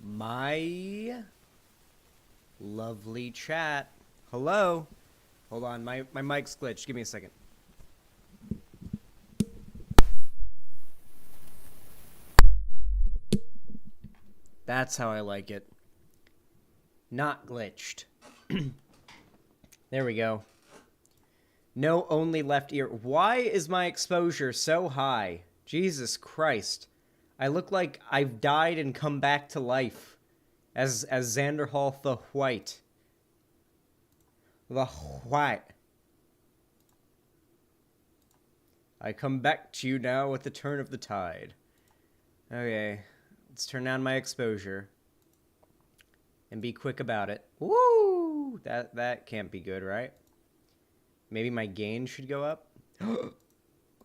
My lovely chat. Hello? Hold on, my mic's glitched. Give me a second. That's how I like it. Not glitched. There we go. No, only left ear. Why is my exposure so high? Jesus Christ. I look like I've died and come back to life. As Xanderhal the White. The White. I come back to you now at the turn of the tide. Okay. Let's turn down my exposure. And be quick about it. Woo! That can't be good, right? Maybe my gain should go up? Oh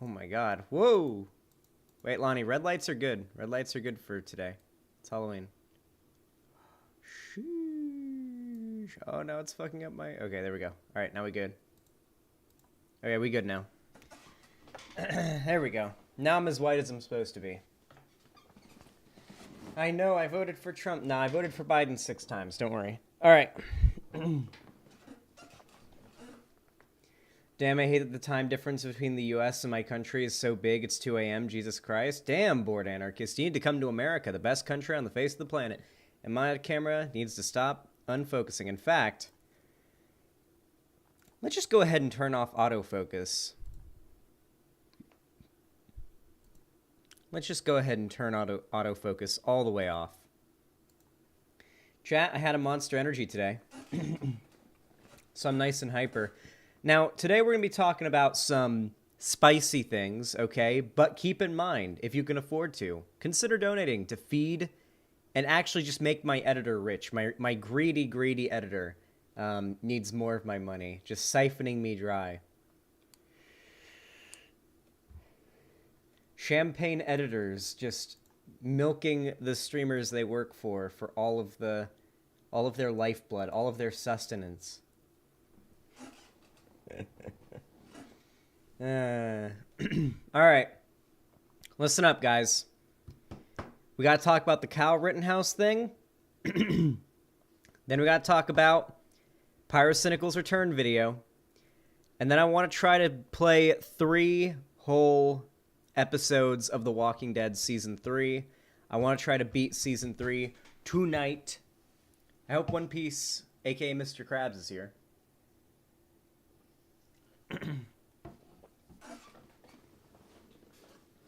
my god. Whoa! Wait, Lonnie, red lights are good. Red lights are good for today. It's Halloween. Sheesh. Oh, no, it's fucking up my... Okay, there we go. Alright, now we good. Okay, we good now. There we go. Now I'm as white as I'm supposed to be. I know, I voted for Trump. Nah, I voted for Biden 6 times. Don't worry. Alright. Damn, I hate that the time difference between the U.S. and my country is so big it's 2 a.m. Jesus Christ. Damn, bored anarchist. You need to come to America, the best country on the face of the planet. And my camera needs to stop unfocusing. In fact, let's just go ahead and turn off autofocus. Let's just go ahead and turn autofocus all the way off. Chat, I had a Monster Energy today. So I'm nice and hyper. Now, today we're going to be talking about some spicy things, okay? But keep in mind, if you can afford to, consider donating to feed and actually just make my editor rich. My greedy, greedy editor needs more of my money, just siphoning me dry. Champagne editors just milking the streamers they work for all of their lifeblood, all of their sustenance. All right. Listen up, guys. We got to talk about the Kyle Rittenhouse thing. Then we got to talk about Pyrocynical's return video. And then I want to try to play 3 whole episodes of The Walking Dead Season 3. I want to try to beat Season 3 tonight. I hope One Piece, a.k.a. Mr. Krabs, is here.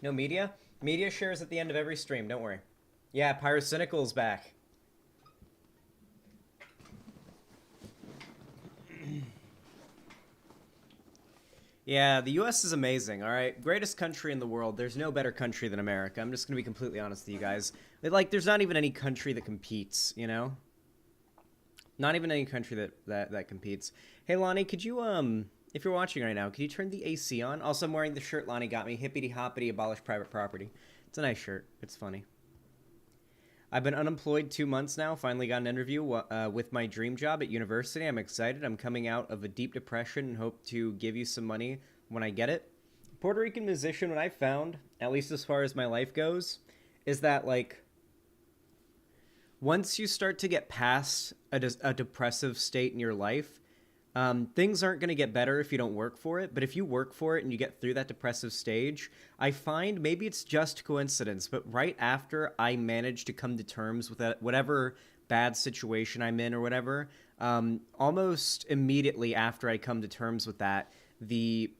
No media? Media shares at the end of every stream, don't worry. Yeah, Pyrocynical's back. Yeah, the U.S. is amazing, all right? Greatest country in the world. There's no better country than America. I'm just going to be completely honest with you guys. Like, there's not even any country that competes, you know? Not even any country that competes. Hey, Lonnie, could you, if you're watching right now, could you turn the AC on? Also, I'm wearing the shirt Lonnie got me, hippity-hoppity, abolish private property. It's a nice shirt. It's funny. I've been unemployed 2 months now. Finally got an interview with my dream job at university. I'm excited. I'm coming out of a deep depression and hope to give you some money when I get it. Puerto Rican musician, what I found, at least as far as my life goes, is that, like, once you start to get past a depressive state in your life, things aren't going to get better if you don't work for it. But if you work for it and you get through that depressive stage, I find maybe it's just coincidence, but right after I managed to come to terms with whatever bad situation I'm in or whatever, almost immediately after I come to terms with that, the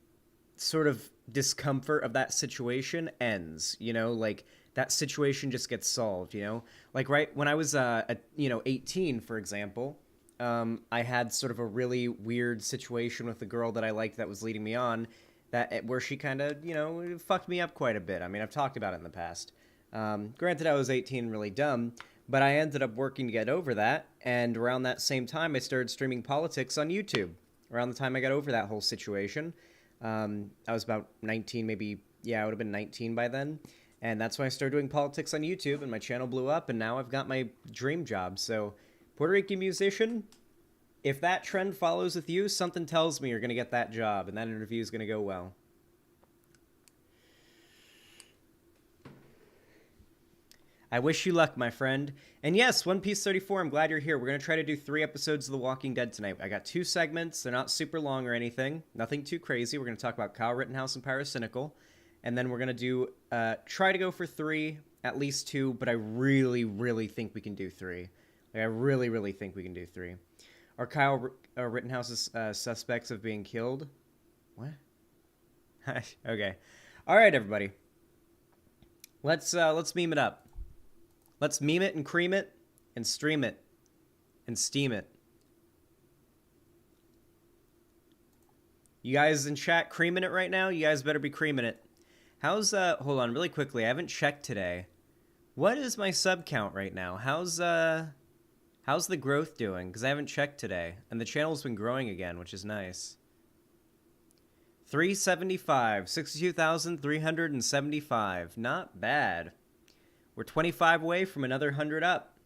sort of discomfort of that situation ends, you know, like that situation just gets solved, you know, like right when I was, 18, for example, I had sort of a really weird situation with the girl that I liked that was leading me on, where she kind of, you know, fucked me up quite a bit. I mean, I've talked about it in the past. Granted, I was 18, really dumb, but I ended up working to get over that, and around that same time, I started streaming politics on YouTube. Around the time I got over that whole situation, I was about 19, maybe, yeah, I would have been 19 by then, and that's when I started doing politics on YouTube, and my channel blew up, and now I've got my dream job, so... Puerto Rican musician, if that trend follows with you, something tells me you're going to get that job, and that interview is going to go well. I wish you luck, my friend. And yes, One Piece 34, I'm glad you're here. We're going to try to do 3 episodes of The Walking Dead tonight. I got 2 segments. They're not super long or anything. Nothing too crazy. We're going to talk about Kyle Rittenhouse and Pyrocynical. And then we're going to do, try to go for 3, at least 2, but I really, really think we can do 3. Like, I really, really think we can do 3. Are Kyle Rittenhouse's suspects of being killed? What? Okay. All right, everybody. Let's meme it up. Let's meme it and cream it and stream it and steam it. You guys in chat creaming it right now? You guys better be creaming it. How's hold on really quickly. I haven't checked today. What is my sub count right now? How's the growth doing? Cuz I haven't checked today and the channel's been growing again, which is nice. 375, 62,375. Not bad. We're 25 away from another 100 up.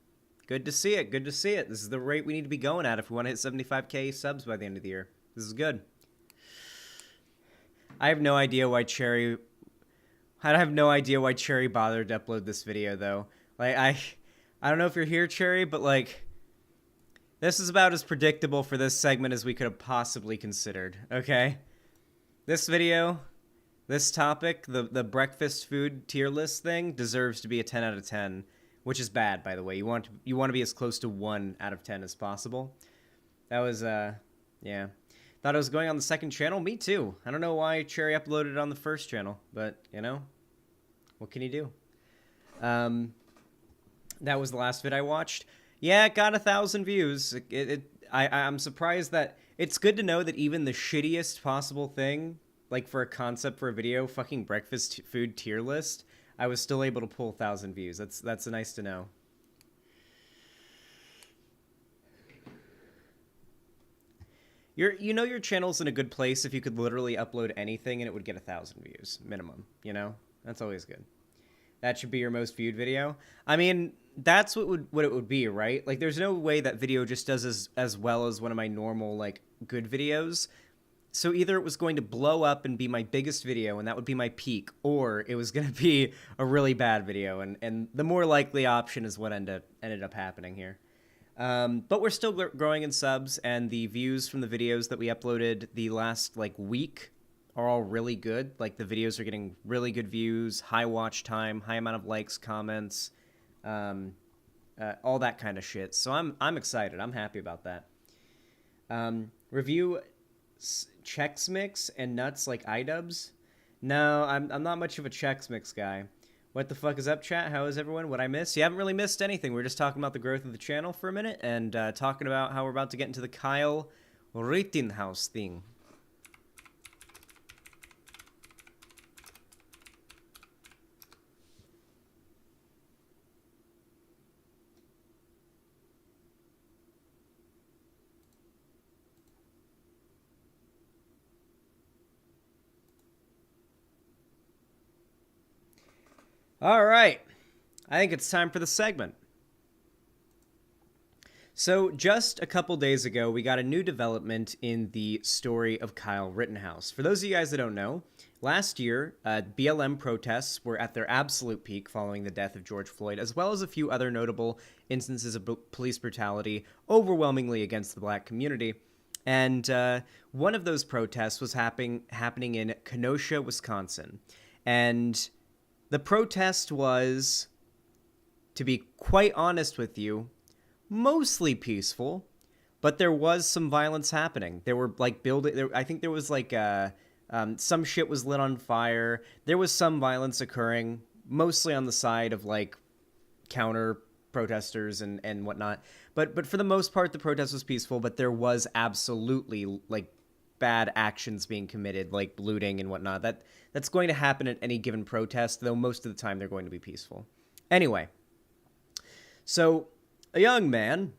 Good to see it. Good to see it. This is the rate we need to be going at if we want to hit 75k subs by the end of the year. This is good. I have no idea why Cherry bothered to upload this video though. Like I don't know if you're here, Cherry, but like this is about as predictable for this segment as we could have possibly considered, okay? This video, this topic, the breakfast food tier list thing deserves to be a 10 out of 10, which is bad, by the way. You want to be as close to 1 out of 10 as possible. That was, yeah. Thought I was going on the second channel? Me too. I don't know why Cherry uploaded it on the first channel, but, you know, what can you do? That was the last vid I watched. Yeah, it got 1,000 views. I'm surprised that... It's good to know that even the shittiest possible thing, like for a concept for a video, fucking breakfast food tier list, I was still able to pull 1,000 views. That's nice to know. You know your channel's in a good place if you could literally upload anything and it would get 1,000 views minimum. You know, that's always good. That should be your most viewed video. I mean, that's what it would be, right? Like, there's no way that video just does as well as one of my normal, like, good videos. So either it was going to blow up and be my biggest video, and that would be my peak, or it was going to be a really bad video, and the more likely option is what ended up happening here. But we're still growing in subs, and the views from the videos that we uploaded the last, like, week are all really good. Like, the videos are getting really good views, high watch time, high amount of likes, comments, all that kind of shit. So I'm excited. I'm happy about that. Review Chex Mix and nuts like iDubbbz? No, I'm not much of a Chex Mix guy. What the fuck is up, chat? How is everyone? What I missed? You haven't really missed anything. We're just talking about the growth of the channel for a minute and talking about how we're about to get into the Kyle Rittenhouse thing. All right, I think it's time for the segment. So just a couple days ago, we got a new development in the story of Kyle Rittenhouse. For those of you guys that don't know, last year, BLM protests were at their absolute peak following the death of George Floyd, as well as a few other notable instances of police brutality, overwhelmingly against the black community. And one of those protests was happening in Kenosha, Wisconsin. And the protest was, to be quite honest with you, mostly peaceful, but there was some violence happening. There were like I think there was like some shit was lit on fire. There was some violence occurring, mostly on the side of like counter protesters and whatnot. But for the most part, the protest was peaceful. But there was absolutely like bad actions being committed, like looting and whatnot. That's going to happen at any given protest, though most of the time they're going to be peaceful. Anyway, so a young man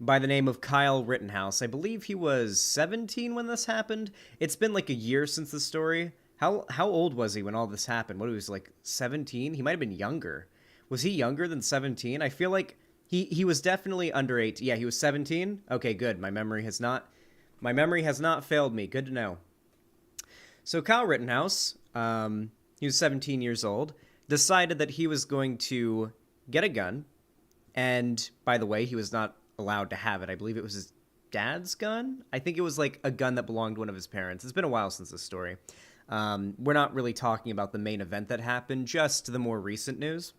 by the name of Kyle Rittenhouse, I believe he was 17 when this happened. It's been like a year since the story. How old was he when all this happened? What, he was like 17? He might have been younger. Was he younger than 17? I feel like he was definitely under 18. Yeah, he was 17. Okay, good. My memory has not failed me. Good to know. So Kyle Rittenhouse, he was 17 years old, decided that he was going to get a gun. And by the way, he was not allowed to have it. I believe it was his dad's gun. I think it was like a gun that belonged to one of his parents. It's been a while since this story. We're not really talking about the main event that happened, just the more recent news.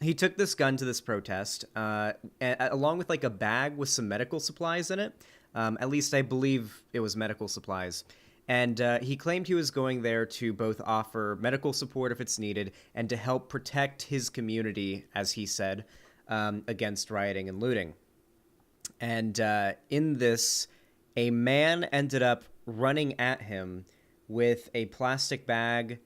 He took this gun to this protest, along with like a bag with some medical supplies in it. At least I believe it was medical supplies. And he claimed he was going there to both offer medical support if it's needed and to help protect his community, as he said, against rioting and looting. And in this, a man ended up running at him with a plastic bag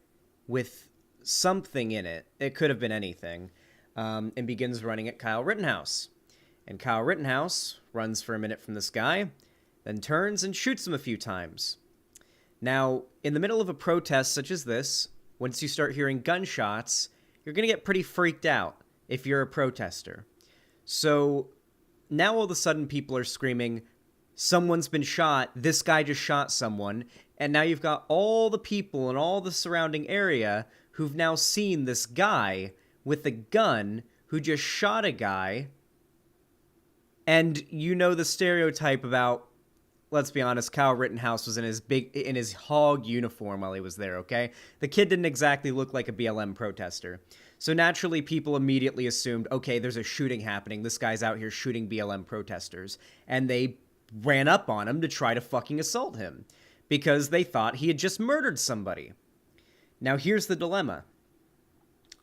with something in it. It could have been anything. And begins running at Kyle Rittenhouse. And Kyle Rittenhouse runs for a minute from this guy, then turns and shoots him a few times. Now, in the middle of a protest such as this, once you start hearing gunshots, you're going to get pretty freaked out if you're a protester. So now all of a sudden people are screaming, someone's been shot, this guy just shot someone, and now you've got all the people in all the surrounding area who've now seen this guy with a gun who just shot a guy. And you know the stereotype about, let's be honest, Kyle Rittenhouse was in his hog uniform while he was there, okay? The kid didn't exactly look like a BLM protester. So naturally, people immediately assumed, okay, there's a shooting happening. This guy's out here shooting BLM protesters. And they ran up on him to try to fucking assault him because they thought he had just murdered somebody. Now, here's the dilemma.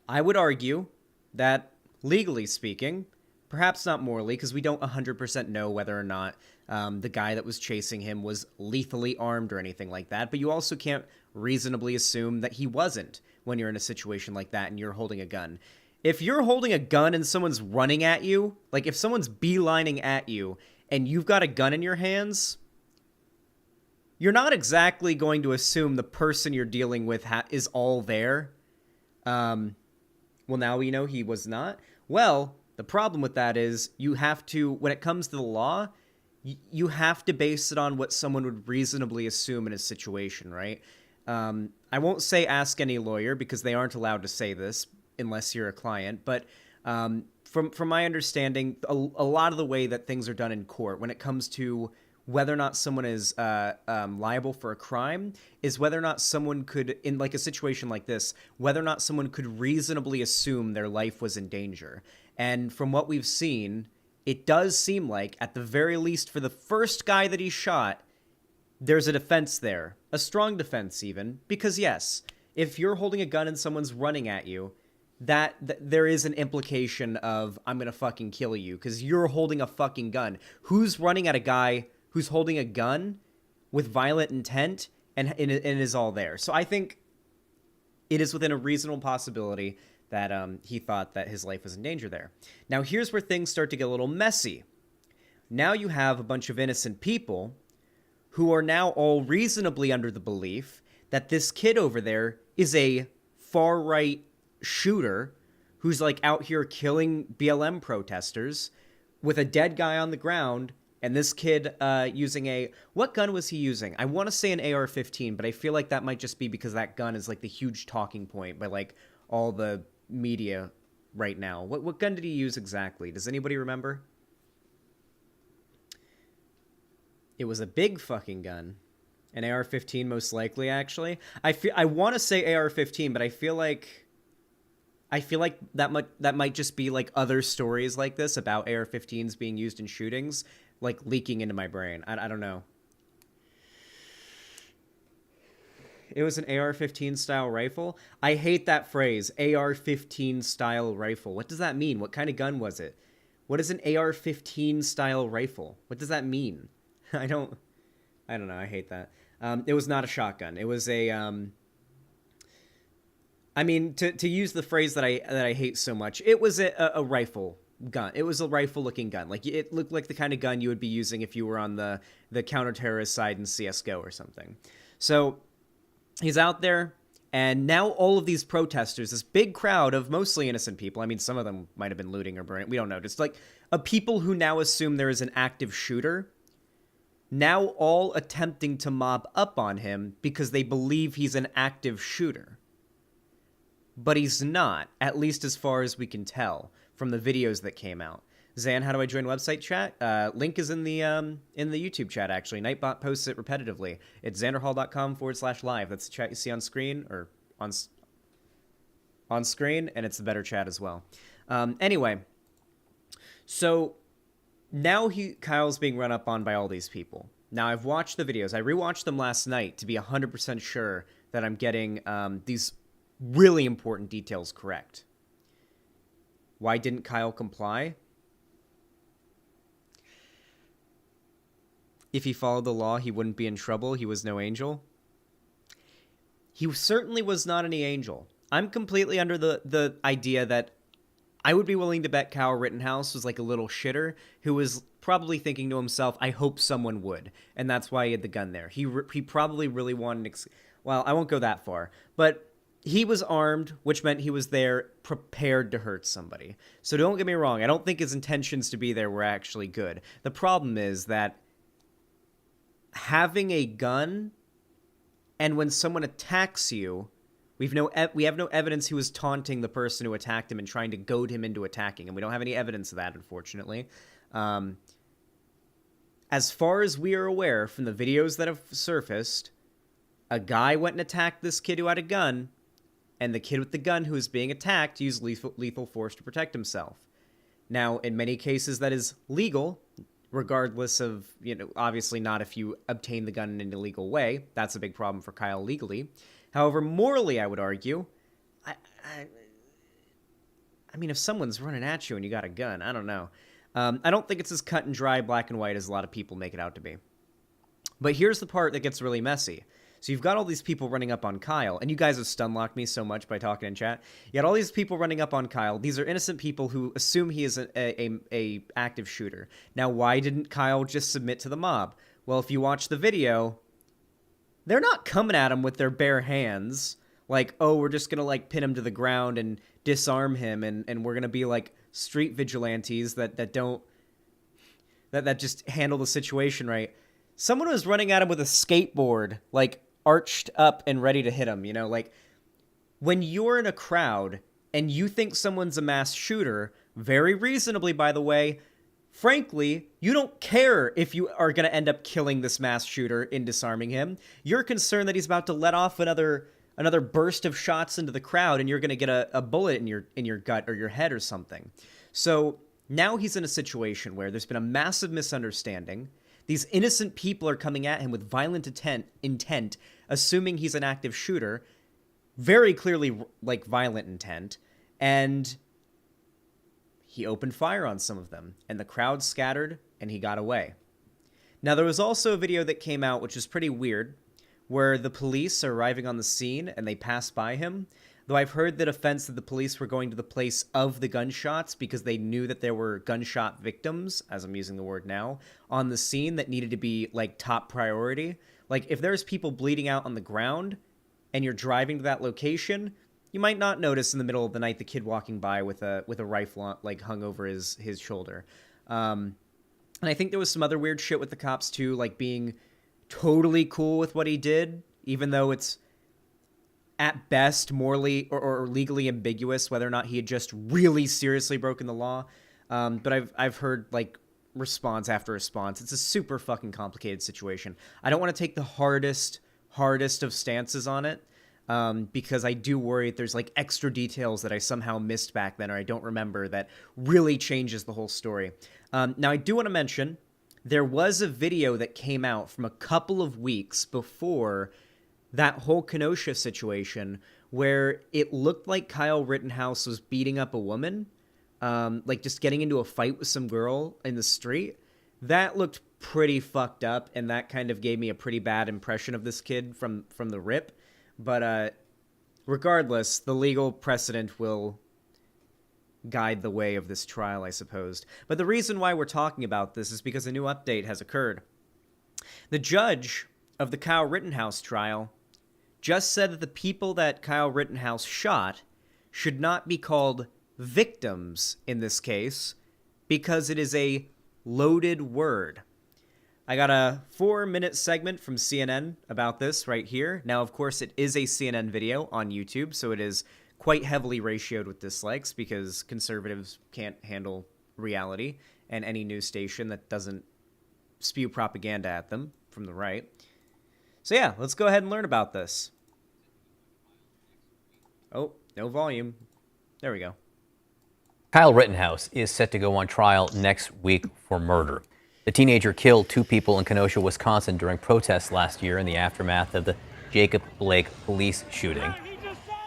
I would argue that, legally speaking, perhaps not morally, because we don't 100% know whether or not the guy that was chasing him was lethally armed or anything like that, but you also can't reasonably assume that he wasn't when you're in a situation like that and you're holding a gun. If you're holding a gun and someone's running at you, like if someone's beelining at you and you've got a gun in your hands, you're not exactly going to assume the person you're dealing with is all there. Well, now we know he was not. Well, the problem with that is you have to, when it comes to the law, you have to base it on what someone would reasonably assume in a situation, right? I won't say ask any lawyer because they aren't allowed to say this unless you're a client. But from my understanding, a lot of the way that things are done in court when it comes to whether or not someone is liable for a crime is whether or not someone could, in like a situation like this, whether or not someone could reasonably assume their life was in danger. And from what we've seen, it does seem like, at the very least for the first guy that he shot, there's a defense there. A strong defense even. Because yes, if you're holding a gun and someone's running at you, that there is an implication of, I'm gonna fucking kill you, because you're holding a fucking gun. Who's running at a guy who's holding a gun with violent intent and is all there? So I think it is within a reasonable possibility that he thought that his life was in danger there. Now, here's where things start to get a little messy. Now you have a bunch of innocent people who are now all reasonably under the belief that this kid over there is a far-right shooter who's like out here killing BLM protesters with a dead guy on the ground, and this kid using what gun was he using? I want to say an AR-15, but I feel like that might just be because that gun is like the huge talking point by like all the media right now. What gun did he use exactly? Does anybody remember? It was a big fucking gun. An AR-15 most likely, actually. I want to say AR-15, but I feel like that might just be like other stories like this about AR-15s being used in shootings like leaking into my brain. I don't know. It was an AR-15 style rifle. I hate that phrase, AR-15 style rifle. What does that mean? What kind of gun was it? What is an AR-15 style rifle? What does that mean? I don't know. I hate that. It was not a shotgun. It was a, I mean, to use the phrase that I hate so much, it was a rifle gun. It was a rifle-looking gun. Like, it looked like the kind of gun you would be using if you were on the counter-terrorist side in CSGO or something. So he's out there, and now all of these protesters, this big crowd of mostly innocent people, I mean, some of them might have been looting or burning, we don't know, just like a people who now assume there is an active shooter, now all attempting to mob up on him because they believe he's an active shooter. but he's not, at least as far as we can tell from the videos that came out. Zan, how do I join website chat? Link is in the YouTube chat, actually. Nightbot posts it repetitively. It's xanderhal.com/live. That's the chat you see on screen, or on screen, and it's the better chat as well. Anyway, so now Kyle's being run up on by all these people. Now, I've watched the videos. I rewatched them last night to be 100% sure that I'm getting these really important details correct. Why didn't Kyle comply? If he followed the law, he wouldn't be in trouble. He was no angel. He certainly was not any angel. I'm completely under the idea that I would be willing to bet Kyle Rittenhouse was like a little shitter who was probably thinking to himself, I hope someone would. And that's why he had the gun there. He probably really wanted... well, I won't go that far. But he was armed, which meant he was there prepared to hurt somebody. So don't get me wrong. I don't think his intentions to be there were actually good. The problem is that having a gun, and when someone attacks you, we have no evidence he was taunting the person who attacked him and trying to goad him into attacking, and we don't have any evidence of that, unfortunately. As far as we are aware from the videos that have surfaced, a guy went and attacked this kid who had a gun, and the kid with the gun who was being attacked used lethal force to protect himself. Now, in many cases, that is legal, regardless of, obviously not if you obtain the gun in an illegal way. That's a big problem for Kyle legally. However, morally, I would argue, I mean, if someone's running at you and you got a gun, I don't know. I don't think it's as cut and dry, black and white as a lot of people make it out to be. But here's the part that gets really messy. So you've got all these people running up on Kyle, and you guys have stun-locked me so much by talking in chat. You got all these people running up on Kyle. These are innocent people who assume he is a active shooter. Now, why didn't Kyle just submit to the mob? Well, if you watch the video, they're not coming at him with their bare hands, like, oh, we're just gonna, like, pin him to the ground and disarm him, and we're gonna be, like, street vigilantes that just handle the situation right. Someone was running at him with a skateboard, like, arched up and ready to hit him, like, when you're in a crowd and you think someone's a mass shooter, very reasonably, by the way, frankly, you don't care if you are going to end up killing this mass shooter in disarming him. You're concerned that he's about to let off another burst of shots into the crowd, and you're going to get a bullet in your gut or your head or something. So now he's in a situation where there's been a massive misunderstanding. These innocent people are coming at him with violent intent, assuming he's an active shooter, very clearly, like, violent intent, and he opened fire on some of them, and the crowd scattered, and he got away. Now, there was also a video that came out, which is pretty weird, where the police are arriving on the scene, and they pass by him, though I've heard the defense that the police were going to the place of the gunshots because they knew that there were gunshot victims, as I'm using the word now, on the scene that needed to be, like, top priority. Like, if there's people bleeding out on the ground and you're driving to that location, you might not notice in the middle of the night the kid walking by with a rifle, like, hung over his shoulder. And I think there was some other weird shit with the cops, too, like being totally cool with what he did, even though it's at best morally or legally ambiguous whether or not he had just really seriously broken the law. But I've heard, like, response after response. It's a super fucking complicated situation. I don't want to take the hardest of stances on it, because I do worry that there's, like, extra details that I somehow missed back then or I don't remember that really changes the whole story. Now, I do want to mention there was a video that came out from a couple of weeks before that whole Kenosha situation where it looked like Kyle Rittenhouse was beating up a woman, like just getting into a fight with some girl in the street. That looked pretty fucked up, and that kind of gave me a pretty bad impression of this kid from the rip. But regardless, the legal precedent will guide the way of this trial, I suppose. But the reason why we're talking about this is because a new update has occurred. The judge of the Kyle Rittenhouse trial just said that the people that Kyle Rittenhouse shot should not be called victims in this case because it is a loaded word. I got a 4-minute segment from CNN about this right here. Now, of course, it is a CNN video on YouTube, so it is quite heavily ratioed with dislikes because conservatives can't handle reality, and any news station that doesn't spew propaganda at them from the right. So yeah, let's go ahead and learn about this. Oh, no volume. There we go. Kyle Rittenhouse is set to go on trial next week for murder. The teenager killed 2 people in Kenosha, Wisconsin during protests last year in the aftermath of the Jacob Blake police shooting.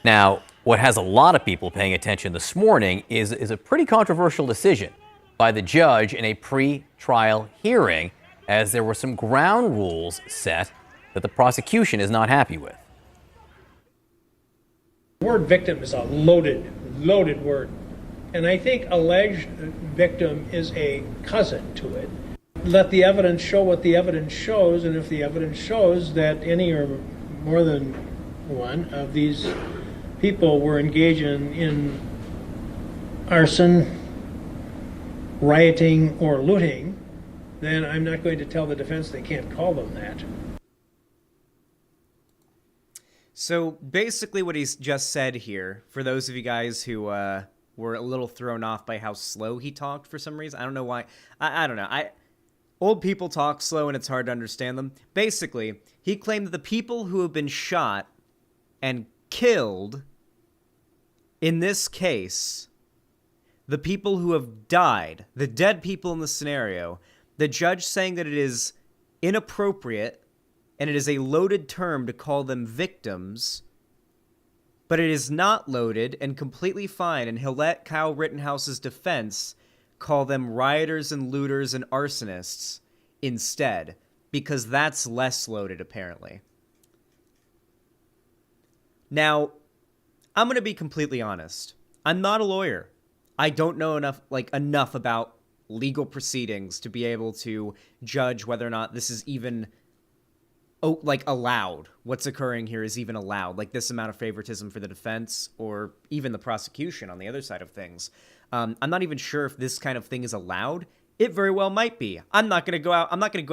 Now, what has a lot of people paying attention this morning is a pretty controversial decision by the judge in a pre-trial hearing, as there were some ground rules set that the prosecution is not happy with. The word victim is a loaded word. And I think alleged victim is a cousin to it. Let the evidence show what the evidence shows, and if the evidence shows that any or more than one of these people were engaging in arson, rioting, or looting, then I'm not going to tell the defense they can't call them that. So basically what he's just said here, for those of you guys who were a little thrown off by how slow he talked for some reason, I don't know why. I don't know. Old people talk slow and it's hard to understand them. Basically, he claimed that the people who have been shot and killed, in this case, the people who have died, the dead people in the scenario, the judge saying that it is inappropriate and it is a loaded term to call them victims, but it is not loaded and completely fine, and he'll let Kyle Rittenhouse's defense call them rioters and looters and arsonists instead, because that's less loaded, apparently. Now, I'm going to be completely honest. I'm not a lawyer. I don't know enough about legal proceedings to be able to judge whether or not this is even allowed. What's occurring here is even allowed, like this amount of favoritism for the defense or even the prosecution on the other side of things. I'm not even sure if this kind of thing is allowed. It very well might be. I'm not going to go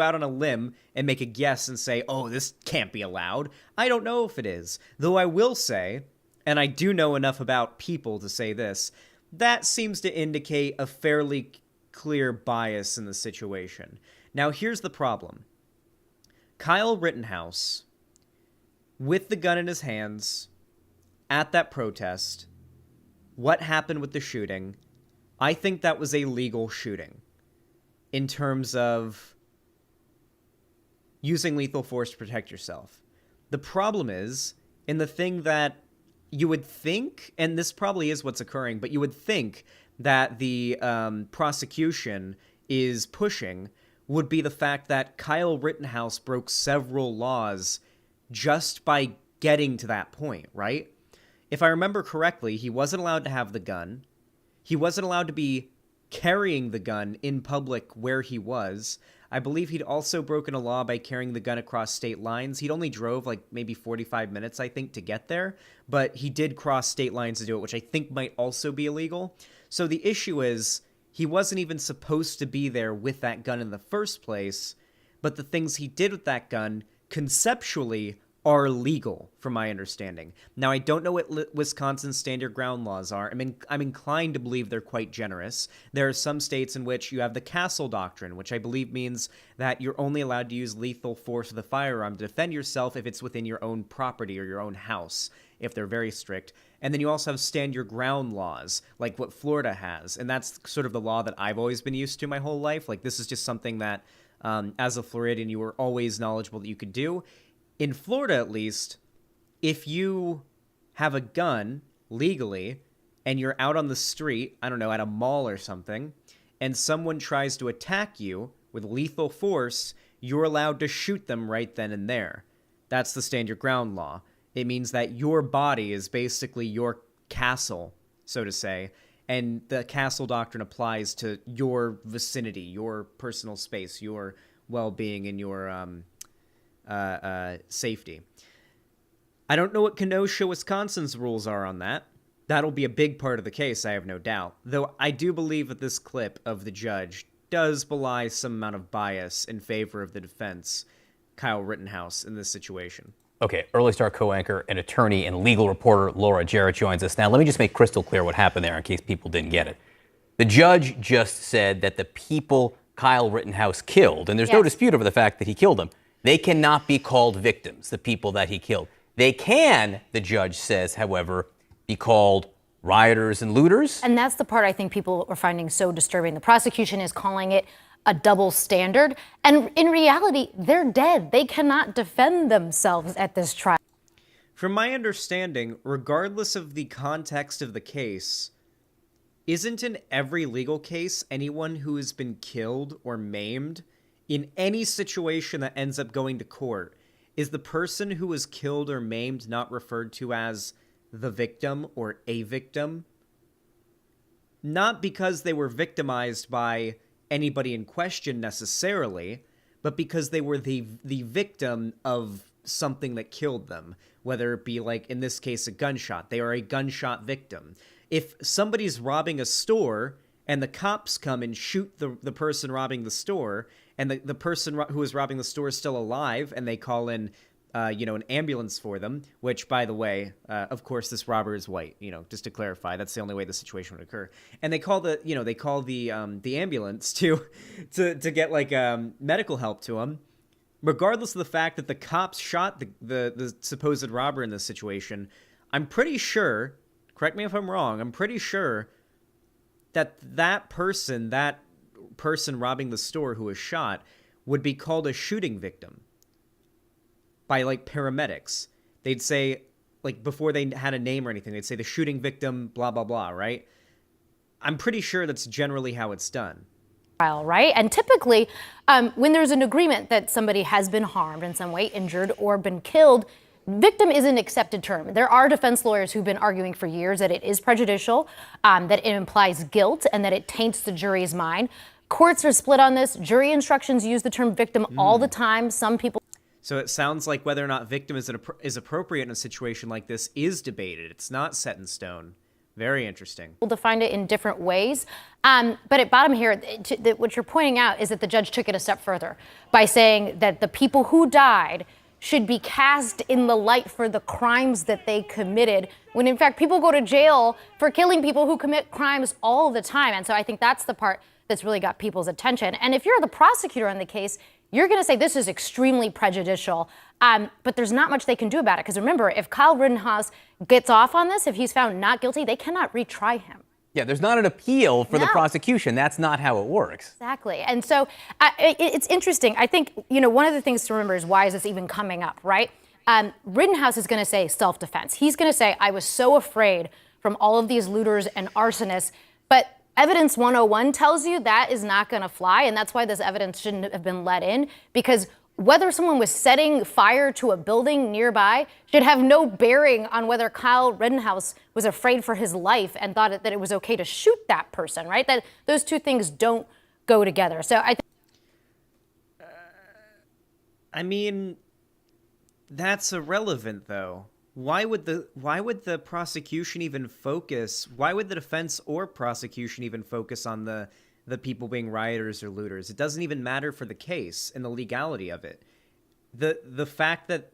out on a limb and make a guess and say, oh, this can't be allowed. I don't know if it is. Though I will say, and I do know enough about people to say this, that seems to indicate a fairly clear bias in the situation. Now, here's the problem. Kyle Rittenhouse, with the gun in his hands, at that protest, what happened with the shooting, I think that was a legal shooting in terms of using lethal force to protect yourself. The problem is, in the thing that you would think, and this probably is what's occurring, but you would think that the prosecution is pushing would be the fact that Kyle Rittenhouse broke several laws just by getting to that point, right? If I remember correctly, he wasn't allowed to have the gun. He wasn't allowed to be carrying the gun in public where he was. I believe he'd also broken a law by carrying the gun across state lines. He'd only drove like maybe 45 minutes, I think, to get there, but he did cross state lines to do it, which I think might also be illegal. So the issue is he wasn't even supposed to be there with that gun in the first place, but the things he did with that gun conceptually are legal, from my understanding. Now, I don't know what Wisconsin's stand your ground laws are. I'm inclined to believe they're quite generous. There are some states in which you have the castle doctrine, which I believe means that you're only allowed to use lethal force with a firearm to defend yourself if it's within your own property or your own house, if they're very strict. And then you also have stand your ground laws, like what Florida has. And that's sort of the law that I've always been used to my whole life. Like, this is just something that, as a Floridian, you were always knowledgeable that you could do. In Florida, at least, if you have a gun legally and you're out on the street, I don't know, at a mall or something, and someone tries to attack you with lethal force, you're allowed to shoot them right then and there. That's the stand your ground law. It means that your body is basically your castle, so to say, and the castle doctrine applies to your vicinity, your personal space, your well-being, and your safety. I don't know what Kenosha, Wisconsin's rules are on that. That'll be a big part of the case, I have no doubt. Though I do believe that this clip of the judge does belie some amount of bias in favor of the defense, Kyle Rittenhouse, in this situation. Okay, Early Star co-anchor and attorney and legal reporter Laura Jarrett joins us now. Let me just make crystal clear what happened there in case people didn't get it. The judge just said that the people Kyle Rittenhouse killed, and there's no dispute over the fact that he killed them, they cannot be called victims, the people that he killed. They can, the judge says, however, be called rioters and looters. And that's the part I think people are finding so disturbing. The prosecution is calling it a double standard. And in reality, they're dead. They cannot defend themselves at this trial. From my understanding, regardless of the context of the case, isn't in every legal case anyone who has been killed or maimed in any situation that ends up going to court, is the person who was killed or maimed not referred to as the victim or a victim? Not because they were victimized by anybody in question necessarily, but because they were the victim of something that killed them, whether it be, like in this case, a gunshot. They are a gunshot victim. If somebody's robbing a store and the cops come and shoot the person robbing the store, and the person who is robbing the store is still alive, and they call in an ambulance for them, which, by the way, of course, this robber is white, just to clarify, that's the only way the situation would occur. And they call the ambulance to get like medical help to him, regardless of the fact that the cops shot the supposed robber in this situation. I'm pretty sure, correct me if I'm wrong, I'm pretty sure that person robbing the store who was shot would be called a shooting victim by, like, paramedics. They'd say, like, before they had a name or anything, they'd say the shooting victim, blah, blah, blah, right? I'm pretty sure that's generally how it's done. Right? And typically, when there's an agreement that somebody has been harmed in some way, injured, or been killed, victim is an accepted term. There are defense lawyers who've been arguing for years that it is prejudicial, that it implies guilt, and that it taints the jury's mind. Courts are split on this. Jury instructions use the term victim all the time. Some people... So it sounds like whether or not victim is appropriate in a situation like this is debated. It's not set in stone. Very interesting. We'll define it in different ways. But at bottom here, what you're pointing out is that the judge took it a step further by saying that the people who died should be cast in the light for the crimes that they committed, when in fact people go to jail for killing people who commit crimes all the time. And so I think that's the part that's really got people's attention. And if you're the prosecutor on the case, you're going to say this is extremely prejudicial, but there's not much they can do about it. Because remember, if Kyle Rittenhouse gets off on this, if he's found not guilty, they cannot retry him. Yeah, there's not an appeal for the prosecution. That's not how it works. Exactly. And so it's interesting. I think, one of the things to remember is why is this even coming up, right? Rittenhouse is going to say self-defense. He's going to say, I was so afraid from all of these looters and arsonists, but Evidence 101 tells you that is not going to fly, and that's why this evidence shouldn't have been let in, because whether someone was setting fire to a building nearby should have no bearing on whether Kyle Rittenhouse was afraid for his life and thought that it was okay to shoot that person, right? That those two things don't go together. So I mean, that's irrelevant, though. Why would the prosecution even focus? Why would the defense or prosecution even focus on the people being rioters or looters? It doesn't even matter for the case and the legality of it. The fact that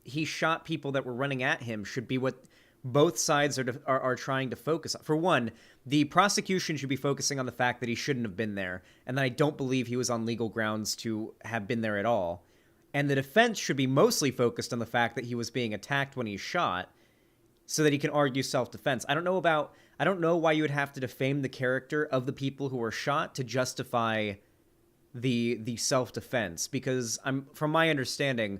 he shot people that were running at him should be what both sides are trying to focus on. For one, the prosecution should be focusing on the fact that he shouldn't have been there, and that I don't believe he was on legal grounds to have been there at all. And the defense should be mostly focused on the fact that he was being attacked when he shot, so that he can argue self-defense. I don't know why you would have to defame the character of the people who were shot to justify the self-defense, because from my understanding,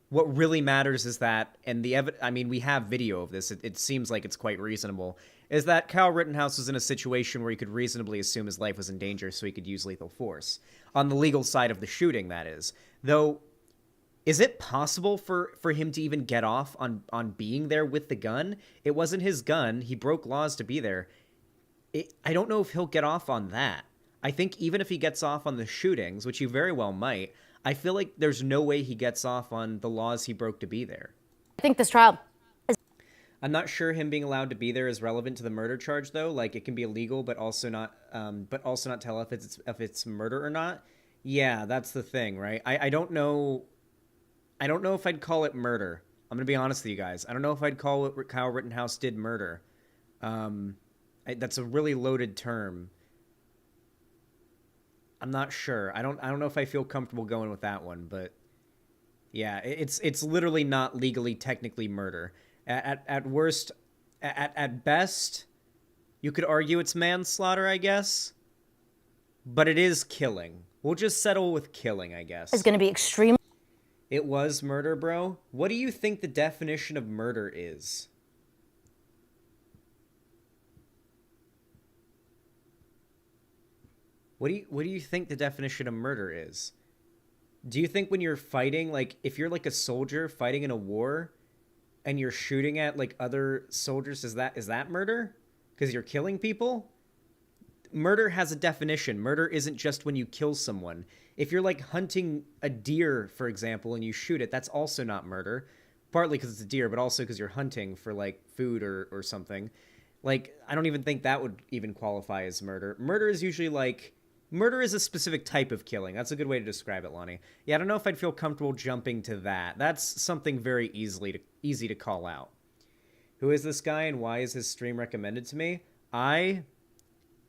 what really matters is that, and we have video of this, it seems like it's quite reasonable, is that Kyle Rittenhouse was in a situation where he could reasonably assume his life was in danger, so he could use lethal force. On the legal side of the shooting, that is. Though, is it possible for him to even get off on being there with the gun? It wasn't his gun. He broke laws to be there. I don't know if he'll get off on that. I think even if he gets off on the shootings, which he very well might, I feel like there's no way he gets off on the laws he broke to be there. I think this trial... I'm not sure him being allowed to be there is relevant to the murder charge, though. Like, it can be illegal, but also not tell if it's murder or not. Yeah, that's the thing, right? I don't know. I don't know if I'd call it murder. I'm going to be honest with you guys. I don't know if I'd call what Kyle Rittenhouse did murder. That's a really loaded term. I'm not sure. I don't know if I feel comfortable going with that one, but yeah, it's literally not legally technically murder. At worst, at best, you could argue it's manslaughter, I guess. But it is killing. We'll just settle with killing, I guess. Is going to be extremely. It was murder, bro. What do you think the definition of murder is? What do you think the definition of murder is? Do you think when you're fighting, like if you're like a soldier fighting in a war and you're shooting at like other soldiers, is that murder? Because you're killing people? Murder has a definition. Murder isn't just when you kill someone. If you're like hunting a deer, for example, and you shoot it, that's also not murder. Partly because it's a deer, but also because you're hunting for like food or something. Like, I don't even think that would even qualify as murder. Murder is usually like, murder is a specific type of killing. That's a good way to describe it, Lonnie. Yeah, I don't know if I'd feel comfortable jumping to that. That's something very easy to call out. Who is this guy and why is his stream recommended to me? I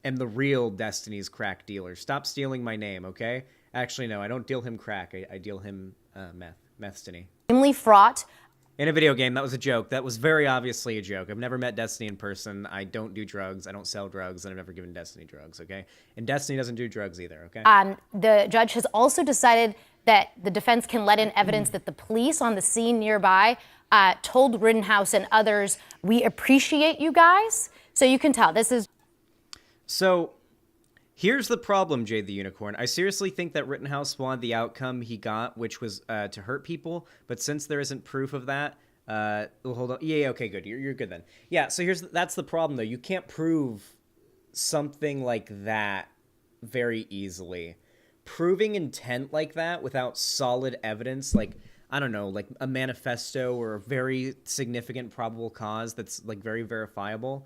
am the real Destiny's crack dealer. Stop stealing my name, okay? Actually, no, I don't deal him crack. I deal him meth-stiny. Extremely fraught. In a video game, that was a joke. That was very obviously a joke. I've never met Destiny in person. I don't do drugs. I don't sell drugs, and I've never given Destiny drugs, okay? And Destiny doesn't do drugs either, okay? The judge has also decided that the defense can let in evidence that the police on the scene nearby told Rittenhouse and others, "We appreciate you guys." So you can tell this is. So here's the problem, Jade the Unicorn. I seriously think that Rittenhouse wanted the outcome he got, which was to hurt people. But since there isn't proof of that, well, hold on. Yeah, okay, good. You're good then. Yeah, so that's the problem, though. You can't prove something like that very easily. Proving intent like that without solid evidence, like, I don't know, like a manifesto or a very significant probable cause that's like very verifiable,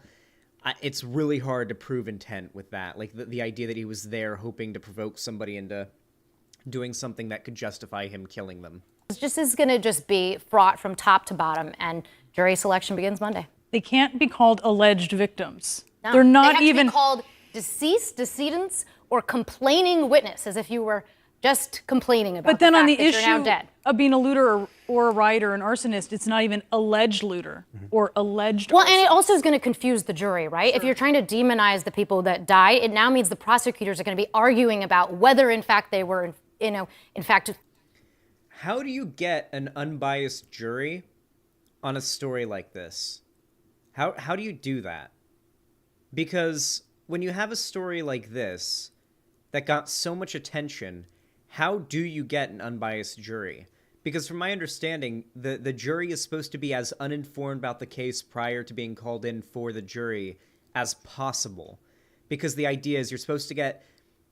it's really hard to prove intent with that. Like the idea that he was there hoping to provoke somebody into doing something that could justify him killing them. This is going to just be fraught from top to bottom, and jury selection begins Monday. They can't be called alleged victims. No, They're not they have even to be called deceased, decedents, or complaining witness, as if you were just complaining about. But then the on fact the that you're now issue dead. of being a looter or a rioter, an arsonist, it's not even alleged looter or alleged. Well, and it also is going to confuse the jury, right? Sure. If you're trying to demonize the people that died, it now means the prosecutors are going to be arguing about whether, in fact, they were, in fact. How do you get an unbiased jury on a story like this? How do you do that? Because when you have a story like this that got so much attention, how do you get an unbiased jury? Because from my understanding, the jury is supposed to be as uninformed about the case prior to being called in for the jury as possible. Because the idea is you're supposed to get,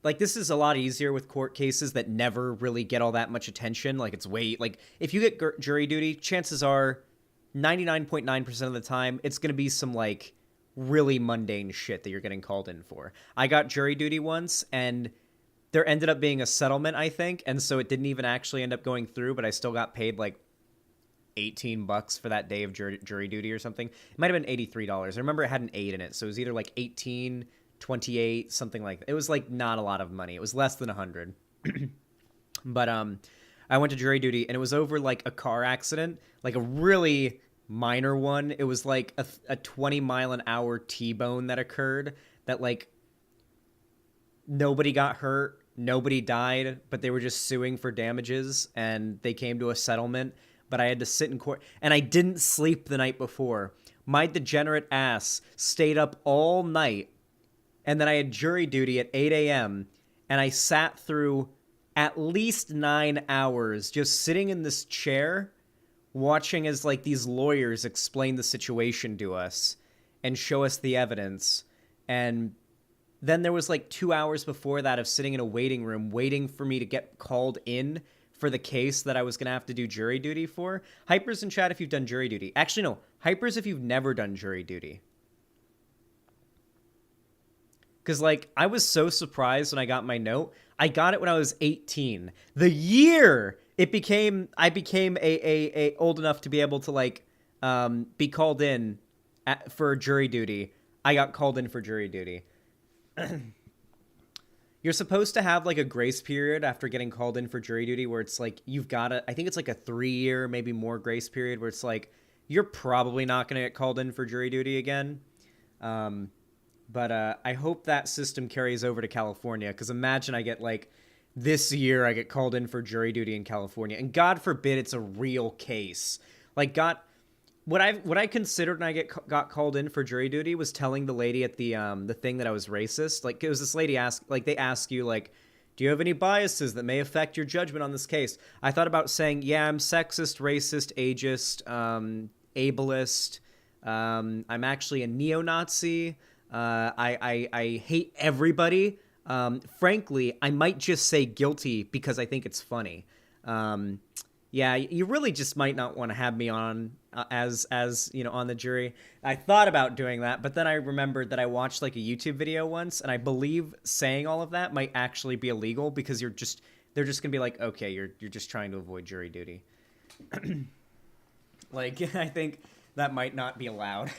like, this is a lot easier with court cases that never really get all that much attention. Like, it's way, like, if you get jury duty, chances are 99.9% of the time, it's going to be some, like, really mundane shit that you're getting called in for. I got jury duty once, and there ended up being a settlement, I think, and so it didn't even actually end up going through, but I still got paid like $18 for that day of jury duty or something. It might have been $83. I remember it had an 8 in it, so it was either like 18, 28, something like that. It was like not a lot of money. It was less than 100. But I went to jury duty, and it was over like a car accident, like a really minor one. It was like a 20-mile-an-hour T-bone that occurred that like nobody got hurt. Nobody died, but they were just suing for damages, and they came to a settlement, but I had to sit in court, and I didn't sleep the night before. My degenerate ass stayed up all night, and then I had jury duty at 8 a.m., and I sat through at least 9 hours just sitting in this chair, watching as, like, these lawyers explain the situation to us and show us the evidence, and then there was like 2 hours before that of sitting in a waiting room waiting for me to get called in for the case that I was going to have to do jury duty for. Hypers in chat if you've done jury duty. Actually, no. Hypers if you've never done jury duty. Because, like, I was so surprised when I got my note. I got it when I was 18. The year I became a old enough to be able to like be called in for jury duty. I got called in for jury duty. You're supposed to have like a grace period after getting called in for jury duty where it's like you've got I think it's like a 3-year, maybe more grace period where it's like you're probably not going to get called in for jury duty again. But I hope that system carries over to California, because imagine I get like this year I get called in for jury duty in California, and God forbid it's a real case. Like what I considered when I got called in for jury duty was telling the lady at the thing that I was racist. Like, it was this lady they ask you like, do you have any biases that may affect your judgment on this case? I thought about saying, yeah, I'm sexist, racist, ageist, ableist. I'm actually a neo-Nazi. I hate everybody. Frankly, I might just say guilty because I think it's funny. Yeah, you really just might not want to have me on as you know, on the jury. I thought about doing that, but then I remembered that I watched like a YouTube video once, and I believe saying all of that might actually be illegal because they're just gonna be like, okay, you're just trying to avoid jury duty. Like, I think that might not be allowed.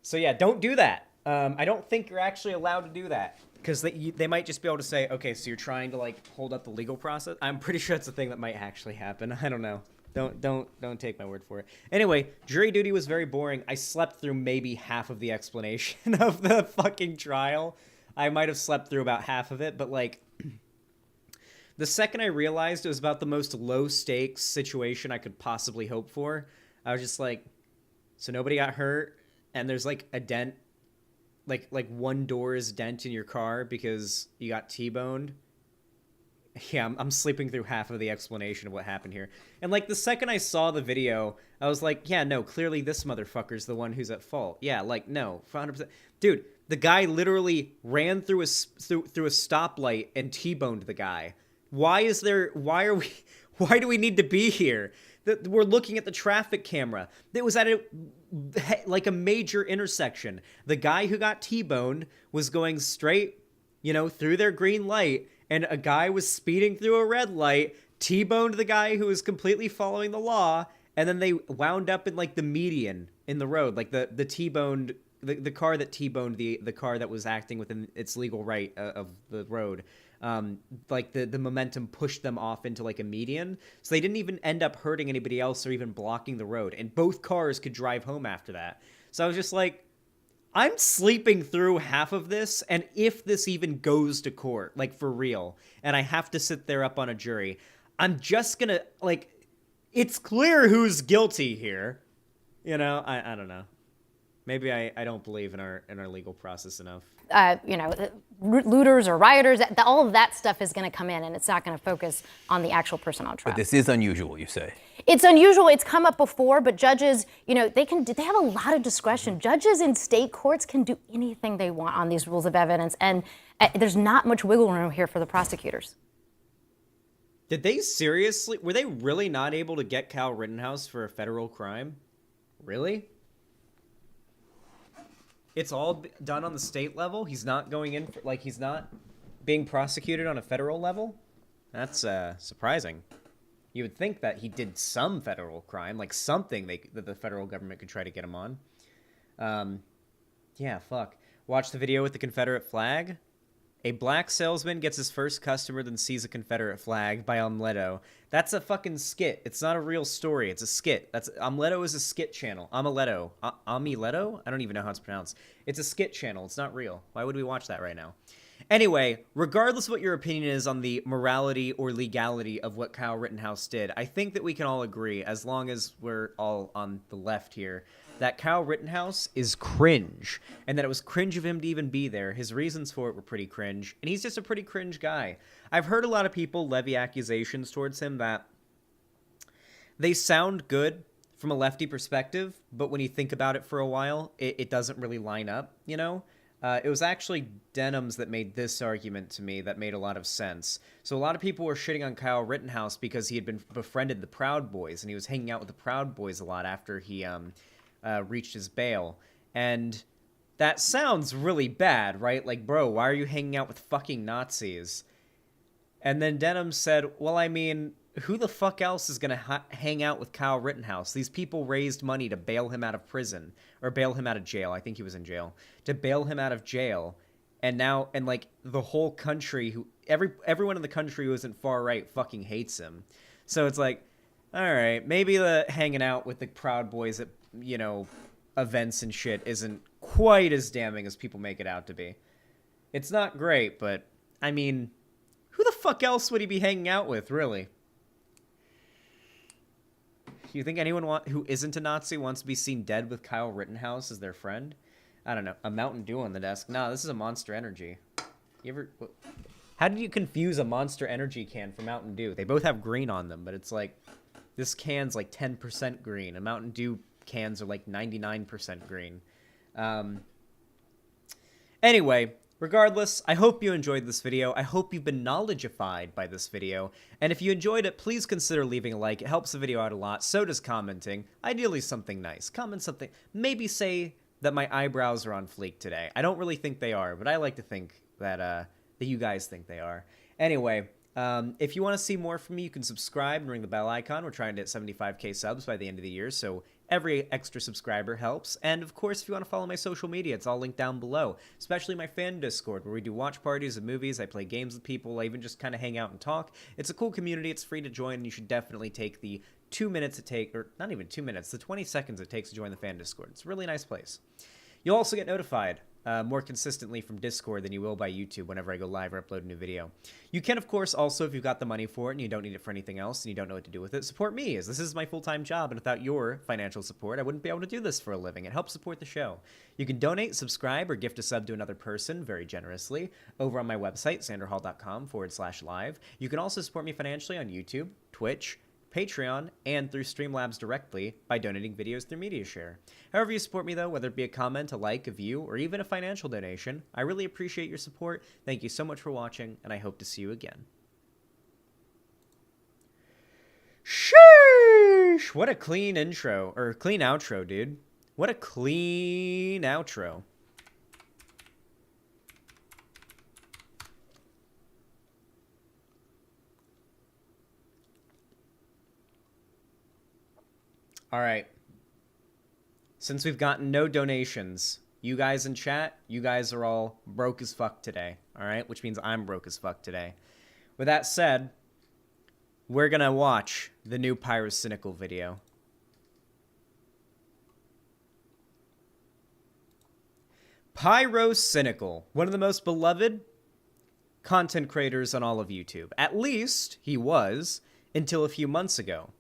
So yeah, don't do that. I don't think you're actually allowed to do that. Because they might just be able to say, okay, so you're trying to like hold up the legal process. I'm pretty sure it's a thing that might actually happen. I don't know. Don't take my word for it. Anyway, jury duty was very boring. I slept through maybe half of the explanation of the fucking trial. I might have slept through about half of it, but like the second I realized it was about the most low stakes situation I could possibly hope for, I was just like, so nobody got hurt, and there's like a dent. Like one door is dent in your car because you got T-boned. Yeah, I'm sleeping through half of the explanation of what happened here. And like the second I saw the video, I was like, yeah, no, clearly this motherfucker's the one who's at fault. Yeah, like, no, 100%. Dude, the guy literally ran through a stoplight and T-boned the guy. Why do we need to be here? We're looking at the traffic camera. It was at a major intersection. The guy who got T-boned was going straight, through their green light, and a guy was speeding through a red light, T-boned the guy who was completely following the law, and then they wound up in like the median in the road, like the T-boned the car that T-boned the car that was acting within its legal right of the road. Like the momentum pushed them off into like a median, so they didn't even end up hurting anybody else or even blocking the road, and both cars could drive home after that. So I was just like, I'm sleeping through half of this, and if this even goes to court, like for real, and I have to sit there up on a jury, I'm just gonna like, it's clear who's guilty here. I don't know. Maybe I don't believe in our legal process enough. Looters or rioters, all of that stuff is going to come in, and it's not going to focus on the actual person on trial. But this is unusual, you say? It's unusual. It's come up before, but judges, they have a lot of discretion. Judges in state courts can do anything they want on these rules of evidence, and there's not much wiggle room here for the prosecutors. Were they really not able to get Kyle Rittenhouse for a federal crime? Really? It's all done on the state level? He's not going in he's not being prosecuted on a federal level? That's surprising. You would think that he did some federal crime, like something that the federal government could try to get him on. Yeah, fuck. Watch the video with the Confederate flag. A black salesman gets his first customer, then sees a Confederate flag by Amleto. That's a fucking skit. It's not a real story. It's a skit. Amleto is a skit channel. Amileto. Amileto? I don't even know how it's pronounced. It's a skit channel. It's not real. Why would we watch that right now? Anyway, regardless of what your opinion is on the morality or legality of what Kyle Rittenhouse did, I think that we can all agree, as long as we're all on the left here, that Kyle Rittenhouse is cringe, and that it was cringe of him to even be there. His reasons for it were pretty cringe, and he's just a pretty cringe guy. I've heard a lot of people levy accusations towards him that they sound good from a lefty perspective, but when you think about it for a while, it doesn't really line up, It was actually Denham's that made this argument to me that made a lot of sense. So a lot of people were shitting on Kyle Rittenhouse because he had befriended the Proud Boys, and he was hanging out with the Proud Boys a lot after he reached his bail. And that sounds really bad, right? Like, bro, why are you hanging out with fucking Nazis? And then Denham said, well, I mean, who the fuck else is going to hang out with Kyle Rittenhouse? These people raised money to bail him out of prison, or bail him out of jail. I think he was in jail. To bail him out of jail. And now, and like the whole country, everyone in the country who isn't far right fucking hates him. So it's like, all right, maybe the hanging out with the Proud Boys at, you know, events and shit isn't quite as damning as people make it out to be. It's not great, but I mean, who the fuck else would he be hanging out with, really? You think anyone who isn't a Nazi wants to be seen dead with Kyle Rittenhouse as their friend? I don't know. A Mountain Dew on the desk. No, this is a Monster Energy. How did you confuse a Monster Energy can for Mountain Dew? They both have green on them, but it's like, this can's like 10% green, and Mountain Dew cans are like 99% green. Anyway, regardless, I hope you enjoyed this video. I hope you've been knowledgeified by this video. And if you enjoyed it, please consider leaving a like. It helps the video out a lot. So does commenting. Ideally something nice. Comment something. Maybe say that my eyebrows are on fleek today. I don't really think they are, but I like to think that that you guys think they are. Anyway, if you want to see more from me, you can subscribe and ring the bell icon. We're trying to hit 75k subs by the end of the year, so every extra subscriber helps. And of course, if you want to follow my social media, it's all linked down below, especially my fan Discord, where we do watch parties of movies, I play games with people, I even just kind of hang out and talk. It's a cool community, it's free to join, and you should definitely take the 2 minutes it takes, or not even 2 minutes, the 20 seconds it takes to join the fan Discord. It's a really nice place. You'll also get notified more consistently from Discord than you will by YouTube whenever I go live or upload a new video. You can, of course, also, if you've got the money for it and you don't need it for anything else and you don't know what to do with it, support me, as this is my full-time job, and without your financial support, I wouldn't be able to do this for a living. It helps support the show. You can donate, subscribe, or gift a sub to another person very generously over on my website, xanderhal.com/live. You can also support me financially on YouTube, Twitch, Patreon, and through Streamlabs directly by donating videos through MediaShare. However you support me, though, whether it be a comment, a like, a view, or even a financial donation, I really appreciate your support. Thank you so much for watching, and I hope to see you again. Sheesh! What a clean intro, or clean outro, dude. What a clean outro. All right. Since we've gotten no donations, you guys in chat, you guys are all broke as fuck today. All right? Which means I'm broke as fuck today. With that said, we're going to watch the new Pyrocynical video. Pyrocynical, one of the most beloved content creators on all of YouTube. At least he was until a few months ago,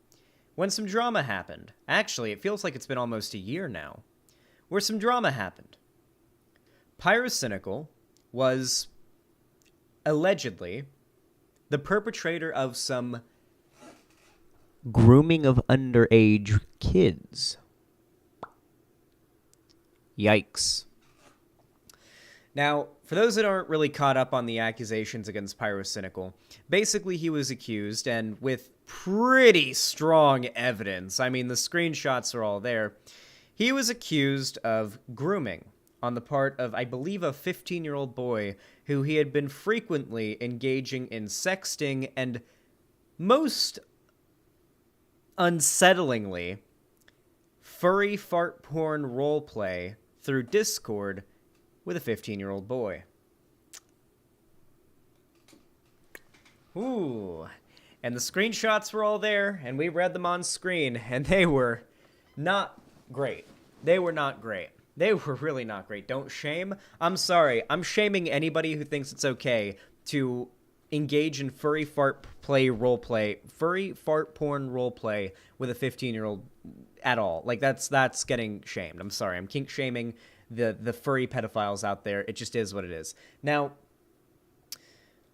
when some drama happened. Actually, it feels like it's been almost a year now, where some drama happened. Pyrocynical was allegedly the perpetrator of some grooming of underage kids. Yikes. Now, for those that aren't really caught up on the accusations against Pyrocynical, basically he was accused, and with pretty strong evidence, I mean, the screenshots are all there, he was accused of grooming on the part of, I believe, a 15-year-old boy who he had been frequently engaging in sexting and, most unsettlingly, furry fart porn roleplay through Discord with a 15-year-old boy. Ooh. And the screenshots were all there, and we read them on screen, and they were not great. They were not great. They were really not great. Don't shame. I'm sorry. I'm shaming anybody who thinks it's okay to engage in furry fart porn roleplay with a 15-year-old at all. Like, that's getting shamed. I'm sorry. I'm kink shaming the furry pedophiles out there. It just is what it is. Now,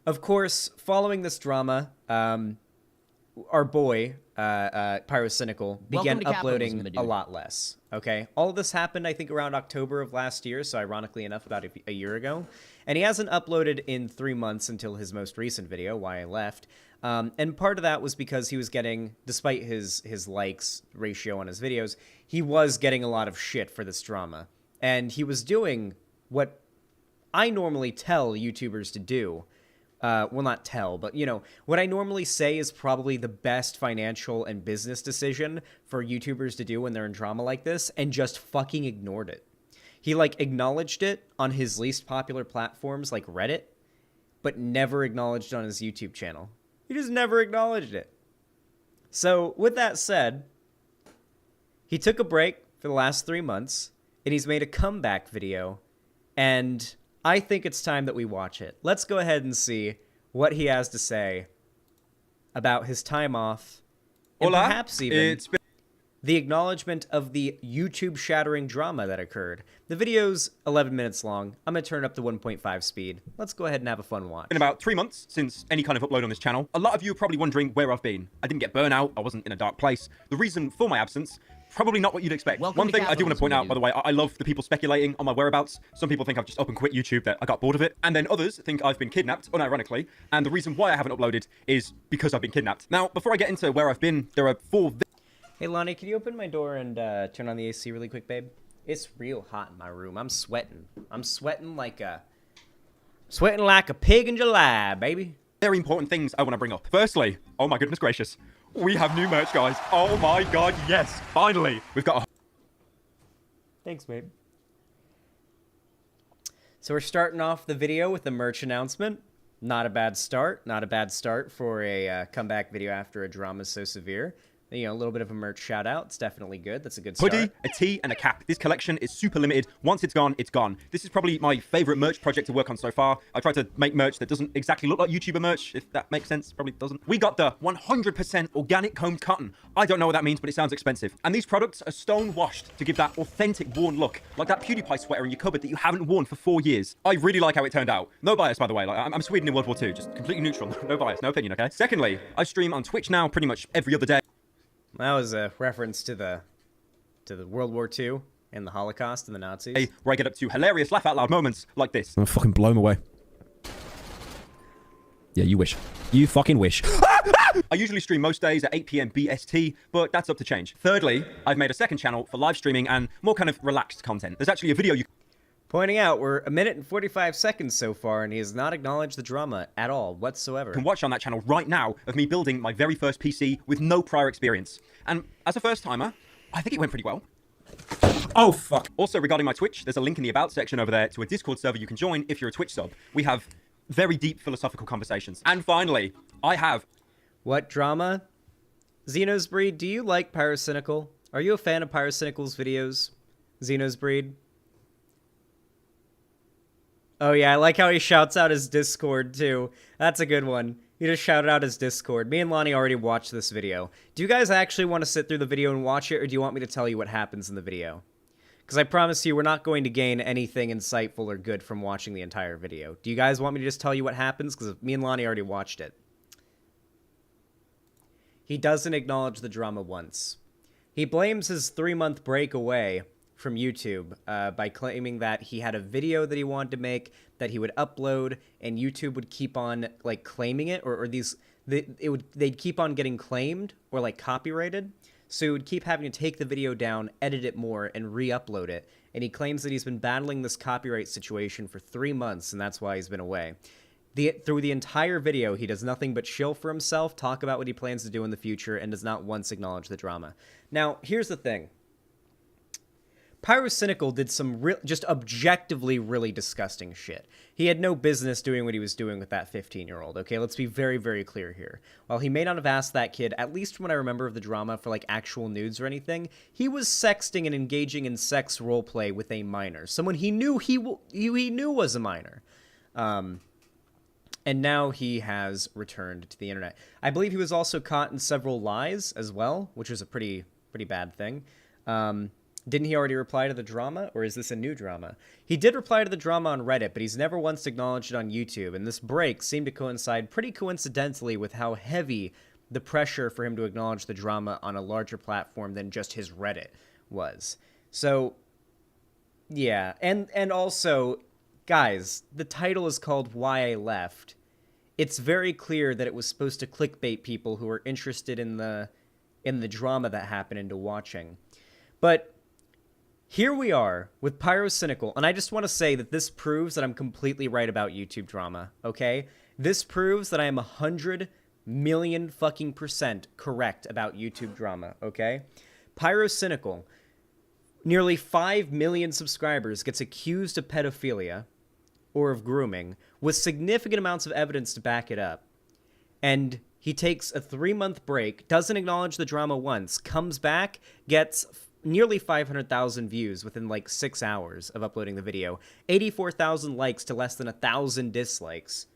of course, following this drama, our boy, Pyrocynical, began uploading a lot less, okay? All of this happened, I think, around October of last year, so ironically enough, about a year ago. And he hasn't uploaded in 3 months until his most recent video, Why I Left. And part of that was because he was getting, despite his likes ratio on his videos, he was getting a lot of shit for this drama. And he was doing what I normally tell YouTubers to do, well, not tell, but, you know, what I normally say is probably the best financial and business decision for YouTubers to do when they're in drama like this, and just fucking ignored it. He, like, acknowledged it on his least popular platforms like Reddit, but never acknowledged on his YouTube channel. He just never acknowledged it. So, with that said, he took a break for the last 3 months, and he's made a comeback video, and I think it's time that we watch it. Let's go ahead and see what he has to say about his time off, and perhaps even the acknowledgement of the YouTube-shattering drama that occurred. The video's 11 minutes long. I'm going to turn it up to 1.5 speed. Let's go ahead and have a fun watch. In about 3 months since any kind of upload on this channel, a lot of you are probably wondering where I've been. I didn't get burnout. I wasn't in a dark place. The reason for my absence, probably not what you'd expect. One thing I do want to point out, by the way, I love the people speculating on my whereabouts. Some people think I've just up and quit YouTube, that I got bored of it. And then others think I've been kidnapped, unironically. And the reason why I haven't uploaded is because I've been kidnapped. Now, before I get into where I've been, there are 4... Hey, Lonnie, can you open my door and turn on the AC really quick, babe? It's real hot in my room. I'm sweating. I'm sweating like a pig in July, baby. very important things I want to bring up. Firstly, oh my goodness gracious, we have new merch, guys. Oh my god, yes, finally. We've got a... Thanks, mate. So we're starting off the video with the merch announcement. Not a bad start. Not a bad start for a comeback video after a drama so severe. You know, a little bit of a merch shout out. It's definitely good. That's a good start. Hoodie, a tee, and a cap. This collection is super limited. Once it's gone, it's gone. This is probably my favorite merch project to work on so far. I try to make merch that doesn't exactly look like YouTuber merch, if that makes sense. Probably doesn't. We got the 100% organic combed cotton. I don't know what that means, but it sounds expensive. And these products are stone washed to give that authentic worn look, like that PewDiePie sweater in your cupboard that you haven't worn for 4 years. I really like how it turned out. No bias, by the way. Like, I'm Sweden in World War II, just completely neutral. No bias, no opinion, okay? Secondly, I stream on Twitch now pretty much every other day. That was a reference to the World War II and the Holocaust and the Nazis. Where I get up to hilarious laugh out loud moments like this. I'm gonna fucking blow him away. Yeah, you wish. You fucking wish. I usually stream most days at 8 p.m. BST, but that's up to change. Thirdly, I've made a second channel for live streaming and more kind of relaxed content. There's actually a video you... Pointing out, we're 1 minute and 45 seconds so far, and he has not acknowledged the drama at all, whatsoever. Can watch on that channel right now of me building my very first PC with no prior experience. And as a first timer, I think it went pretty well. Oh, fuck. Also, regarding my Twitch, there's a link in the About section over there to a Discord server you can join if you're a Twitch sub. We have very deep philosophical conversations. And finally, I have... What drama? Xenos Breed, do you like Pyrocynical? Are you a fan of Pyrocynical's videos? Xenos Breed? Oh yeah, I like how he shouts out his Discord too. That's a good one. He just shouted out his Discord. Me and Lonnie already watched this video. Do you guys actually want to sit through the video and watch it, or do you want me to tell you what happens in the video? Because I promise you, we're not going to gain anything insightful or good from watching the entire video. Do you guys want me to just tell you what happens? Because me and Lonnie already watched it. He doesn't acknowledge the drama once. He blames his 3-month break away from YouTube by claiming that he had a video that he wanted to make that he would upload, and YouTube would keep on like claiming it, or they'd keep on getting claimed or like copyrighted, so he would keep having to take the video down, edit it more, and re-upload it. And he claims that he's been battling this copyright situation for 3 months, and that's why he's been away. Through the entire video, he does nothing but shill for himself, talk about what he plans to do in the future, and does not once acknowledge the drama. Now, here's the thing. Pyrocynical did some just objectively really disgusting shit. He had no business doing what he was doing with that 15-year-old, okay? Let's be very, very clear here. While he may not have asked that kid, at least from what I remember of the drama, for like actual nudes or anything, he was sexting and engaging in sex roleplay with a minor. Someone he knew he knew was a minor. And now he has returned to the internet. I believe he was also caught in several lies as well, which was a pretty bad thing. Didn't he already reply to the drama, or is this a new drama? He did reply to the drama on Reddit, but he's never once acknowledged it on YouTube, and this break seemed to coincide pretty coincidentally with how heavy the pressure for him to acknowledge the drama on a larger platform than just his Reddit was. So, yeah, and also, guys, the title is called Why I Left. It's very clear that it was supposed to clickbait people who are interested in the drama that happened into watching. But here we are with Pyrocynical, and I just want to say that this proves that I'm completely right about YouTube drama, okay? This proves that I am 100 million fucking % correct about YouTube drama, okay? Pyrocynical, nearly 5 million subscribers, gets accused of pedophilia or of grooming with significant amounts of evidence to back it up. And he takes a 3-month break, doesn't acknowledge the drama once, comes back, gets nearly 500,000 views within like 6 hours of uploading the video, 84,000 likes to less than 1,000 dislikes.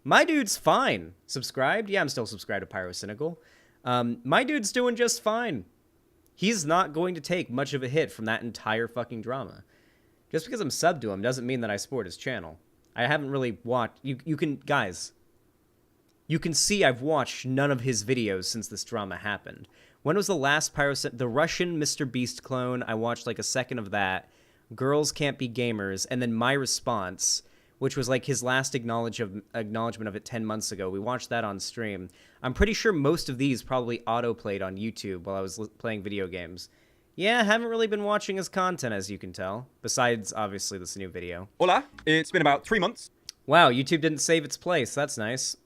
My dude's fine. Subscribed? Yeah, I'm still subscribed to Pyrocynical. My dude's doing just fine. He's not going to take much of a hit from that entire fucking drama. Just because I'm subbed to him doesn't mean that I support his channel. I haven't really watched... You can... Guys, you can see I've watched none of his videos since this drama happened. When was the last the Russian Mr. Beast clone? I watched like a second of that. Girls Can't Be Gamers. And then my response, which was like his last acknowledgement of it 10 months ago. We watched that on stream. I'm pretty sure most of these probably auto-played on YouTube while I was playing video games. Yeah, I haven't really been watching his content, as you can tell. Besides, obviously, this new video. Hola, it's been about 3 months. Wow, YouTube didn't save its place. That's nice.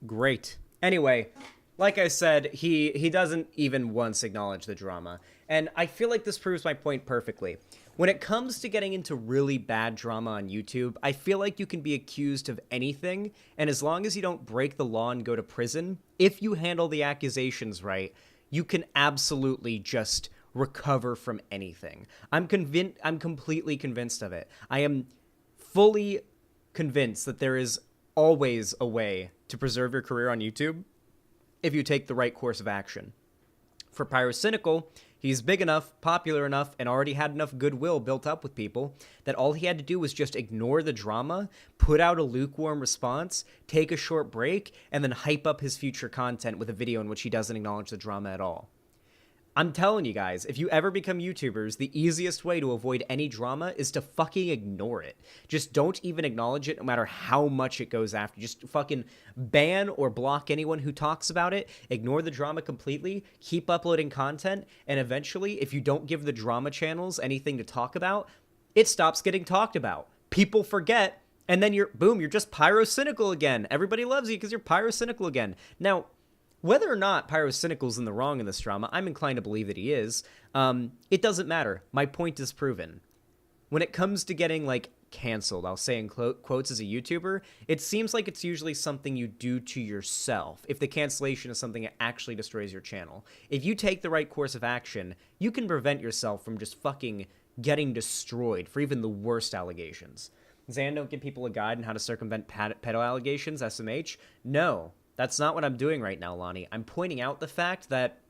Great. Anyway, like I said, he doesn't even once acknowledge the drama. And I feel like this proves my point perfectly. When it comes to getting into really bad drama on YouTube, I feel like you can be accused of anything, and as long as you don't break the law and go to prison, if you handle the accusations right, you can absolutely just recover from anything. I'm completely convinced of it. I am fully convinced that there is always a way to preserve your career on YouTube if you take the right course of action. For Pyrocynical, he's big enough, popular enough, and already had enough goodwill built up with people that all he had to do was just ignore the drama, put out a lukewarm response, take a short break, and then hype up his future content with a video in which he doesn't acknowledge the drama at all. I'm telling you guys, if you ever become YouTubers, the easiest way to avoid any drama is to fucking ignore it. Just don't even acknowledge it no matter how much it goes after. Just fucking ban or block anyone who talks about it, ignore the drama completely, keep uploading content, and eventually, if you don't give the drama channels anything to talk about, it stops getting talked about. People forget, and then you're just Pyrocynical again. Everybody loves you because you're Pyrocynical again. Now, whether or not Pyrocynical's in the wrong in this drama, I'm inclined to believe that he is. It doesn't matter. My point is proven. When it comes to getting, like, canceled, I'll say in quotes as a YouTuber, it seems like it's usually something you do to yourself, if the cancellation is something that actually destroys your channel. If you take the right course of action, you can prevent yourself from just fucking getting destroyed for even the worst allegations. Xan, don't give people a guide on how to circumvent pedo allegations, SMH? No. That's not what I'm doing right now, Lonnie. I'm pointing out the fact that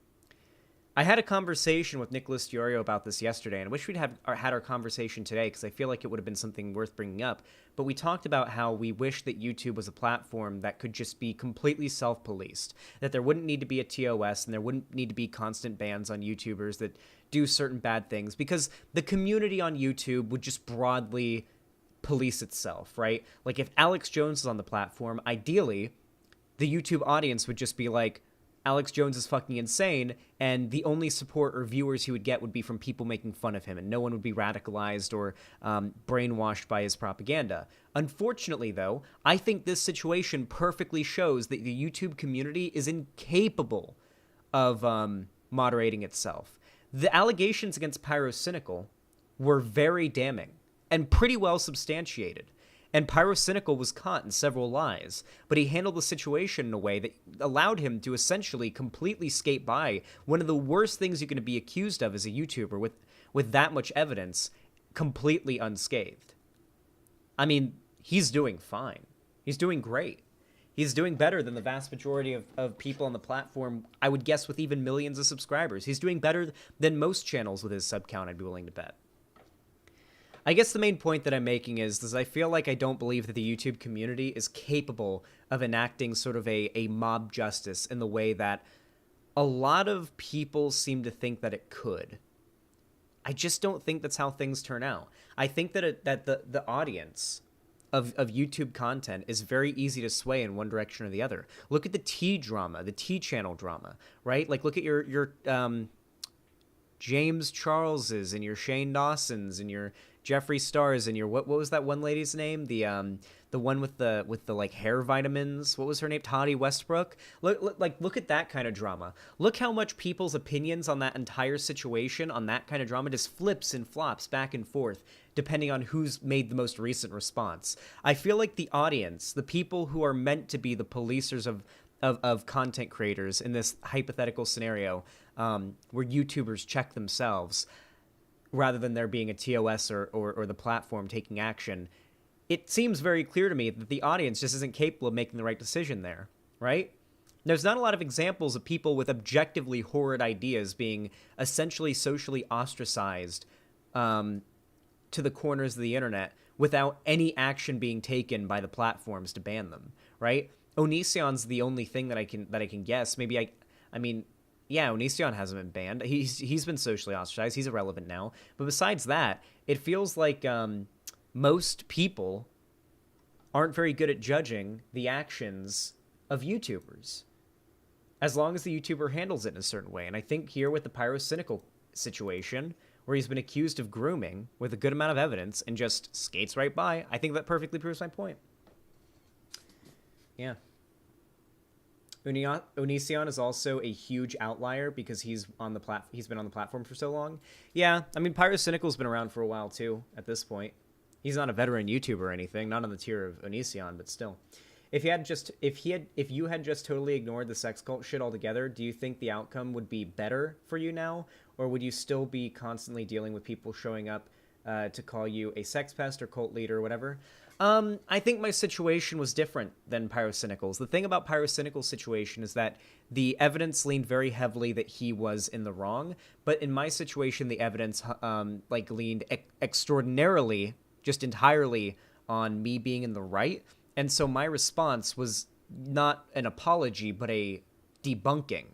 I had a conversation with Nicholas Diorio about this yesterday, and I wish we'd had our conversation today because I feel like it would have been something worth bringing up. But we talked about how we wish that YouTube was a platform that could just be completely self-policed, that there wouldn't need to be a TOS and there wouldn't need to be constant bans on YouTubers that do certain bad things because the community on YouTube would just broadly police itself, right? Like if Alex Jones is on the platform, ideally the YouTube audience would just be like, Alex Jones is fucking insane, and the only support or viewers he would get would be from people making fun of him, and no one would be radicalized or brainwashed by his propaganda. Unfortunately, though, I think this situation perfectly shows that the YouTube community is incapable of moderating itself. The allegations against Pyrocynical were very damning and pretty well substantiated. And Pyrocynical was caught in several lies, but he handled the situation in a way that allowed him to essentially completely skate by one of the worst things you can be accused of as a YouTuber with that much evidence, completely unscathed. I mean, he's doing fine. He's doing great. He's doing better than the vast majority of people on the platform, I would guess with even millions of subscribers. He's doing better than most channels with his sub count, I'd be willing to bet. I guess the main point that I'm making is I feel like I don't believe that the YouTube community is capable of enacting sort of a mob justice in the way that a lot of people seem to think that it could. I just don't think that's how things turn out. I think that the audience of YouTube content is very easy to sway in one direction or the other. Look at the T drama, the T channel drama, right? Like look at your James Charleses and your Shane Dawsons and your Jeffree Star's in your what was that one lady's name? The one with the like hair vitamins. What was her name? Toddy Westbrook. Look at that kind of drama. Look how much people's opinions on that entire situation, on that kind of drama, just flips and flops back and forth depending on who's made the most recent response. I feel like the audience, the people who are meant to be the policers of content creators in this hypothetical scenario, where YouTubers check themselves rather than there being a TOS or the platform taking action, it seems very clear to me that the audience just isn't capable of making the right decision there, right? There's not a lot of examples of people with objectively horrid ideas being essentially socially ostracized to the corners of the internet without any action being taken by the platforms to ban them, right? Onision's the only thing that I can guess. Maybe I mean, yeah, Onision hasn't been banned. He's been socially ostracized. He's irrelevant now. But besides that, it feels like most people aren't very good at judging the actions of YouTubers, as long as the YouTuber handles it in a certain way. And I think here with the Pyrocynical situation, where he's been accused of grooming with a good amount of evidence and just skates right by, I think that perfectly proves my point. Yeah. Onision is also a huge outlier because he's been on the platform for so long. Yeah, I mean, Pyrocynical's been around for a while too at this point. He's not a veteran YouTuber or anything, not on the tier of Onision, but still. If you had just totally ignored the sex cult shit altogether, do you think the outcome would be better for you now, or would you still be constantly dealing with people showing up to call you a sex pest or cult leader or whatever? I think my situation was different than Pyrocynical's. The thing about Pyrocynical's situation is that the evidence leaned very heavily that he was in the wrong, but in my situation, the evidence leaned extraordinarily, just entirely on me being in the right. And so my response was not an apology, but a debunking,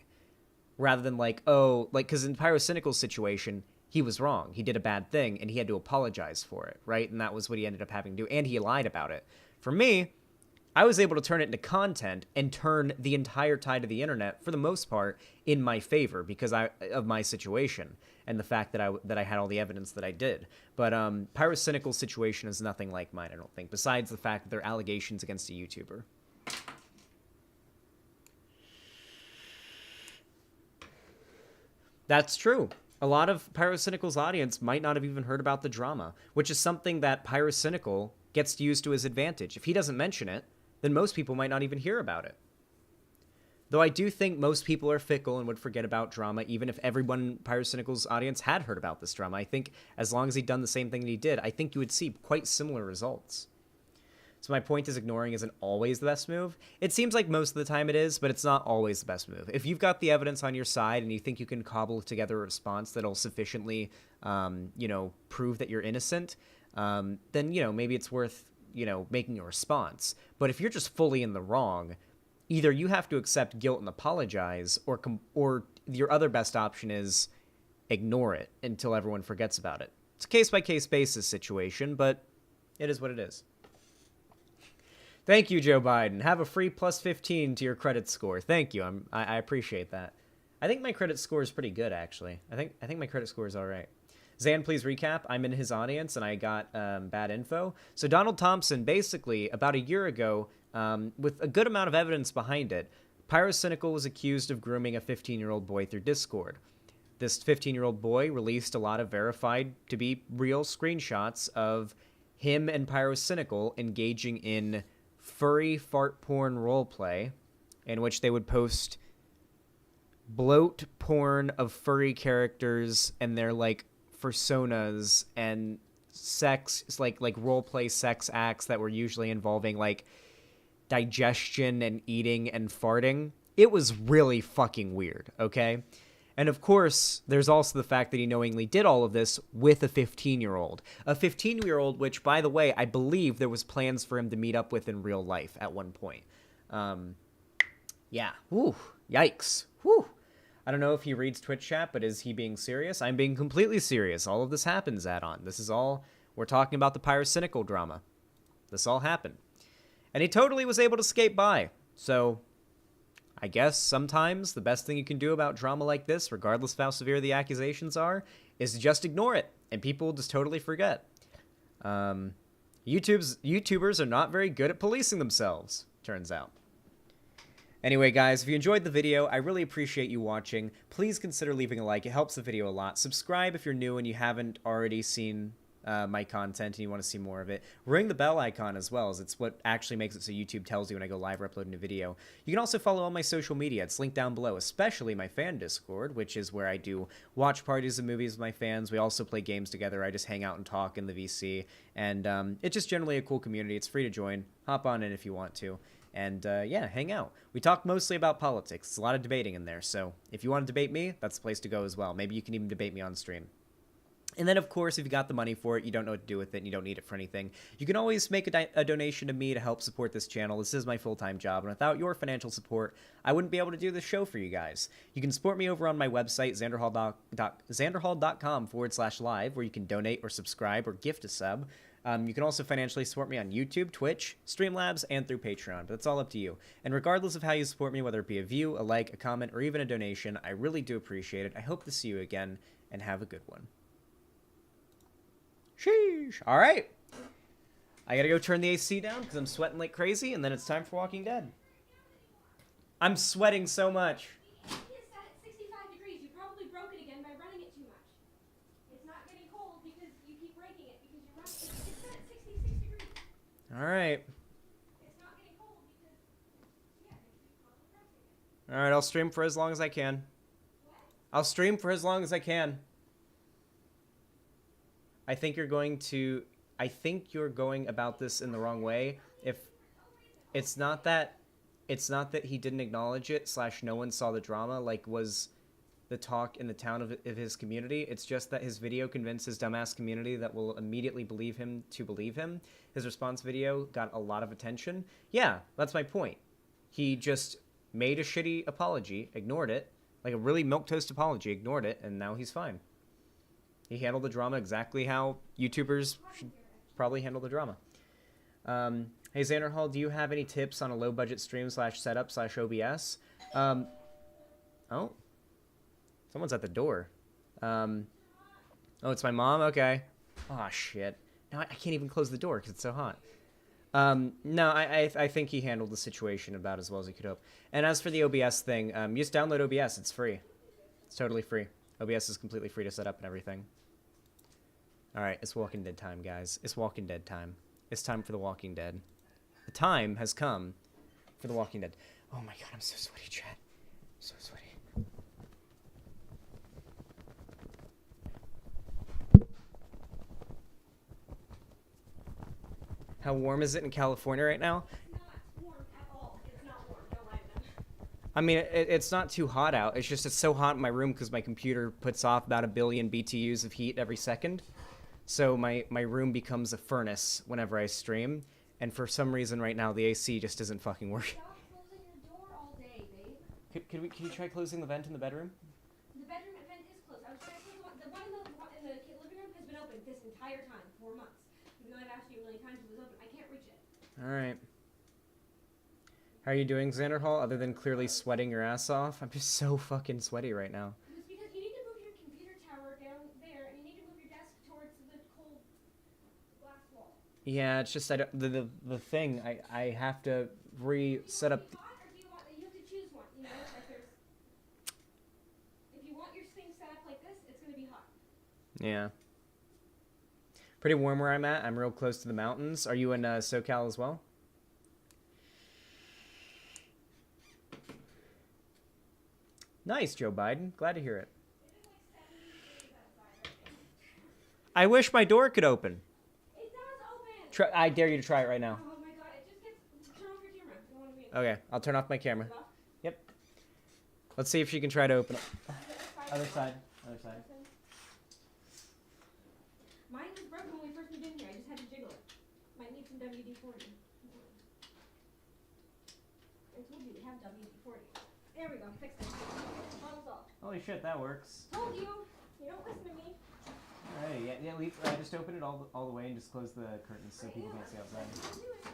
rather than because in Pyrocynical's situation, he was wrong. He did a bad thing, and he had to apologize for it, right? And that was what he ended up having to do, and he lied about it. For me, I was able to turn it into content and turn the entire tide of the internet, for the most part, in my favor because of my situation and the fact that I had all the evidence that I did. But Pyrocynical's situation is nothing like mine, I don't think, besides the fact that there are allegations against a YouTuber. That's true. A lot of Pyrocynical's audience might not have even heard about the drama, which is something that Pyrocynical gets to use to his advantage. If he doesn't mention it, then most people might not even hear about it. Though I do think most people are fickle and would forget about drama, even if everyone in Pyrocynical's audience had heard about this drama. I think as long as he'd done the same thing that he did, I think you would see quite similar results. So my point is, ignoring isn't always the best move. It seems like most of the time it is, but it's not always the best move. If you've got the evidence on your side and you think you can cobble together a response that'll sufficiently, prove that you're innocent, then, maybe it's worth, making a response. But if you're just fully in the wrong, either you have to accept guilt and apologize, or your other best option is ignore it until everyone forgets about it. It's a case-by-case basis situation, but it is what it is. Thank you, Joe Biden. Have a free plus 15 to your credit score. Thank you. I appreciate that. I think my credit score is pretty good, actually. I think my credit score is all right. Zan, please recap. I'm in his audience, and I got bad info. So Donald Thompson, basically, about a year ago, with a good amount of evidence behind it, Pyrocynical was accused of grooming a 15-year-old boy through Discord. This 15-year-old boy released a lot of verified to be real screenshots of him and Pyrocynical engaging in furry fart porn roleplay, in which they would post bloat porn of furry characters and their personas and sex, roleplay sex acts that were usually involving digestion and eating and farting. It was really fucking weird, okay? And of course, there's also the fact that he knowingly did all of this with a 15-year-old. A 15-year-old, which, by the way, I believe there was plans for him to meet up with in real life at one point. Yeah. Whew. Yikes. Whew. I don't know if he reads Twitch chat, but is he being serious? I'm being completely serious. All of this happens, Add-on. This is all... We're talking about the Pyrocynical drama. This all happened. And he totally was able to skate by. So... I guess sometimes the best thing you can do about drama like this, regardless of how severe the accusations are, is to just ignore it, and people will just totally forget. YouTubers are not very good at policing themselves, turns out. Anyway, guys, if you enjoyed the video, I really appreciate you watching. Please consider leaving a like. It helps the video a lot. Subscribe if you're new and you haven't already seen my content and you want to see more of it. Ring the bell icon as well, as it's what actually makes it so YouTube tells you when I go live or upload a new video. You can also follow all my social media. It's linked down below, especially my fan Discord, which is where I do watch parties of movies with my fans. We also play games together. I just hang out and talk in the VC, and it's just generally a cool community. It's free to join. Hop on in if you want to. And, yeah, hang out. We talk mostly about politics. There's a lot of debating in there, so if you want to debate me, that's the place to go as well. Maybe you can even debate me on stream. And then, of course, if you got the money for it, you don't know what to do with it, and you don't need it for anything, you can always make a donation to me to help support this channel. This is my full-time job, and without your financial support, I wouldn't be able to do this show for you guys. You can support me over on my website, Xanderhal.com/live, where you can donate or subscribe or gift a sub. You can also financially support me on YouTube, Twitch, Streamlabs, and through Patreon, but that's all up to you. And regardless of how you support me, whether it be a view, a like, a comment, or even a donation, I really do appreciate it. I hope to see you again, and have a good one. Sheesh. All right. I gotta go turn the AC down because I'm sweating like crazy, and then it's time for Walking Dead. I'm sweating so much. It's set at 65 degrees. You probably broke it again by running it too much. It's not getting cold because you keep breaking it because you're running. It's set at 66 degrees. All right. It's not getting cold because, yeah, you keep pressing it. All right, I'll stream for as long as I can. I'll stream for as long as I can. I think you're going about this in the wrong way. If it's not that he didn't acknowledge it / no one saw the drama like was the talk in the town of his community. It's just that his video convinced his dumbass community that will immediately believe him to believe him. His response video got a lot of attention. Yeah, that's my point. He just made a shitty apology, ignored it, like a really milquetoast apology, ignored it, and now he's fine. He handled the drama exactly how YouTubers should probably handle the drama. Hey, Xanderhal, do you have any tips on a low-budget stream / setup / OBS? Oh. Someone's at the door. Oh, it's my mom? Okay. Oh, shit. Now I can't even close the door because it's so hot. No, I think he handled the situation about as well as he could hope. And as for the OBS thing, just download OBS. It's free. It's totally free. OBS is completely free to set up and everything. Alright, it's Walking Dead time, guys. It's Walking Dead time. It's time for The Walking Dead. The time has come for The Walking Dead. Oh my god, I'm so sweaty, Chad. I'm so sweaty. How warm is it in California right now? It's not warm at all. It's not warm. Don't lie to them. I mean, it's not too hot out. It's just it's so hot in my room because my computer puts off about 1 billion BTUs of heat every second. So my room becomes a furnace whenever I stream. And for some reason right now, the AC just isn't fucking working. Stop closing your door all day, babe. Can you try closing the vent in the bedroom? The bedroom vent is closed. I was trying to close the one in the living room has been open this entire time, 4 months. Even though I've asked you a million times, it was open. I can't reach it. All right. How are you doing, Xanderhal, other than clearly sweating your ass off? I'm just so fucking sweaty right now. It's because you need to move your computer tower down there, and you need to move your desk towards the cold glass wall. Yeah, it's just the thing. I have to reset up. Hot, or do you want? You have to choose one. You know, like there's. If you want your thing set up like this, it's gonna be hot. Yeah. Pretty warm where I'm at. I'm real close to the mountains. Are you in SoCal as well? Nice, Joe Biden. Glad to hear it. I wish my door could open. It does open. I dare you to try it right now. Oh my god! It just gets. Turn off your camera. I don't want to be. Okay, I'll turn off my camera. Off? Yep. Let's see if she can try to open it. Other side. Other side. Mine was broken when we first moved in here. I just had to jiggle it. Might need some WD-40. I told you we have WD-40. There we go. Fixed it. Problem solved. Holy shit, that works. Told you. You don't listen to me. Alright, yeah, just open it all the way and just close the curtains so people can't see outside. I'll do it.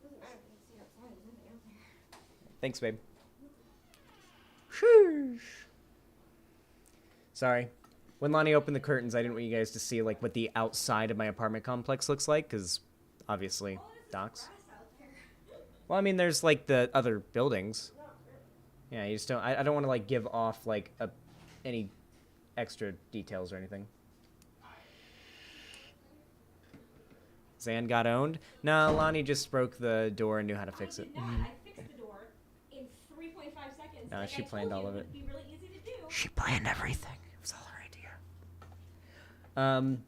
Doesn't matter if you can see outside. There's nothing out there. Thanks, babe. Sheesh. Sorry. When Lonnie opened the curtains, I didn't want you guys to see like what the outside of my apartment complex looks like, because obviously docs. Well, I mean, there's like the other buildings. Yeah, you just don't. I don't want to like give off like any extra details or anything. Zan got owned. Nah, Lonnie just broke the door and knew how to fix it. I fixed the door in 3.5 seconds. Nah, Like she I planned told all you, of it. It'd be really easy to do. She planned everything. It was all her idea.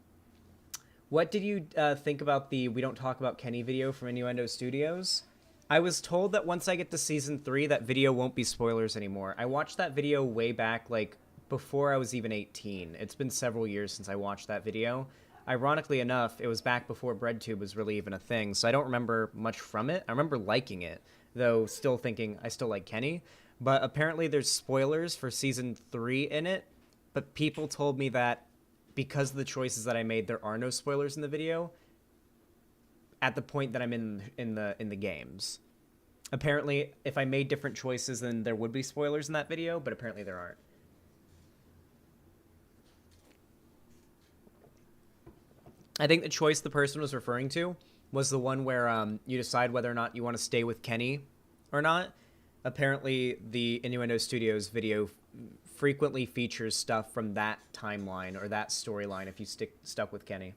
What did you think about the We Don't Talk About Kenny video from Innuendo Studios? I was told that once I get to season 3, that video won't be spoilers anymore. I watched that video way back, like, before I was even 18. It's been several years since I watched that video. Ironically enough, it was back before BreadTube was really even a thing, so I don't remember much from it. I remember liking it, though still thinking I still like Kenny. But apparently there's spoilers for season 3 in it, but people told me that because of the choices that I made, there are no spoilers in the video at the point that I'm in the games. Apparently, if I made different choices, then there would be spoilers in that video, but apparently there aren't. I think the choice the person was referring to was the one where you decide whether or not you want to stay with Kenny or not. Apparently, the Innuendo Studios video frequently features stuff from that timeline or that storyline if you stuck with Kenny.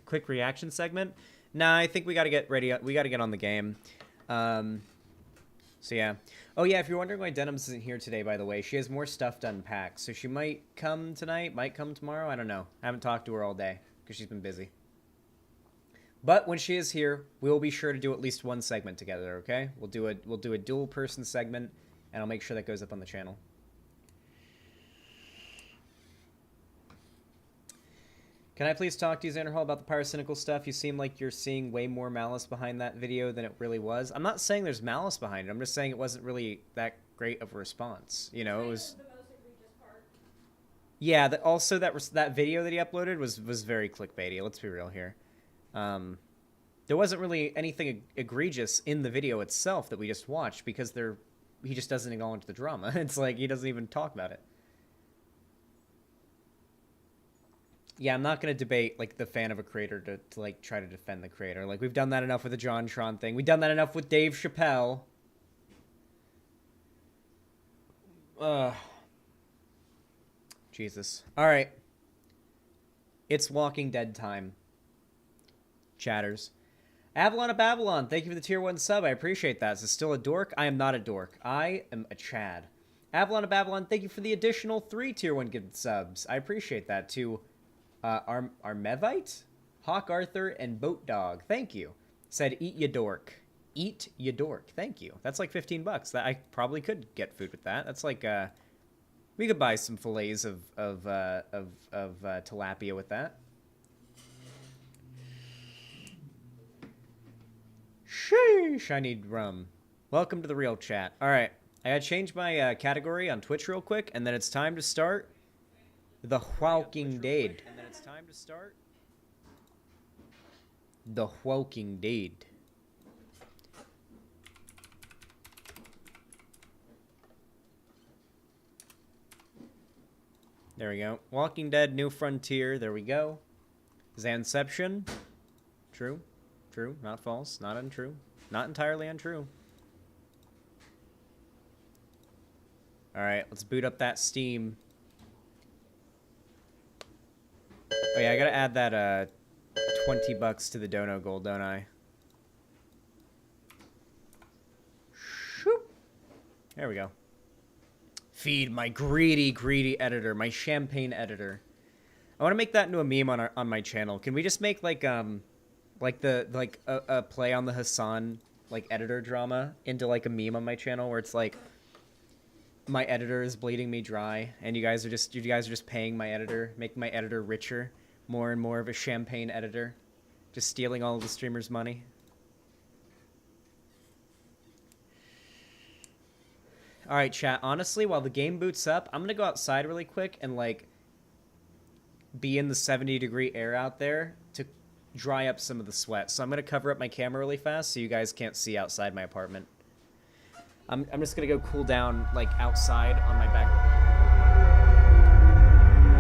Quick reaction segment? Nah, I think we got to get ready. We got to get on the game. So yeah. Oh yeah, if you're wondering why Denims isn't here today, by the way, she has more stuff to unpack. So she might come tonight, might come tomorrow. I don't know. I haven't talked to her all day because she's been busy. But when she is here, we will be sure to do at least one segment together, okay? We'll do a dual person segment, and I'll make sure that goes up on the channel. Can I please talk to you, Xanderhal, about the pyrocynical stuff? You seem like you're seeing way more malice behind that video than it really was. I'm not saying there's malice behind it. I'm just saying it wasn't really that great of a response. You know, it was... The most egregious part. Yeah, also that video that he uploaded was very clickbaity. Let's be real here. There wasn't really anything egregious in the video itself that we just watched because he just doesn't acknowledge the drama. It's like he doesn't even talk about it. Yeah, I'm not going to debate like the fan of a creator to like try to defend the creator. Like we've done that enough with the JonTron thing. We've done that enough with Dave Chappelle. Jesus. All right. It's Walking Dead time. Chatters. Avalon of Babylon, thank you for the tier 1 sub. I appreciate that. Is this still a dork? I am not a dork. I am a Chad. Avalon of Babylon, thank you for the additional 3 tier 1 gifted subs. I appreciate that. To Armevite, Hawk Arthur, and Boat Dog. Thank you. Said, eat ya dork. Eat ya dork. Thank you. That's like $15. That I probably could get food with that. That's like, we could buy some fillets of tilapia with that. Sheesh, I need rum. Welcome to the real chat. All right, I gotta change my category on Twitch real quick, and then it's time to start The Walking Dead. The Walking Dead. There we go. Walking Dead, New Frontier. There we go. Zanception. True. True. Not false. Not untrue. Not entirely untrue. Alright, let's boot up that Steam. Oh yeah, I gotta add that $20 to the Dono Gold, don't I? Shoop. There we go. Feed my greedy editor, my champagne editor. I want to make that into a meme on my channel. Can we just make like a play on the Hassan like editor drama into like a meme on my channel where it's like my editor is bleeding me dry and you guys are just paying my editor, making my editor richer, more and more of a champagne editor, just stealing all of the streamers' money. All right, chat. Honestly, while the game boots up, I'm gonna go outside really quick and like be in the 70-degree air out there to dry up some of the sweat. So I'm gonna cover up my camera really fast so you guys can't see outside my apartment. I'm just gonna go cool down like outside on my back.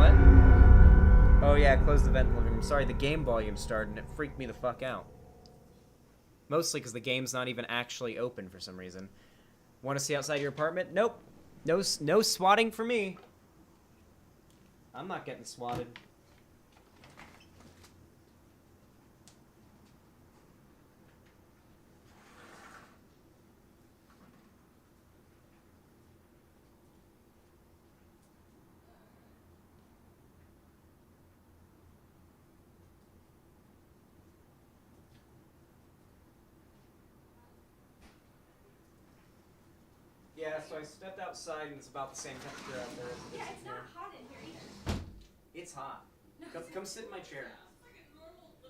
What? Oh yeah, close the vent in the living room. Sorry, the game volume started and it freaked me the fuck out. Mostly because the game's not even actually open for some reason. Want to see outside your apartment? Nope. No swatting for me. I'm not getting swatted. Yeah, so I stepped outside and it's about the same temperature out there as it is Yeah, in it's here. not hot in here either. It's hot. Come sit in my chair.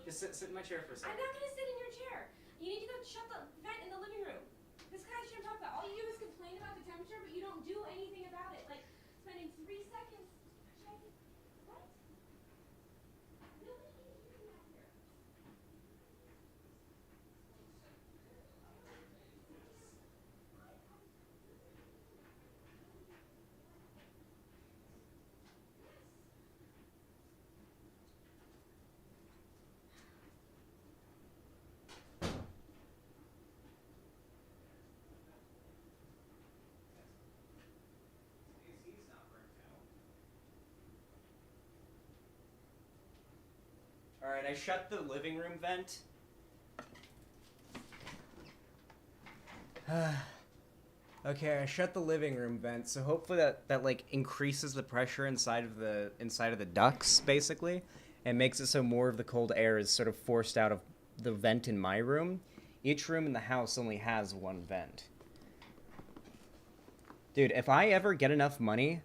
Just sit in my chair for a I'm second. not gonna sit in your chair. You need to go shut the vent in the living room. This guy shouldn't talk about. All you do is complain about the temperature, but you don't do anything about it. Like spending 3 seconds. What? Nobody can hear you out here. Alright, I shut the living room vent. Okay, I shut the living room vent, so hopefully that like increases the pressure inside of the ducts, basically, and makes it so more of the cold air is sort of forced out of the vent in my room. Each room in the house only has one vent. Dude, if I ever get enough money,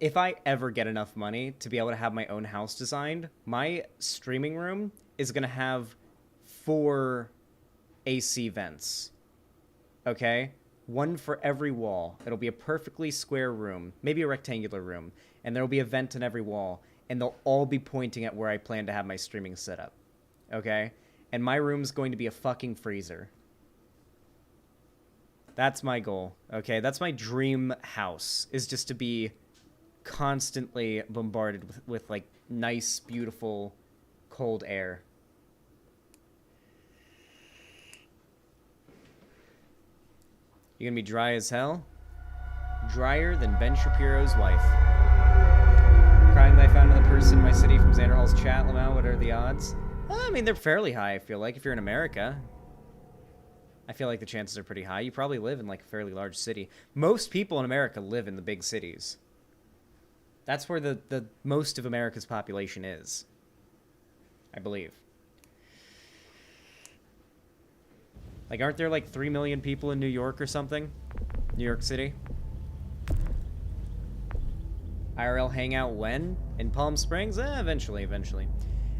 if I ever get enough money to be able to have my own house designed, my streaming room is gonna have 4 AC vents. Okay? One for every wall. It'll be a perfectly square room, maybe a rectangular room, and there'll be a vent in every wall, and they'll all be pointing at where I plan to have my streaming set up. Okay? And my room's going to be a fucking freezer. That's my goal. Okay? That's my dream house, is just to be constantly bombarded with like nice, beautiful, cold air. You gonna be dry as hell? Drier than Ben Shapiro's wife. Crying that I found another person in my city from Xanderhal's chat. Lamau, what are the odds? I mean, they're fairly high, I feel like, if you're in America. I feel like the chances are pretty high. You probably live in like a fairly large city. Most people in America live in the big cities. That's where the most of America's population is, I believe. Like, aren't there like 3 million people in New York or something? New York City? IRL hangout when? In Palm Springs? Eventually.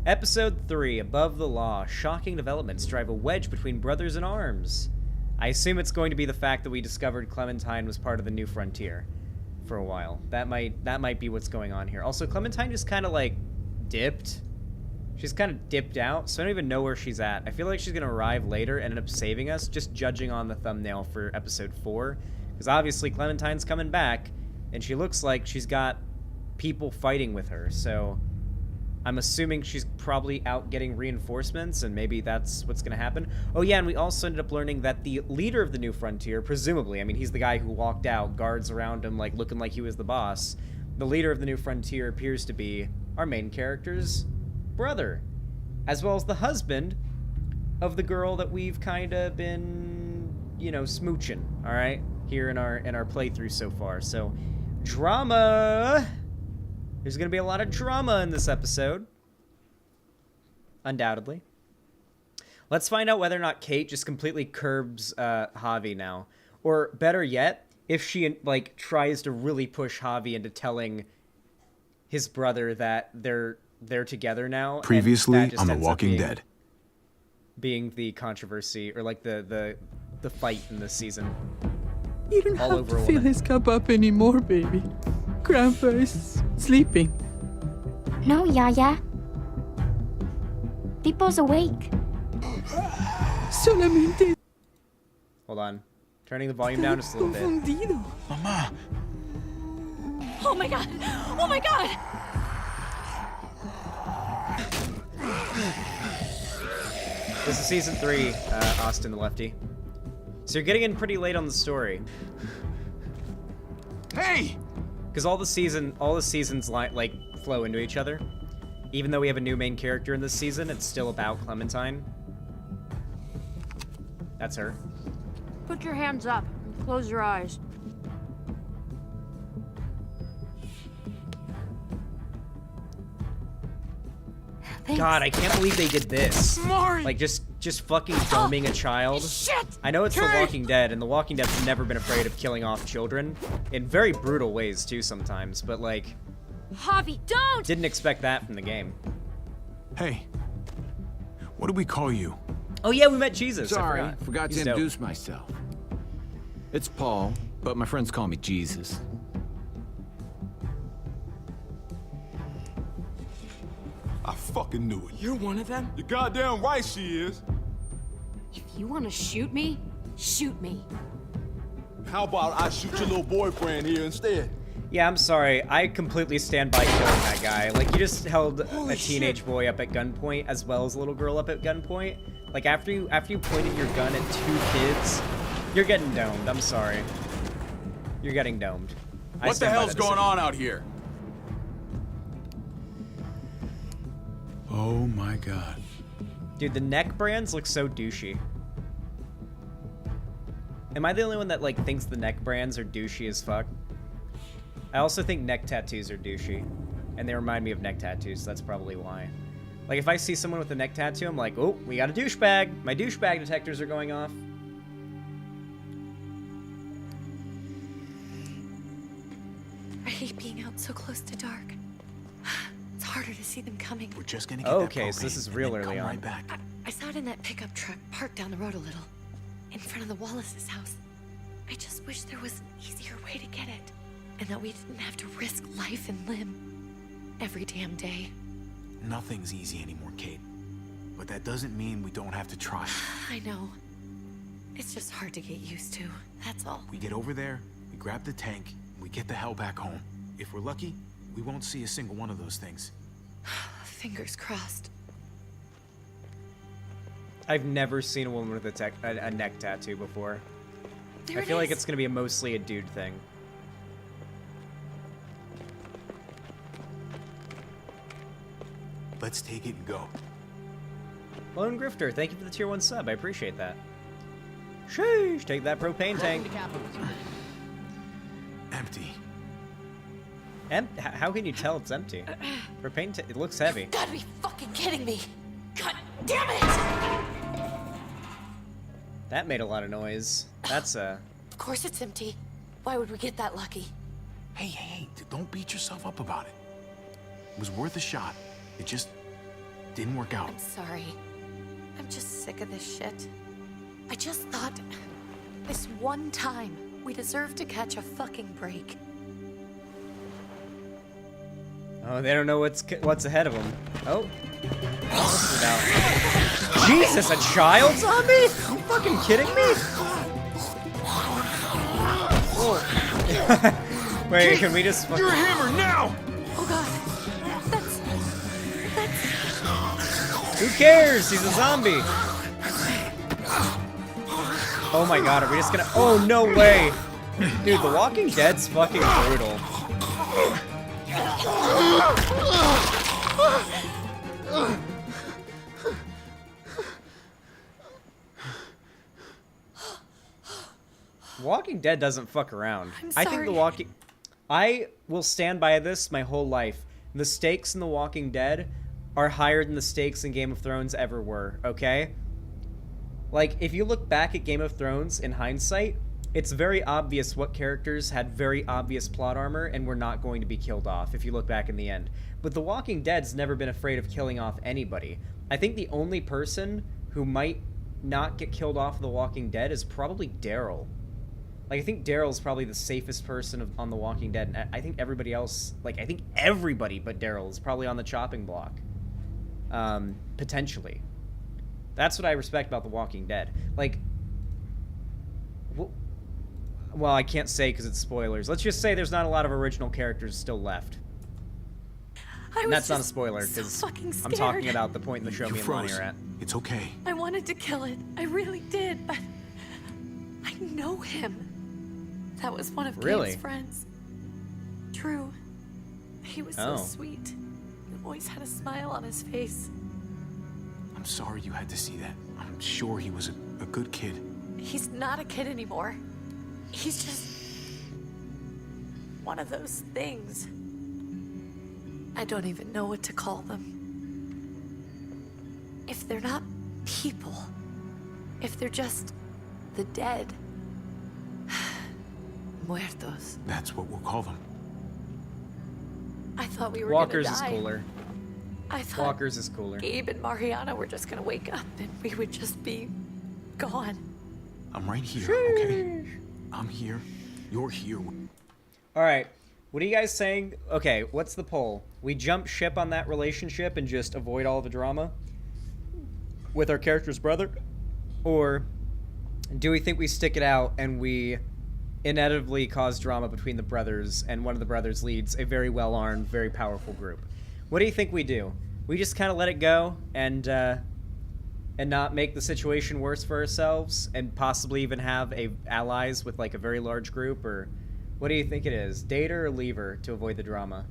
Episode 3, Above the Law. Shocking developments drive a wedge between brothers in arms. I assume it's going to be the fact that we discovered Clementine was part of the New Frontier for a while. That might be what's going on here. Also, Clementine just kind of like dipped. She's kind of dipped out, so I don't even know where she's at. I feel like she's going to arrive later and end up saving us, just judging on the thumbnail for episode 4. Because obviously Clementine's coming back, and she looks like she's got people fighting with her, so I'm assuming she's probably out getting reinforcements, and maybe that's what's going to happen. Oh yeah, and we also ended up learning that the leader of the New Frontier, presumably, I mean, he's the guy who walked out, guards around him, like, looking like he was the boss. The leader of the New Frontier appears to be our main character's brother, as well as the husband of the girl that we've kind of been, you know, smooching, all right, here in our playthrough so far. So, drama. There's gonna be a lot of drama in this episode, undoubtedly. Let's find out whether or not Kate just completely curbs Javi now, or better yet, if she like tries to really push Javi into telling his brother that they're together now. Previously on The Walking Dead. Being the controversy, or like the fight in this season. You don't All have over to a fill woman. his cup up anymore, baby. Grandpa is sleeping. No, Yaya. People's awake. Solamente Hold on. Turning the volume down just a little bit. confundido. Mama, Oh my god! Oh my god! This is season 3, Austin the Lefty. So you're getting in pretty late on the story. Hey! Because all the seasons like flow into each other. Even though we have a new main character in this season, it's still about Clementine. That's her. Put your hands up and close your eyes. God, I can't believe they did this. Mari! Like, just fucking doming a child. Shit! I know it's The Walking Dead, and The Walking Dead's never been afraid of killing off children. In very brutal ways, too, sometimes. But, like... Javi, don't! Didn't expect that from the game. Hey. What do we call you? Oh, yeah, we met Jesus. Sorry, forgot to He's dope. introduce myself. It's Paul, but my friends call me Jesus. I fucking knew it. You're one of them? You're goddamn right she is. If you want to shoot me, shoot me. How about I shoot your little boyfriend here instead? Yeah, I'm sorry. I completely stand by killing that guy. Like, you just held a teenage boy up at gunpoint as well as a little girl up at gunpoint. Like, after you pointed your gun at 2 kids, you're getting domed. I'm sorry. You're getting domed. What the hell's going on out here? Oh my god. Dude, the neck brands look so douchey. Am I the only one that, like, thinks the neck brands are douchey as fuck? I also think neck tattoos are douchey. And they remind me of neck tattoos, so that's probably why. Like, if I see someone with a neck tattoo, I'm like, oh, we got a douchebag. My douchebag detectors are going off. I hate being out so close to dark. It's harder to see them coming. We're just gonna get Okay, so this is real early on. Right back. I saw it in that pickup truck parked down the road a little, in front of the Wallace's house. I just wish there was an easier way to get it, and that we didn't have to risk life and limb every damn day. Nothing's easy anymore, Kate. But that doesn't mean we don't have to try. I know. It's just hard to get used to, that's all. We get over there, we grab the tank, we get the hell back home. If we're lucky, we won't see a single one of those things. Fingers crossed. I've never seen a woman with a neck tattoo before. I feel like it's gonna be mostly a dude thing. Let's take it and go. Lone Grifter, thank you for the tier 1 sub. I appreciate that. Sheesh, take that propane tank. Empty. How can you tell it's empty? Propane tank, it looks heavy. You've gotta be fucking kidding me! God damn it! That made a lot of noise. That's Of course it's empty. Why would we get that lucky? Hey, don't beat yourself up about it. It was worth a shot. It just didn't work out. I'm sorry. I'm just sick of this shit. I just thought this one time we deserve to catch a fucking break. Oh, they don't know what's ahead of them. Oh. Jesus, a child zombie? Are you fucking kidding me? Wait, can we just You're a hammer now! Oh god. That's... Who cares? He's a zombie. Oh my god, are we just gonna... Oh, no way. Dude, The Walking Dead's fucking brutal. Walking Dead doesn't fuck around. I'm sorry. I will stand by this my whole life. The stakes in The Walking Dead are higher than the stakes in Game of Thrones ever were, okay? Like, if you look back at Game of Thrones in hindsight, it's very obvious what characters had very obvious plot armor and were not going to be killed off if you look back in the end. But The Walking Dead's never been afraid of killing off anybody. I think the only person who might not get killed off The Walking Dead is probably Daryl. Like, I think Daryl's probably the safest person on The Walking Dead, and I think everybody else, like, I think everybody but Daryl is probably on the chopping block. Potentially. That's what I respect about The Walking Dead. Like, well, I can't say because it's spoilers. Let's just say there's not a lot of original characters still left. I And was that's not a just spoiler, so because fucking I'm scared. talking about the point in the show You me and Lonnie froze. are at. It's okay. I wanted to kill it. I really did, but I know him. That was one of Really? Gabe's friends. Drew. He was Oh. so sweet. He always had a smile on his face. I'm sorry you had to see that. I'm sure he was a good kid. He's not a kid anymore. He's just one of those things. I don't even know what to call them. If they're not people, if they're just the dead, muertos. That's what we'll call them. I thought we were Walker's gonna is die. cooler. I thought Walker's is cooler. Gabe and Mariana were just gonna wake up and we would just be gone. I'm right here, okay? I'm here. You're here. All right. What are you guys saying? Okay, what's the poll? We jump ship on that relationship and just avoid all the drama with our character's brother? Or do we think we stick it out and we inevitably cause drama between the brothers and one of the brothers leads a very well-armed, very powerful group? What do you think we do? We just kind of let it go and not make the situation worse for ourselves and possibly even have allies with like a very large group? Or what do you think it is? Date her or leave her to avoid the drama?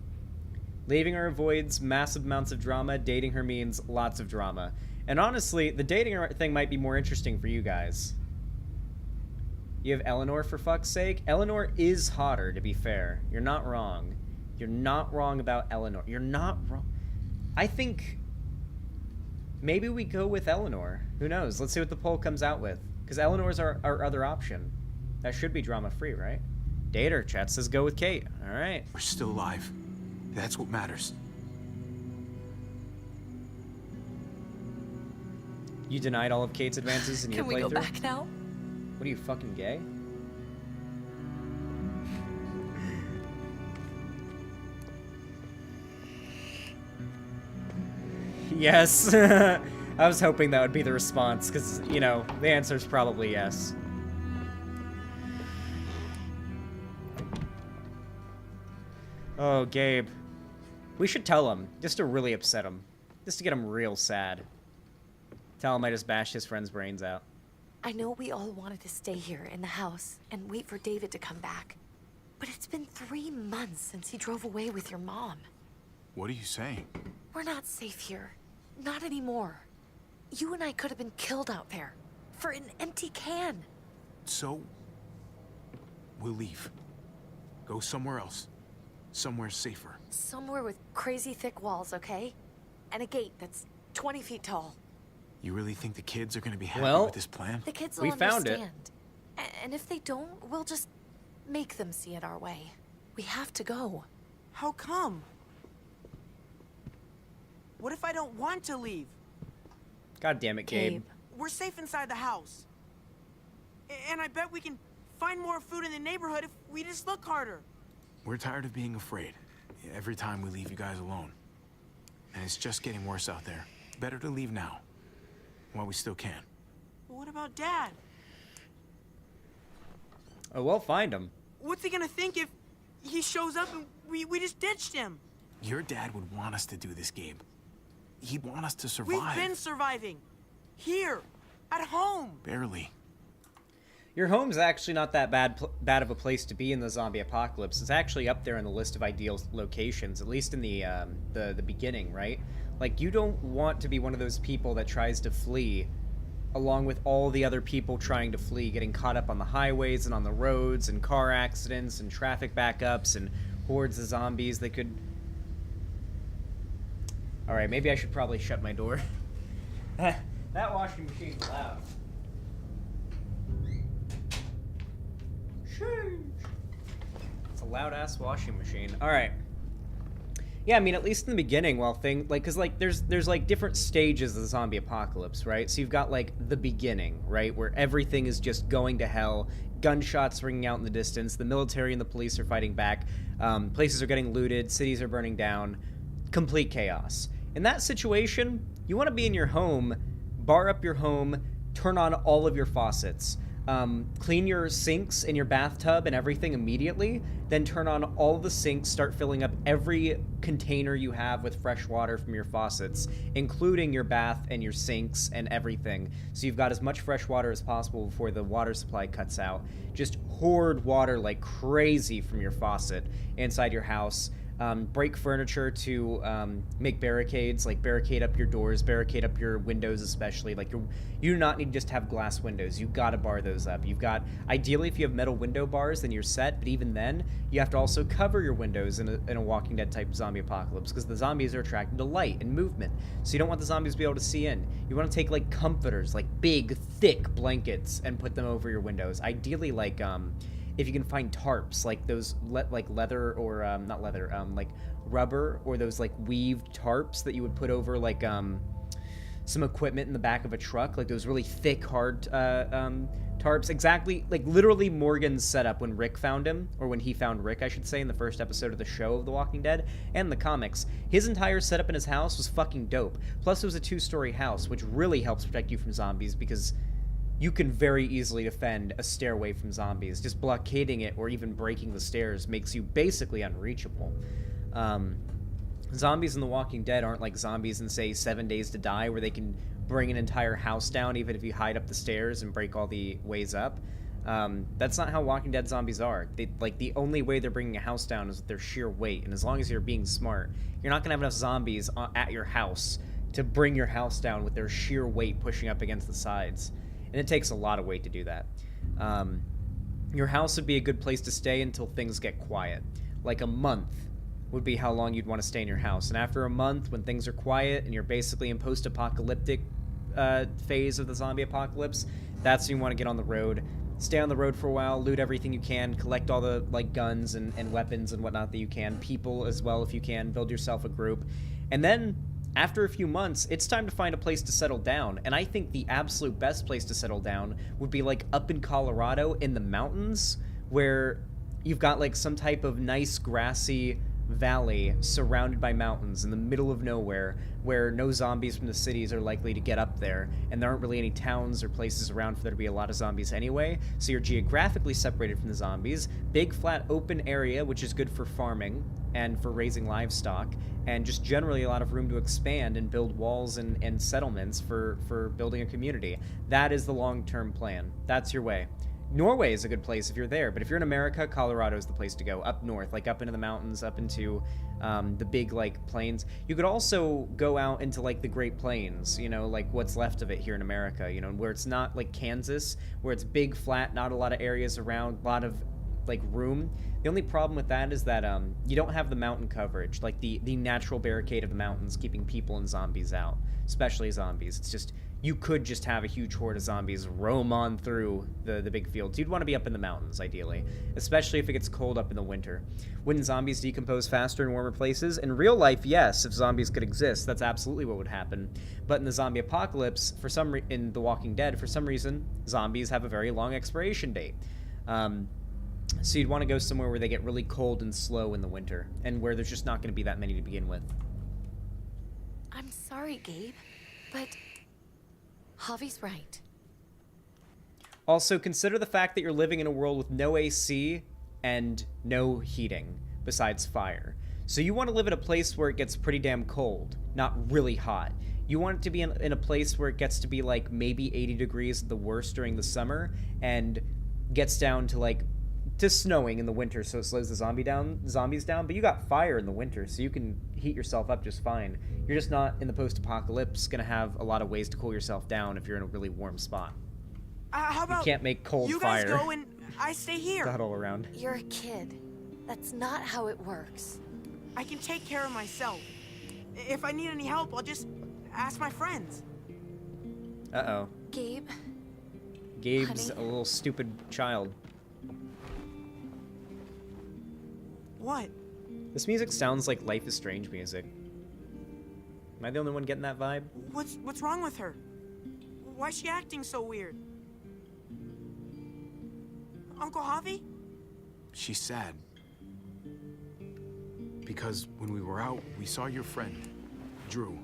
Leaving her avoids massive amounts of drama. Dating her means lots of drama. And honestly, the dating her thing might be more interesting for you guys. You have Eleanor, for fuck's sake. Eleanor is hotter, to be fair. You're not wrong. You're not wrong about Eleanor. You're not wrong. I think maybe we go with Eleanor. Who knows? Let's see what the poll comes out with. Because Eleanor's our other option. That should be drama-free, right? Date her. Chat says go with Kate. All right. We're still alive. That's what matters. You denied all of Kate's advances in your Can we playthrough? go back now? What are you, fucking gay? Yes. I was hoping that would be the response, because, you know, the answer is probably yes. Oh, Gabe. We should tell him, just to really upset him. Just to get him real sad. Tell him I just bashed his friend's brains out. I know we all wanted to stay here in the house and wait for David to come back. But it's been 3 months since he drove away with your mom. What are you saying? We're not safe here. Not anymore. You and I could have been killed out there. For an empty can. So, we'll leave. Go somewhere else. Somewhere safer. Somewhere with crazy thick walls, okay? And a gate that's 20 feet tall. You really think the kids are gonna be happy Well, with this plan? The kids will we found it. understand. And if they don't, we'll just make them see it our way. We have to go. How come? What if I don't want to leave? God damn it, Gabe. We're safe inside the house. And I bet we can find more food in the neighborhood if we just look harder. We're tired of being afraid. Every time we leave you guys alone. And it's just getting worse out there. Better to leave now. While we still can. But what about Dad? Oh, we'll find him. What's he gonna think if he shows up and we just ditched him? Your dad would want us to do this, Gabe. He'd want us to survive. We've been surviving. Here. At home. Barely. Your home's actually not that bad of a place to be in the zombie apocalypse. It's actually up there on the list of ideal locations, at least in the beginning, right? Like, you don't want to be one of those people that tries to flee along with all the other people trying to flee, getting caught up on the highways and on the roads and car accidents and traffic backups and hordes of zombies that could... Alright, maybe I should probably shut my door. That washing machine's loud. It's a loud-ass washing machine. Alright. Yeah, I mean, at least in the beginning, while because, like, there's, like, different stages of the zombie apocalypse, right? So you've got, like, the beginning, right? Where everything is just going to hell, gunshots ringing out in the distance, the military and the police are fighting back, places are getting looted, cities are burning down, complete chaos. In that situation, you want to be in your home, bar up your home, turn on all of your faucets, clean your sinks in your bathtub and everything immediately, then turn on all the sinks, start filling up every container you have with fresh water from your faucets, including your bath and your sinks and everything. So you've got as much fresh water as possible before the water supply cuts out. Just hoard water like crazy from your faucet inside your house. Break furniture to make barricades, like barricade up your doors, barricade up your windows especially. Like you do not need to just have glass windows. You've got to bar those up. You've got, ideally if you have metal window bars, then you're set, but even then, you have to also cover your windows in a Walking Dead type zombie apocalypse, because the zombies are attracted to light and movement. So you don't want the zombies to be able to see in. You want to take like comforters, like big, thick blankets, and put them over your windows. Ideally like, if you can find tarps, like those like leather or not leather, like rubber, or those like weaved tarps that you would put over like some equipment in the back of a truck, like those really thick, hard tarps. Exactly, like literally Morgan's setup when Rick found him, or when he found Rick, I should say, in the first episode of the show of The Walking Dead and the comics. His entire setup in his house was fucking dope. Plus, it was a 2-story house, which really helps protect you from zombies, because you can very easily defend a stairway from zombies. Just blockading it or even breaking the stairs makes you basically unreachable. Zombies in The Walking Dead aren't like zombies in, say, 7 Days to Die, where they can bring an entire house down even if you hide up the stairs and break all the ways up. That's not how Walking Dead zombies are. The only way they're bringing a house down is with their sheer weight, and as long as you're being smart, you're not going to have enough zombies at your house to bring your house down with their sheer weight pushing up against the sides. And it takes a lot of weight to do that. Your house would be a good place to stay until things get quiet. Like a month would be how long you'd want to stay in your house. And after a month, when things are quiet and you're basically in post-apocalyptic phase of the zombie apocalypse, that's when you want to get on the road. Stay on the road for a while, loot everything you can, collect all the like guns and weapons and whatnot that you can, people as well if you can, build yourself a group. And then after a few months, it's time to find a place to settle down. And I think the absolute best place to settle down would be like up in Colorado in the mountains, where you've got like some type of nice grassy valley surrounded by mountains in the middle of nowhere, where no zombies from the cities are likely to get up there, and there aren't really any towns or places around for there to be a lot of zombies anyway, so you're geographically separated from the zombies. Big flat open area, which is good for farming and for raising livestock, and just generally a lot of room to expand and build walls and settlements for building a community. That is the long-term plan. That's your way. Norway is a good place if you're there, but if you're in America, Colorado is the place to go. Up north, like up into the mountains, up into the big like plains. You could also go out into like the Great Plains, you know, like what's left of it here in America, you know, where it's not like Kansas, where it's big, flat, not a lot of areas around, a lot of like room. The only problem with that is that you don't have the mountain coverage, like the natural barricade of the mountains keeping people and zombies out, especially zombies. It's just, you could just have a huge horde of zombies roam on through the big fields. You'd want to be up in the mountains, ideally, especially if it gets cold up in the winter. Wouldn't zombies decompose faster in warmer places? In real life, yes, if zombies could exist, that's absolutely what would happen. But in the zombie apocalypse, in The Walking Dead, for some reason, zombies have a very long expiration date. So you'd want to go somewhere where they get really cold and slow in the winter, and where there's just not going to be that many to begin with. I'm sorry, Gabe, but Javi's right. Also, consider the fact that you're living in a world with no AC and no heating, besides fire. So you want to live in a place where it gets pretty damn cold, not really hot. You want it to be in a place where it gets to be like maybe 80 degrees at the worst during the summer, and gets down to like to snowing in the winter, so it slows the zombies down. But you got fire in the winter, so you can heat yourself up just fine. You're just not in the post-apocalypse gonna have a lot of ways to cool yourself down if you're in a really warm spot. How about you can't make cold you fire. guys go and I stay here. Huddle around. You're a kid. That's not how it works. I can take care of myself. If I need any help, I'll just ask my friends. Uh-oh. Gabe's honey. a little stupid child. What? This music sounds like Life is Strange music. Am I the only one getting that vibe? What's wrong with her? Why is she acting so weird? Uncle Javi? She's sad. Because when we were out, we saw your friend, Drew,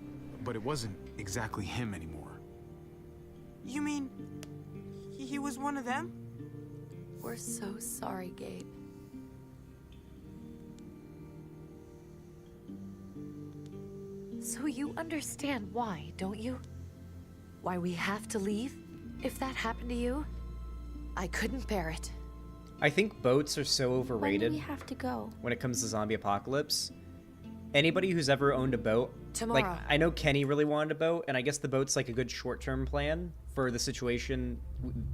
but it wasn't exactly him anymore. You mean He was one of them? We're so sorry, Gabe. So you understand why, don't you? Why we have to leave? If that happened to you, I couldn't bear it. I think boats are so overrated When do we have to go? when it comes to zombie apocalypse. Anybody who's ever owned a boat, Tomorrow. like I know Kenny really wanted a boat, and I guess the boat's like a good short-term plan for the situation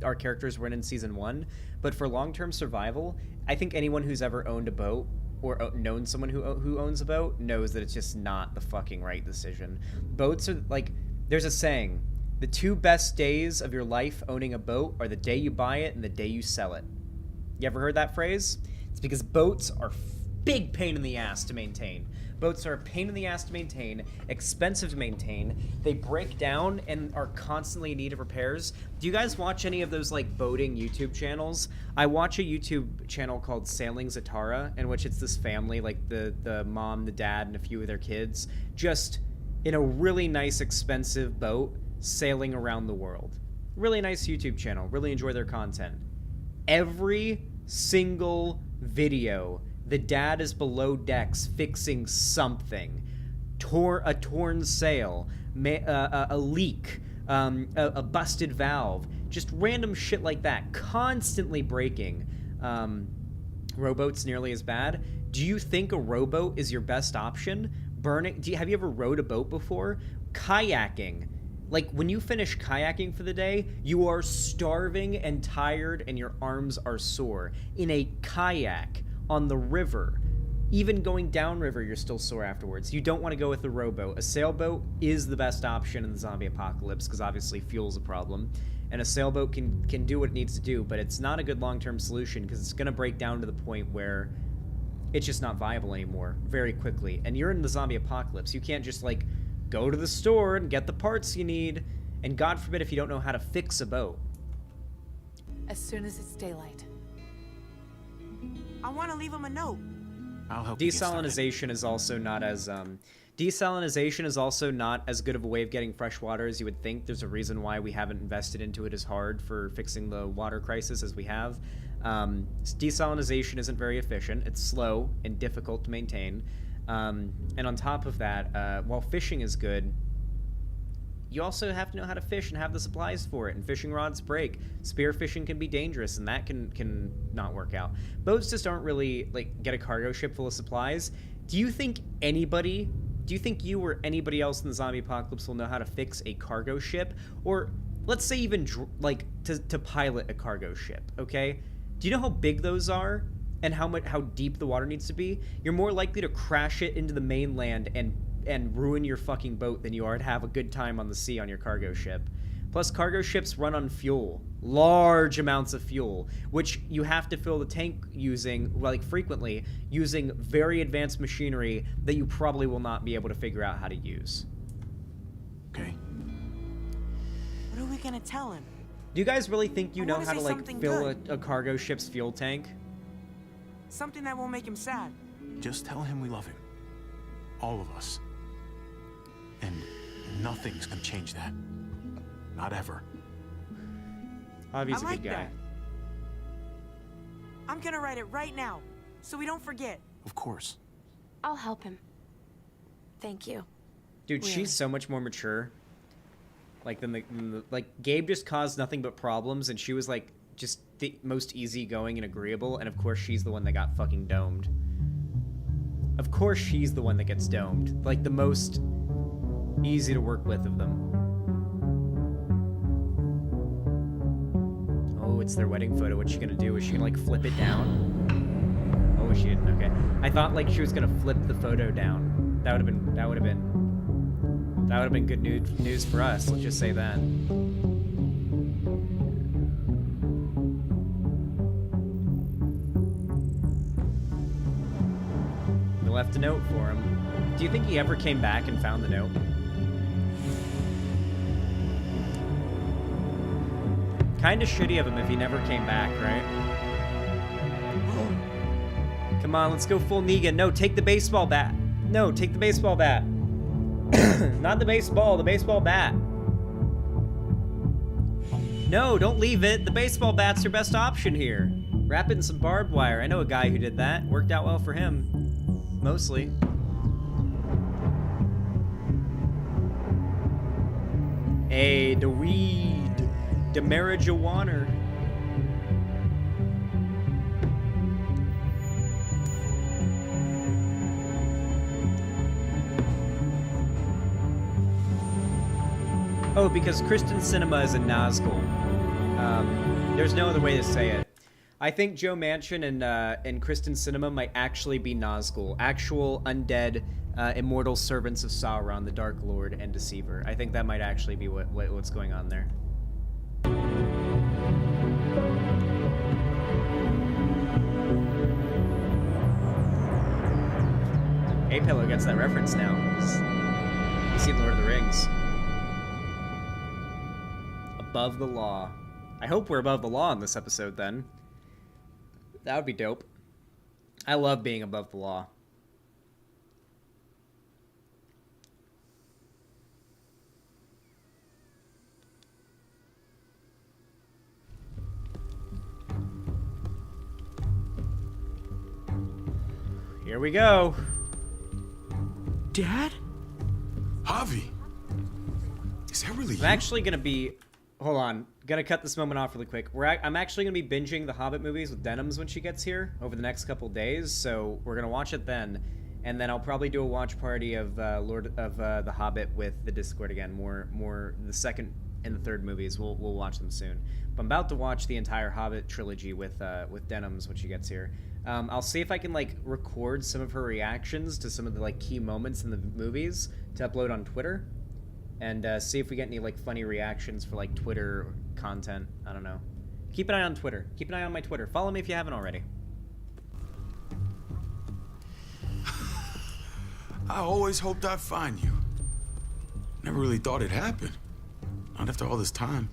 our characters were in season 1. But for long-term survival, I think anyone who's ever owned a boat or known someone who owns a boat knows that it's just not the fucking right decision. Boats are like, there's a saying, the 2 best days of your life owning a boat are the day you buy it and the day you sell it. You ever heard that phrase? It's because boats are big pain in the ass to maintain. Boats are a pain in the ass to maintain, expensive to maintain. They break down and are constantly in need of repairs. Do you guys watch any of those like boating YouTube channels? I watch a YouTube channel called Sailing Zatara, in which it's this family, like the mom, the dad, and a few of their kids, just in a really nice, expensive boat sailing around the world. Really nice YouTube channel. Really enjoy their content. Every single video, the dad is below decks fixing something. A torn sail, a leak, a busted valve, just random shit like that, constantly breaking. Rowboats nearly as bad. Do you think a rowboat is your best option? Have you ever rowed a boat before? Kayaking. Like, when you finish kayaking for the day, you are starving and tired and your arms are sore. In a kayak, on the river, even going downriver, you're still sore afterwards. You don't want to go with a rowboat. A sailboat is the best option in the zombie apocalypse, because obviously fuel's a problem. And a sailboat can do what it needs to do, but it's not a good long-term solution, because it's going to break down to the point where it's just not viable anymore very quickly. And you're in the zombie apocalypse. You can't just, like, go to the store and get the parts you need, and God forbid if you don't know how to fix a boat. As soon as it's daylight. I want to leave him a note. I'll help you get started. Desalinization is also not as desalinization is also not as good of a way of getting fresh water as you would think. There's a reason why we haven't invested into it as hard for fixing the water crisis as we have. Desalinization isn't very efficient. It's slow and difficult to maintain. And on top of that, while fishing is good, you also have to know how to fish and have the supplies for it, and fishing rods break. Spear fishing can be dangerous, and that can not work out. Boats just aren't really, like, get a cargo ship full of supplies. Do you think you or anybody else in the zombie apocalypse will know how to fix a cargo ship? Or, let's say even, like, to pilot a cargo ship, okay? Do you know how big those are? And how deep the water needs to be? You're more likely to crash it into the mainland and ruin your fucking boat than you are to have a good time on the sea on your cargo ship. Plus, cargo ships run on fuel, large amounts of fuel, which you have to fill the tank using, like, frequently, using very advanced machinery that you probably will not be able to figure out how to use. Okay. What are we gonna tell him? Do you guys really think you I know wanna how to, say like, something fill good. a cargo ship's fuel tank? Something that won't make him sad. Just tell him we love him. All of us. And nothing's gonna change that. Not ever. Obviously, I like good guy. that. I'm gonna write it right now, so we don't forget. Of course. I'll help him. Thank you. Dude, Really? she's so much more mature. Like, like, Gabe just caused nothing but problems, and she was, like, just the most easygoing and agreeable, and of course she's the one that got fucking domed. Of course she's the one that gets domed. Like, the most easy to work with of them. Oh, it's their wedding photo. What's she gonna do? Is she gonna, like, flip it down? Oh, she didn't. Okay. I thought, like, she was gonna flip the photo down. That would have been good news for us. Let's just say that. We left a note for him. Do you think he ever came back and found the note? Kinda shitty of him if he never came back, right? Come on, let's go full Negan. No, take the baseball bat. No, take the baseball bat. Not the baseball bat. No, don't leave it. The baseball bat's your best option here. Wrap it in some barbed wire. I know a guy who did that. Worked out well for him. Mostly. Hey, the weed. The marijuana. Oh, because Kristen Cinema is a Nazgul. There's no other way to say it. I think Joe Manchin and Kristen Cinema might actually be Nazgul, actual undead, immortal servants of Sauron, the Dark Lord and Deceiver. I think that might actually be what's going on there. A-Pillow gets that reference now. He's seen Lord of the Rings. Above the law. I hope we're above the law in this episode, then. That would be dope. I love being above the law. Here we go. Dad? Javi? Is that really you? I'm actually gonna be... Hold on. Gonna cut this moment off really quick. I'm actually gonna be binging the Hobbit movies with Denims when she gets here over the next couple days, so we're gonna watch it then. And then I'll probably do a watch party of the Hobbit with the Discord again. More the second and the third movies. We'll watch them soon. But I'm about to watch the entire Hobbit trilogy with Denims when she gets here. I'll see if I can like record some of her reactions to some of the like key moments in the movies to upload on Twitter, and see if we get any like funny reactions for like Twitter content. I don't know. Keep an eye on Twitter. Keep an eye on my Twitter. Follow me if you haven't already. I always hoped I'd find you. Never really thought it'd happen. Not after all this time.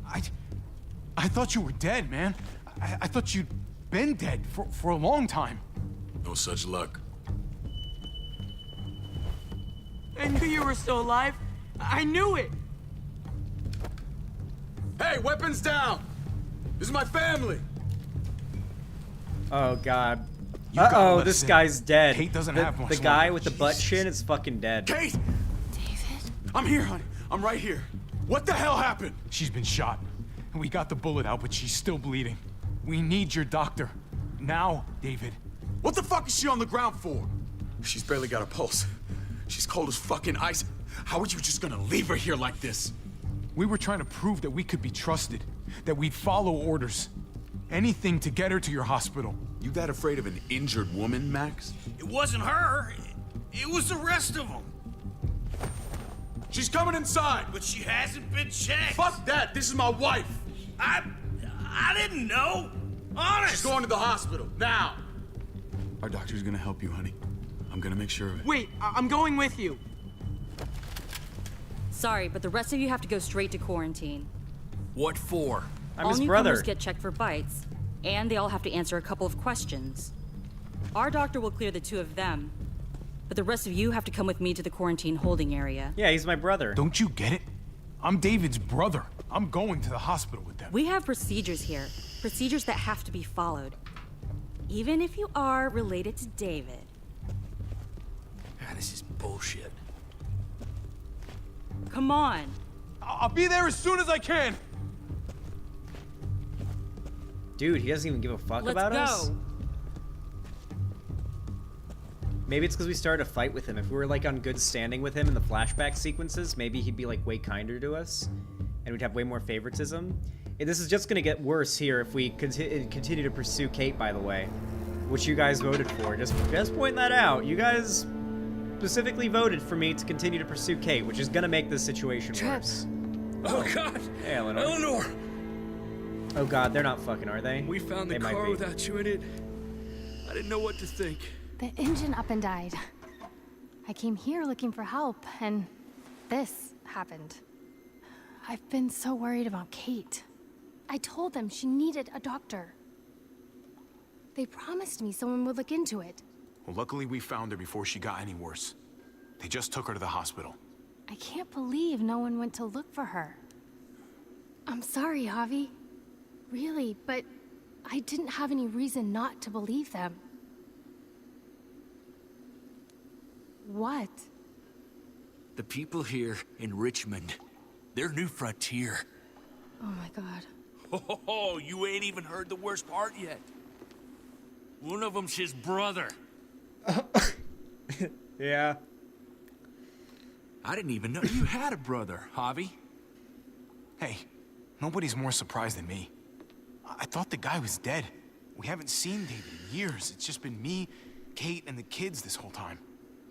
I thought you were dead, man. I thought you'd been dead for a long time. No such luck. I knew you were still alive. I knew it. Hey, weapons down! This is my family! Oh, God. Uh-oh, this guy's dead. Kate doesn't have much The guy longer. with the butt chin is fucking dead. Kate! David? I'm here, honey. I'm right here. What the hell happened? She's been shot. And we got the bullet out, but she's still bleeding. We need your doctor. Now, David. What the fuck is she on the ground for? She's barely got a pulse. She's cold as fucking ice. How are you just gonna leave her here like this? We were trying to prove that we could be trusted, that we'd follow orders. Anything to get her to your hospital. You that afraid of an injured woman, Max? It wasn't her. It was the rest of them. She's coming inside. But she hasn't been checked. Fuck that. This is my wife. I didn't know. Honest. She's going to the hospital now. Our doctor's gonna help you, honey. I'm gonna make sure of it. Wait, I'm going with you. Sorry, but the rest of you have to go straight to quarantine. What for? I'm all his newcomers brother. get checked for bites, and they all have to answer a couple of questions. Our doctor will clear the two of them, but the rest of you have to come with me to the quarantine holding area. Yeah, he's my brother. Don't you get it? I'm David's brother. I'm going to the hospital with them. We have procedures here, procedures that have to be followed, even if you are related to David. This is bullshit. Come on. I'll be there as soon as I can. Dude, he doesn't even give a fuck Let's about go. us? Maybe it's because we started a fight with him. If we were like on good standing with him in the flashback sequences, maybe he'd be like way kinder to us, and we'd have way more favoritism. And this is just gonna get worse here if we continue to pursue Kate, by the way, which you guys voted for. Just pointing that out. You guys specifically voted for me to continue to pursue Kate, which is gonna make this situation worse. Oh, God. Hey, Eleanor. Eleanor. Oh God, they're not fucking, are they? We found the They might car be. without you in it. I didn't know what to think. The engine up and died. I came here looking for help, and this happened. I've been so worried about Kate. I told them she needed a doctor. They promised me someone would look into it. Well, luckily we found her before she got any worse. They just took her to the hospital. I can't believe no one went to look for her. I'm sorry, Javi. Really, but I didn't have any reason not to believe them. What? The people here in Richmond, they're New Frontier. Oh my god. Oh, you ain't even heard the worst part yet. One of them's his brother. Yeah. I didn't even know you had a brother, Javi. Hey, nobody's more surprised than me. I thought the guy was dead. We haven't seen David in years. It's just been me, Kate, and the kids this whole time.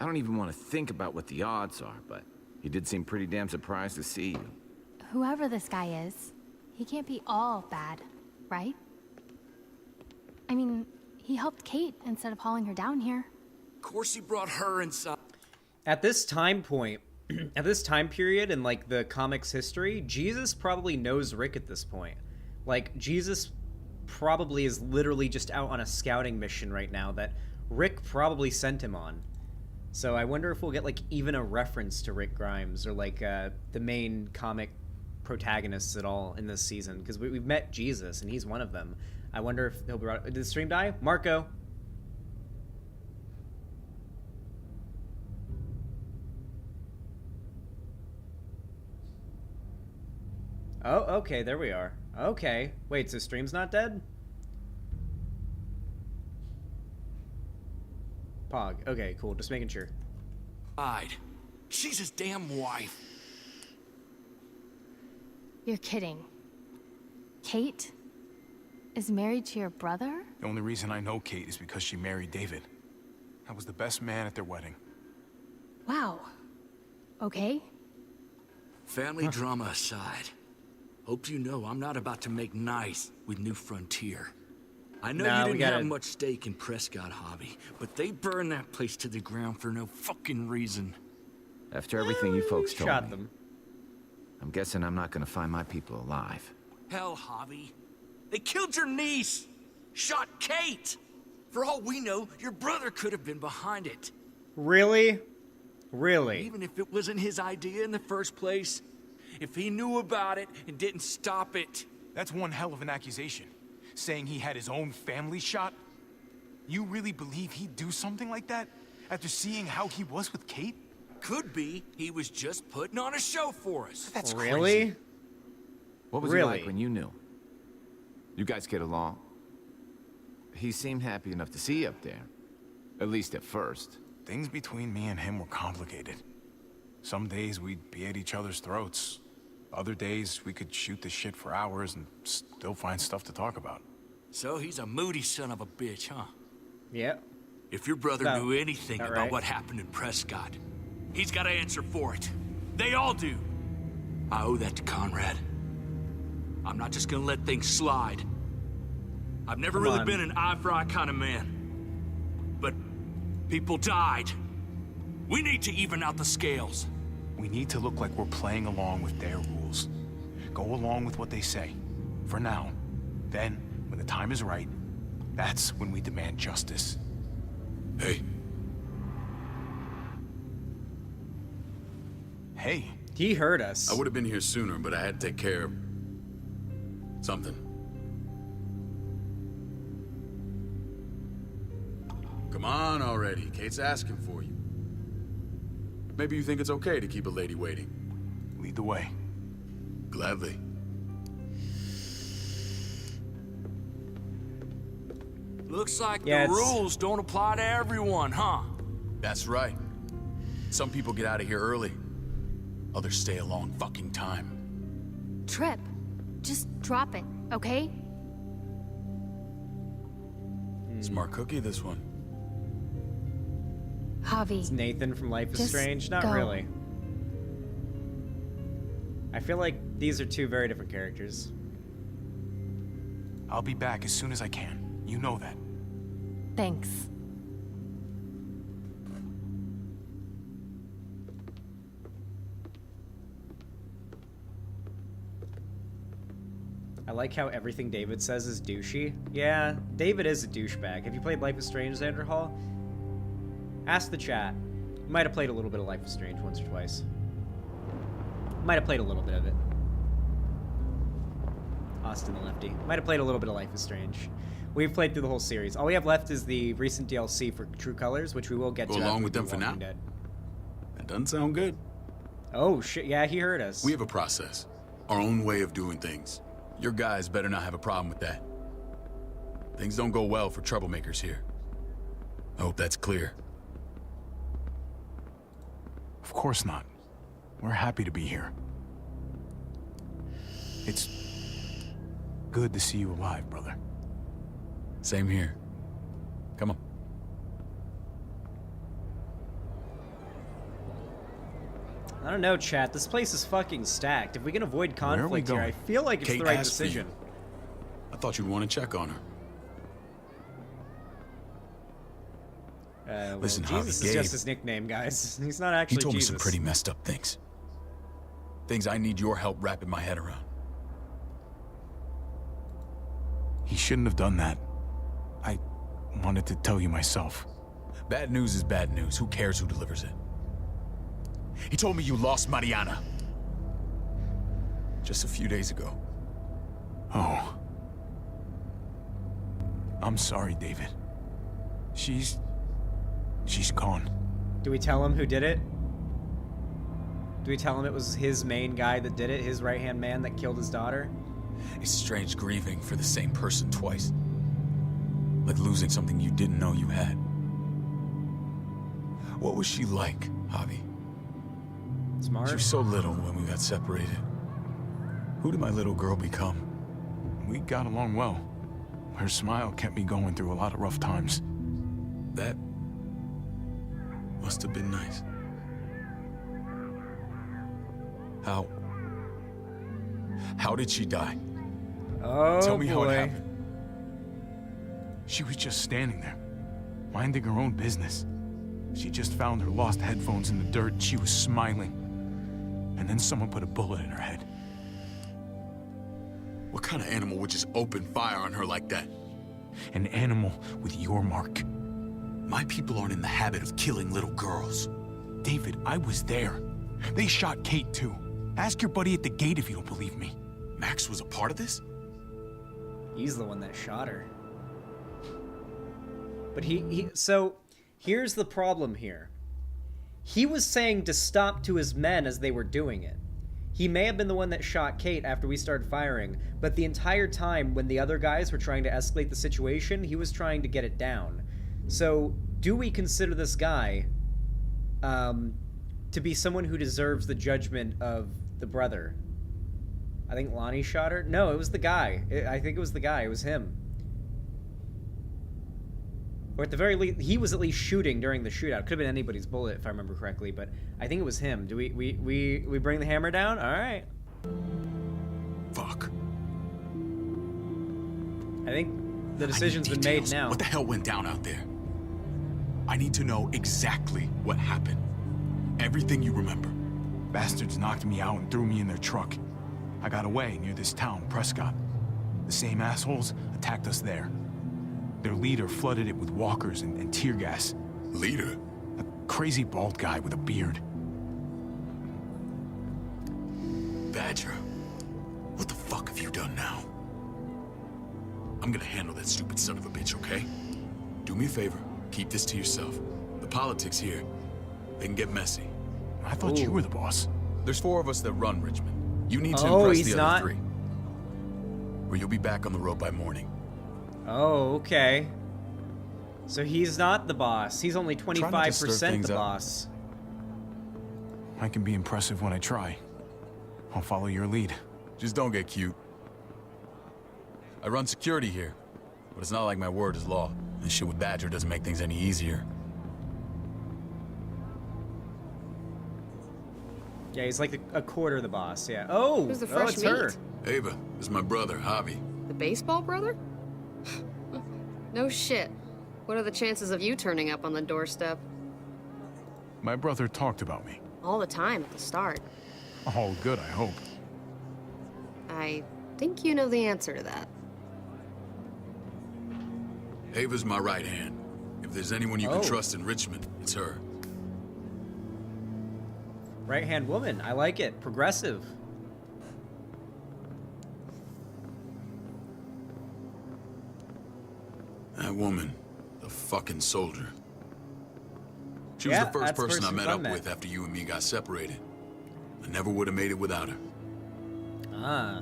I don't even want to think about what the odds are, but he did seem pretty damn surprised to see you. Whoever this guy is, he can't be all bad, right? I mean, he helped Kate instead of hauling her down here. Of course he brought her inside. At this time point, at this time period in like the comics history, Jesus probably knows Rick at this point. Like, Jesus probably is literally just out on a scouting mission right now that Rick probably sent him on. So I wonder if we'll get like even a reference to Rick Grimes or like the main comic protagonists at all in this season, because we've met Jesus and he's one of them. I wonder if he'll be. Did the stream die? Marco. Oh, okay, there we are. Okay. Wait, so stream's not dead? Pog. Okay, cool. Just making sure. She's his damn wife. You're kidding. Kate is married to your brother? The only reason I know Kate is because she married David. I was the best man at their wedding. Wow. Okay. Family drama aside, hope you know I'm not about to make nice with New Frontier. I know you didn't have much stake in Prescott, Javi, but they burned that place to the ground for no fucking reason. After everything you folks told Shot me, them. I'm guessing I'm not gonna find my people alive. Hell, Javi. They killed your niece! Shot Kate! For all we know, your brother could have been behind it. Really? Really? Even if it wasn't his idea in the first place, if he knew about it and didn't stop it. That's one hell of an accusation. Saying he had his own family shot? You really believe he'd do something like that? After seeing how he was with Kate? Could be he was just putting on a show for us. That's really? Crazy. What was he like when you knew? You guys get along? He seemed happy enough to see you up there. At least at first. Things between me and him were complicated. Some days we'd be at each other's throats. Other days we could shoot the shit for hours and still find stuff to talk about. So he's a moody son of a bitch, huh? Yeah. If your brother knew anything about right. what happened in Prescott, he's got to answer for it. They all do. I owe that to Conrad. I'm not just gonna let things slide. I've never really been an eye-for-eye kind of man. But people died. We need to even out the scales. We need to look like we're playing along with their rules. Go along with what they say. For now. Then, when the time is right, that's when we demand justice. Hey. Hey. He heard us. I would have been here sooner, but I had to take care of something. Come on already. Kate's asking for you. Maybe you think it's okay to keep a lady waiting. Lead the way. Gladly. Looks like the rules don't apply to everyone, huh? That's right. Some people get out of here early. Others stay a long fucking time. Trip. Just drop it, okay? Smart cookie, this one. Javi. It's Nathan from Life is Just Strange? Not go. really. I feel like these are two very different characters. I'll be back as soon as I can. You know that. Thanks. I like how everything David says is douchey. Yeah, David is a douchebag. Have you played Life is Strange, Xanderhal? Ask the chat. Might have played a little bit of Life is Strange once or twice. Might have played a little bit of it. Austin the Lefty. Might have played a little bit of Life is Strange. We've played through the whole series. All we have left is the recent DLC for True Colors, which we will get to. Go along with them for now? Dead. That doesn't sound good. Oh, shit. Yeah, he heard us. We have a process. Our own way of doing things. Your guys better not have a problem with that. Things don't go well for troublemakers here. I hope that's clear. Of course not. We're happy to be here. It's good to see you alive, brother. Same here. Come on. I don't know, chat. This place is fucking stacked. If we can avoid conflict here, I feel like it's Kate the right asked for you. decision. I thought you'd want to check on her. Well, Listen, Harvey, Jesus is just his nickname, guys. He's not actually He told Jesus. me some pretty messed up things. Things I need your help wrapping my head around. He shouldn't have done that. I wanted to tell you myself. Bad news is bad news. Who cares who delivers it? He told me you lost Mariana. Just a few days ago. Oh. I'm sorry, David. She's gone. Do we tell him who did it? Do we tell him it was his main guy that did it? His right-hand man that killed his daughter? It's strange grieving for the same person twice. Like losing something you didn't know you had. What was she like, Javi? Smart. She was so little when we got separated. Who did my little girl become? We got along well. Her smile kept me going through a lot of rough times. That must have been nice. How did she die? Oh, Tell me how boy. it happened. She was just standing there, minding her own business. She just found her lost headphones in the dirt. She was smiling. And then someone put a bullet in her head. What kind of animal would just open fire on her like that? An animal with your mark. My people aren't in the habit of killing little girls. David, I was there. They shot Kate too. Ask your buddy at the gate if you don't believe me. Max was a part of this? He's the one that shot her. But so here's the problem here. He was saying to stop to his men as they were doing it. He may have been the one that shot Kate after we started firing, but the entire time when the other guys were trying to escalate the situation, he was trying to get it down. So, do we consider this guy to be someone who deserves the judgment of the brother? I think Lonnie shot her? No, it was the guy. I think it was the guy. It was him. Or at the very least, he was at least shooting during the shootout. Could have been anybody's bullet, if I remember correctly, but I think it was him. Do we bring the hammer down? All right. Fuck. I think the decision's been made now. What the hell went down out there? I need to know exactly what happened. Everything you remember. Bastards knocked me out and threw me in their truck. I got away near this town, Prescott. The same assholes attacked us there. Their leader flooded it with walkers and tear gas. Leader? A crazy bald guy with a beard. Badger, what the fuck have you done now? I'm gonna handle that stupid son of a bitch, okay? Do me a favor, keep this to yourself. The politics here, they can get messy. I thought you were the boss. There's 4 of us that run Richmond. You need to Oh, impress he's the not? other 3. Or you'll be back on the road by morning. Oh, okay. So he's not the boss. He's only 25% the boss. I can be impressive when I try. I'll follow your lead. Just don't get cute. I run security here, but it's not like my word is law. This shit with Badger doesn't make things any easier. Yeah, he's like a quarter of the boss, yeah. Oh, Who's the fresh it's her. meat? Ava, this is my brother, Javi. The baseball brother? No shit. What are the chances of you turning up on the doorstep? My brother talked about me. All the time at the start. All good, I hope. I think you know the answer to that. Ava's my right hand. If there's anyone you can trust in Richmond, it's her. Right-hand woman. I like it. Progressive. That woman, the fucking soldier. She Yeah, was the first that's the person I person met I up met. with after you and me got separated. I never would have made it without her. Ah.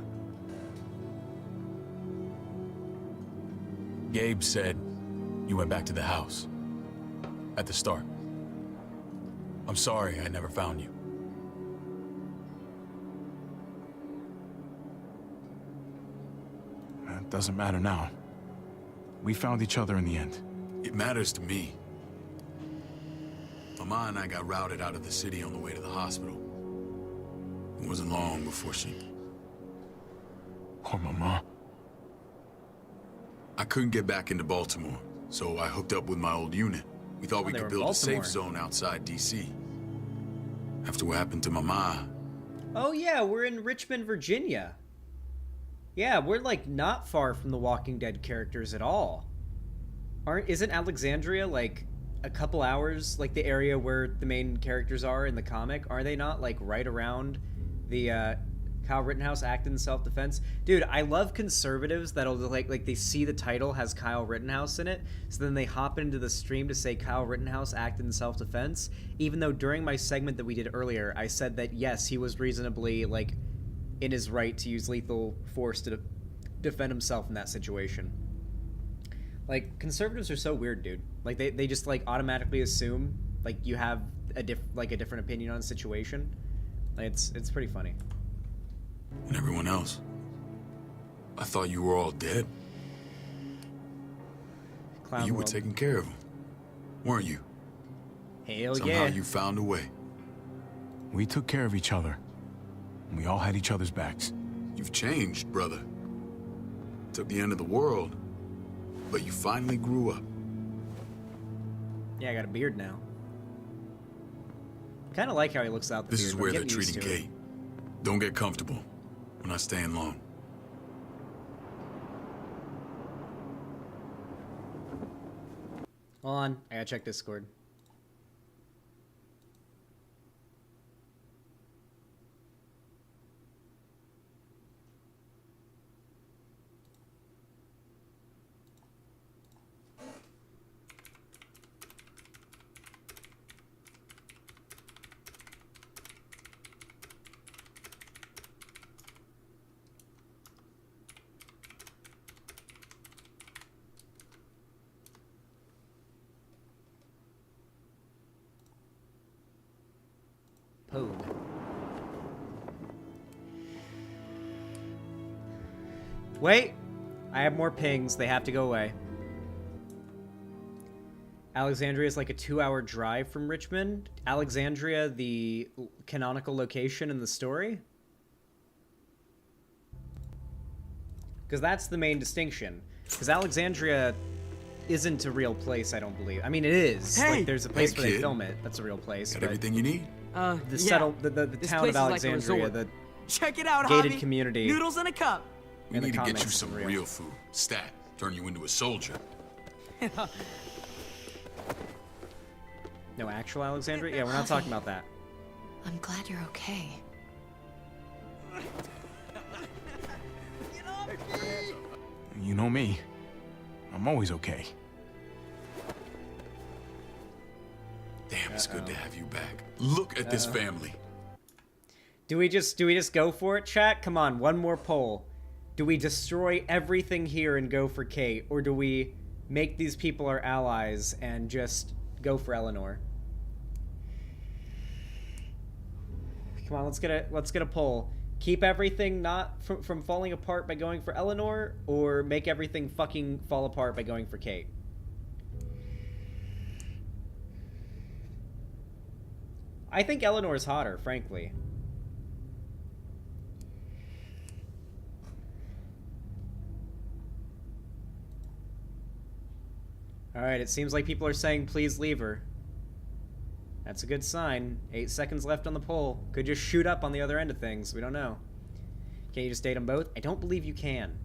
Gabe said you went back to the house. At the start. I'm sorry I never found you. That doesn't matter now. We found each other in the end. It matters to me. Mama and I got routed out of the city on the way to the hospital. It wasn't long before she... Poor Mama. I couldn't get back into Baltimore, so I hooked up with my old unit. We thought we they could were build a Baltimore. safe zone outside D.C. After what happened to Mama, Oh yeah, we're in Richmond, Virginia. Yeah, we're like not far from the Walking Dead characters at all. Isn't Alexandria like a couple hours, like the area where the main characters are in the comic? Are they not like right around the Kyle Rittenhouse act in self-defense? Dude, I love conservatives that'll like they see the title has Kyle Rittenhouse in it, so then they hop into the stream to say Kyle Rittenhouse acted in self-defense, even though during my segment that we did earlier, I said that yes, he was reasonably like in his right to use lethal force to defend himself in that situation. Like, conservatives are so weird, dude. Like they just like automatically assume like you have a different opinion on a situation. Like, it's pretty funny. and everyone else. I thought you were all dead. Clown You were world. taking care of them, weren't you? Hell Somehow yeah. you found a way. We took care of each other. And we all had each other's backs. You've changed, brother. Took the end of the world, but you finally grew up. Yeah, I got a beard now. Kind of like how he looks out the This beard. is but I'm where they're getting used treating to it. Kate. Don't get comfortable. We're not staying long. Hold on, I gotta check Discord. Pogue. Wait! I have more pings. They have to go away. Alexandria is like a 2-hour drive from Richmond. Alexandria, the canonical location in the story? Because that's the main distinction. Because Alexandria isn't a real place, I don't believe. I mean, it is. Hey! Like, there's a place Hey, where they kid. film it. That's a real place. Got but everything you need? the yeah. the This town place of is like a Alexandria, resort. the Check it out, gated Javi. community. Noodles in a cup. We in the need to get you comics, some real. real food. Stat. Turn you into a soldier. No, actual Alexandria? Yeah, we're not talking about that. I'm glad you're okay. You know me. I'm always okay. Damn, it's good to have you back. Look at this family. Do we just go for it, chat? Come on, one more poll. Do we destroy everything here and go for Kate, or do we make these people our allies and just go for Eleanor? Come on, let's get a poll. Keep everything not from falling apart by going for Eleanor, or make everything fucking fall apart by going for Kate? I think Eleanor's hotter, frankly. Alright, it seems like people are saying please leave her. That's a good sign. 8 seconds left on the poll. Could just shoot up on the other end of things. We don't know. Can you just date them both? I don't believe you can.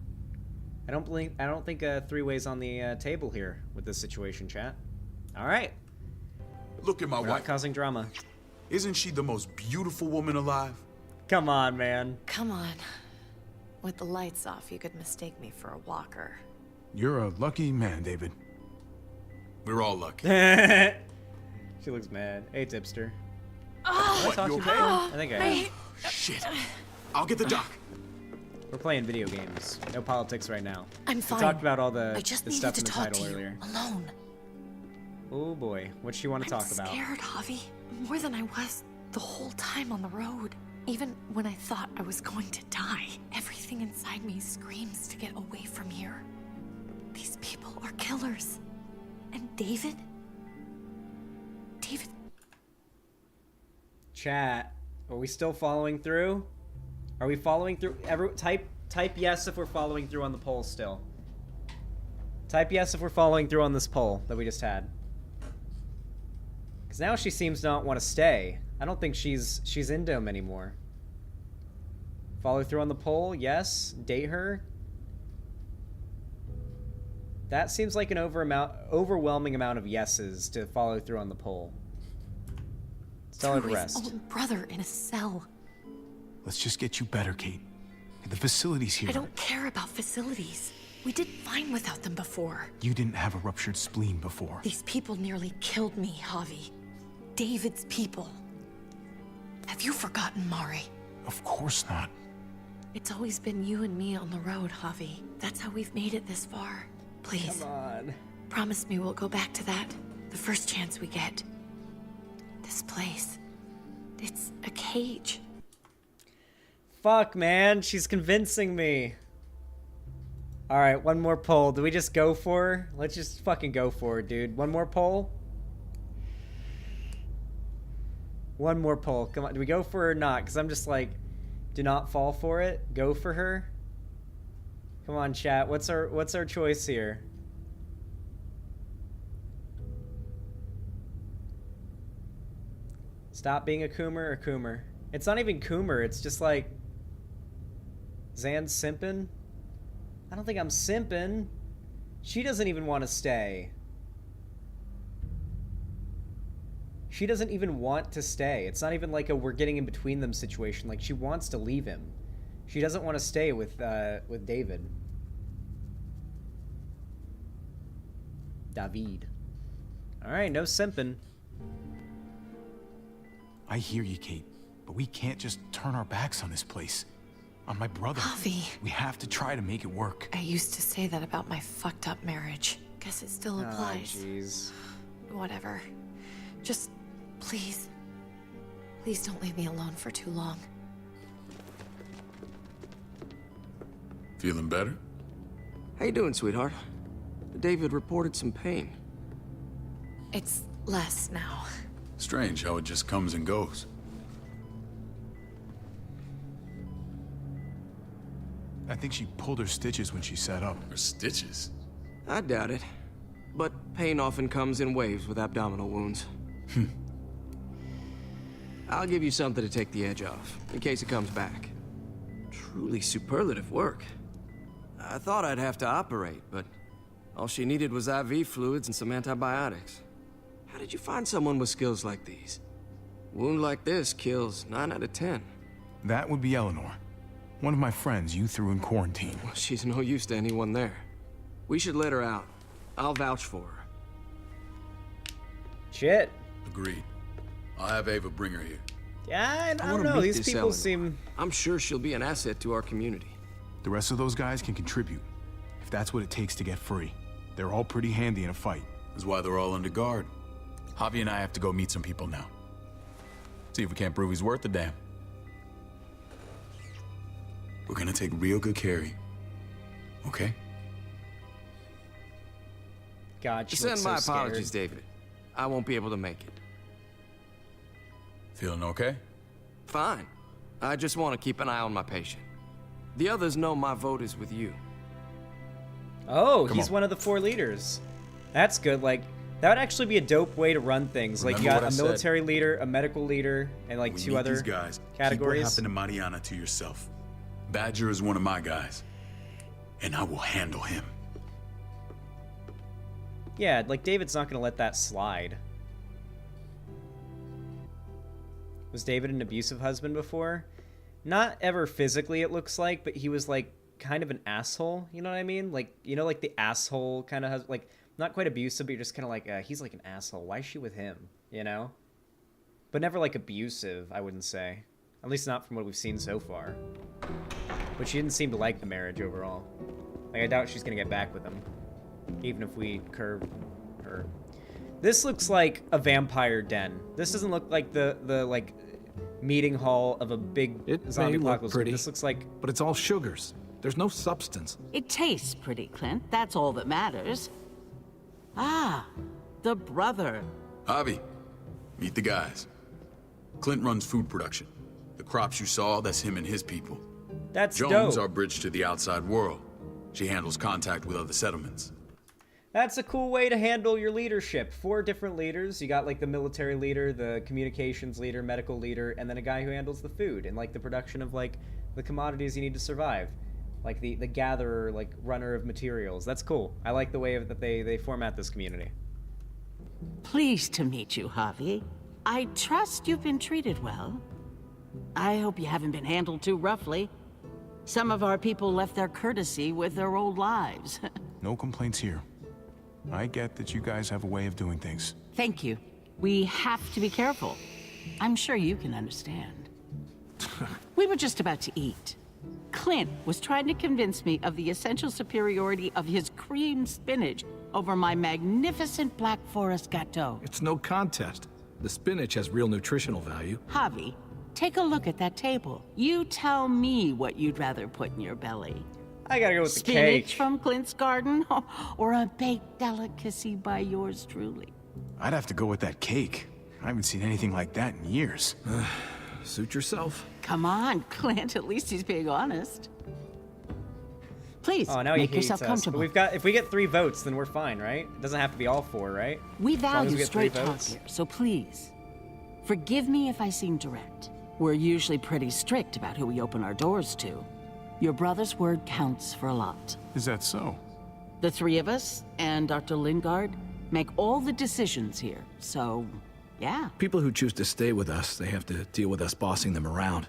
I don't think 3-way's on the table here with this situation, chat. Alright. Look at my We're not wife. causing drama. Isn't she the most beautiful woman alive? Come on, man. Come on. With the lights off, you could mistake me for a walker. You're a lucky man, David. We're all lucky. She looks mad. Hey, tipster. Oh, Did I talk to you before? I think I have. Shit. I'll get the doc. We're playing video games. No politics right now. I'm fine. We talked about all the I just the needed stuff to in the talk title to you earlier. alone. Oh boy, what do you want to talk about? I'm scared, Javi. More than I was the whole time on the road. Even when I thought I was going to die, everything inside me screams to get away from here. These people are killers. And David? David. Chat, are we still following through? Are we following through? Type yes if we're following through on the poll still. Type yes if we're following through on this poll that we just had. Because now she seems to not want to stay. I don't think she's into him anymore. Follow through on the poll, yes. Date her. That seems like an overwhelming amount of yeses to follow through on the poll. Tell her to Threw his rest. own brother in a cell. Let's just get you better, Kate. The facility's here. I don't care about facilities. We did fine without them before. You didn't have a ruptured spleen before. These people nearly killed me, Javi. David's people. Have you forgotten, Mari? Of course not. It's always been you and me on the road, Javi. That's how we've made it this far. Please. Come on. Promise me we'll go back to that the first chance we get. This place. It's a cage. Fuck, man. She's convincing me. Alright, one more poll. Do we just go for her? Let's just fucking go for it, dude. One more poll? One more poll. Come on. Do we go for her or not? Because I'm just like, do not fall for it. Go for her. Come on, chat. What's our choice here? Stop being a Coomer or Coomer? It's not even Coomer. It's just like... Zan's simping? I don't think I'm simping. She doesn't even want to stay. She doesn't even want to stay. It's not even like a we're getting in between them situation. Like, she wants to leave him. She doesn't want to stay with David. David. Alright, no simping. I hear you, Kate, but we can't just turn our backs on this place. On my brother. Javi. We have to try to make it work. I used to say that about my fucked up marriage. Guess it still applies. Oh, jeez. Whatever. Just, please. Please don't leave me alone for too long. Feeling better? How you doing, sweetheart? David reported some pain. It's less now. Strange how it just comes and goes. I think she pulled her stitches when she sat up. Her stitches? I doubt it. But pain often comes in waves with abdominal wounds. I'll give you something to take the edge off, in case it comes back. Truly superlative work. I thought I'd have to operate, but all she needed was IV fluids and some antibiotics. How did you find someone with skills like these? Wound like this kills 9 out of 10. That would be Eleanor. One of my friends you threw in quarantine. Well, she's no use to anyone there. We should let her out. I'll vouch for her. Shit. Agreed. I'll have Ava bring her here. Yeah, I wanna don't know. meet These this people Eleanor. seem... I'm sure she'll be an asset to our community. The rest of those guys can contribute, if that's what it takes to get free. They're all pretty handy in a fight. That's why they're all under guard. Javi and I have to go meet some people now. See if we can't prove he's worth the damn. We're gonna take real good care of you. Okay? God, she Send looks so my scared. apologies, David. I won't be able to make it. Feeling okay? Fine. I just want to keep an eye on my patient. The others know my vote is with you. Oh, Come he's on. one of the 4 leaders. That's good. Like, that would actually be a dope way to run things. Like, you Remember got what a I said. military leader, a medical leader, and like We 2 meet other these guys. categories. Keep what happened to Mariana to yourself. Badger is one of my guys, and I will handle him. Yeah, like David's not gonna let that slide. Was David an abusive husband before? Not ever physically, it looks like, but he was like kind of an asshole. You know what I mean? Like, you know, like the asshole kind of has, like, not quite abusive, but you're just kind of like, he's like an asshole. Why is she with him? You know? But never like abusive, I wouldn't say. At least not from what we've seen so far. But she didn't seem to like the marriage overall. Like, I doubt she's gonna get back with him. Even if we curb her. This looks like a vampire den. This doesn't look like the like meeting hall of a big zombie apocalypse. Pretty, this looks like, but it's all sugars. There's no substance. It tastes pretty, Clint. That's all that matters. Ah, the brother. Javi, meet the guys. Clint runs food production. The crops you saw, that's him and his people. That's Jones, dope. our bridge to the outside world. She handles contact with other settlements. That's a cool way to handle your leadership. 4 different leaders. You got like the military leader, the communications leader, medical leader, and then a guy who handles the food and like the production of like the commodities you need to survive. Like the gatherer, like runner of materials. That's cool. I like the way that they format this community. Pleased to meet you, Javi. I trust you've been treated well. I hope you haven't been handled too roughly. Some of our people left their courtesy with their old lives. No complaints here. I get that you guys have a way of doing things. Thank you. We have to be careful. I'm sure you can understand. We were just about to eat. Clint was trying to convince me of the essential superiority of his cream spinach over my magnificent Black Forest gâteau. It's no contest. The spinach has real nutritional value. Javi, take a look at that table. You tell me what you'd rather put in your belly. I gotta go with the Spinach cake. from Clint's garden, or a baked delicacy by yours truly? I'd have to go with that cake. I haven't seen anything like that in years. Suit yourself. Come on, Clint. At least he's being honest. Please, Oh, now he make hates yourself us. comfortable. But if we get 3 votes, then we're fine, right? It doesn't have to be all 4, right? We As long as value get 3 straight talk votes. here, so please, forgive me if I seem direct. We're usually pretty strict about who we open our doors to. Your brother's word counts for a lot. Is that so? The 3 of us and Dr. Lingard make all the decisions here, so yeah. People who choose to stay with us, they have to deal with us bossing them around.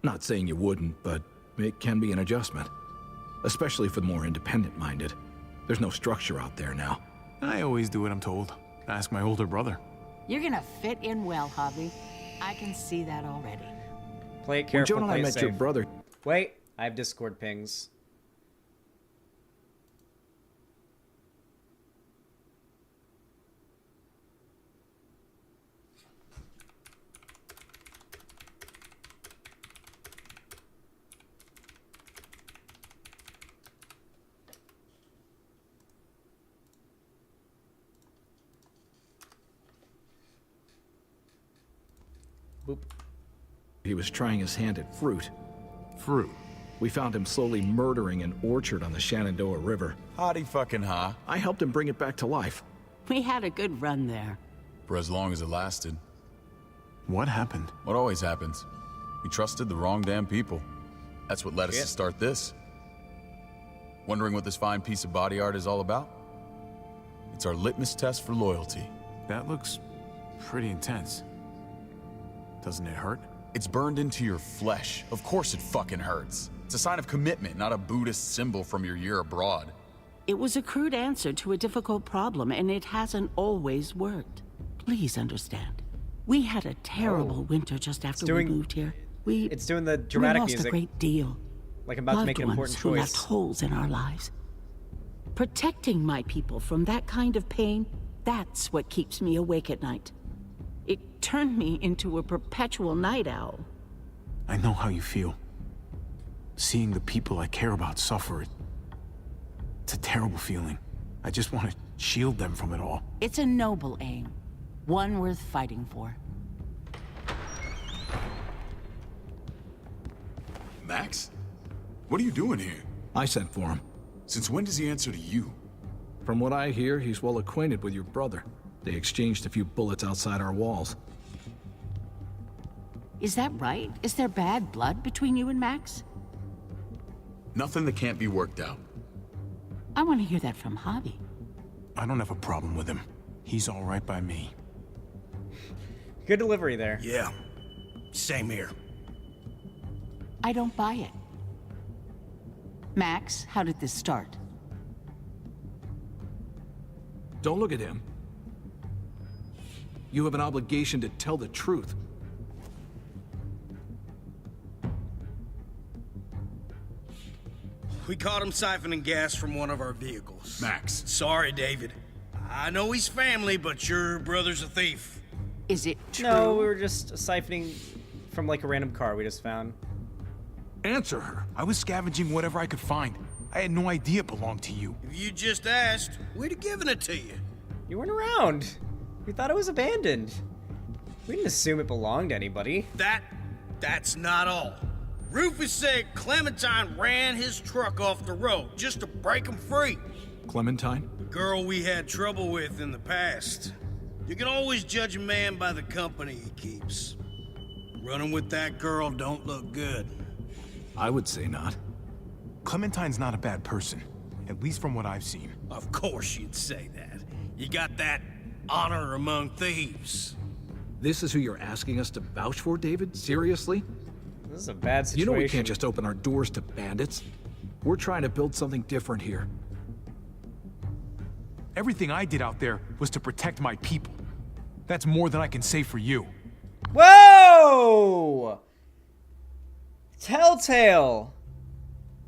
Not saying you wouldn't, but it can be an adjustment. Especially for the more independent-minded. There's no structure out there now. I always do what I'm told. Ask my older brother. You're gonna fit in well, Javi. I can see that already. Play it When careful, Joan and I play it met safe. your brother... Wait, I have Discord pings. Boop. He was trying his hand at fruit. Fruit? We found him slowly murdering an orchard on the Shenandoah River. Howdy fucking ha. I helped him bring it back to life. We had a good run there. For as long as it lasted. What happened? What always happens. We trusted the wrong damn people. That's what led us to start this. Wondering what this fine piece of body art is all about? It's our litmus test for loyalty. That looks pretty intense. Doesn't it hurt? It's burned into your flesh. Of course it fucking hurts. It's a sign of commitment, not a Buddhist symbol from your year abroad. It was a crude answer to a difficult problem, and it hasn't always worked. Please understand. We had a terrible winter just after we moved here. It's doing the dramatic we lost music. a great deal. Like I'm about to make an Loved important ones who left choice. holes in our lives. Protecting my people from that kind of pain, that's what keeps me awake at night. It turned me into a perpetual night owl. I know how you feel. Seeing the people I care about suffer, it's a terrible feeling. I just want to shield them from it all. It's a noble aim, one worth fighting for. Max? What are you doing here? I sent for him. Since when does he answer to you? From what I hear, he's well acquainted with your brother. They exchanged a few bullets outside our walls. Is that right? Is there bad blood between you and Max? Nothing that can't be worked out. I want to hear that from Javi. I don't have a problem with him. He's all right by me. Good delivery there. Yeah, same here. I don't buy it. Max, how did this start? Don't look at him. You have an obligation to tell the truth. We caught him siphoning gas from one of our vehicles. Max. Sorry, David. I know he's family, but your brother's a thief. Is it true? No, we were just siphoning from like a random car we just found. Answer her. I was scavenging whatever I could find. I had no idea it belonged to you. If you just asked, we'd have given it to you. You weren't around. We thought it was abandoned. We didn't assume it belonged to anybody. That's not all. Rufus said Clementine ran his truck off the road just to break him free. Clementine? The girl we had trouble with in the past. You can always judge a man by the company he keeps. Running with that girl don't look good. I would say not. Clementine's not a bad person, at least from what I've seen. Of course you'd say that. You got that honor among thieves. This is who you're asking us to vouch for, David? Seriously? This is a bad situation. You know we can't just open our doors to bandits. We're trying to build something different here. Everything I did out there was to protect my people. That's more than I can say for you. Whoa! Telltale!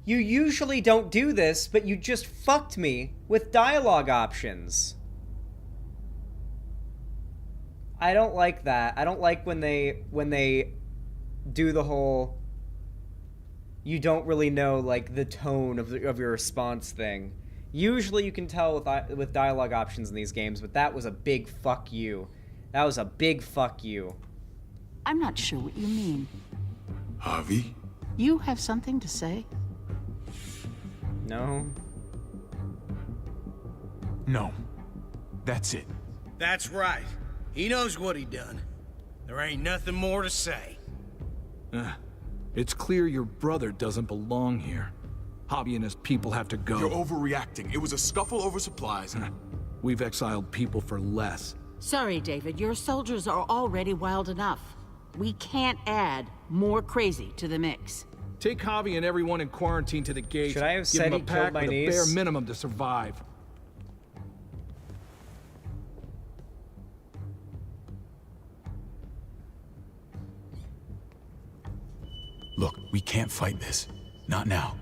You usually don't do this, but you just fucked me with dialogue options. I don't like that. I don't like when they do the whole you don't really know like the tone of your response thing. Usually you can tell with dialogue options in these games, but that was a big fuck you. That was a big fuck you. I'm not sure what you mean. Javi? You have something to say? No. No. That's it. That's right. He knows what he done. There ain't nothing more to say. It's clear your brother doesn't belong here. Javi and his people have to go. You're overreacting. It was a scuffle over supplies. We've exiled people for less. Sorry, David. Your soldiers are already wild enough. We can't add more crazy to the mix. Take Javi and everyone in quarantine to the gate. Should I have said he killed my niece? Give them a bare minimum to survive. Look, we can't fight this. Not now.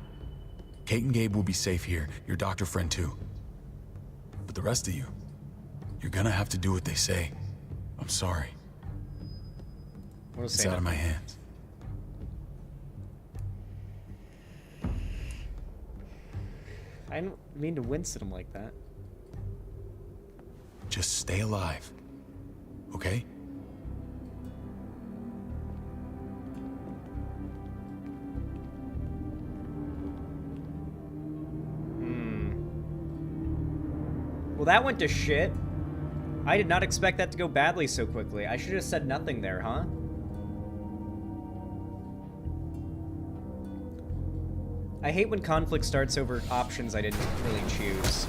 Kate and Gabe will be safe here, your doctor friend too. But the rest of you, you're gonna have to do what they say. I'm sorry. It's out of my hands. I didn't mean to wince at him like that. Just stay alive. Okay? Well, that went to shit. I did not expect that to go badly so quickly. I should have said nothing there, huh? I hate when conflict starts over options I didn't really choose.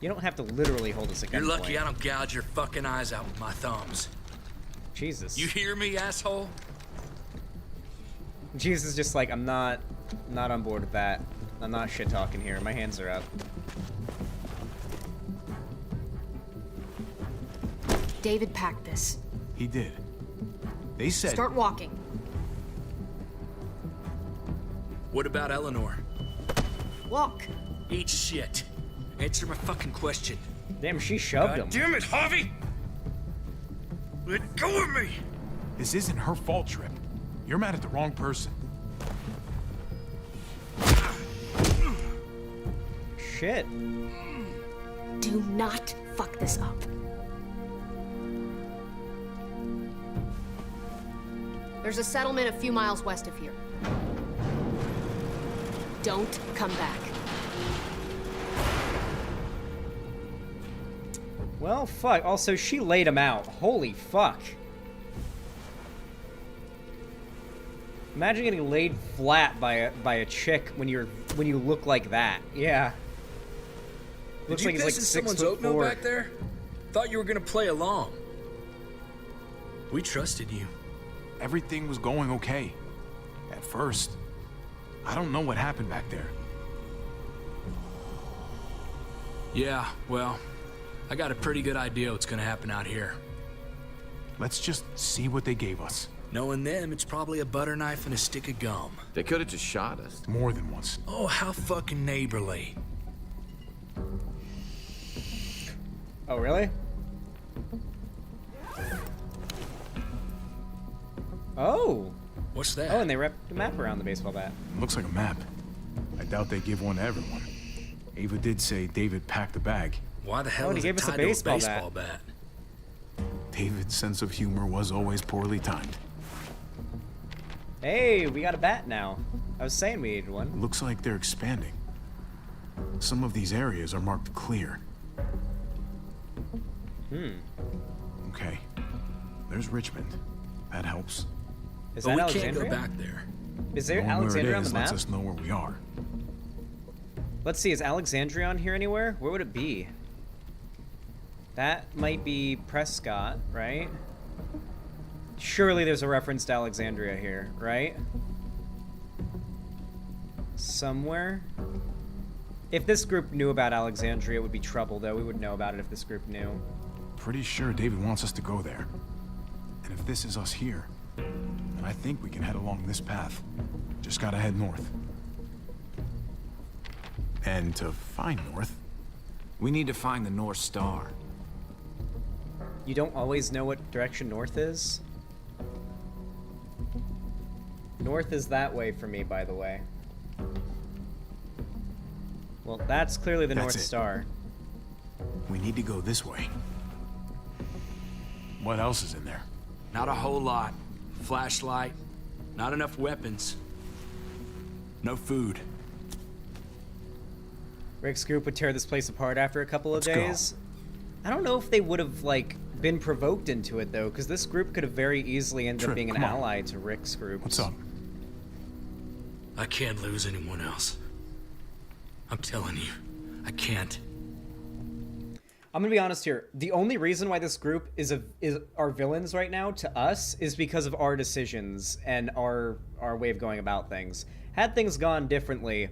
You don't have to literally hold us against. You're lucky I don't gouge your fucking eyes out with my thumbs. Jesus. You hear me, asshole? Jesus is just like, I'm not on board with that. I'm not shit talking here. My hands are up. David packed this. He did. They said... Start walking. What about Eleanor? Walk. Eat shit. Answer my fucking question. Damn, she shoved him. Damn it, Javi! Let go of me! This isn't her fault, Trip. You're mad at the wrong person. Shit. Do not fuck this up. There's a settlement a few miles west of here. Don't come back. Well, fuck. Also, she laid him out. Holy fuck. Imagine getting laid flat by a chick when you look like that. Yeah. Looks like he's like 6'4". Back there? Thought you were gonna play along. We trusted you. everything was going okay. At first. I don't know what happened back there. Yeah, well, I got a pretty good idea what's gonna happen out here. Let's just see what they gave us. Knowing them, it's probably a butter knife and a stick of gum. They could have just shot us. More than once. Oh, how fucking neighborly. Oh, really? Oh! What's that? Oh, and they wrapped the map around the baseball bat. Looks like a map. I doubt they give one to everyone. Ava did say David packed the bag. Why the hell he is gave it us a tied to baseball bat? David's sense of humor was always poorly timed. Hey, we got a bat now. I was saying we needed one. Looks like they're expanding. Some of these areas are marked clear. Okay. There's Richmond. That helps. Is But that we can't Alexandria? go back there. Is there Knowing where it Alexandria on the is map? lets us know where we are. Let's see, is Alexandria on here anywhere? Where would it be? That might be Prescott, right? Surely there's a reference to Alexandria here, right? Somewhere? If this group knew about Alexandria, it would be trouble, though. We would know about it if this group knew. Pretty sure David wants us to go there. And if this is us here, then I think we can head along this path. Just gotta head north. And to find north, We need to find the North Star. You don't always know what direction north is? North is that way for me, by the way. Well, that's clearly the North Star. we need to go this way. What else is in there? Not a whole lot. Flashlight. Not enough weapons. No food. Rick's group would tear this place apart after a couple of Let's go. days. I don't know if they would have, like, been provoked into it, though, because this group could have very easily ended up Trip, being an come on. ally to Rick's group. What's up? I can't lose anyone else. I'm telling you, I can't. I'm gonna be honest here. The only reason why this group is our villains right now to us is because of our decisions and our way of going about things. Had things gone differently,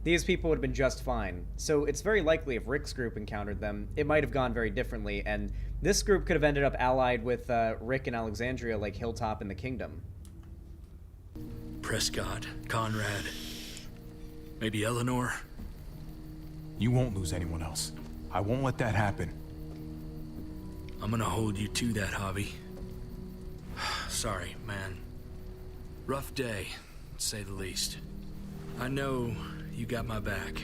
these people would have been just fine. So it's very likely if Rick's group encountered them, it might have gone very differently, and this group could have ended up allied with Rick and Alexandria like Hilltop and the Kingdom. Prescott, Conrad, maybe Eleanor. You won't lose anyone else. I won't let that happen. I'm gonna hold you to that, Javi. Sorry, man. Rough day, to say the least. I know you got my back,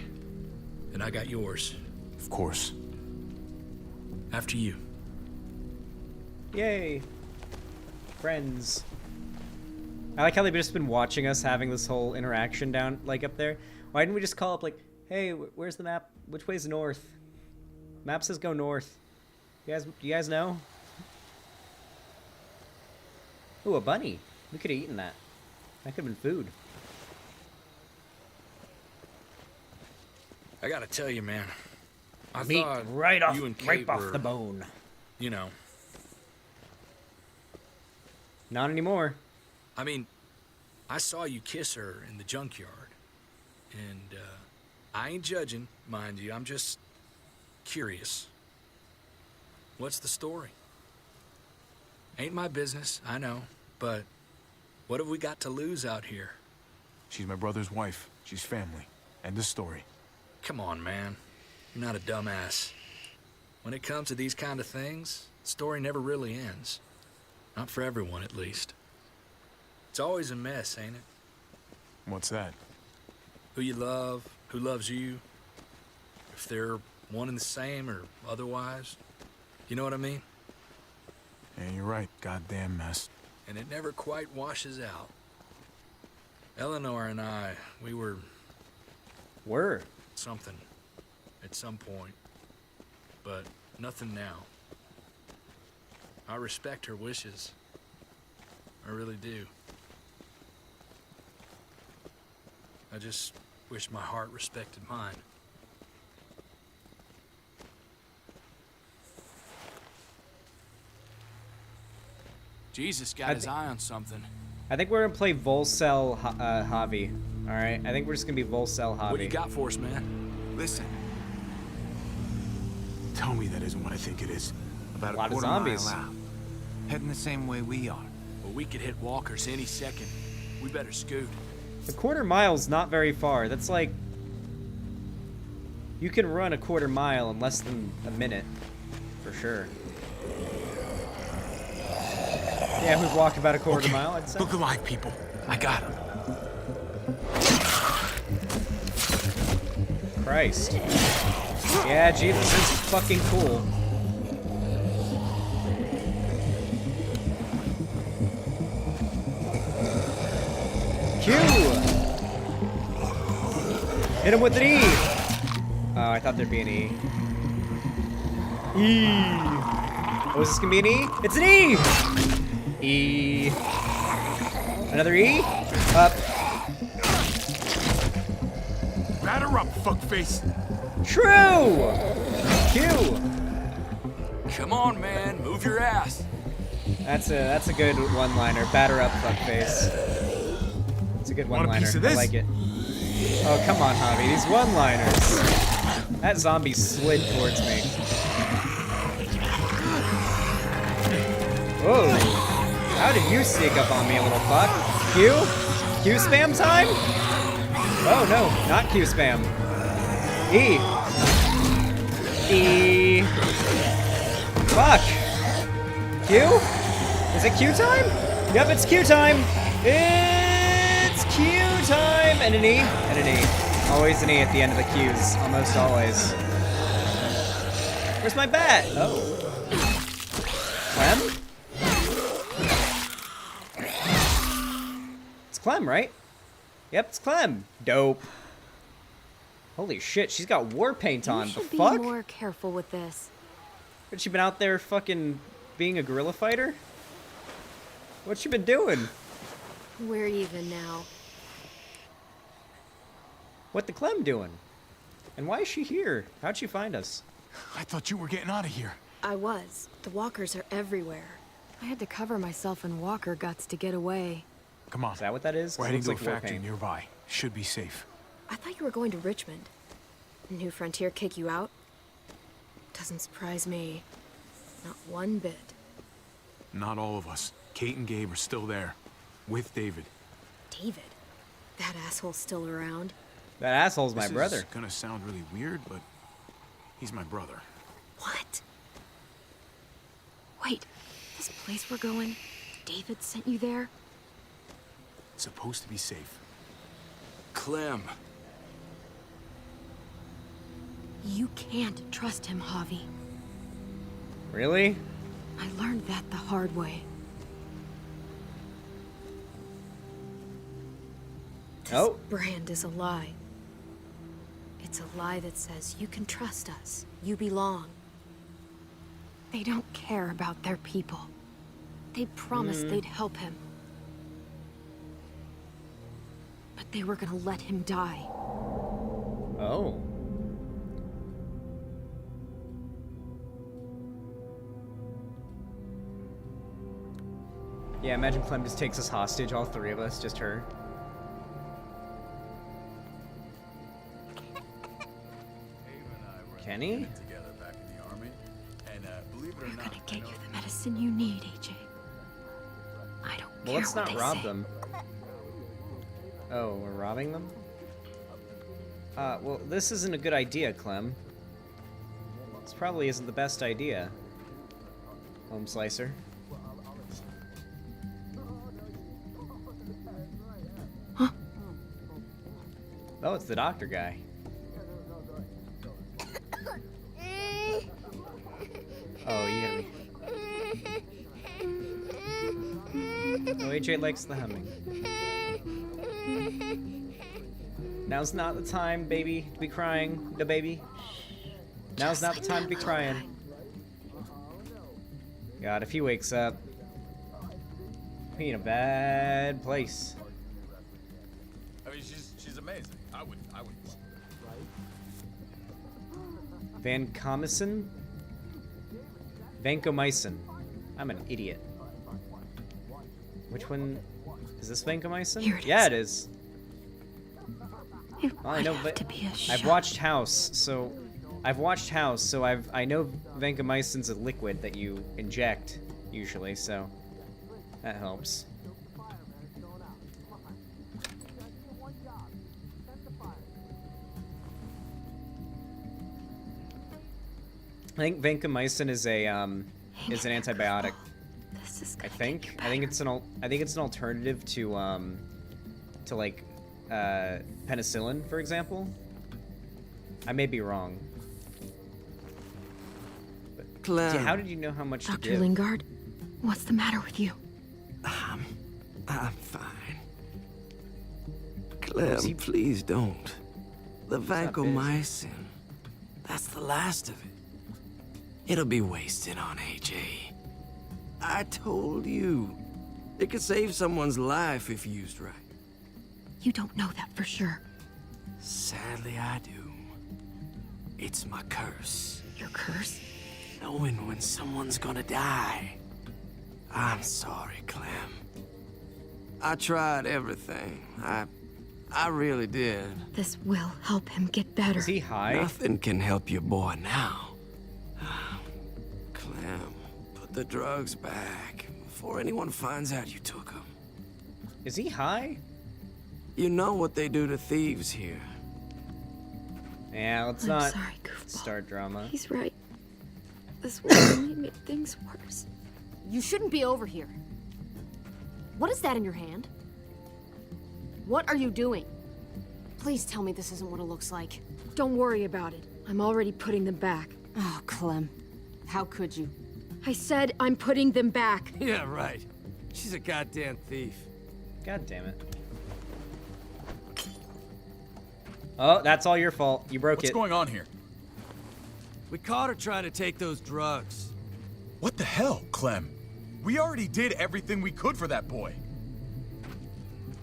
and I got yours. Of course. After you. Yay! Friends. I like how they've just been watching us having this whole interaction down, like, up there. Why didn't we just call up, like, hey, where's the map? Which way's north? Map says go north. You guys know? Ooh, a bunny. We could have eaten that. That could have been food. I gotta tell you, man. I Meat thought right off, you and right Kate off were, the bone. You know. Not anymore. I mean, I saw you kiss her in the junkyard. And, I ain't judging, mind you. I'm just curious. What's the story? Ain't my business, I know. But what have we got to lose out here? She's my brother's wife. She's family. End of story. Come on, man. You're not a dumbass. When it comes to these kind of things, the story never really ends. Not for everyone, at least. It's always a mess, ain't it? What's that? Who you love, who loves you, if they're one and the same or otherwise. You know what I mean? Yeah, you're right. Goddamn mess. And it never quite washes out. Eleanor and I, we were something at some point, but nothing now. I respect her wishes. I really do. I just wish my heart respected mine. Jesus got his eye on something. I think we're gonna play Volcel Javi. All right, I think we're just gonna be Volcel Javi. What do you got for us, man? Listen. Tell me that isn't what I think it is. A About lot of quarter zombies. mile out. Heading the same way we are. Well, we could hit walkers any second. We better scoot. A quarter mile's not very far. That's like... You can run a quarter mile in less than a minute. For sure. Yeah, we've walked about a quarter mile, I'd say. Look alive, people. I got him. Christ. Yeah, Jesus is fucking cool. Q! Hit him with an E! Oh, I thought there'd be an E. E! Oh, is this gonna be an E? It's an E! E. Another E? Up. Batter up, fuckface. True! Q! Come on, man. Move your ass. That's a good one-liner. Batter up, fuckface. It's a good Want a one-liner. piece of I this? like it. Oh, come on, Javi. These one-liners. That zombie slid towards me. Whoa. How did you sneak up on me, little fuck? Q? Q spam time? Oh, no. Not Q spam. E. E. Fuck. Q? Is it Q time? Yep, it's Q time. It's Q time. And an E. And an E. Always an E at the end of the Qs. Almost always. Where's my bat? Oh. Clem? It's Clem, right? Yep, it's Clem. Dope. Holy shit, she's got war paint on. You The should be fuck? more careful with this. What, she been out there fucking being a guerrilla fighter? What's she been doing? We're even now. What the Clem doing? And why is she here? How'd she find us? I thought you were getting out of here. I was. The walkers are everywhere. I had to cover myself in walker guts to get away. Come on. Is that what that is? We're It heading looks to like a war factory paint. nearby. Should be safe. I thought you were going to Richmond. New Frontier kick you out? Doesn't surprise me. Not one bit. Not all of us. Kate and Gabe are still there. With David. David? That asshole's still around? That asshole's my This brother. is gonna sound really weird, but he's my brother. What? Wait, this place we're going, David sent you there? It's supposed to be safe. Clem. You can't trust him, Javi. Really? I learned that the hard way. This brand is a lie. It's a lie that says you can trust us. You belong. They don't care about their people. They promised they'd help him. But they were gonna let him die. Oh. Yeah, imagine Clem just takes us hostage, all three of us, just her. Kenny? We're gonna get you the medicine you need, AJ. I don't Well, care let's what not they rob say. them. Oh, we're robbing them? Well, this isn't a good idea, Clem. This probably isn't the best idea. Home slicer. Huh? Oh, it's the doctor guy. Oh, you gotta be... Oh, AJ likes the humming. Now's not the time, baby, to be crying, the baby. Now's not the time to be crying. God, if he wakes up, he in a bad place. I mean, she's amazing. I would. Vancomycin? Vancomycin. I'm an idiot. Which one? Is this vancomycin? Here it Yeah, is. it is. It Well, I would know, have but to be a I've shot. watched House, so I know vancomycin's a liquid that you inject usually, so that helps. I think vancomycin is an antibiotic. This is I think it's an alternative to like penicillin, for example. I may be wrong. But Clem. how did you know how much to Dr. give? Lingard, what's the matter with you? I'm fine. Clem, please don't. The vancomycin, that's the last of it. It'll be wasted on AJ. I told you. It could save someone's life if used right. You don't know that for sure. Sadly, I do. It's my curse. Your curse? Knowing when someone's gonna die. I'm sorry, Clem. I tried everything. I really did. This will help him get better. Is he high? Nothing can help your boy now. Clem, put the drugs back before anyone finds out you took them. Is he high? You know what they do to thieves here. Yeah, let's I'm not sorry, goofball. start drama. He's right. This will only make things worse. You shouldn't be over here. What is that in your hand? What are you doing? Please tell me this isn't what it looks like. Don't worry about it. I'm already putting them back. Oh, Clem. How could you? I said I'm putting them back. Yeah, right. She's a goddamn thief. God damn it. Oh, that's all your fault. You broke it. What's going on here? We caught her trying to take those drugs. What the hell, Clem? We already did everything we could for that boy.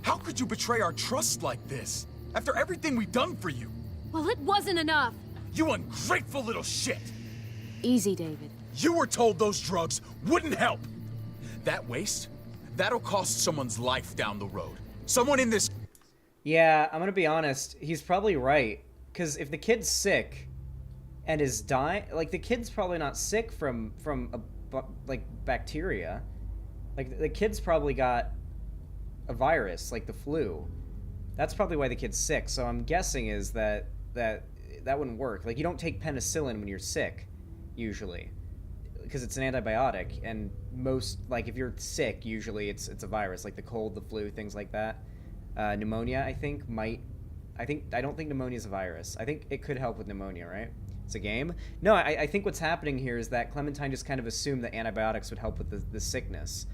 How could you betray our trust like this? After everything we've done for you? Well, it wasn't enough. You ungrateful little shit! Easy, David. You were told those drugs wouldn't help. That waste, that'll cost someone's life down the road. Someone in this... Yeah, I'm gonna be honest. He's probably right. Because if the kid's sick and is dying... Like, the kid's probably not sick from like, bacteria. Like, the kid's probably got a virus, like the flu. That's probably why the kid's sick. So I'm guessing is that wouldn't work. Like, you don't take penicillin when you're sick, usually. Because it's an antibiotic, and most, like, if you're sick, usually it's a virus, like the cold, the flu, things like that. Pneumonia, I don't think pneumonia is a virus. I think it could help with pneumonia, right? It's a game. No, I think what's happening here is that Clementine just kind of assumed that antibiotics would help with the sickness.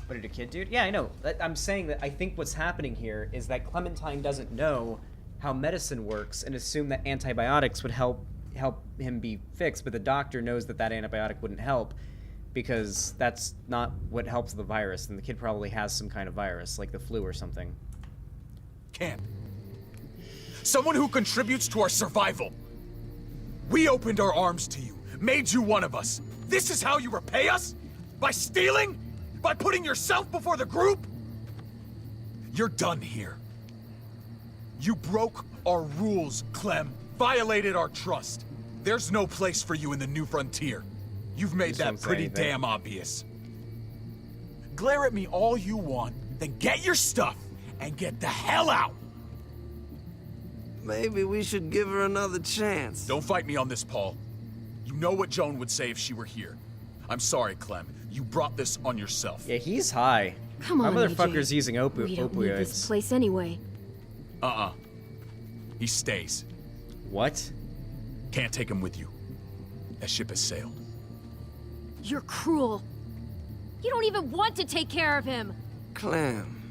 What did a kid do? Yeah, I know. I'm saying that I think what's happening here is that Clementine doesn't know how medicine works and assume that antibiotics would help him be fixed, but the doctor knows that antibiotic wouldn't help because that's not what helps the virus, and the kid probably has some kind of virus, like the flu or something. Camp. Someone who contributes to our survival. We opened our arms to you, made you one of us. This is how you repay us? By stealing? By putting yourself before the group? You're done here. You broke our rules, Clem. Violated our trust. There's no place for you in the New Frontier. You've made that pretty damn obvious. Glare at me all you want, then get your stuff and get the hell out! Maybe we should give her another chance. Don't fight me on this, Paul. You know what Joan would say if she were here. I'm sorry, Clem. You brought this on yourself. Yeah, he's high. Come on, my motherfucker's AJ. using We don't need this place anyway. He stays. What? Can't take him with you. That ship has sailed. You're cruel. You don't even want to take care of him. Clem,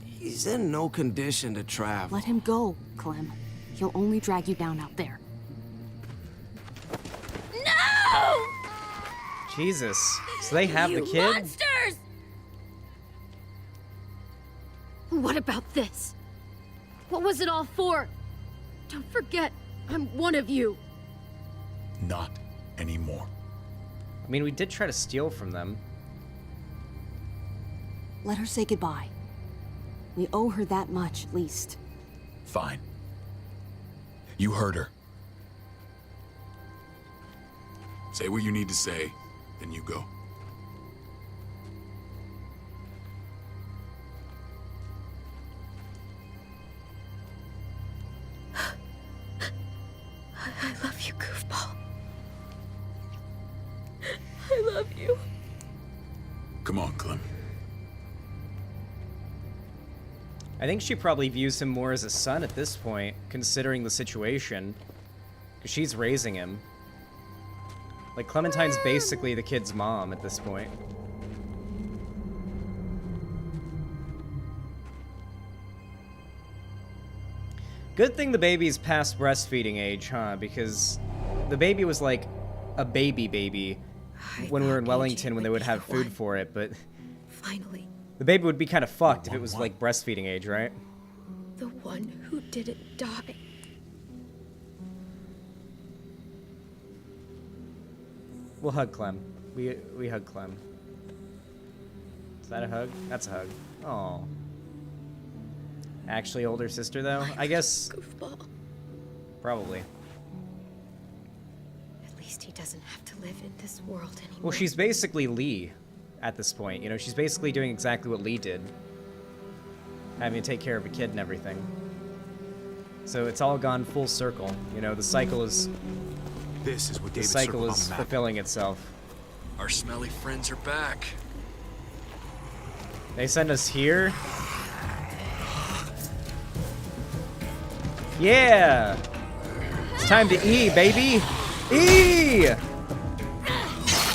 he's in no condition to travel. Let him go, Clem. He'll only drag you down out there. No! Jesus. So they have the kid? Monsters! What about this? What was it all for? Don't forget, I'm one of you. Not anymore. I mean, we did try to steal from them. Let her say goodbye. We owe her that much, at least. Fine. You heard her. Say what you need to say, then you go. I love you, goofball. I love you. Come on, Clem. I think she probably views him more as a son at this point, considering the situation. Because she's raising him. Like, Clementine's basically the kid's mom at this point. Good thing the baby's past breastfeeding age, huh? Because the baby was like a baby when we were in Wellington when they would have food for it, but... Finally. The baby would be kind of fucked if it was like breastfeeding age, right? The one who didn't die. We'll hug Clem. We hug Clem. Is that a hug? That's a hug. Oh. Actually older sister though? I guess... Goofball. Probably. At least he doesn't have to live in this world anymore. Well, she's basically Lee at this point. You know, she's basically doing exactly what Lee did. Having to take care of a kid and everything. So it's all gone full circle. You know, the cycle is... This is what the David cycle circled on is the map. fulfilling itself. Our smelly friends are back. They send us here? Yeah! It's time to E, baby! E!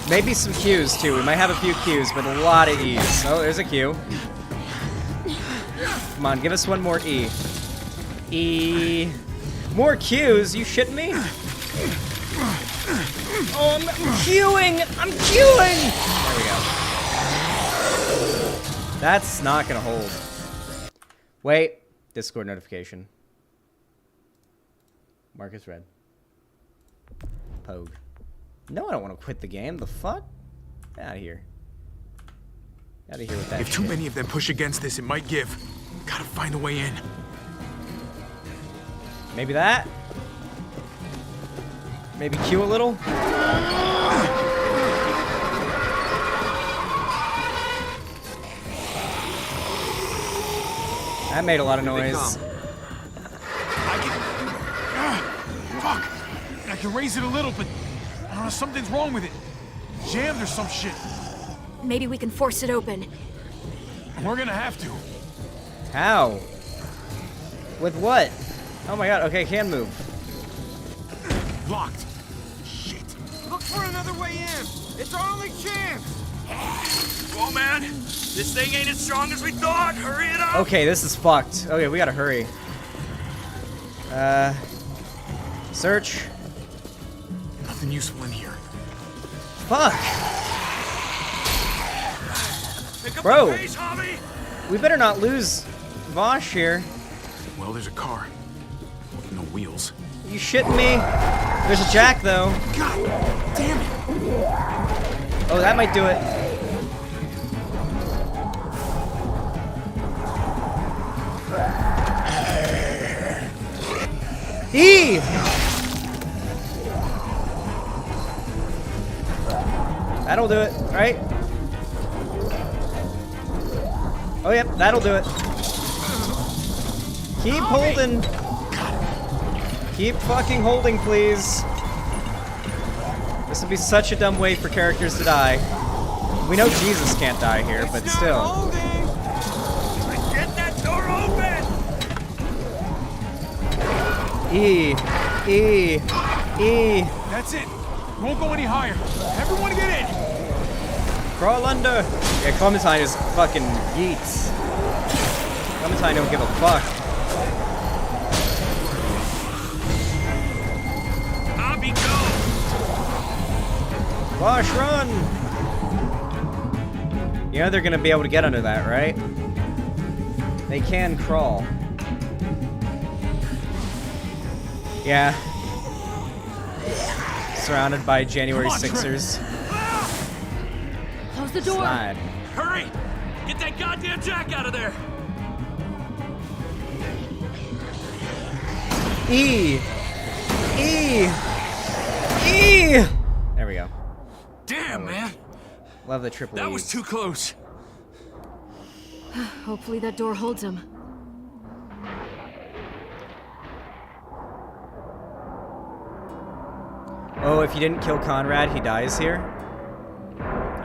Maybe some Qs, too. We might have a few Qs, but a lot of Es. Oh, there's a Q. Come on, give us one more E. E. More Qs? You shitting me? Oh, I'm queuing! I'm queuing! There we go. That's not gonna hold. Wait. Discord notification. Marcus Red. Pogue. No, I don't want to quit the game. The fuck? Get out of here. Out of here with that If too shit. many of them push against this, it might give. Gotta find a way in. Maybe that? Maybe Q a little? That made a lot of noise. Fuck! I can raise it a little, but I don't know, something's wrong with it. Jammed or some shit. Maybe we can force it open. We're gonna have to. How? With what? Oh my god, okay, can move. Locked. Look for another way in. It's our only chance. Come on, man. This thing ain't as strong as we thought. Hurry it up. Okay, this is fucked. Okay, we gotta hurry. Search. Nothing useful in here. Fuck! Pick up Bro. the pace, Javi. We better not lose Vosh here. Well, there's a car. No wheels. You shitting me? There's a jack, though. God damn it! Oh, that might do it. E! That'll do it, right? Oh, yep, that'll do it. Keep holding. Keep fucking holding, please. This would be such a dumb way for characters to die. We know Jesus can't die here, but still. Get that door open. E. E. E. That's it. Won't go any higher. Everyone get in. Crawl under. Yeah, Clementine is fucking yeets. Clementine don't give a fuck. Javi, go. Wash, run! You know they're gonna be able to get under that, right? They can crawl. Yeah. Surrounded by January Come on, 6ers. Close the door. Slide. Hurry. Get that goddamn jack out of there! E! There we go. Damn, man! Love the triple That E's. was too close. Hopefully that door holds him. Oh, if you didn't kill Conrad, he dies here?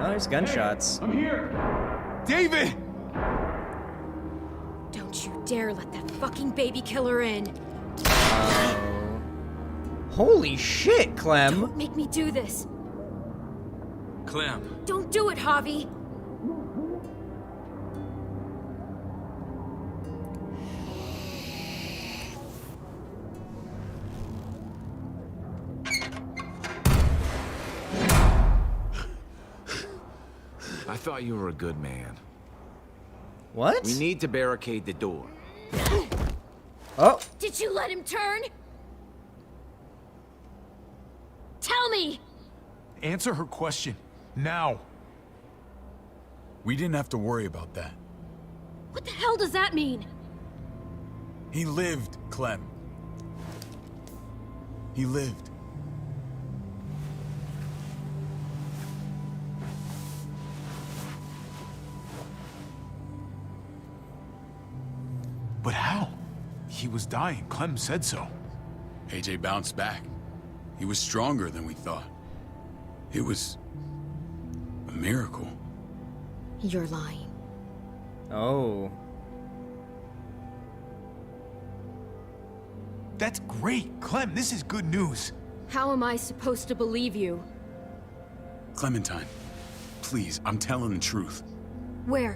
Oh, there's gunshots. I'm here! David! Don't you dare let that fucking baby killer in. Holy shit, Clem! Don't make me do this. Clem. Don't do it, Javi. I thought you were a good man. What? We need to barricade the door. Oh. Did you let him turn? Tell me! Answer her question. Now. We didn't have to worry about that. What the hell does that mean? He lived, Clem. He lived. But how? He was dying. Clem said so. AJ bounced back. He was stronger than we thought. It was a miracle. You're lying. Oh. That's great. Clem, this is good news. How am I supposed to believe you? Clementine, please, I'm telling the truth. Where?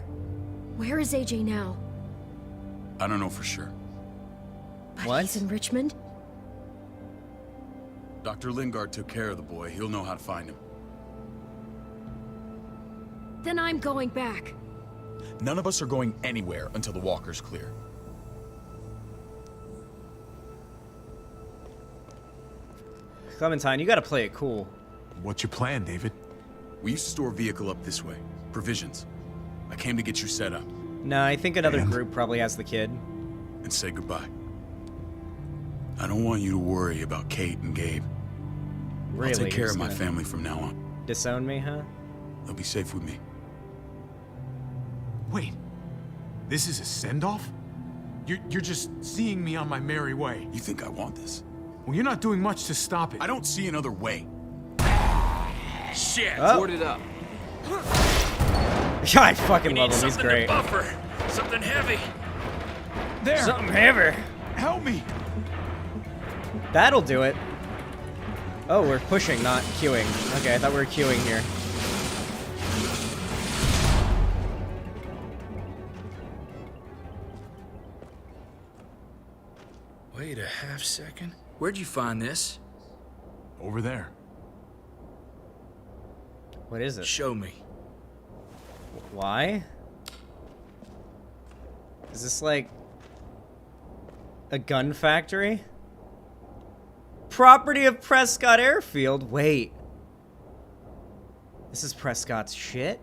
Where is AJ now? I don't know for sure. But he's in Richmond? Dr. Lingard took care of the boy. He'll know how to find him. Then I'm going back. None of us are going anywhere until the walker's clear. Clementine, you gotta play it cool. What's your plan, David? We used to store a vehicle up this way. Provisions. I came to get you set up. No, I think another group probably has the kid. And say goodbye. I don't want you to worry about Kate and Gabe. Really? I'll take care You're of my just family from now on. Disown me, huh? They'll be safe with me. Wait. This is a send-off? You're just seeing me on my merry way. You think I want this? Well, you're not doing much to stop it. I don't see another way. Shit! Oh. Board it up. Yeah, I fucking We love need him. He's something great. to buffer. Something heavy. There! Something heavy. Help me! That'll do it. Oh, we're pushing, not queuing. Okay, I thought we were queuing here. Wait a half second. Where'd you find this? Over there. What is it? Show me. Why? Is this like a gun factory? Property of Prescott Airfield? Wait. This is Prescott's shit?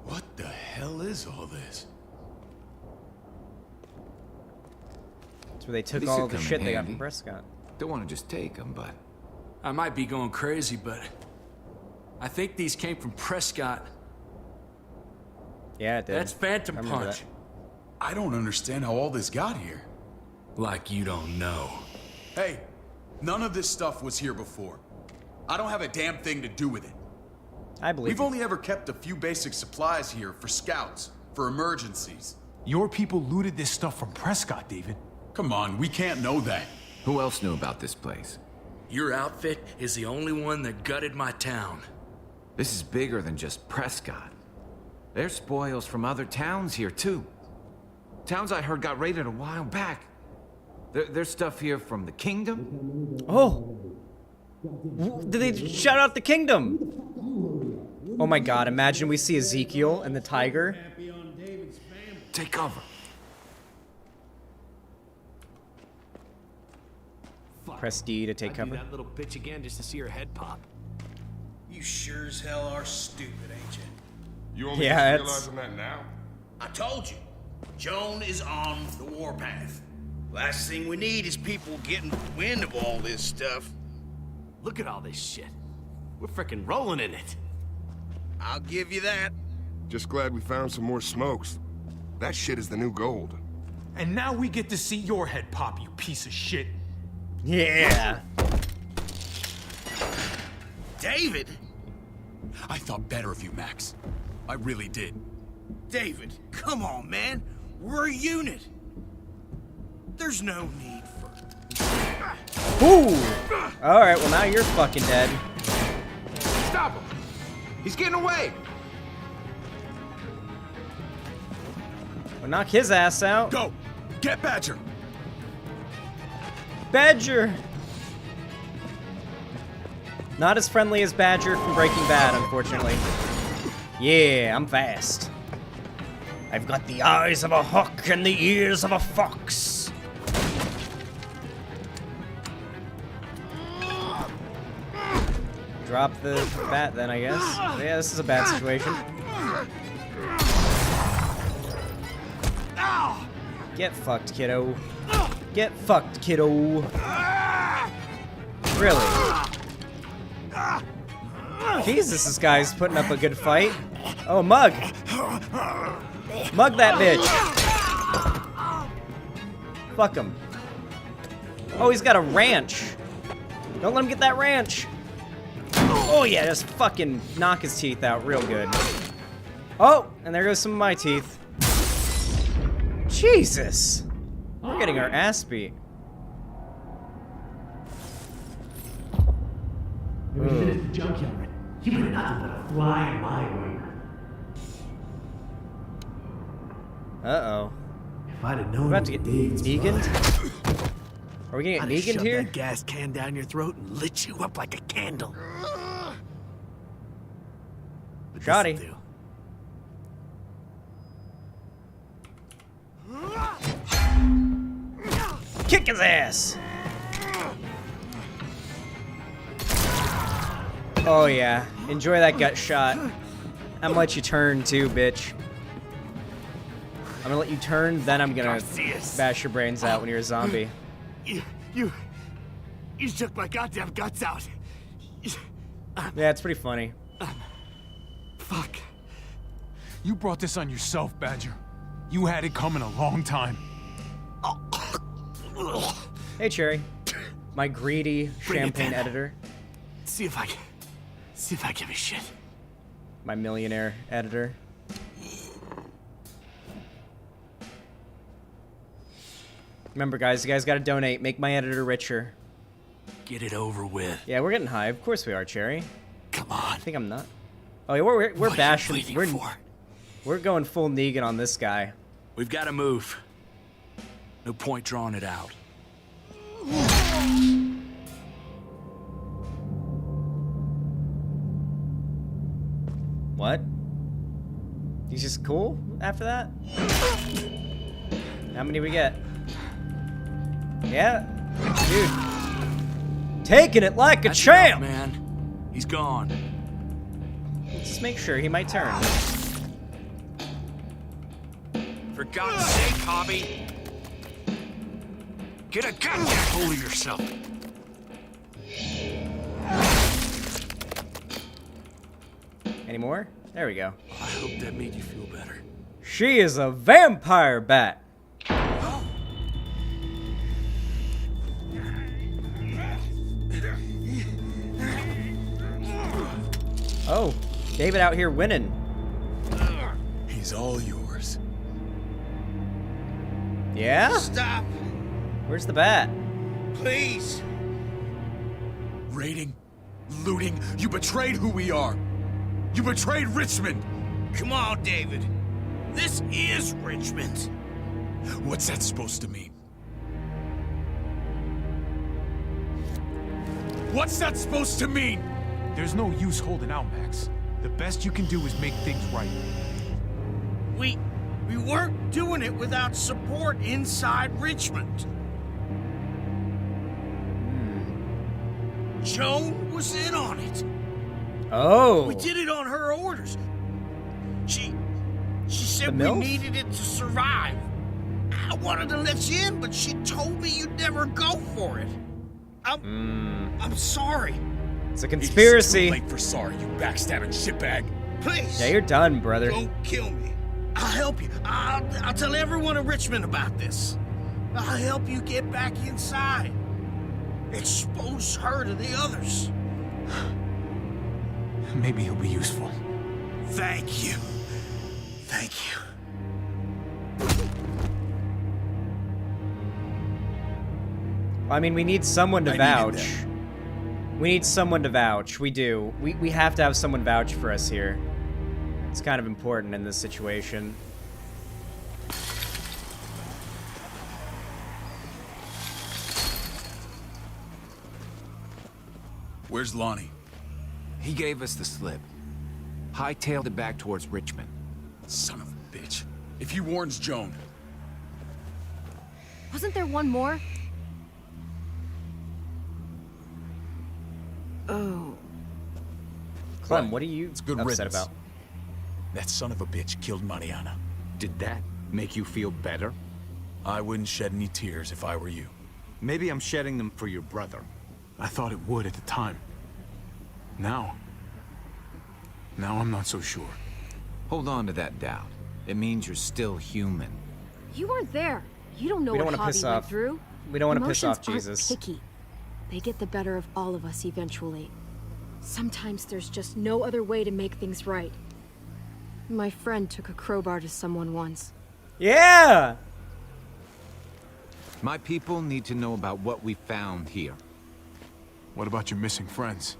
What the hell is all this? That's where they took These all would the come in shit they got handy. from Prescott. Don't want to just take them, but I might be going crazy, but I think these came from Prescott. Yeah, it did. That's Phantom I remember Punch. that. I don't understand how all this got here. Like you don't know. Hey, none of this stuff was here before. I don't have a damn thing to do with it. I believe We've you. only ever kept a few basic supplies here for scouts, for emergencies. Your people looted this stuff from Prescott, David. Come on, we can't know that. who else knew about this place? Your outfit is the only one that gutted my town. This is bigger than just Prescott. There's spoils from other towns here, too. Towns I heard got raided a while back. There's stuff here from the kingdom. Oh! Did they shout out the kingdom? Oh my god, imagine we see Ezekiel and the tiger. Take cover. Press D to take cover. That little bitch again just to see her head pop. You sure as hell are stupid, ain't you? You only Yeah, just realizing that now? I told you. Joan is on the warpath. Last thing we need is people getting wind of all this stuff. Look at all this shit. We're frickin' rolling in it. I'll give you that. Just glad we found some more smokes. That shit is the new gold. And now we get to see your head pop, you piece of shit. Yeah. David? I thought better of you, Max. I really did. David, come on, man. We're a unit. There's no need for... Ooh! Alright, well now you're fucking dead. Stop him! He's getting away! Well, knock his ass out. Go! Get Badger! Badger! Not as friendly as Badger from Breaking Bad, unfortunately. Yeah, I'm fast. I've got the eyes of a hawk and the ears of a fox. Drop the bat then, I guess. Yeah, this is a bad situation. Get fucked, kiddo. Get fucked, kiddo. Really? Jesus, this guy's putting up a good fight. Oh, Mug. Mug that bitch. Fuck him. Oh, he's got a ranch. Don't let him get that ranch. Oh, yeah, just fucking knock his teeth out real good. Oh, and there goes some of my teeth. Jesus. We're getting our ass beat. It was in the junkyard. You were nothing but a fly in my way. Uh-oh. If I'd have known We're about to get Negan'd? Are we gonna I'd get have Negan'd shoved here? that gas can down your throat and lit you up like a candle. But Shoddy. this'll do. Kick his ass! Oh yeah, enjoy that gut shot. I'm gonna let you turn too, bitch. I'm gonna let you turn, then I'm gonna bash your brains out when you're a zombie. You took my goddamn guts out. Yeah, it's pretty funny. Fuck. You brought this on yourself, Badger. You had it coming a long time. Hey, Cherry. My greedy champagne editor. See if I give a shit. My millionaire editor. Remember, guys, you guys gotta donate. Make my editor richer. Get it over with. Yeah, we're getting high. Of course we are, Cherry. Come on. I think I'm not. Oh, yeah, we're bashing. We're going full Negan on this guy. We've got to move. No point drawing it out. What? He's just cool after that? How many we get? Yeah, dude. Taking it like a champ! Enough, man. He's gone. Let's just make sure he might turn. For God's sake, Hobby. Get a goddamn hold of yourself. Any more? There we go. I hope that made you feel better. She is a vampire bat. Oh, David out here winning. He's all yours. Yeah? Stop, Where's the bat? please. Raiding, looting, you betrayed who we are. You betrayed Richmond. Come on, David. This is Richmond. What's that supposed to mean? What's that supposed to mean? There's no use holding out, Max. The best you can do is make things right. We weren't doing it without support inside Richmond. Joan was in on it. Oh. We did it on her orders. She said The we MILF? needed it to survive. I wanted to let you in, but she told me you'd never go for it. I'm sorry. It's a conspiracy. It's too late for sorry, you backstabbing shitbag. Please. Yeah, you're done, brother. Don't kill me. I'll help you. I'll tell everyone in Richmond about this. I'll help you get back inside. Expose her to the others. Maybe he'll be useful. Thank you. Thank you. I mean, we need someone to I needed vouch. that. We need someone to vouch. We do. We have to have someone vouch for us here. It's kind of important in this situation. Where's Lonnie? He gave us the slip. Hightailed it back towards Richmond. Son of a bitch. If he warns Joan... Wasn't there one more? Oh. Clem, what are you good upset riddance. about? That son of a bitch killed Mariana. Did that make you feel better? I wouldn't shed any tears if I were you. Maybe I'm shedding them for your brother. I thought it would at the time. Now I'm not so sure. Hold on to that doubt. It means you're still human. You weren't there. You don't know We don't what wanna piss Javi went off- through. we don't wanna piss Emotions off Jesus. aren't picky. They get the better of all of us eventually. Sometimes there's just no other way to make things right. My friend took a crowbar to someone once. Yeah! My people need to know about what we found here. What about your missing friends?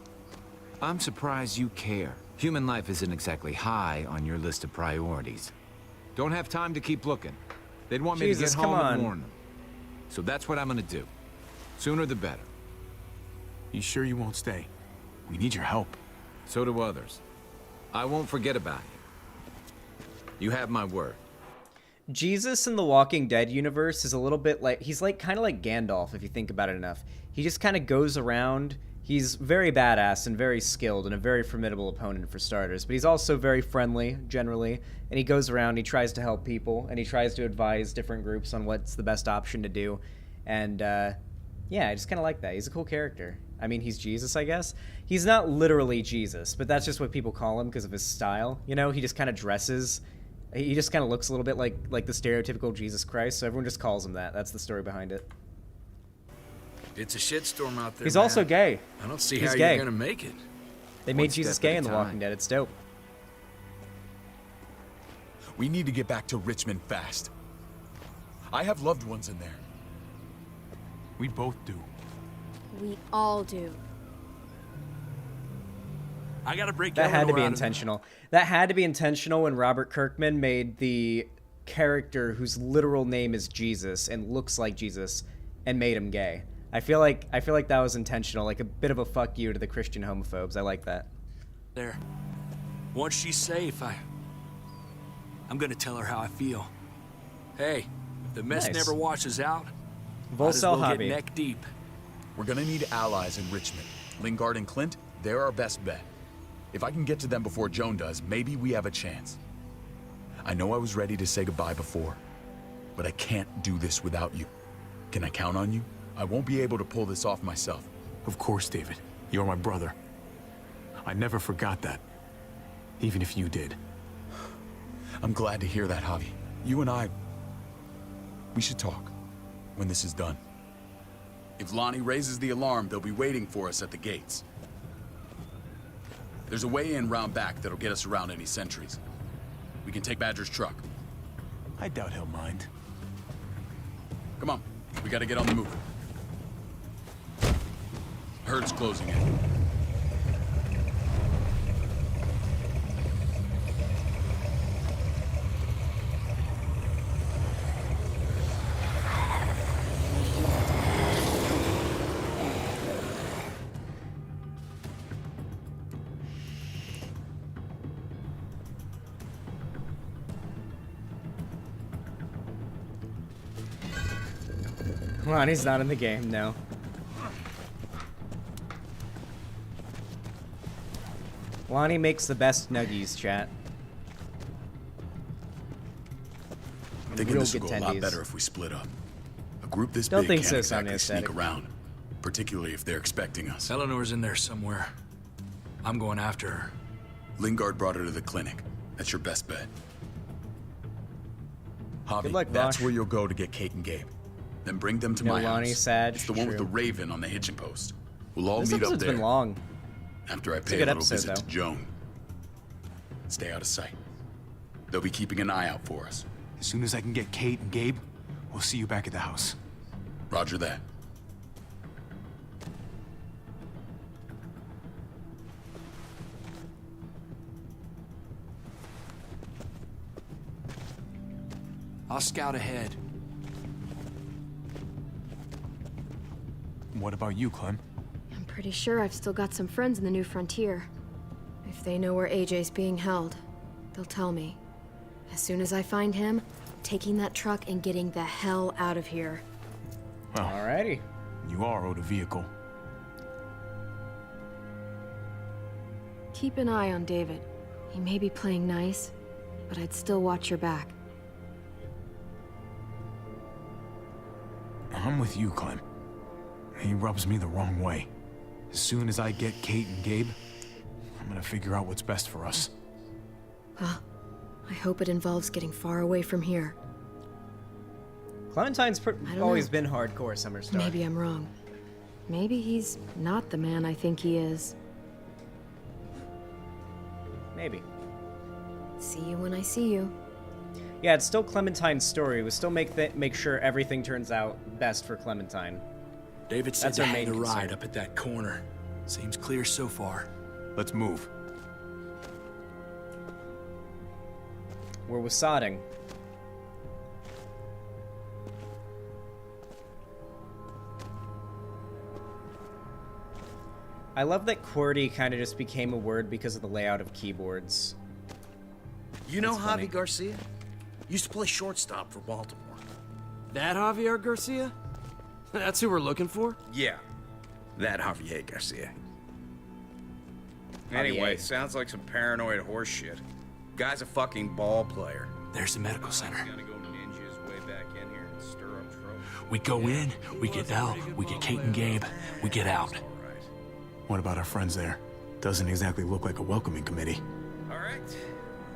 I'm surprised you care. Human life isn't exactly high on your list of priorities. Don't have time to keep looking. They'd want me Jesus, to get come home on. and warn them. So that's what I'm gonna do. Sooner the better. You sure you won't stay? We need your help. So do others. I won't forget about you. You have my word. Jesus in the Walking Dead universe is a little bit like, he's like kind of like Gandalf if you think about it enough. He just kind of goes around. He's very badass and very skilled and a very formidable opponent for starters, but he's also very friendly generally, and he goes around, he tries to help people, and he tries to advise different groups on what's the best option to do. And yeah, I just kind of like that. He's a cool character. I mean, he's Jesus, I guess. He's not literally Jesus, but that's just what people call him because of his style. You know, he just kind of dresses. He just kind of looks a little bit like the stereotypical Jesus Christ, so everyone just calls him that. That's the story behind it. It's a shitstorm out there. He's man. also gay. I don't see He's how gay. you're gonna make it. They made Jesus gay in The Walking Dead. It's dope. We need to get back to Richmond fast. I have loved ones in there. We both do. We all do. I gotta break That had to be Eleanor out of- intentional. That had to be intentional when Robert Kirkman made the character whose literal name is Jesus and looks like Jesus and made him gay. I feel like that was intentional, like a bit of a fuck you to the Christian homophobes. I like that. There. Once she's safe, I'm gonna tell her how I feel. Hey, if the mess Nice. never washes out, Vol might as well Selhavi. get neck deep. We're gonna need allies in Richmond. Lingard and Clint, they're our best bet. If I can get to them before Joan does, maybe we have a chance. I know I was ready to say goodbye before, but I can't do this without you. Can I count on you? I won't be able to pull this off myself. Of course, David. You're my brother. I never forgot that. Even if you did. I'm glad to hear that, Javi. You and I... we should talk when this is done. If Lonnie raises the alarm, they'll be waiting for us at the gates. There's a way in round back that'll get us around any sentries. We can take Badger's truck. I doubt he'll mind. Come on, we gotta get on the move. Herd's closing in. Lonnie's not in the game, no. Lonnie makes the best nuggies, chat. I'm thinking Real this will good go a lot tendies. better if we split up. A group this Don't big think can't so, exactly Sonya sneak Aesthetic. around, particularly if they're expecting us. Eleanor's in there somewhere. I'm going after her. Lingard brought her to the clinic. That's your best bet. Javi, Good luck, that's Vosh. where you'll go to get Kate and Gabe. Then bring them to No, my Lonnie, house. Sag, It's the one with the true. raven on the hitching post. We'll all This meet up episode's there. been long. After I It's a pay a good little episode, visit to though. Joan. Stay out of sight. They'll be keeping an eye out for us. As soon as I can get Kate and Gabe, we'll see you back at the house. Roger that. I'll scout ahead. What about you, Clem? I'm pretty sure I've still got some friends in the New Frontier. If they know where AJ's being held, they'll tell me. As soon as I find him, I'm taking that truck and getting the hell out of here. Well, alrighty. You are owed a vehicle. Keep an eye on David. He may be playing nice, but I'd still watch your back. I'm with you, Clem. He rubs me the wrong way. As soon as I get Kate and Gabe, I'm gonna figure out what's best for us. Well, I hope it involves getting far away from here. Clementine's I don't always know. been hardcore, Summer Star. Maybe I'm wrong. Maybe he's not the man I think he is. Maybe. See you when I see you. Yeah, it's still Clementine's story. We still make sure everything turns out best for Clementine. David said That's to our hang main a ride concern. up at that corner. Seems clear so far. Let's move. We're wasading. I love that QWERTY kind of just became a word because of the layout of keyboards. You know That's funny. Javi Garcia? Used to play shortstop for Baltimore. That Javier Garcia? That's who we're looking for? Yeah, that Javier Garcia. Javier. Anyway, sounds like some paranoid horse shit. Guy's a fucking ball player. There's the medical center. Gonna go ninja his way back in here and stir up trouble. We go in, we get Al, we get Kate and Gabe, we get out. What about our friends there? Doesn't exactly look like a welcoming committee. All right,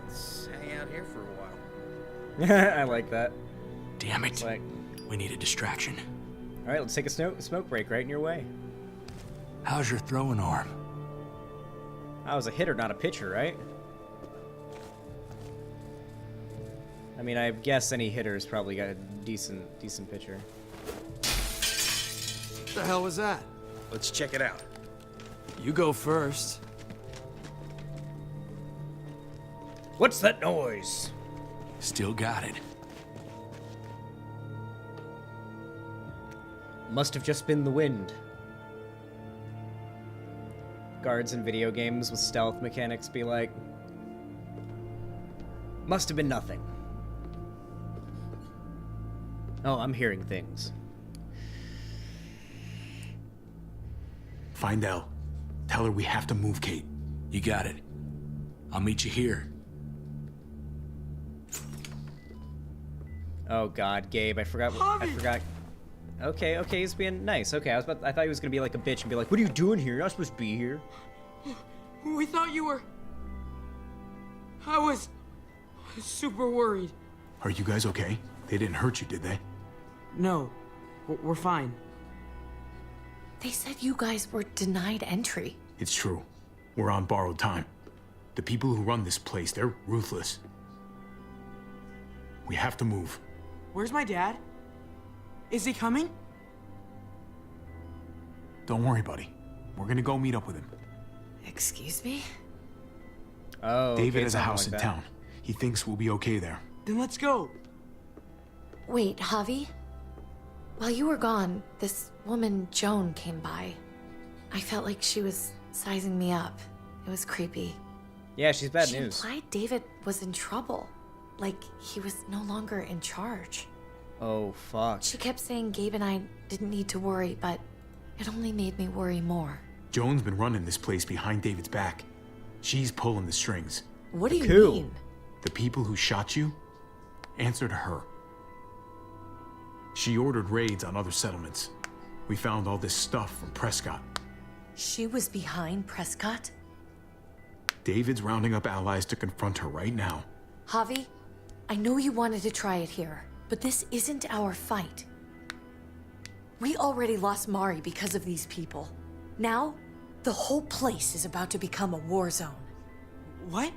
let's hang out here for a while. I like that. Damn it. Like, We need a distraction. all right, let's take a smoke break right in your way. How's your throwing arm? I was a hitter, not a pitcher, right? I mean, I guess any hitter's probably got a decent pitcher. What the hell was that? Let's check it out. You go first. What's that noise? Still got it. Must have just been the wind. Guards in video games with stealth mechanics be like, must have been nothing. Oh, I'm hearing things. Find Elle. Tell her we have to move Kate. You got it. I'll meet you here. Oh God, Gabe, I forgot. I forgot. Okay, he's being nice. Okay, I thought he was gonna be like a bitch and be like, "What are you doing here? You're not supposed to be here." We thought you were... I was super worried. Are you guys okay? They didn't hurt you, did they? No, we're fine. They said you guys were denied entry. It's true. We're on borrowed time. The people who run this place, they're ruthless. We have to move. Where's my dad? Is he coming? Don't worry, buddy. We're gonna go meet up with him. Excuse me? Oh, David okay, has a something house like in that. town. He thinks we'll be okay there. Then let's go. Wait, Javi? While you were gone, this woman, Joan, came by. I felt like she was sizing me up. It was creepy. Yeah, she's bad She news. implied David was in trouble. Like, he was no longer in charge. Oh fuck. She kept saying Gabe and I didn't need to worry, but it only made me worry more. Joan's been running this place behind David's back. She's pulling the strings. What do you Cool. mean? The people who shot you answer to her. She ordered raids on other settlements. We found all this stuff from Prescott. She was behind Prescott? David's rounding up allies to confront her right now. Javi, I know you wanted to try it here, but this isn't our fight. We already lost Mari because of these people. Now, the whole place is about to become a war zone. What?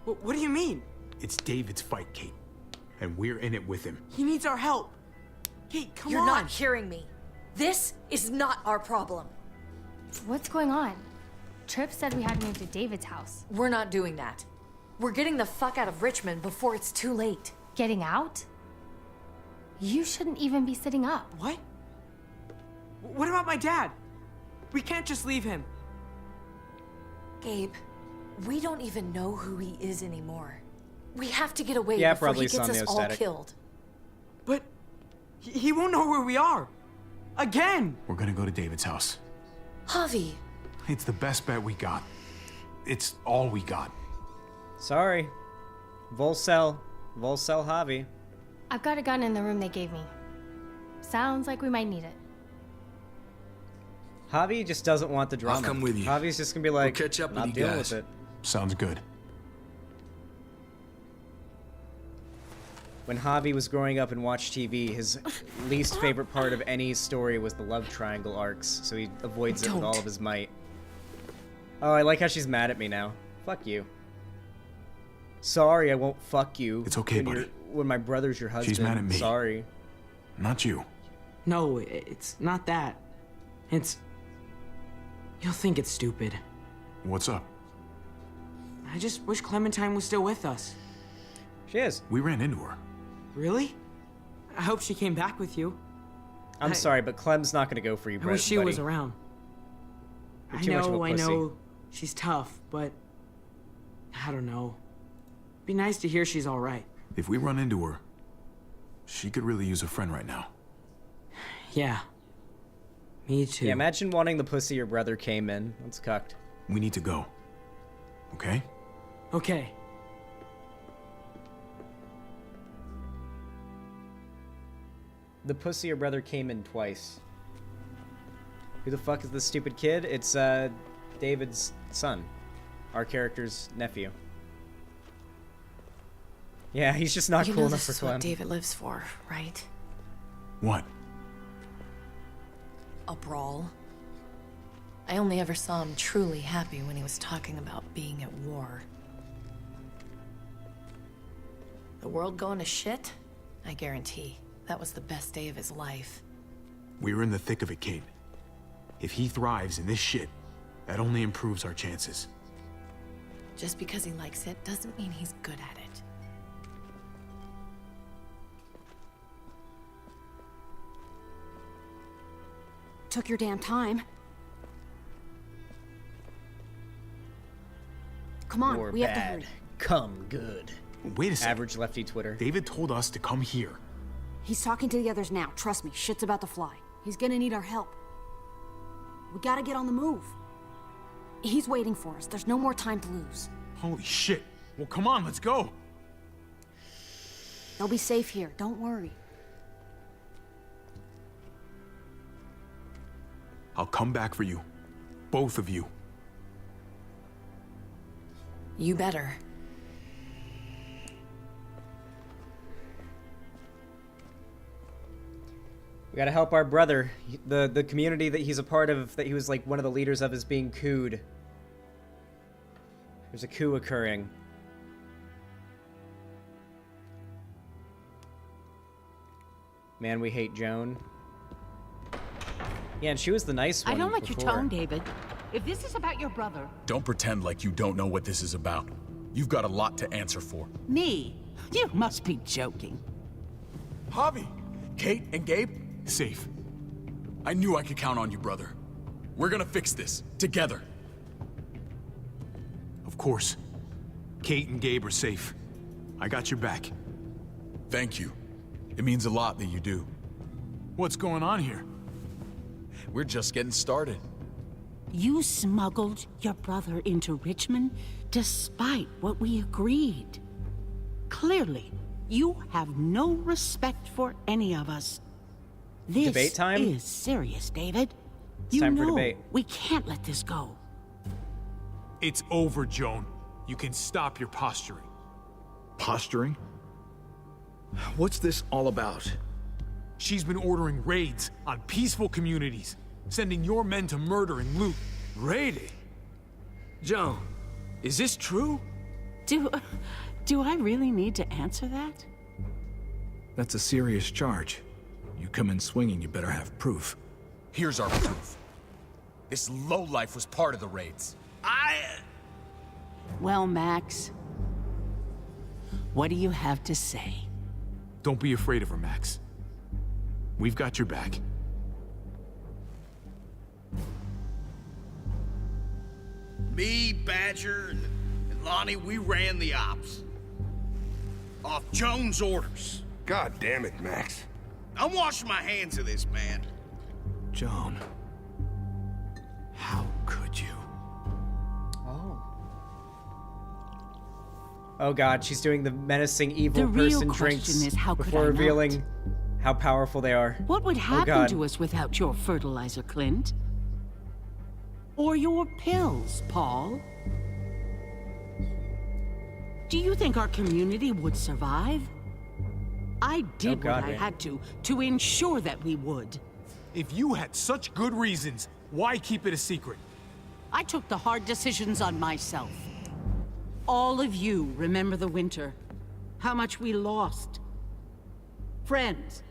What do you mean? It's David's fight, Kate. And we're in it with him. He needs our help. Kate, come You're on. not hearing me. This is not our problem. What's going on? Tripp said we had to move to David's house. We're not doing that. We're getting the fuck out of Richmond before it's too late. Getting out? You shouldn't even be sitting up. What? What about my dad? We can't just leave him. Gabe, we don't even know who he is anymore. We have to get away Yeah, before probably he gets us all somniostatic. killed. But he won't know where we are. Again! We're gonna go to David's house. Javi, It's the best bet we got. It's all we got. Sorry. Volcel Javi. I've got a gun in the room they gave me. Sounds like we might need it. Javi just doesn't want the drama. I'll come with you. Javi's just gonna be like, We'll catch up with not you dealing guys. with it. Sounds good. When Javi was growing up and watched TV, his least favorite part of any story was the love triangle arcs, so he avoids it with all of his might. Oh, I like how she's mad at me now. Fuck you. Sorry, I won't fuck you. It's okay, buddy. When my brother's your husband. She's mad at me. Sorry. Not you. No, it's not that. It's... You'll think it's stupid. What's up? I just wish Clementine was still with us. She is. We ran into her. Really? I hope she came back with you. I'm sorry, but Clem's not gonna go for you, I Brett, wish she buddy. was around. You're I too much of a know, pussy. she's tough, but... I don't know. Be nice to hear she's all right. If we run into her, she could really use a friend right now. Yeah. Me too. Yeah, imagine wanting the pussy your brother came in. That's cucked. We need to go. Okay? Okay. The pussy your brother came in twice. Who the fuck is this stupid kid? It's, David's son. Our character's nephew. Yeah, he's just not you cool know enough this for is Clem. what David lives for, right? What? A brawl. I only ever saw him truly happy when he was talking about being at war. The world going to shit? I guarantee. That was the best day of his life. We're in the thick of it, Kate. If he thrives in this shit, that only improves our chances. Just because he likes it doesn't mean he's good at it. Took your damn time. Come on, Or we have to bad. hurry. Come good. Wait a second. Average lefty Twitter. David told us to come here. He's talking to the others now. Trust me, shit's about to fly. He's gonna need our help. We gotta get on the move. He's waiting for us. There's no more time to lose. Holy shit. Well, come on, let's go. They'll be safe here. Don't worry. I'll come back for you. Both of you. You better. We gotta help our brother. The community that he's a part of, that he was like one of the leaders of, is being cooed. There's a coup occurring. Man, we hate Joan. Yeah, and she was the nice one I don't like your before. tone, David. If this is about your brother... Don't pretend like you don't know what this is about. You've got a lot to answer for. Me? You must be joking. Javi, Kate, and Gabe, safe. I knew I could count on you, brother. We're gonna fix this, together. Of course. Kate and Gabe are safe. I got your back. Thank you. It means a lot that you do. What's going on here? We're just getting started. You smuggled your brother into Richmond despite what we agreed. Clearly, you have no respect for any of us. This Debate time? is serious, David. It's You time for know debate. we can't let this go. It's over, Joan. You can stop your posturing. Posturing? What's this all about? She's been ordering raids on peaceful communities, sending your men to murder and loot. Raiding? Joan, is this true? Do I really need to answer that? That's a serious charge. You come in swinging, you better have proof. Here's our proof. This lowlife was part of the raids. Well, Max, what do you have to say? Don't be afraid of her, Max. We've got your back. Me, Badger, and Lonnie, we ran the ops. Off Joan's orders. God damn it, Max. I'm washing my hands of this, man. Joan, how could you? Oh god, she's doing the menacing evil The real person question drinks is, how could before I not? revealing how powerful they are. What would Oh, happen God. to us without your fertilizer, Clint? Or your pills, Paul? Do you think our community would survive? I did God, what I man. had to ensure that we would. If you had such good reasons, why keep it a secret? I took the hard decisions on myself. All of you remember the winter. How much we lost. Friends.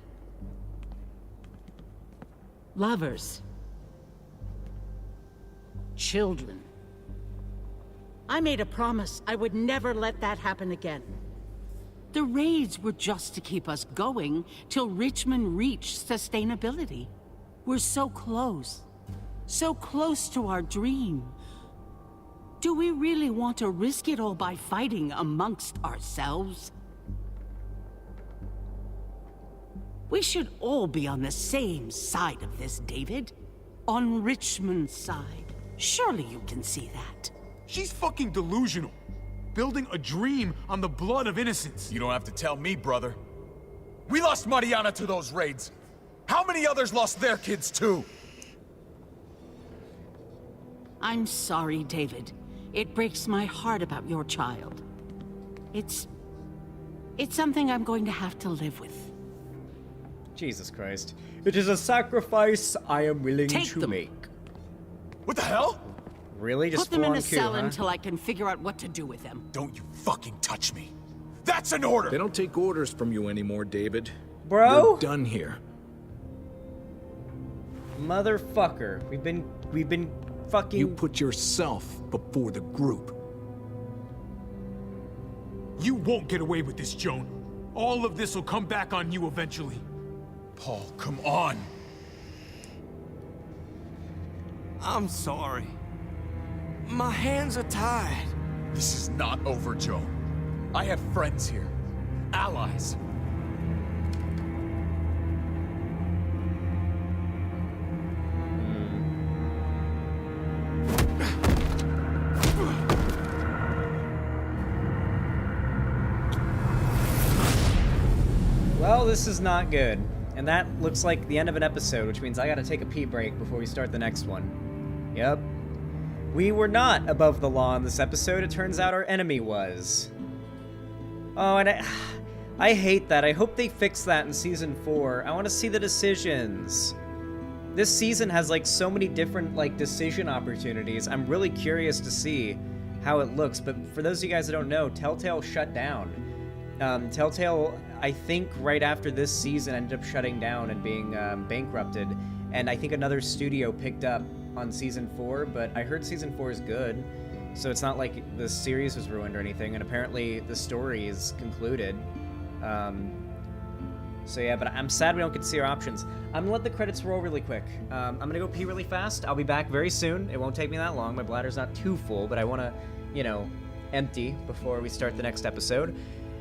Lovers. Children. I made a promise I would never let that happen again. The raids were just to keep us going till Richmond reached sustainability. We're so close. So close to our dream. Do we really want to risk it all by fighting amongst ourselves? We should all be on the same side of this, David. On Richmond's side. Surely you can see that. She's fucking delusional. Building a dream on the blood of innocents. You don't have to tell me, brother. We lost Mariana to those raids. How many others lost their kids too? I'm sorry, David. It breaks my heart about your child. It's something I'm going to have to live with. Jesus Christ. It is a sacrifice I am willing Take to them. make. What the hell? Really? Just Put them in full-on a cell coup, huh? until I can figure out what to do with them. Don't you fucking touch me. That's an order! They don't take orders from you anymore, David. Bro? You're done here. Motherfucker. We've been fucking... You put yourself before the group. You won't get away with this, Joan. All of this will come back on you eventually. Paul, come on. I'm sorry. My hands are tied. This is not over, Joan. I have friends here. Allies. Well, this is not good. And that looks like the end of an episode, which means I gotta take a pee break before we start the next one. Yep. We were not above the law in this episode. It turns out our enemy was. Oh, and I hate that. I hope they fix that in Season 4. I want to see the decisions. This season has, like, so many different, like, decision opportunities. I'm really curious to see how it looks. But for those of you guys that don't know, Telltale shut down. Telltale, I think right after this season, ended up shutting down and being bankrupted. And I think another studio picked up on Season 4, but I heard Season 4 is good. So it's not like the series was ruined or anything, and apparently the story is concluded. So yeah, but I'm sad we don't get to see our options. I'm gonna let the credits roll really quick. I'm gonna go pee really fast. I'll be back very soon. It won't take me that long. My bladder's not too full, but I wanna, you know, empty before we start the next episode.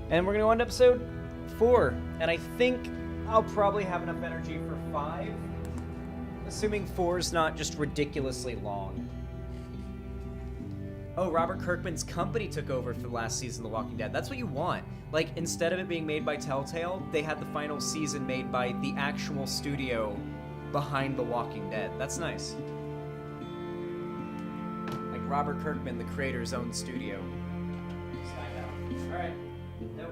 And we're gonna go on to episode 4, and I think I'll probably have enough energy for 5. Assuming 4's not just ridiculously long. Oh, Robert Kirkman's company took over for the last season of The Walking Dead. That's what you want. Like, instead of it being made by Telltale, they had the final season made by the actual studio behind The Walking Dead. That's nice. Like Robert Kirkman, the creator's own studio. Alright. Nope.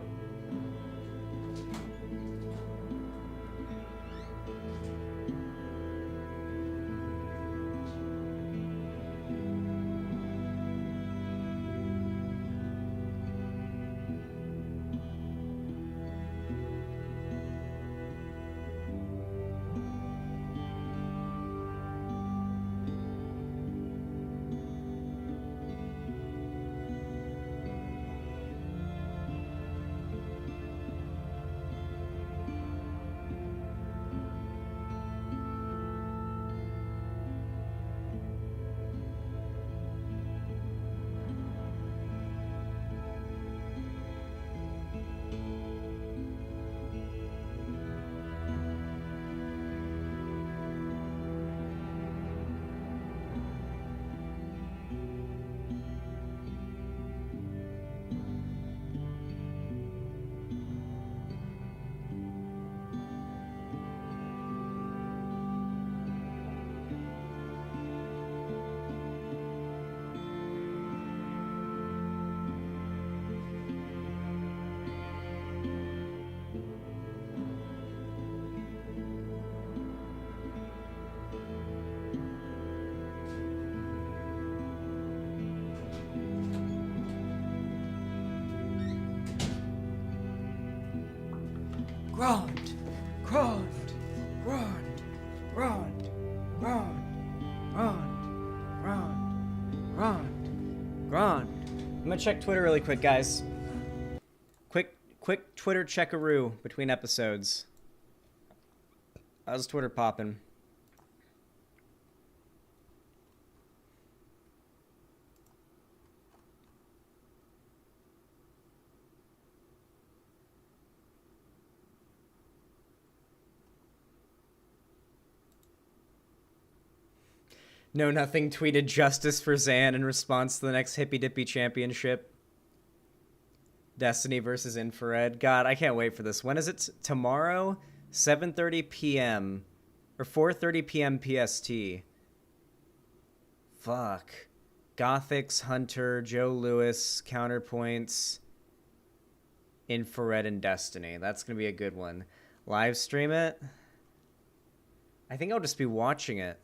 Grond, Grond, Grond, Grond, Grond, Grond, Grond, Grond. I'm gonna check Twitter really quick, guys. Quick Twitter checkaroo between episodes. How's Twitter popping? No Nothing tweeted justice for Xan in response to the next Hippy Dippy Championship. Destiny versus Infrared. God, I can't wait for this. When is it? Tomorrow? 7:30 p.m. Or 4:30 p.m. PST. Fuck. Gothix, Hunter, Joe Lewis, Counterpoints, Infrared, and Destiny. That's going to be a good one. Live stream it? I think I'll just be watching it.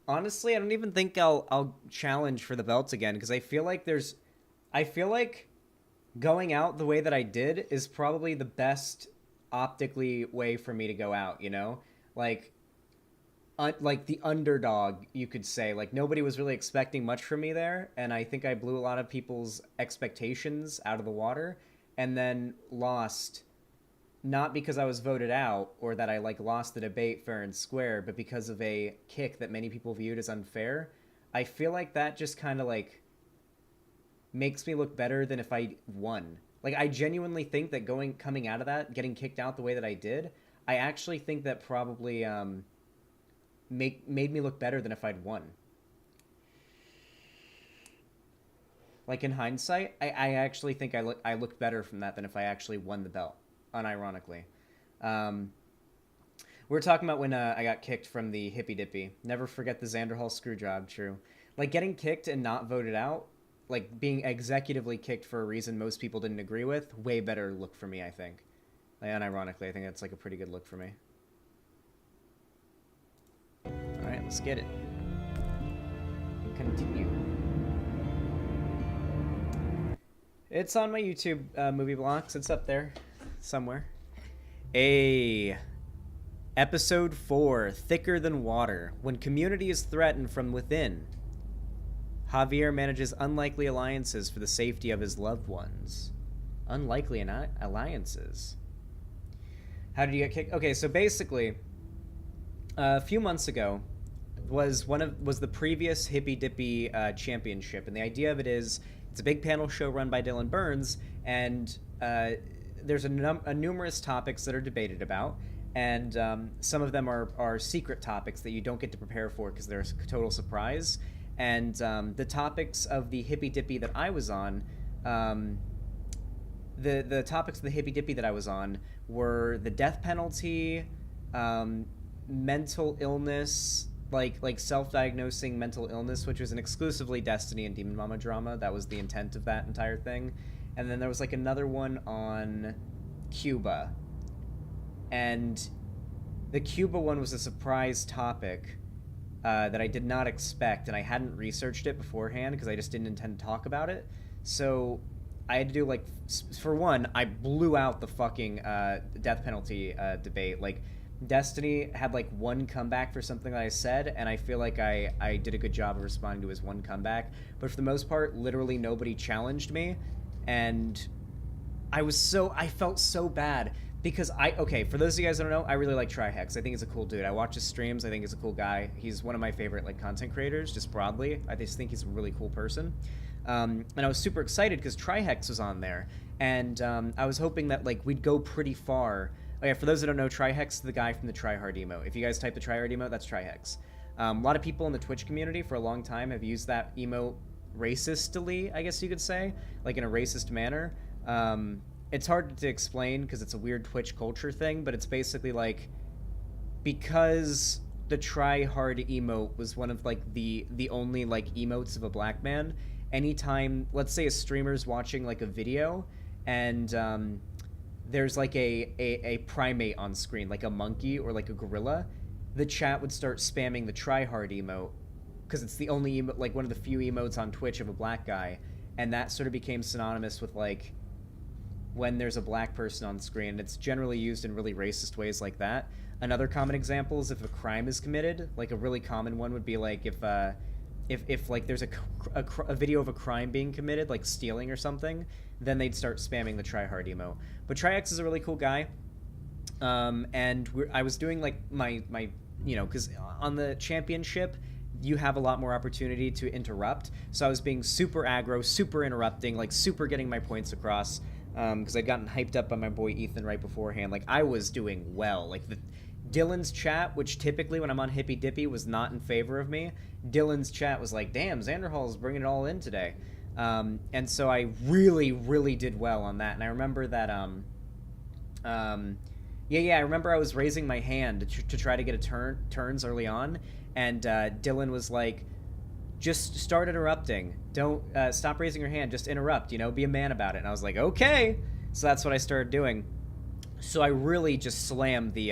Honestly, I don't even think I'll challenge for the belt again, because I feel like going out the way that I did is probably the best optically way for me to go out, you know? Like the underdog, you could say. Like, nobody was really expecting much from me there, and I think I blew a lot of people's expectations out of the water, and then lost. Not because I was voted out or that I lost the debate fair and square, but because of a kick that many people viewed as unfair. I feel like that just kind of makes me look better than if I won. Like, I genuinely think that coming out of that, getting kicked out the way that I did, I actually think that probably made me look better than if I'd won. Like, in hindsight, I actually think I looked better from that than if I actually won the belt. Unironically. We were talking about when I got kicked from the Hippy Dippy. Never forget the Xanderhal screw job, true. Like, getting kicked and not voted out, like, being executively kicked for a reason most people didn't agree with, way better look for me, I think. Unironically, I think that's, a pretty good look for me. Alright, let's get it. Continue. It's on my YouTube movie blocks. It's up there. Somewhere. Episode 4, Thicker Than Water. When community is threatened from within, Javier manages unlikely alliances for the safety of his loved ones. Unlikely alliances. How did you get kicked? Okay, so basically, a few months ago, was the previous Hippy Dippy championship, and the idea of it is it's a big panel show run by Dylan Burns, and there's a numerous topics that are debated about, and some of them are secret topics that you don't get to prepare for because they're a total surprise. And the topics of the Hippy Dippy that I was on, the topics of the Hippy Dippy that I was on were the death penalty, mental illness, like self-diagnosing mental illness, which was an exclusively Destiny and Demon Mama drama. That was the intent of that entire thing. And then there was like another one on Cuba. And the Cuba one was a surprise topic that I did not expect, and I hadn't researched it beforehand because I just didn't intend to talk about it. So I had to do, like, for one, I blew out the fucking death penalty debate. Like, Destiny had, like, one comeback for something that I said, and I feel like I did a good job of responding to his one comeback. But for the most part, literally nobody challenged me, and I felt so bad. Because okay, for those of you guys that don't know, I really like Trihex. I think he's a cool dude. I watch his streams. I think he's a cool guy. He's one of my favorite, like, content creators, just broadly. I just think he's a really cool person. And I was super excited because Trihex was on there. And I was hoping that, like, we'd go pretty far. Oh yeah, for those that don't know, Trihex is the guy from the Tryhard emote. If you guys type the Tryhard emote, that's Trihex. A lot of people in the Twitch community for a long time have used that emote racistly, I guess you could say, like in a racist manner. It's hard to explain because it's a weird Twitch culture thing, but it's basically like, because the Tryhard emote was one of, like, the only, like, emotes of a black man, anytime, let's say a streamer's watching, like, a video, and there's, like, a primate on screen, like a monkey or, like, a gorilla, the chat would start spamming the Tryhard emote, because it's the only emote, like, one of the few emotes on Twitch of a black guy, and that sort of became synonymous with, like, when there's a black person on screen. It's generally used in really racist ways like that. Another common example is if a crime is committed. Like, a really common one would be, like, if like there's a video of a crime being committed, like stealing or something, then they'd start spamming the Tryhard emote. But Trihex is a really cool guy, and I was doing, like, my you know, because on the championship you have a lot more opportunity to interrupt. So I was being super aggro, super interrupting, like super getting my points across. Because I'd gotten hyped up by my boy Ethan right beforehand. Like, I was doing well. Like, Dylan's chat, which typically when I'm on Hippy Dippy was not in favor of me, Dylan's chat was like, damn, Xanderhal is bringing it all in today. And so I really, really did well on that. And I remember that, I remember I was raising my hand to try to get turns early on, and Dylan was like, just start interrupting. Don't stop raising your hand. Just interrupt. You know, be a man about it. And I was like, okay. So that's what I started doing. So I really just slammed the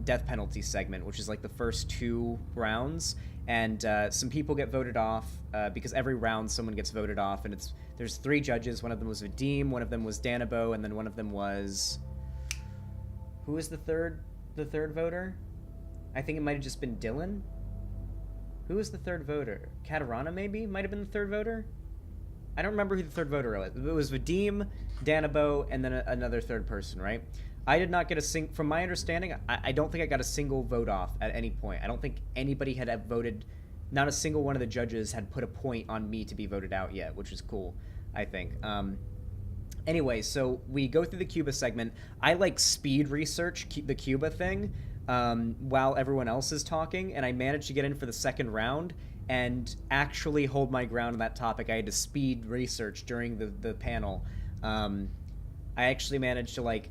death penalty segment, which is like the first 2 rounds. And some people get voted off because every round someone gets voted off. And there's 3 judges. One of them was Vadim, one of them was Danabo, and then one of them was, who was the third voter? I think it might have just been Dylan. Who was the third voter? Katarana, maybe? Might have been the third voter? I don't remember who the third voter was. It was Vadim, Danabo, and then another third person, right? I did not get from my understanding, I don't think I got a single vote off at any point. I don't think anybody had voted, not a single one of the judges had put a point on me to be voted out yet, which is cool, I think. Anyway, so we go through the Cuba segment. I, like, speed research the Cuba thing, while everyone else is talking, and I managed to get in for the second round and actually hold my ground on that topic. I had to speed research during the panel. I actually managed to, like,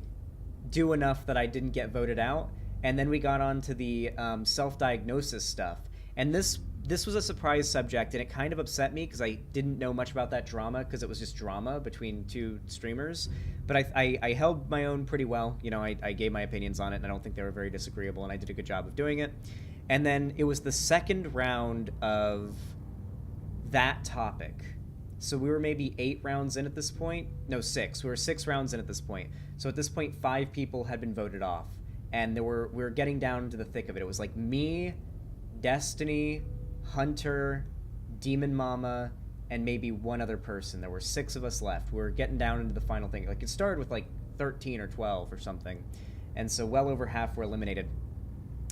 do enough that I didn't get voted out, and then we got on to the self-diagnosis stuff. And this was a surprise subject, and it kind of upset me because I didn't know much about that drama, because it was just drama between 2 streamers. But I held my own pretty well. You know, I gave my opinions on it, and I don't think they were very disagreeable, and I did a good job of doing it. And then it was the second round of that topic. So we were maybe 8 rounds in at this point. No, 6. We were 6 rounds in at this point. So at this point, 5 people had been voted off. And we were getting down to the thick of it. It was like me, Destiny, Hunter, Demon Mama, and maybe one other person. There were 6 of us left. We were getting down into the final thing. Like, it started with like 13 or 12 or something. And so well over half were eliminated.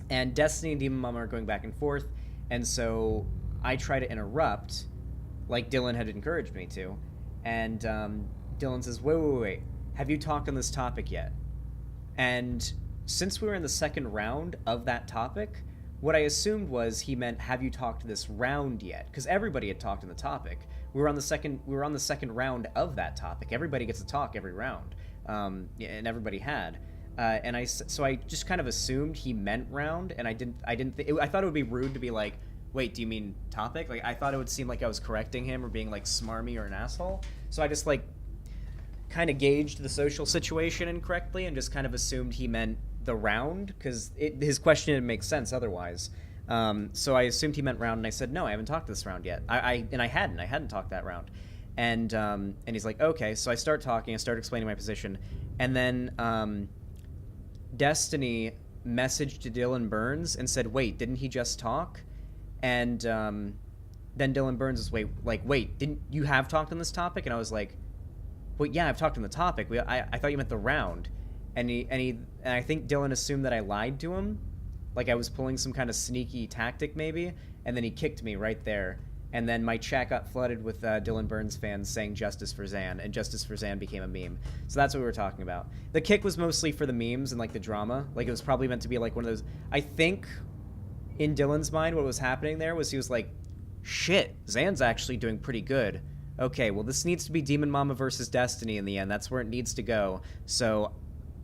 And Destiny and Demon Mama are going back and forth, and so I try to interrupt, like Dylan had encouraged me to, and Dylan says, wait, have you talked on this topic yet? And since we were in the second round of that topic, what I assumed was he meant, have you talked this round yet? Because everybody had talked on the topic. We were on the second round of that topic. Everybody gets to talk every round, and everybody had. So I just kind of assumed he meant round, and I thought it would be rude to be like, wait, do you mean topic? Like, I thought it would seem like I was correcting him or being like smarmy or an asshole. So I just like kind of gauged the social situation incorrectly and just kind of assumed he meant the round, because his question didn't make sense otherwise. So I assumed he meant round, and I said, no, I haven't talked this round yet. I hadn't talked that round. And he's like, okay. So I start talking, I start explaining my position, and then Destiny messaged to Dylan Burns and said, wait, didn't he just talk? And then Dylan Burns was wait, didn't you have talked on this topic? And I was like, well, yeah, I've talked on the topic. I thought you meant the round. And I think Dylan assumed that I lied to him, like I was pulling some kind of sneaky tactic maybe, and then he kicked me right there. And then my chat got flooded with Dylan Burns fans saying justice for Xan, and justice for Xan became a meme. So that's what we were talking about. The kick was mostly for the memes and like the drama. Like, it was probably meant to be like one of those, I think in Dylan's mind what was happening there was he was like, shit, Xan's actually doing pretty good. Okay, well, this needs to be Demon Mama versus Destiny in the end. That's where it needs to go. So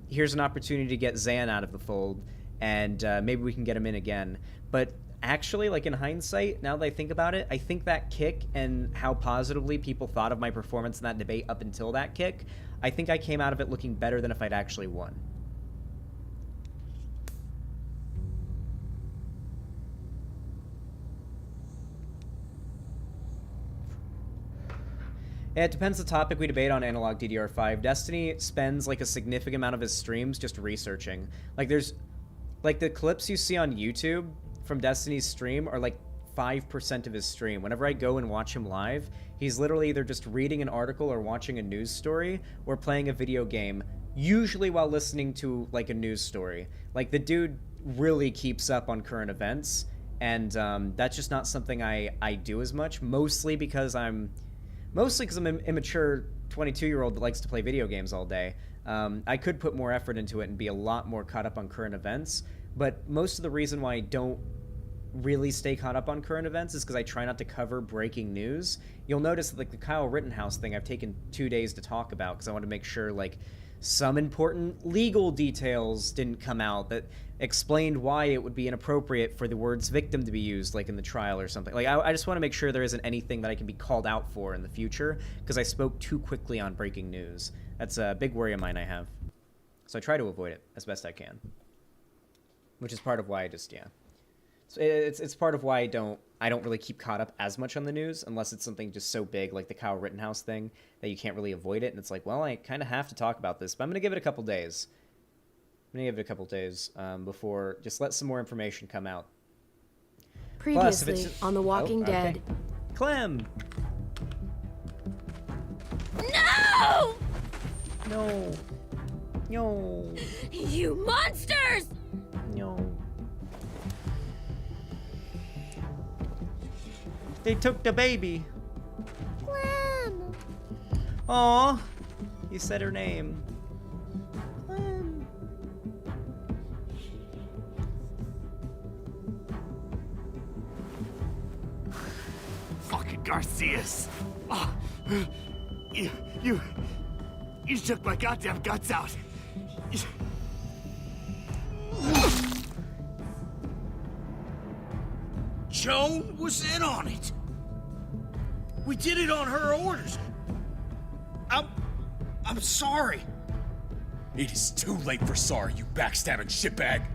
here's an opportunity to get Xan out of the fold, and maybe we can get him in again. But actually, like, in hindsight, now that I think about it, I think that kick and how positively people thought of my performance in that debate up until that kick, I think I came out of it looking better than if I'd actually won. It depends the topic we debate on Analog DDR5. Destiny spends like a significant amount of his streams just researching. Like, there's like the clips you see on YouTube from Destiny's stream are like 5% of his stream. Whenever I go and watch him live, he's literally either just reading an article or watching a news story or playing a video game, usually while listening to like a news story. Like, the dude really keeps up on current events, and that's just not something I do as much, mostly because I'm an immature 22-year-old that likes to play video games all day. I could put more effort into it and be a lot more caught up on current events, but most of the reason why I don't really stay caught up on current events is because I try not to cover breaking news. You'll notice that, like, the Kyle Rittenhouse thing I've taken 2 days to talk about because I want to make sure, like, some important legal details didn't come out that explained why it would be inappropriate for the words victim to be used, like in the trial or something. Like, I just want to make sure there isn't anything that I can be called out for in the future because I spoke too quickly on breaking news. That's a big worry of mine I have. So I try to avoid it as best I can. Which is part of why I just, yeah. It's part of why I don't really keep caught up as much on the news unless it's something just so big like the Kyle Rittenhouse thing that you can't really avoid it. And it's like, well, I kind of have to talk about this, but I'm going to give it a couple days. Before just let some more information come out. Previously on The Walking Dead. Clem! No! No. No. You monsters! No. They took the baby. Clem! Aw, you said her name. Clem. Fucking Garcias. Oh, you took my goddamn guts out. Joan was in on it. We did it on her orders. I'm sorry. It is too late for sorry, you backstabbing shitbag.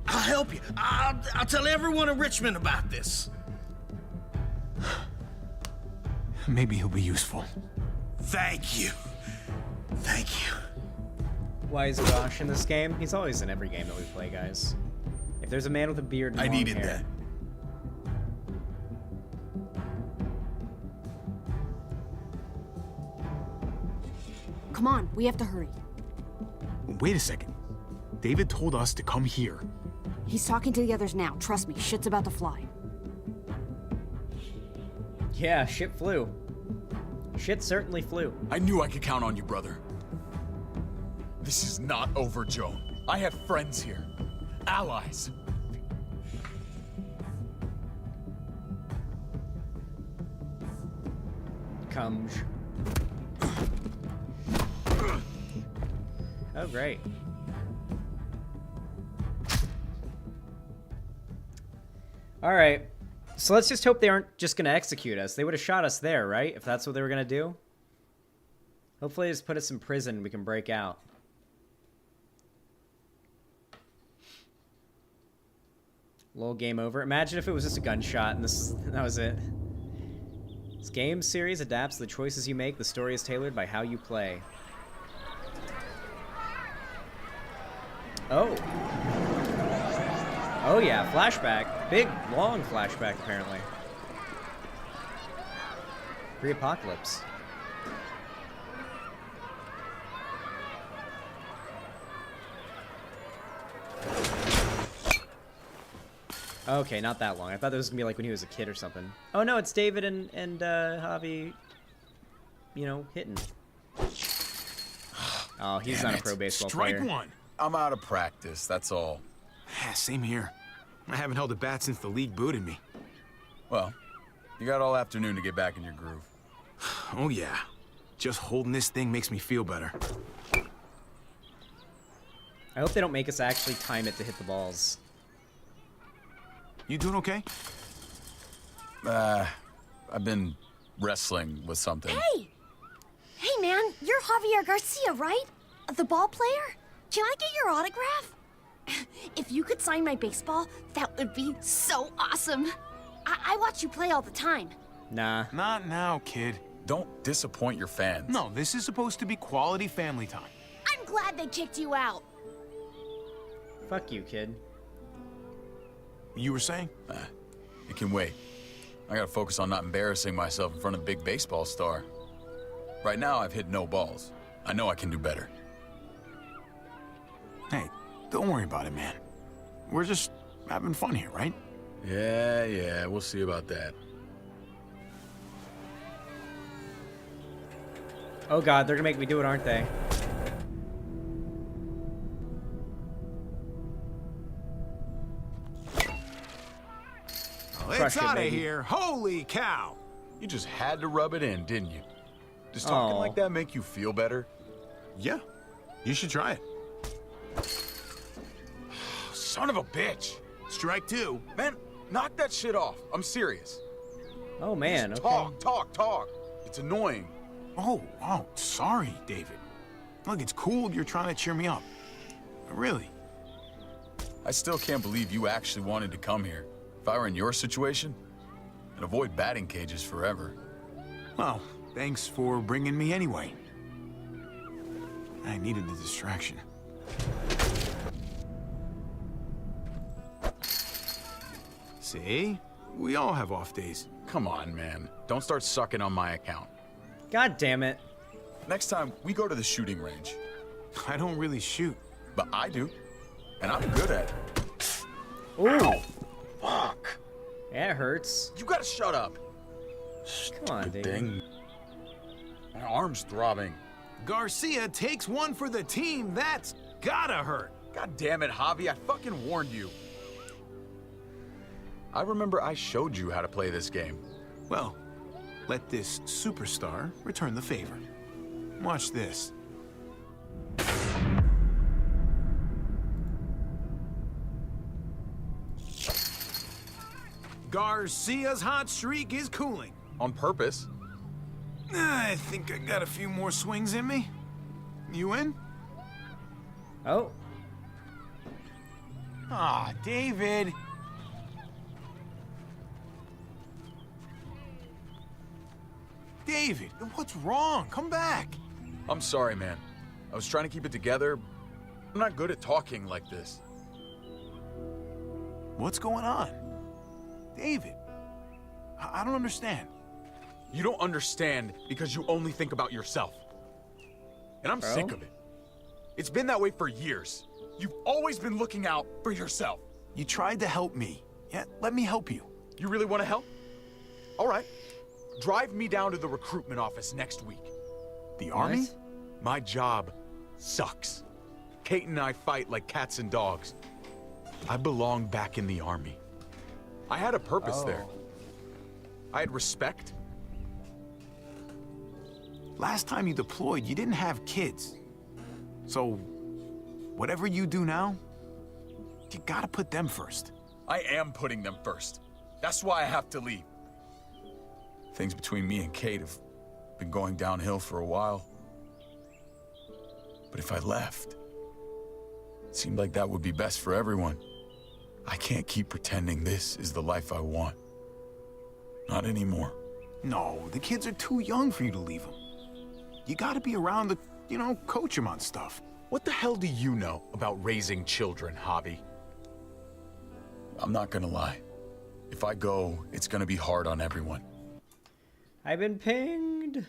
I'll help you. I'll tell everyone in Richmond about this. Maybe he'll be useful. Thank you. Thank you. Why is Josh in this game? He's always in every game that we play, guys. If there's a man with a beard and long hair, that. Come on, we have to hurry. Wait a second. David told us to come here. He's talking to the others now. Trust me, shit's about to fly. Yeah, shit flew. Shit certainly flew. I knew I could count on you, brother. This is not over, Joan. I have friends here. Allies. Comes. Oh, great. All right. So let's just hope they aren't just going to execute us. They would have shot us there, right? If that's what they were going to do. Hopefully they just put us in prison and we can break out. Little game over. Imagine if it was just a gunshot and that was it. This game series adapts to the choices you make. The story is tailored by how you play. Oh. Oh yeah, flashback. Big, long flashback, apparently. Pre-apocalypse. Okay, not that long. I thought that was gonna be like when he was a kid or something. Oh no, it's David and Javi, you know, hitting. Oh, he's not a pro baseball player. Strike one. I'm out of practice, that's all. Yeah, same here. I haven't held a bat since the league booted me. Well, you got all afternoon to get back in your groove. Oh yeah. Just holding this thing makes me feel better. I hope they don't make us actually time it to hit the balls. You doing okay? I've been wrestling with something. Hey! Hey, man, you're Javier Garcia, right? The ball player? Can I get your autograph? If you could sign my baseball, that would be so awesome. I watch you play all the time. Nah. Not now, kid. Don't disappoint your fans. No, this is supposed to be quality family time. I'm glad they kicked you out. Fuck you, kid. You were saying? It can wait. I gotta focus on not embarrassing myself in front of a big baseball star. Right now, I've hit no balls. I know I can do better. Hey, don't worry about it, man. We're just having fun here, right? Yeah, we'll see about that. Oh god, they're gonna make me do it, aren't they? It's out of here. Holy cow. You just had to rub it in, didn't you? Does talking like that make you feel better? Yeah, you should try it. Son of a bitch. Strike two. Man, knock that shit off. I'm serious. Oh man, just okay. Talk. It's annoying. Oh, sorry, David. Look, it's cool you're trying to cheer me up. Really. I still can't believe you actually wanted to come here. If I were in your situation, I'd avoid batting cages forever. Well, thanks for bringing me anyway. I needed the distraction. See? We all have off days. Come on, man. Don't start sucking on my account. God damn it. Next time, we go to the shooting range. I don't really shoot. But I do. And I'm good at it. Ooh. Ow. Fuck. That hurts. You gotta shut up. Come on, Stupid David. thing. My arm's throbbing. Garcia takes one for the team. That's gotta hurt. God damn it, Javi. I fucking warned you. I remember I showed you how to play this game. Well, let this superstar return the favor. Watch this. Garcia's hot streak is cooling. On purpose. I think I got a few more swings in me. You in? Oh. Ah, David. David, what's wrong? Come back. I'm sorry, man. I was trying to keep it together. I'm not good at talking like this. What's going on? David, I don't understand. You don't understand because you only think about yourself. And I'm sick of it. It's been that way for years. You've always been looking out for yourself. You tried to help me. Yeah, let me help you. You really want to help? All right. Drive me down to the recruitment office next week. The army? My job sucks. Kate and I fight like cats and dogs. I belong back in the army. I had a purpose there. I had respect. Last time you deployed, you didn't have kids. So, whatever you do now, you gotta put them first. I am putting them first. That's why I have to leave. Things between me and Kate have been going downhill for a while. But if I left, it seemed like that would be best for everyone. I can't keep pretending this is the life I want. Not anymore. No, the kids are too young for you to leave them. You gotta be around to, coach them on stuff. What the hell do you know about raising children, Javi? I'm not gonna lie. If I go, it's gonna be hard on everyone. I've been pinged.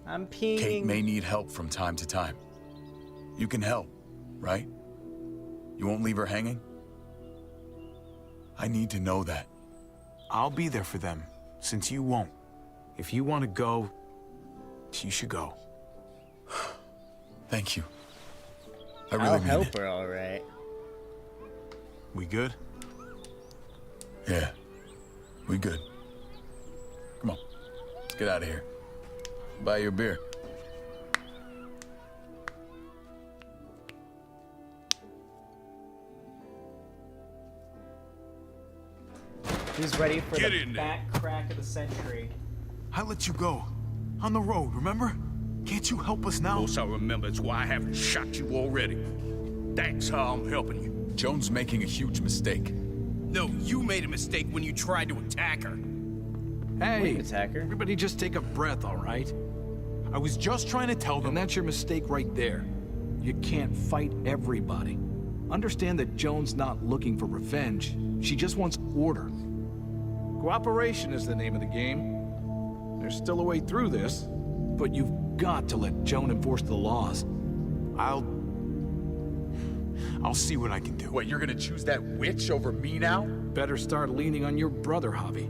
I'm pinging. Kate may need help from time to time. You can help, right? You won't leave her hanging? I need to know that. I'll be there for them, since you won't. If you want to go, you should go. Thank you. I really I'll mean help it. her, all right. We good? Yeah, we good. Come on, let's get out of here. Buy you a beer. Who's ready for Get the in there. back crack of the century? I let you go. On the road, remember? Can't you help us now? Of course I remember. It's why I haven't shot you already. That's how I'm helping you. Joan's making a huge mistake. No, you made a mistake when you tried to attack her. Hey, attacker. Everybody just take a breath, all right? I was just trying to tell them. And that's your mistake right there. You can't fight everybody. Understand that Joan's not looking for revenge. She just wants order. Cooperation is the name of the game. There's still a way through this, but you've got to let Joan enforce the laws. I'll see what I can do. What, you're gonna choose that witch over me now? Better start leaning on your brother, Javi.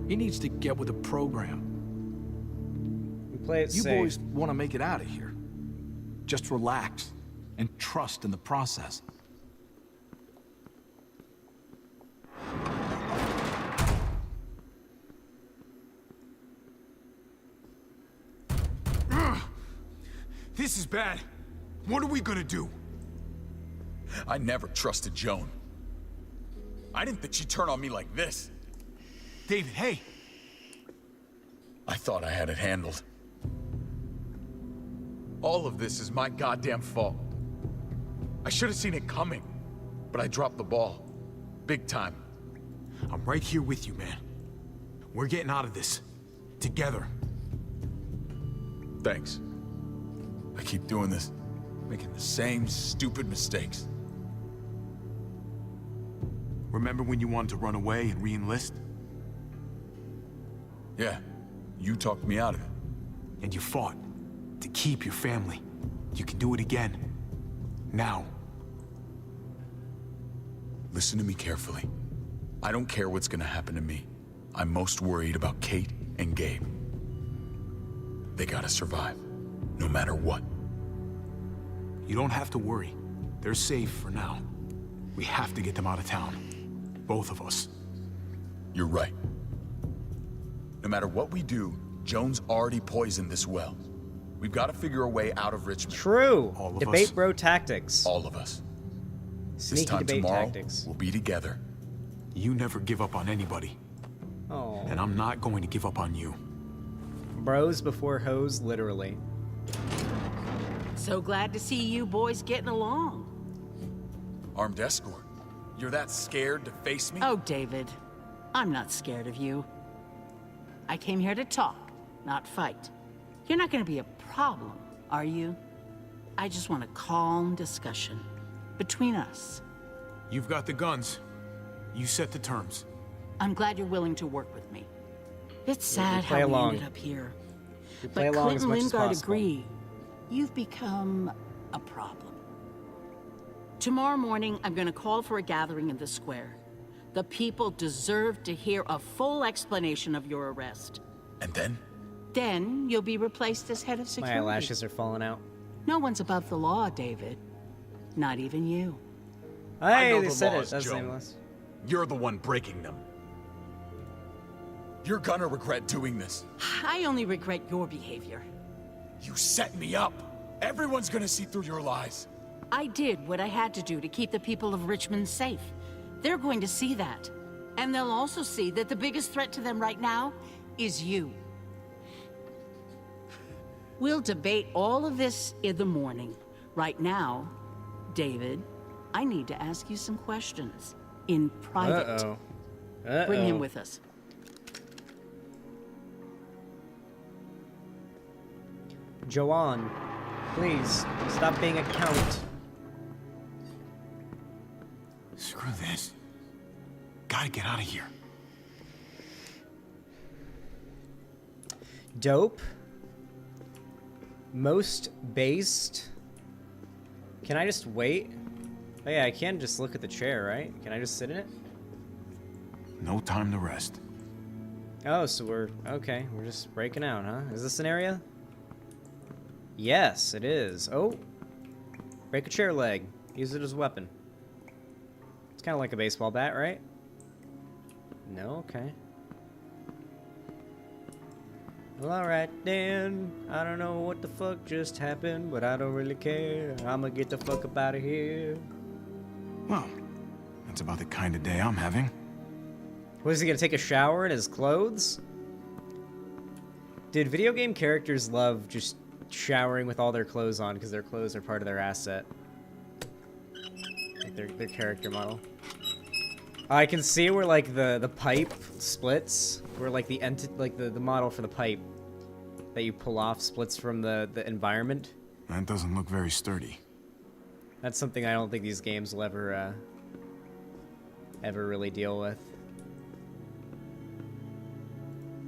He needs to get with the program. We play it You safe. boys want to make it out of here. Just relax and trust in the process. This is bad. What are we gonna do? I never trusted Joan. I didn't think she'd turn on me like this. David, hey! I thought I had it handled. All of this is my goddamn fault. I should have seen it coming, but I dropped the ball. Big time. I'm right here with you, man. We're getting out of this. Together. Thanks. I keep doing this, making the same stupid mistakes. Remember when you wanted to run away and re-enlist? Yeah, you talked me out of it. And you fought to keep your family. You can do it again. Now. Listen to me carefully. I don't care what's gonna happen to me. I'm most worried about Kate and Gabe. They gotta survive, no matter what. You don't have to worry. They're safe for now. We have to get them out of town. Both of us. You're right. No matter what we do, Joan's already poisoned this well. We've got to figure a way out of Richmond. True. All of Debate us. bro tactics. All of us. Sneaky This time debate tomorrow, tactics. we'll be together. You never give up on anybody. Oh. And I'm not going to give up on you. Bros before hoes, literally. So glad to see you boys getting along. Armed escort. You're that scared to face me? Oh, David, I'm not scared of you. I came here to talk, not fight. You're not going to be a problem, are you? I just want a calm discussion between us. You've got the guns. You set the terms. I'm glad you're willing to work with me. It's We sad play how we along. ended up here. We play But along Clint as and much as Lingard possible. agree. you've become a problem. Tomorrow morning, I'm gonna call for a gathering in the square. The people deserve to hear a full explanation of your arrest. And then? Then you'll be replaced as head of My security. eyelashes are falling out. No one's above the law, David. Not even you. I Hey, know they the said laws, it. That's Joe. nameless. You're the one breaking them. You're gonna regret doing this. I only regret your behavior. You set me up. Everyone's gonna see through your lies. I did what I had to do to keep the people of Richmond safe. They're going to see that. And they'll also see that the biggest threat to them right now is you. We'll debate all of this in the morning. Right now, David, I need to ask you some questions. In private. Uh-oh. Uh-oh. Bring him with us. Joanne, please, stop being a count. Screw this. Gotta get out of here. Dope. Most based. Can I just wait? Oh yeah, I can just look at the chair, right? Can I just sit in it? No time to rest. Oh, so we're just breaking out, huh? Is this an area? Yes, it is. Oh. Break a chair leg. Use it as a weapon. It's kind of like a baseball bat, right? No? Okay. Well, alright then. I don't know what the fuck just happened, but I don't really care. I'ma get the fuck up out of here. Well, that's about the kind of day I'm having. What, is he gonna take a shower in his clothes? Dude, video game characters love just showering with all their clothes on because their clothes are part of their asset. Like their character model. I can see where like the pipe splits, where like the model for the pipe that you pull off splits from the environment. That doesn't look very sturdy. That's something I don't think these games will ever really deal with.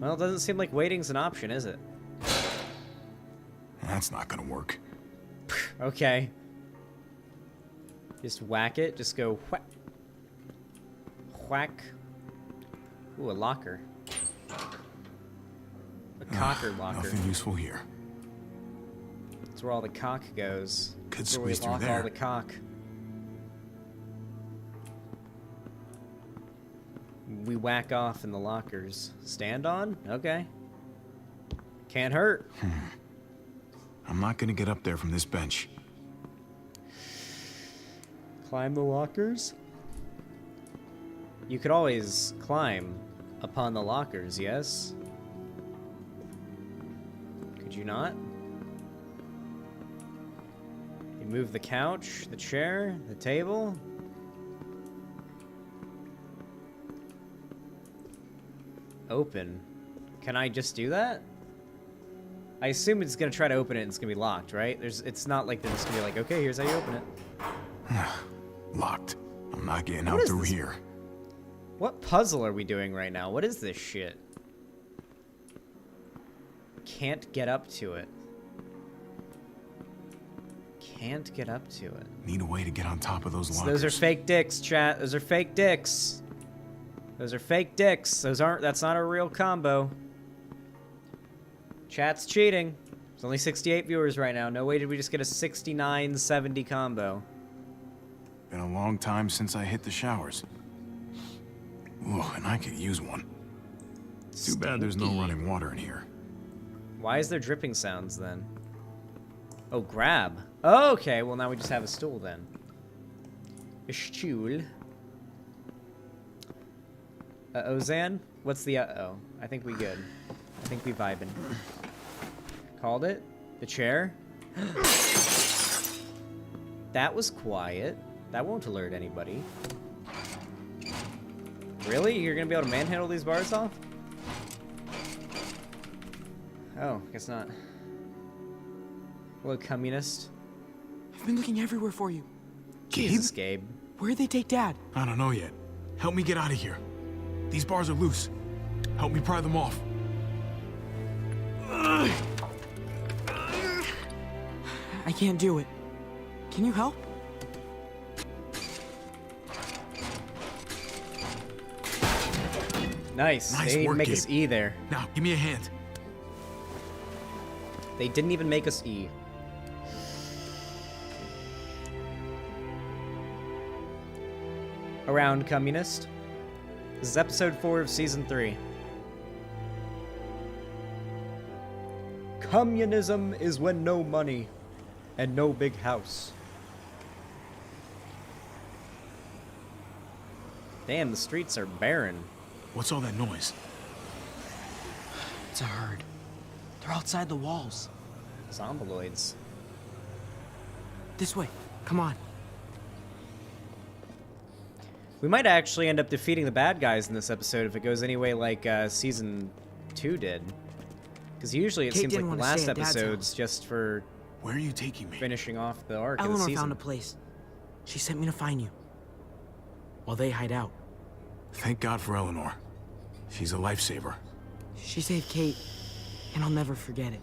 Well, it doesn't seem like waiting's an option, is it? That's not gonna work. Okay. Just whack it. Just go whack. Whack. Ooh, a locker. A cocker locker. Nothing useful here. That's where all the cock goes. Could That's where we squeeze through lock there. all the cock. We whack off in the lockers. Stand on? Okay. Can't hurt. I'm not gonna get up there from this bench. Climb the lockers? You could always climb upon the lockers, yes? Could you not? You move the couch, the chair, the table. Open. Can I just do that? I assume it's gonna try to open it and it's gonna be locked, right? It's not like they're just gonna be like, okay, here's how you open it. Locked. I'm not getting What out is through this? here. What puzzle are we doing right now? What is this shit? Can't get up to it. Can't get up to it. Need a way to get on top of those lockers. Those are fake dicks, chat. Those are fake dicks. Those are fake dicks. That's not a real combo. Chat's cheating. There's only 68 viewers right now. No way did we just get a 69-70 combo. Been a long time since I hit the showers. Ooh, and I could use one. Too bad there's no running water in here. Why is there dripping sounds then? Oh, grab. Oh, okay, well now we just have a stool then. A stool. Ozan? What's the uh-oh? I think we good. I think we vibing. Called it? The chair? That was quiet. That won't alert anybody. Really? You're gonna be able to manhandle these bars off? Oh, guess not. Hello, communist. I've been looking everywhere for you. Jesus, Gabe. Where'd they take Dad? I don't know yet. Help me get out of here. These bars are loose. Help me pry them off. I can't do it. Can you help? Nice. Nice They didn't even work, make Gabe. us E there. Now, give me a hand. They didn't even make us E. Around Communist. This is episode 4 of season 3. Communism is when no money and no big house. Damn, the streets are barren. What's all that noise? It's a herd. They're outside the walls. Zombiloids. This way. Come on. We might actually end up defeating the bad guys in this episode if it goes any way like season 2 did. Because usually it Kate seems like didn't the wanna last stay at Dad's episode's house. just for... Where are you taking me? Finishing off the arc of the Eleanor season. found a place. She sent me to find you. While they hide out. Thank God for Eleanor. She's a lifesaver. She saved Kate, and I'll never forget it.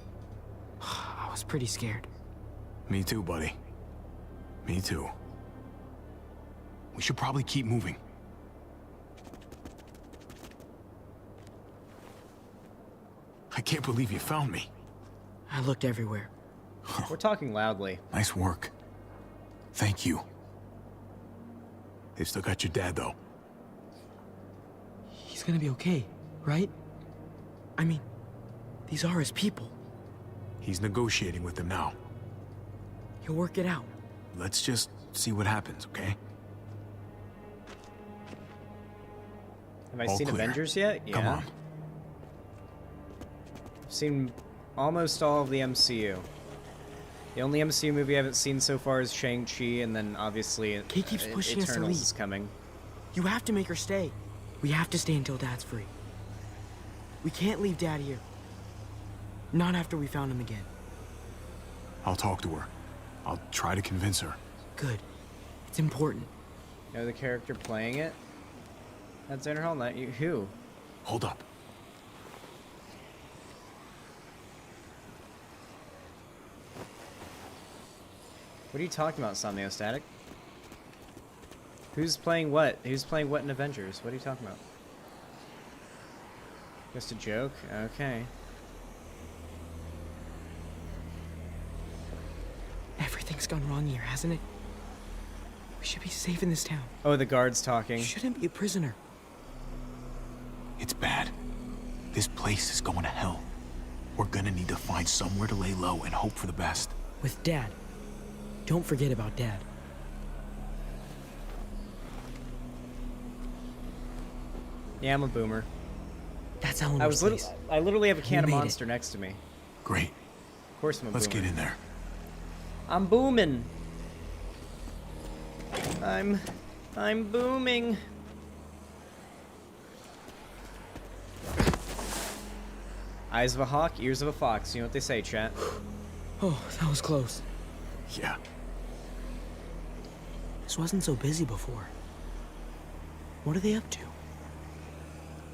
I was pretty scared. Me too, buddy. Me too. We should probably keep moving. I can't believe you found me. I looked everywhere. We're talking loudly. Nice work. Thank you. They still got your dad, though. He's gonna be okay, right? I mean, these are his people. He's negotiating with them now. He'll work it out. Let's just see what happens, okay? Have I All seen clear. Avengers yet? Yeah. Come on. I've seen almost all of the MCU. The only MCU movie I haven't seen so far is Shang-Chi, and then obviously Kate keeps pushing us to Eternals leave. is coming. You have to make her stay. We have to stay until Dad's free. We can't leave Dad here. Not after we found him again. I'll talk to her. I'll try to convince her. Good. It's important. Know the character playing it? That's Xanderhal, not you. Who? Hold up. What are you talking about, Somniostatic? Who's playing what? Who's playing what in Avengers? What are you talking about? Just a joke? Okay. Everything's gone wrong here, hasn't it? We should be safe in this town. Oh, the guard's talking. You shouldn't be a prisoner. It's bad. This place is going to hell. We're gonna need to find somewhere to lay low and hope for the best. With Dad. Don't forget about Dad. Yeah, I'm a boomer. That's Eleanor's place. I literally have a can of made it. Monster next to me. Great. Of course I'm a Let's boomer. get in there. I'm booming. I'm booming. Eyes of a hawk, ears of a fox. You know what they say, chat. Oh, that was close. Yeah. This wasn't so busy before. What are they up to?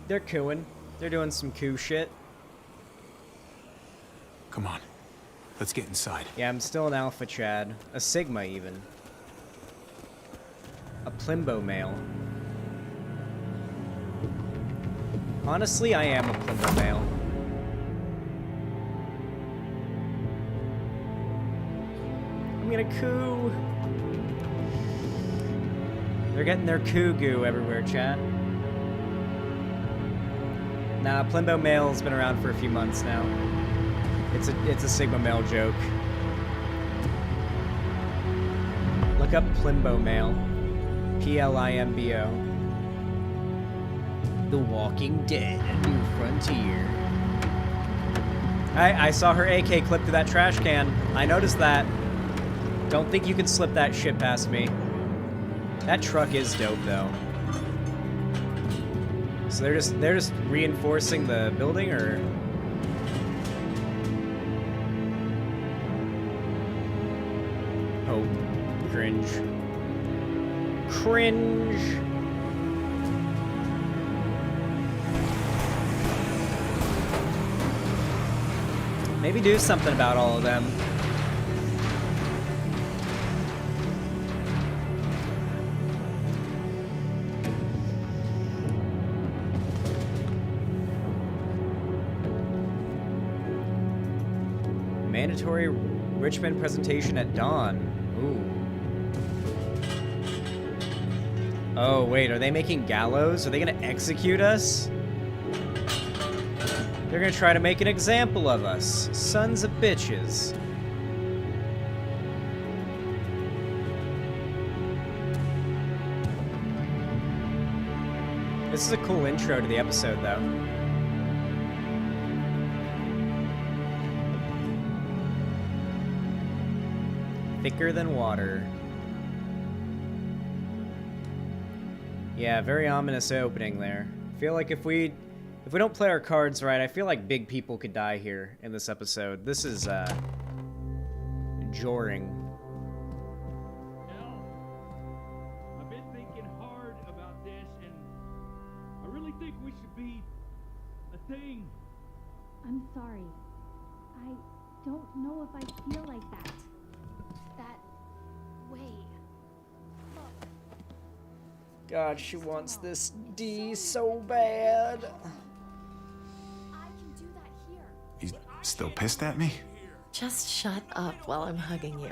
They're cooing. They're doing some coo shit. Come on. Let's get inside. Yeah, I'm still an alpha, Chad. A sigma, even. A Plimbo male. Honestly, I am a Plimbo male. I'm gonna coo. They're getting their coo goo everywhere, chat. Nah, Plimbo male's been around for a few months now. It's a Sigma male joke. Look up Plimbo male. P-L-I-M-B-O. The Walking Dead, A New Frontier. I saw her AK clip through that trash can. I noticed that. Don't think you can slip that shit past me. That truck is dope, though. So they're just reinforcing the building, or? Oh, cringe. Cringe. Maybe do something about all of them. mandatory Richmond presentation at dawn. Ooh. Oh, wait, are they making gallows? Are they gonna execute us? They're gonna try to make an example of us. Sons of bitches. This is a cool intro to the episode, though. Thicker than water. Yeah, very ominous opening there. I feel like if we don't play our cards right, I feel like big people could die here in this episode. This is jarring. I've been thinking hard about this, and I really think we should be a thing. I'm sorry. I don't know if I feel like that. That way. Look. God, she wants this D so bad. I can do that here. He's still pissed at me? Just shut up while I'm hugging you.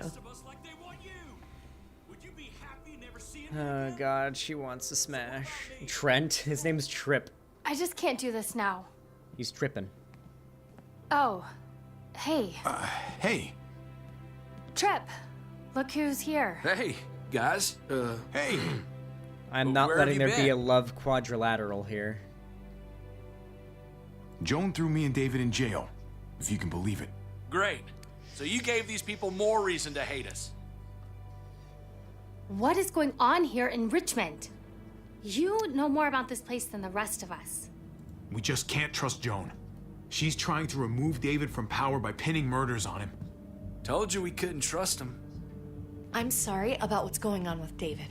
Oh God, she wants to smash. Trent, his name's Trip. I just can't do this now. He's tripping. Oh. Hey. Hey. Trip. Look who's here. Hey, guys. Hey. I'm not Where have letting you there be been? a love quadrilateral here. Joan threw me and David in jail, if you can believe it. Great. So you gave these people more reason to hate us. What is going on here in Richmond? You know more about this place than the rest of us. We just can't trust Joan. She's trying to remove David from power by pinning murders on him. Told you we couldn't trust him. I'm sorry about what's going on with David,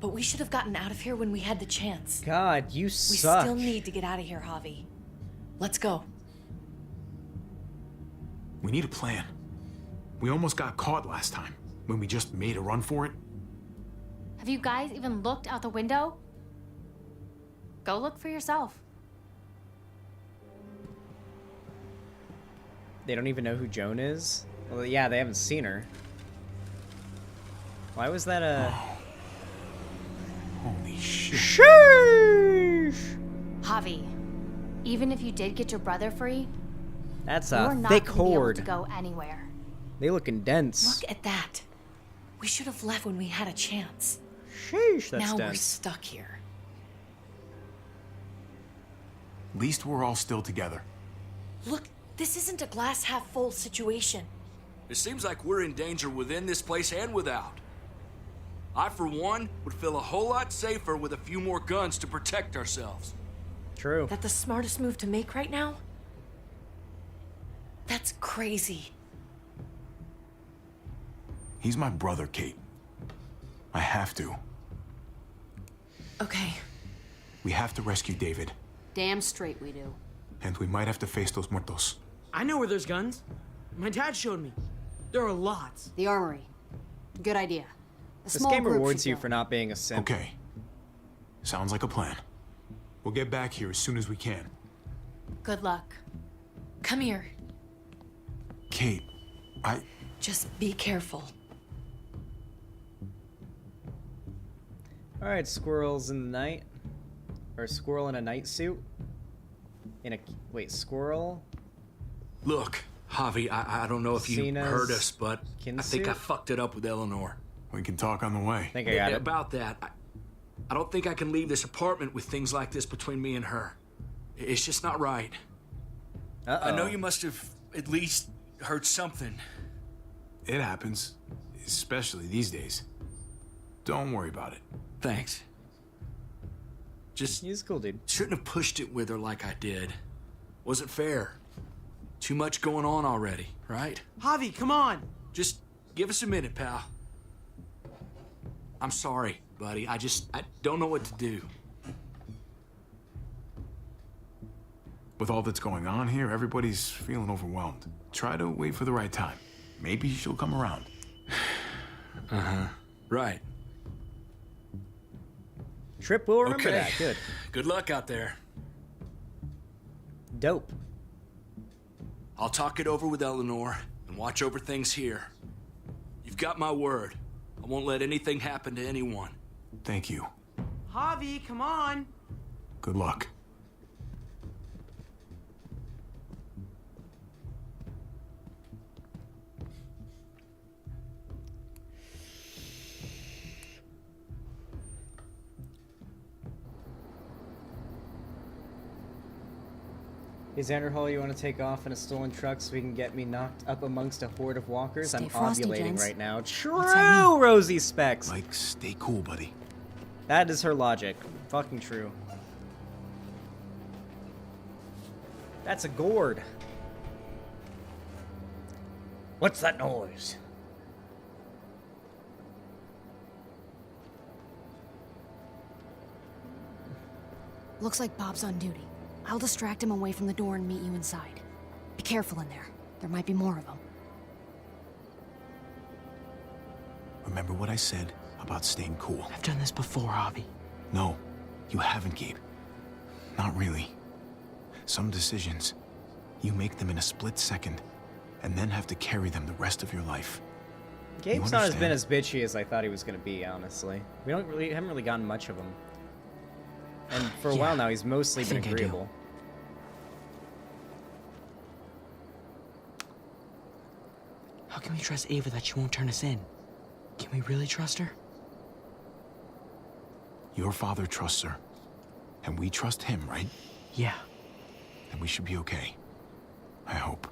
but we should have gotten out of here when we had the chance. God, you We suck. still need to get out of here, Javi. Let's go. We need a plan. We almost got caught last time, when we just made a run for it. Have you guys even looked out the window? Go look for yourself. They don't even know who Joan is? Well, yeah, they haven't seen her. Why was that a... Holy shit. Sheesh! Javi, even if you did get your brother free, That's you're a not thick gonna be able horde. to go anywhere. They looking dense. Look at that. We should have left when we had a chance. Sheesh, that's now we're dense. stuck here. At least we're all still together. Look, this isn't a glass half full situation. It seems like we're in danger within this place and without. I, for one, would feel a whole lot safer with a few more guns to protect ourselves. True. That the smartest move to make right now? That's crazy. He's my brother, Kate. I have to. Okay. We have to rescue David. Damn straight we do. And we might have to face those muertos. I know where there's guns. My dad showed me. There are lots. The armory. Good idea. A This small game group rewards should you go. for not being a simp. Okay. Sounds like a plan. We'll get back here as soon as we can. Good luck. Come here. Kate, Just be careful. Alright, squirrels in the night. Or squirrel in a night suit. Wait, squirrel? Look, Javi, I don't know if you Cena's heard us, but I think I kinsuit? fucked it up with Eleanor. We can talk on the way. I think I got it. About that, I don't think I can leave this apartment with things like this between me and her. It's just not right. Uh-oh. I know you must have at least heard something. It happens. Especially these days. Don't worry about it. Thanks. Just He's cool, dude. shouldn't have pushed it with her like I did. Wasn't fair. Too much going on already, right? Javi, come on. Just give us a minute, pal. I'm sorry, buddy. I don't know what to do. With all that's going on here, everybody's feeling overwhelmed. Try to wait for the right time. Maybe she'll come around. Uh-huh. Right. Trip will remember Okay. that. Good. Good luck out there. Dope. I'll talk it over with Eleanor, and watch over things here. You've got my word. I won't let anything happen to anyone. Thank you. Javi, come on. Good luck. Hey Xanderhal, you want to take off in a stolen truck so we can get me knocked up amongst a horde of walkers? Stay I'm frosty, ovulating gents. right now. What's that True, mean? Rosie Specs. Like, stay cool, buddy. That is her logic. Fucking true. That's a gourd. What's that noise? Looks like Bob's on duty. I'll distract him away from the door and meet you inside. Be careful in there. There might be more of them. Remember what I said about staying cool? I've done this before, Javi. No, you haven't, Gabe. Not really. Some decisions, you make them in a split second, and then have to carry them the rest of your life. Gabe's not as been as bitchy as I thought he was gonna be, honestly. We haven't really gotten much of him. And for a while now, he's mostly been agreeable. How can we trust Ava that she won't turn us in? Can we really trust her? Your father trusts her, and we trust him, right? Yeah. Then we should be okay. I hope.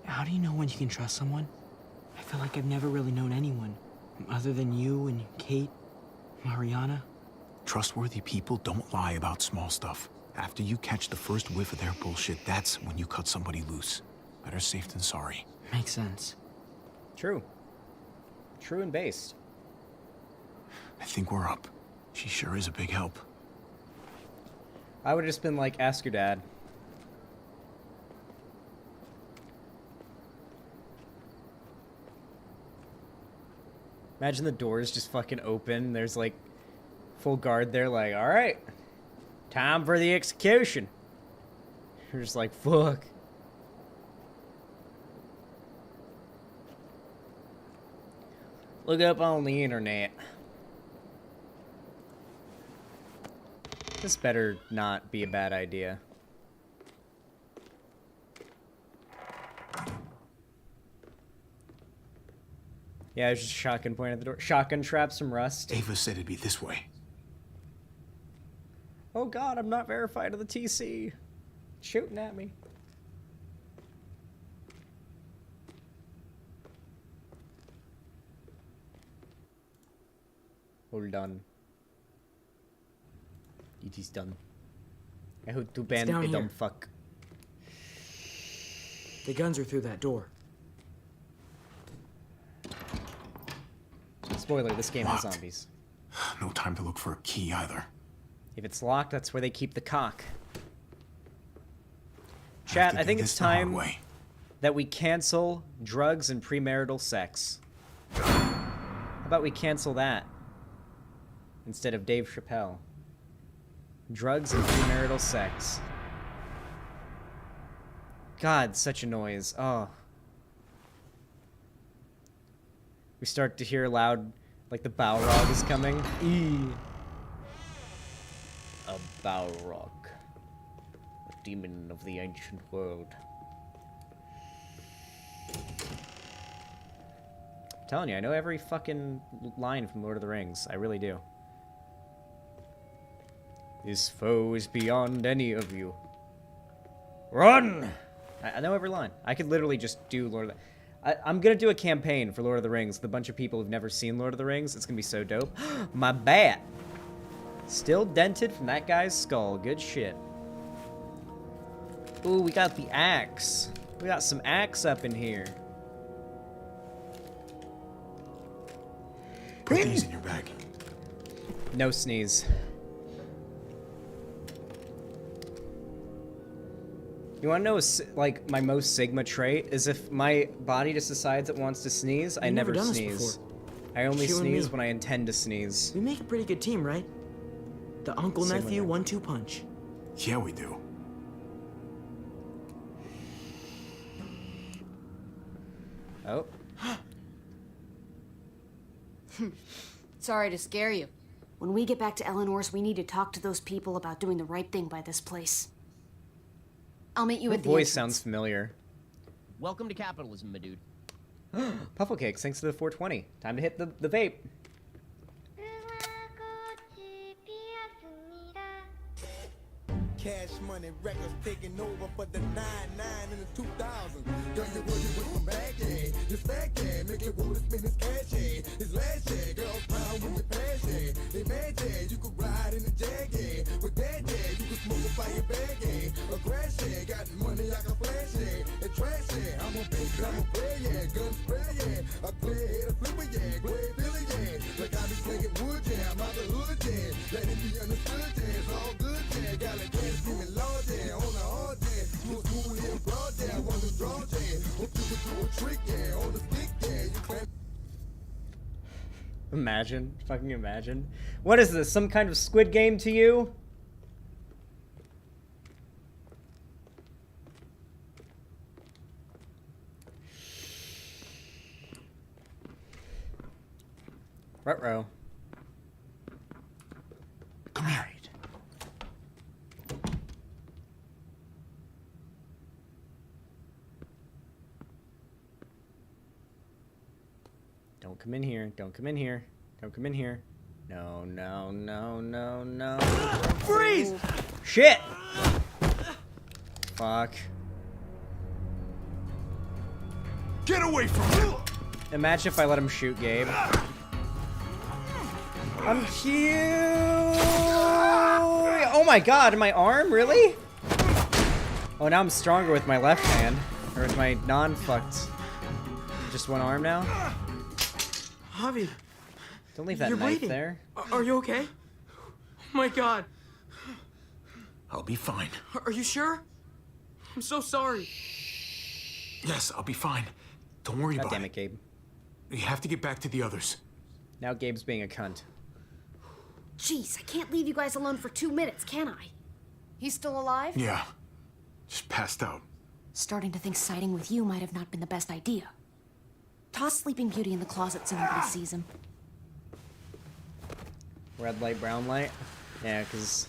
How do you know when you can trust someone? I feel like I've never really known anyone, other than you and Kate, Mariana. Trustworthy people don't lie about small stuff. After you catch the first whiff of their bullshit, that's when you cut somebody loose. Better safe than sorry. Makes sense. True. True and based. I think we're up. She sure is a big help. I would have just been like, ask your dad. Imagine the doors just fucking open. There's like full guard there, like, all right, time for the execution. You're just like, fuck. Look up on the internet. This better not be a bad idea. Yeah, I was just shotgun point at the door. Shotgun trap some rust. Ava said it'd be this way. Oh god, I'm not verified to the TC. Shooting at me. Hold on. It is done. I hope to ban down a here. dumb fuck. The guns are through that door. Spoiler, this game has Locked. zombies. No time to look for a key either. If it's locked, that's where they keep the cock. Chat, I think it's this the hard time way. that we cancel drugs and premarital sex. How about we cancel that instead of Dave Chappelle? Drugs and premarital sex. God, such a noise. Oh. We start to hear loud, like the Balrog is coming. Eee. A Balrog. A demon of the ancient world. I'm telling you, I know every fucking line from Lord of the Rings. I really do. This foe is beyond any of you. Run! I know every line. I could literally just do Lord of the... I'm gonna do a campaign for Lord of the Rings with a bunch of people who've never seen Lord of the Rings. It's gonna be so dope. My bat! Still dented from that guy's skull. Good shit. Ooh, we got the axe. We got some axe up in here. Put these in your bag. No sneeze. You wanna know, like, my most Sigma trait is if my body just decides it wants to sneeze, I We've never never done this sneeze. before. I only You and sneeze me. when I intend to sneeze. We make a pretty good team, right? The Sigma uncle-nephew nerd. 1-2 punch. Yeah, we do. Oh. Sorry to scare you. When we get back to Eleanor's, we need to talk to those people about doing the right thing by this place. I'll meet you Her at the voice entrance. sounds familiar. Welcome to capitalism, my dude. Puffle cakes, thanks to the 420. Time to hit the vape. Cash money records taking over for the 99 in the 2000. Girl, you working with some bag, yeah. This fat yeah, make it wanna spend his cash, yeah. His last, yeah. Girls pound with your pass, yeah. They mad, yeah. You could ride in the Jag, yeah. With that, yeah. You could smoke a fire bag, yeah. A crash, yeah. Got money like a flash, yeah. And trash, yeah. I'm a big, I'm a player, yeah. Gun spray, yeah. A player, hit a flipper, yeah. Play Billy, yeah. Like I be slinging wood, yeah. I'm out the hood, yeah. Let it be understood, yeah. It's all good, yeah. Got a gas, give me large, yeah. On the hard, yeah. Smooth here, broad, yeah. I want to draw, yeah. Hope you could do a trick, yeah. On the stick, yeah. You claim. Imagine. Fucking imagine. What is this? Some kind of Squid Game to you? Ruh-roh. Come here. Don't come in here. Don't come in here. Don't come in here. No, no, no, no, no. Freeze! Shit! Fuck. Get away from me! Imagine if I let him shoot Gabe. I'm cute! Oh my god, my arm? Really? Oh, now I'm stronger with my left hand. Or with my non-fucked. Just one arm now? Javi. Don't leave that You're knife bleeding. there. Are you okay? Oh my god. I'll be fine. Are you sure? I'm so sorry. Yes, I'll be fine. Don't worry God about damn it, Gabe. You have to get back to the others. Now Gabe's being a cunt. Jeez, I can't leave you guys alone for 2 minutes, can I? He's still alive? Yeah. Just passed out. Starting to think siding with you might have not been the best idea. Toss Sleeping Beauty in the closet so nobody sees him. Red light, brown light? Yeah, because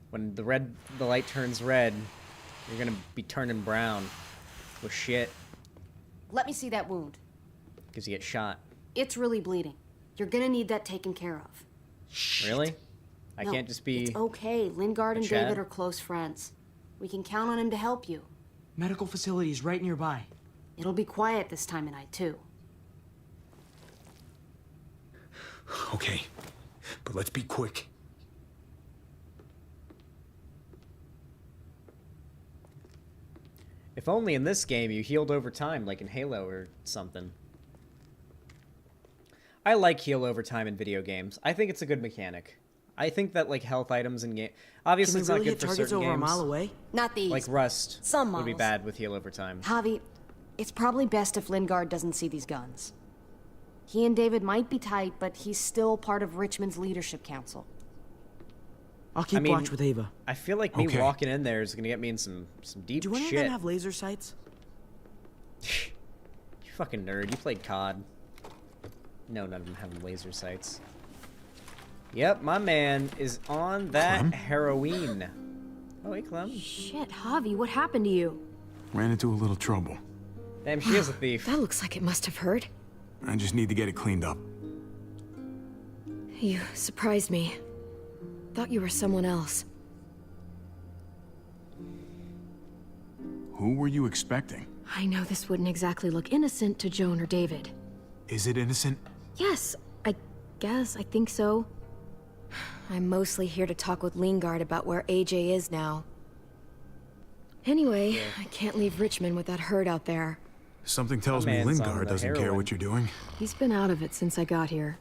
when the light turns red, you're gonna be turning brown. With shit. Let me see that wound. Because you get shot. It's really bleeding. You're gonna need that taken care of. Really? I No, can't just be... It's okay. Lingard and Chad? David are close friends. We can count on him to help you. Medical facility is right nearby. It'll be quiet this time of night, too. Okay. But let's be quick. If only in this game you healed over time, like in Halo or something. I like heal over time in video games. I think it's a good mechanic. I think that like health items in game, obviously it's not good for certain games. A mile away? Not these. Like Rust Some would be models. bad with heal over time. Javi, it's probably best if Lingard doesn't see these guns. He and David might be tight, but he's still part of Richmond's leadership council. I'll keep watch with Ava. I feel like me walking in there is gonna get me in some deep Do any shit. of them have laser sights? You fucking nerd. You played COD. No, none of them have laser sights. Yep, my man is on that Clem? heroin. Oh, hey, Clem. Shit, Javi, what happened to you? Ran into a little trouble. Damn, she is a thief. That looks like it must have hurt. I just need to get it cleaned up. You surprised me. Thought you were someone else. Who were you expecting? I know this wouldn't exactly look innocent to Joan or David. Is it innocent? Yes, I think so. I'm mostly here to talk with Lingard about where AJ is now. Anyway, I can't leave Richmond with that herd out there. Something tells My me man's on Lingard the doesn't care heroin. what you're doing. He's been out of it since I got here.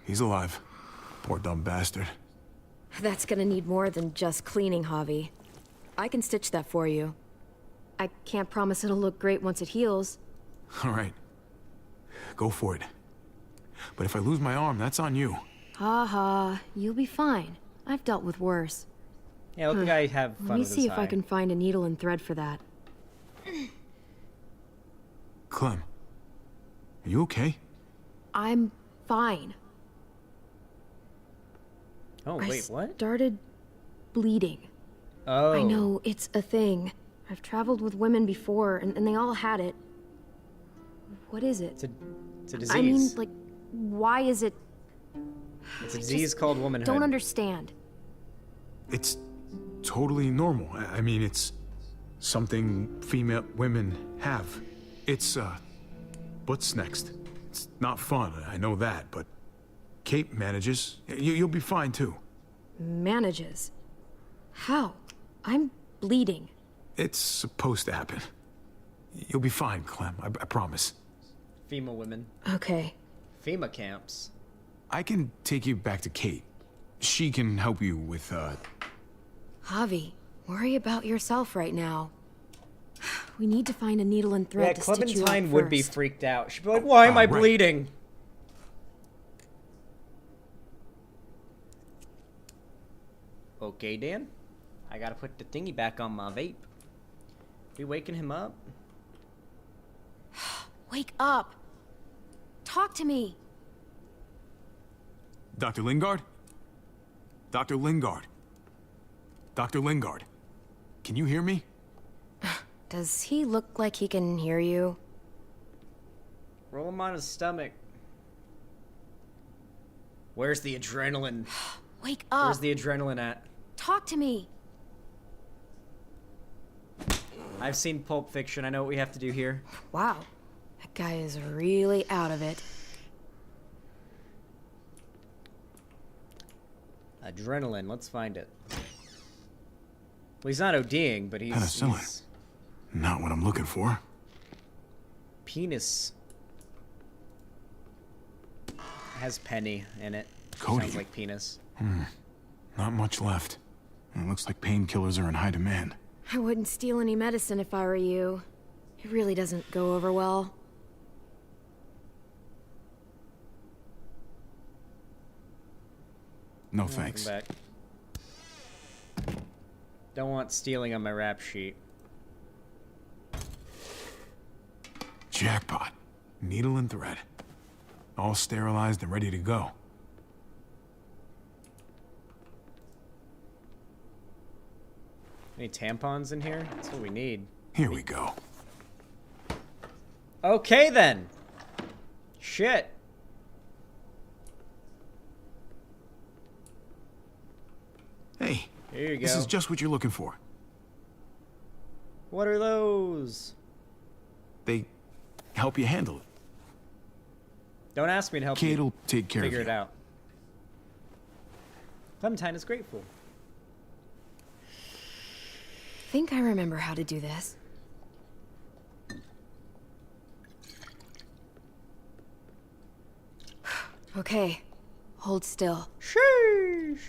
He's alive. Poor dumb bastard. That's gonna need more than just cleaning, Javi. I can stitch that for you. I can't promise it'll look great once it heals. All right. Go for it. But if I lose my arm, that's on you. Ha ha, you'll be fine. I've dealt with worse. Yeah, let the guy have fun Let me with see his if I eye. can find a needle and thread for that. Clem, are you okay? I'm fine. Oh, wait, what? I started bleeding. Oh. I know, it's a thing. I've traveled with women before, and they all had it. What is it? It's a disease. I mean, like, why is it... It's a disease called womanhood. Don't understand. It's totally normal. I mean, it's something female women have. It's, what's next? It's not fun, I know that, but Kate manages. You'll be fine, too. Manages? How? I'm bleeding. It's supposed to happen. You'll be fine, Clem, I promise. FEMA women. Okay. FEMA camps. I can take you back to Kate. She can help you with, Javi, worry about yourself right now. We need to find a needle and thread to stitch you up Clementine would be first. freaked out. She'd be like, why am I bleeding? Okay, Dan. I gotta put the thingy back on my vape. We waking him up? Wake up! Talk to me! Dr. Lingard? Dr. Lingard? Dr. Lingard? Can you hear me? Does he look like he can hear you? Roll him on his stomach. Where's the adrenaline? Wake up! Where's the adrenaline at? Talk to me! I've seen Pulp Fiction. I know what we have to do here. Wow. That guy is really out of it. Adrenaline. Let's find it. Well, he's not ODing, but he's... Penicillin. Not what I'm looking for. Penis. Has penny in it. Cody. Sounds like penis. Not much left. It looks like painkillers are in high demand. I wouldn't steal any medicine if I were you. It really doesn't go over well. No thanks. Back. Don't want stealing on my rap sheet. Jackpot. Needle and thread. All sterilized and ready to go. Any tampons in here? That's what we need. Here we go. Okay, then. Shit. Hey, here you go. This is just what you're looking for. What are those? They help you handle it. Don't ask me to help Kate you will take care of figure you. it out. Clementine is grateful. Think I remember how to do this. Okay. Hold still. Sheesh.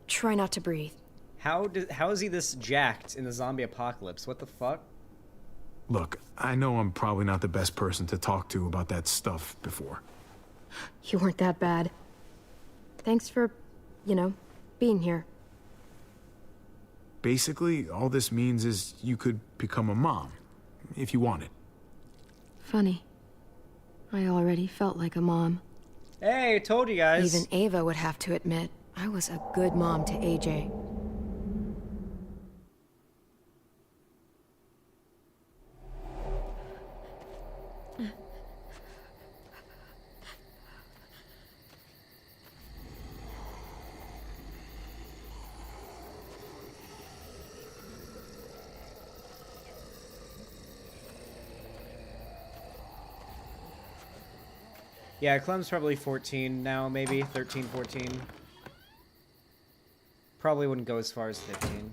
Try not to breathe. How is he this jacked in the zombie apocalypse? What the fuck? Look, I know I'm probably not the best person to talk to about that stuff before. You weren't that bad. Thanks for, you know, being here. Basically, all this means is you could become a mom, if you wanted. Funny. I already felt like a mom. Hey, I told you guys. Even Ava would have to admit, I was a good mom to AJ. Yeah, Clem's probably 14 now, maybe 13, 14. Probably wouldn't go as far as 15.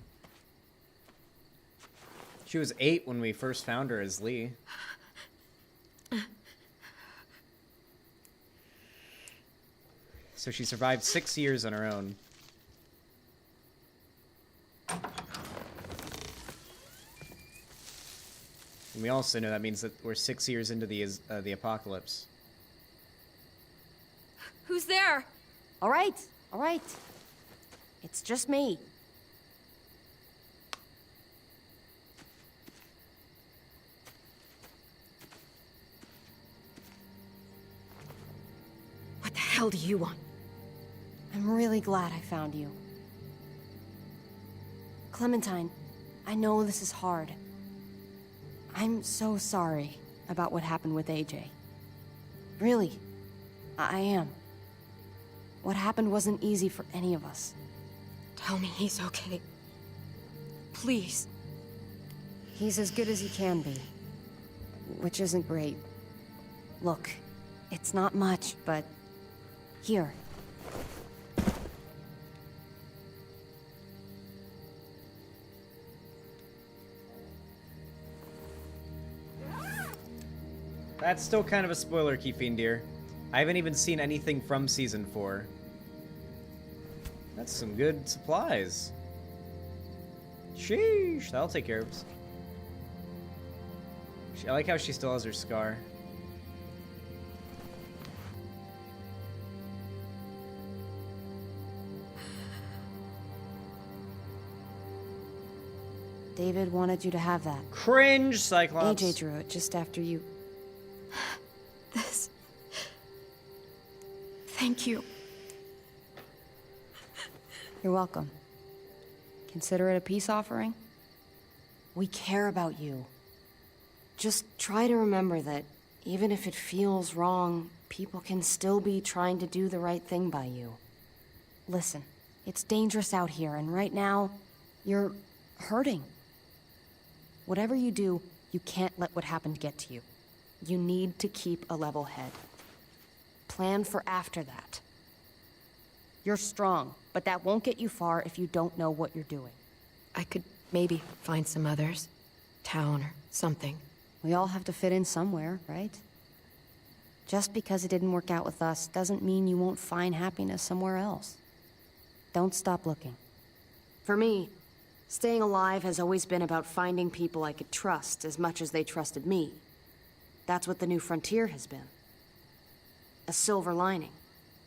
She was 8 when we first found her as Lee. So she survived 6 years on her own. And we also know that means that we're 6 years into the apocalypse. Who's there? All right, all right. It's just me. hell do you want? I'm really glad I found you. Clementine, I know this is hard. I'm so sorry about what happened with AJ. Really, I am. What happened wasn't easy for any of us. Tell me he's okay. Please. He's as good as he can be, which isn't great. Look, it's not much, but here. That's still kind of a spoiler, Keyfiendier. I haven't even seen anything from Season 4. That's some good supplies. Sheesh, that'll take care of us. I like how she still has her scar. David wanted you to have that. Cringe, Cyclops. AJ drew it just after you. This... Thank you. You're welcome. Consider it a peace offering. We care about you. Just try to remember that even if it feels wrong, people can still be trying to do the right thing by you. Listen, it's dangerous out here, and right now, you're hurting. Whatever you do, you can't let what happened get to you. You need to keep a level head. Plan for after that. You're strong, but that won't get you far if you don't know what you're doing. I could maybe find some others. Town or something. We all have to fit in somewhere, right? Just because it didn't work out with us doesn't mean you won't find happiness somewhere else. Don't stop looking. For me, staying alive has always been about finding people I could trust as much as they trusted me. That's what the New Frontier has been. A silver lining.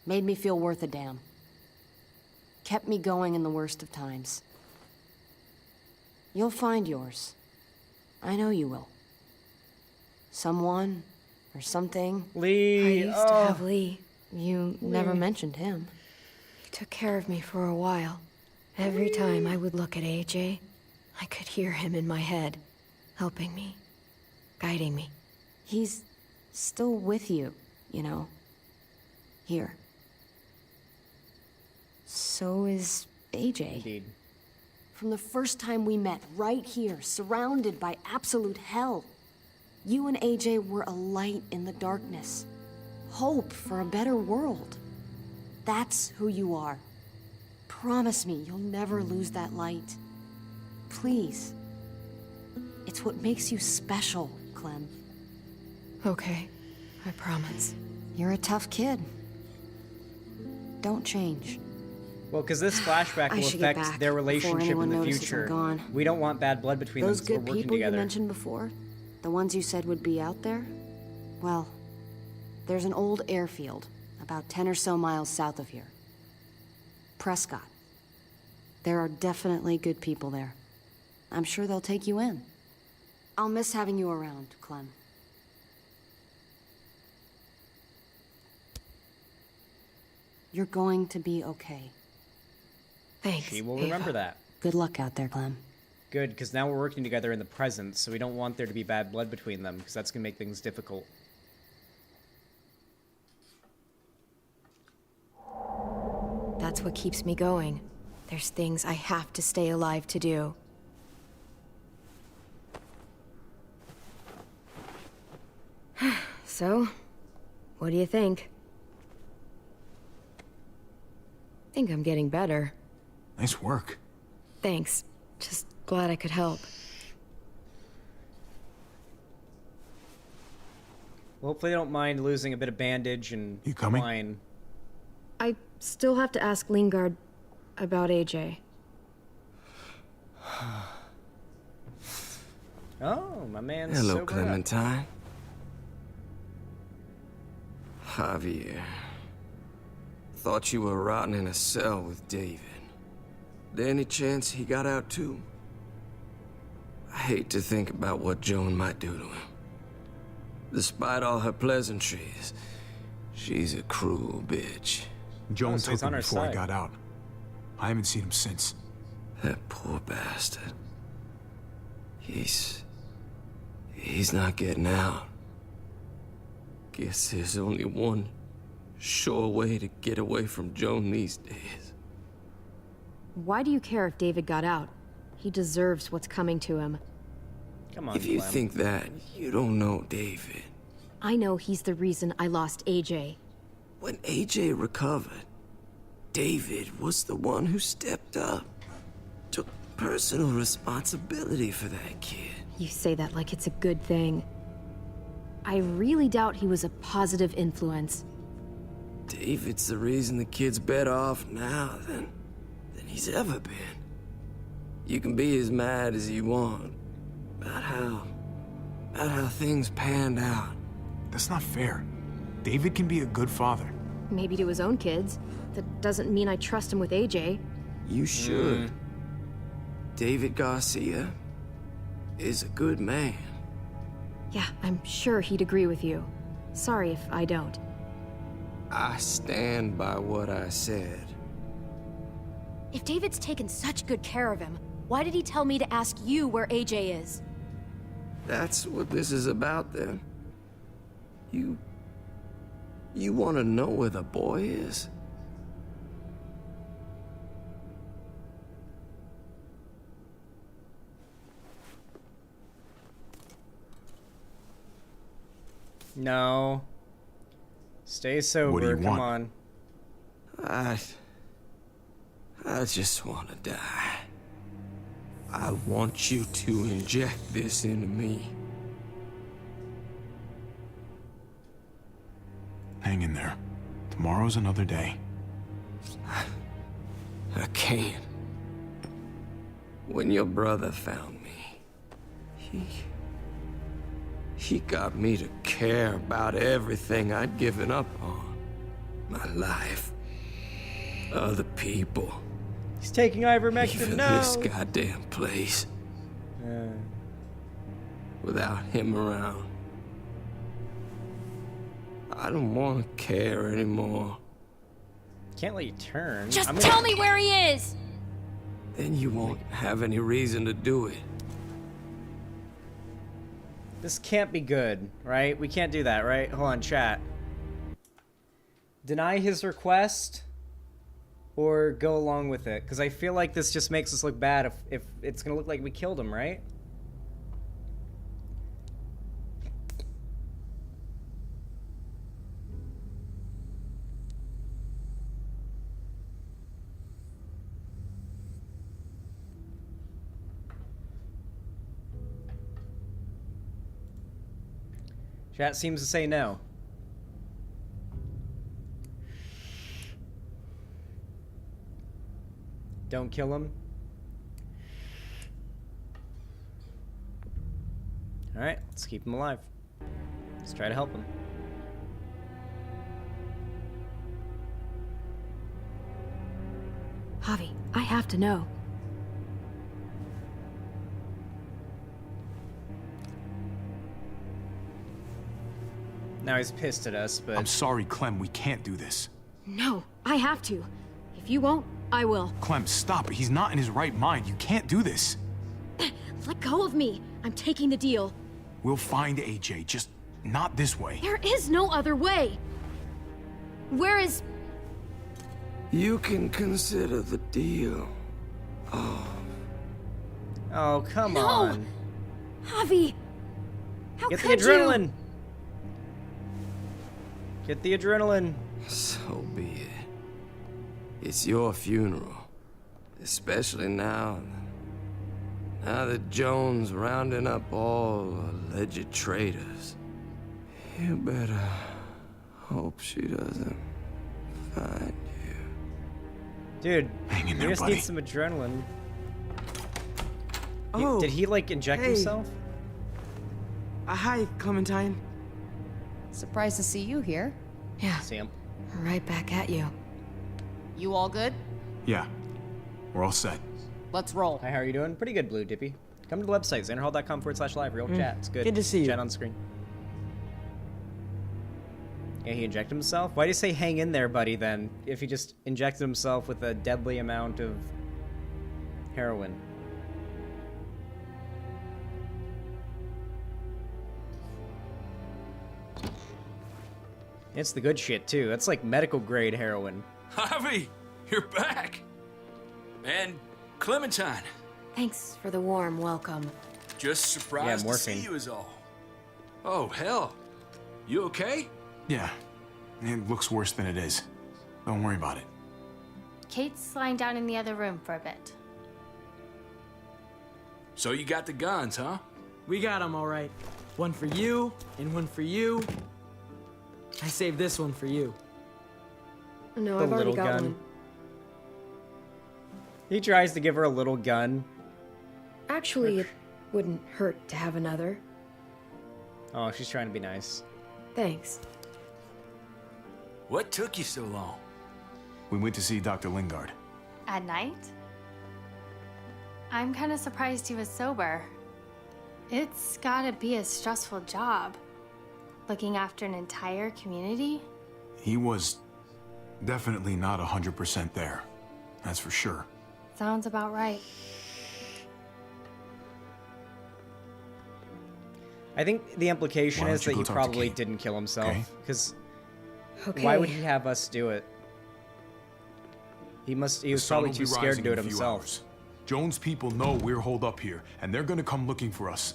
Made me feel worth a damn. Kept me going in the worst of times. You'll find yours. I know you will. Someone or something. Lee. I used to have Lee. You never mentioned him. He took care of me for a while. Every time I would look at AJ, I could hear him in my head, helping me, guiding me. He's still with you, you know. Here. So is AJ. Indeed. From the first time we met, right here, surrounded by absolute hell, you and AJ were a light in the darkness. Hope for a better world. That's who you are. Promise me you'll never lose that light. Please. It's what makes you special, Clem. Okay, I promise. You're a tough kid. Don't change. Well, because this flashback I will should get affect back their before relationship in anyone the notices I'm future. gone. We don't want bad blood between Those them, so we're good working people together. you mentioned before, the ones you said would be out there, well, there's an old airfield about 10 or so miles south of here. Prescott. There are definitely good people there. I'm sure they'll take you in. I'll miss having you around, Clem. You're going to be okay. Thanks, She will remember that. Good luck out there, Clem. Good, because now we're working together in the present, so we don't want there to be bad blood between them, because that's going to make things difficult. That's what keeps me going. There's things I have to stay alive to do. So, what do you think? Think I'm getting better. Nice work. Thanks. Just glad I could help. Well, hopefully they don't mind losing a bit of bandage and wine. I still have to ask Lingard about AJ. Oh, my man's Hello, sobered up. Clementine. Javier. Thought you were rotting in a cell with David. There any chance he got out too? I hate to think about what Joan might do to him. Despite all her pleasantries, She's a cruel bitch. Joan so he's took on him our before I side. got out. I haven't seen him since. That poor bastard. He's not getting out. Guess there's only one sure way to get away from Joan these days. Why do you care if David got out? He deserves what's coming to him. Come on, If you Clem. think that, you don't know David. I know he's the reason I lost AJ. When AJ recovered, David was the one who stepped up. Took personal responsibility for that kid. You say that like it's a good thing. I really doubt he was a positive influence. David's the reason the kid's better off now than he's ever been. You can be as mad as you want about how things panned out. That's not fair. David can be a good father. Maybe to his own kids. That doesn't mean I trust him with AJ. You should. David Garcia is a good man. Yeah, I'm sure he'd agree with you. Sorry if I don't. I stand by what I said. If David's taken such good care of him, why did he tell me to ask you where AJ is? That's what this is about, then. You want to know where the boy is? No. Stay sober. What do you Come want? on. I just want to die. I want you to inject this into me. Hang in there. Tomorrow's another day. I can't. When your brother found me, he got me to care about everything I'd given up on. My life. Other people. He's taking ivermectin. Even No. this goddamn place. Without him around. I don't want to care anymore. Can't let you turn. Just I'm tell gonna- me where he is! Then you won't have any reason to do it. This can't be good, right? We can't do that, right? Hold on, chat. Deny his request or go along with it? Because I feel like this just makes us look bad if it's going to look like we killed him, right? Chat seems to say no. Don't kill him. Alright, let's keep him alive. Let's try to help him. Javi, I have to know. Now he's pissed at us, but... I'm sorry, Clem. We can't do this. No, I have to. If you won't, I will. Clem, stop. He's not in his right mind. You can't do this. Let go of me. I'm taking the deal. We'll find AJ, just not this way. There is no other way. Where is... You can consider the deal. Oh, come No! on. Javi! How Get the could adrenaline! you? Get the adrenaline. So be it. It's your funeral. Especially now. Now that Joan's rounding up all alleged traitors. You better hope she doesn't find you. Dude, Hang in you there, just buddy. need some adrenaline. Oh, Did he, like, inject hey. himself? Hi, Clementine. Surprised to see you here. Yeah, See him. right back at you. You all good? Yeah, we're all set. Let's roll. Hi, how are you doing? Pretty good, Blue Dippy. Come to the website, xanderhal.com/live, real chat. It's good. Good to see you. Chat on screen. Yeah, he injected himself? Why do you say hang in there, buddy, then? If he just injected himself with a deadly amount of heroin. It's the good shit, too. That's like medical grade heroin. Javi, you're back. And Clementine. Thanks for the warm welcome. Just surprised to see you is all. Oh, hell. You okay? Yeah. It looks worse than it is. Don't worry about it. Kate's lying down in the other room for a bit. So you got the guns, huh? We got them, all right. One for you, and one for you. I saved this one for you. No, The I've already little got gun. one. He tries to give her a little gun. Actually, it wouldn't hurt to have another. Oh, she's trying to be nice. Thanks. What took you so long? We went to see Dr. Lingard. At night? I'm kind of surprised he was sober. It's gotta be a stressful job. Looking after an entire community? He was definitely not 100% there. That's for sure. Sounds about right. I think the implication Why don't is you that go he talk to probably Kate? didn't kill himself. Because Okay. why would he have us do it? He was The sun probably will too be scared to rising do it in a few himself. hours. Jones' people know we're holed up here, and they're gonna come looking for us.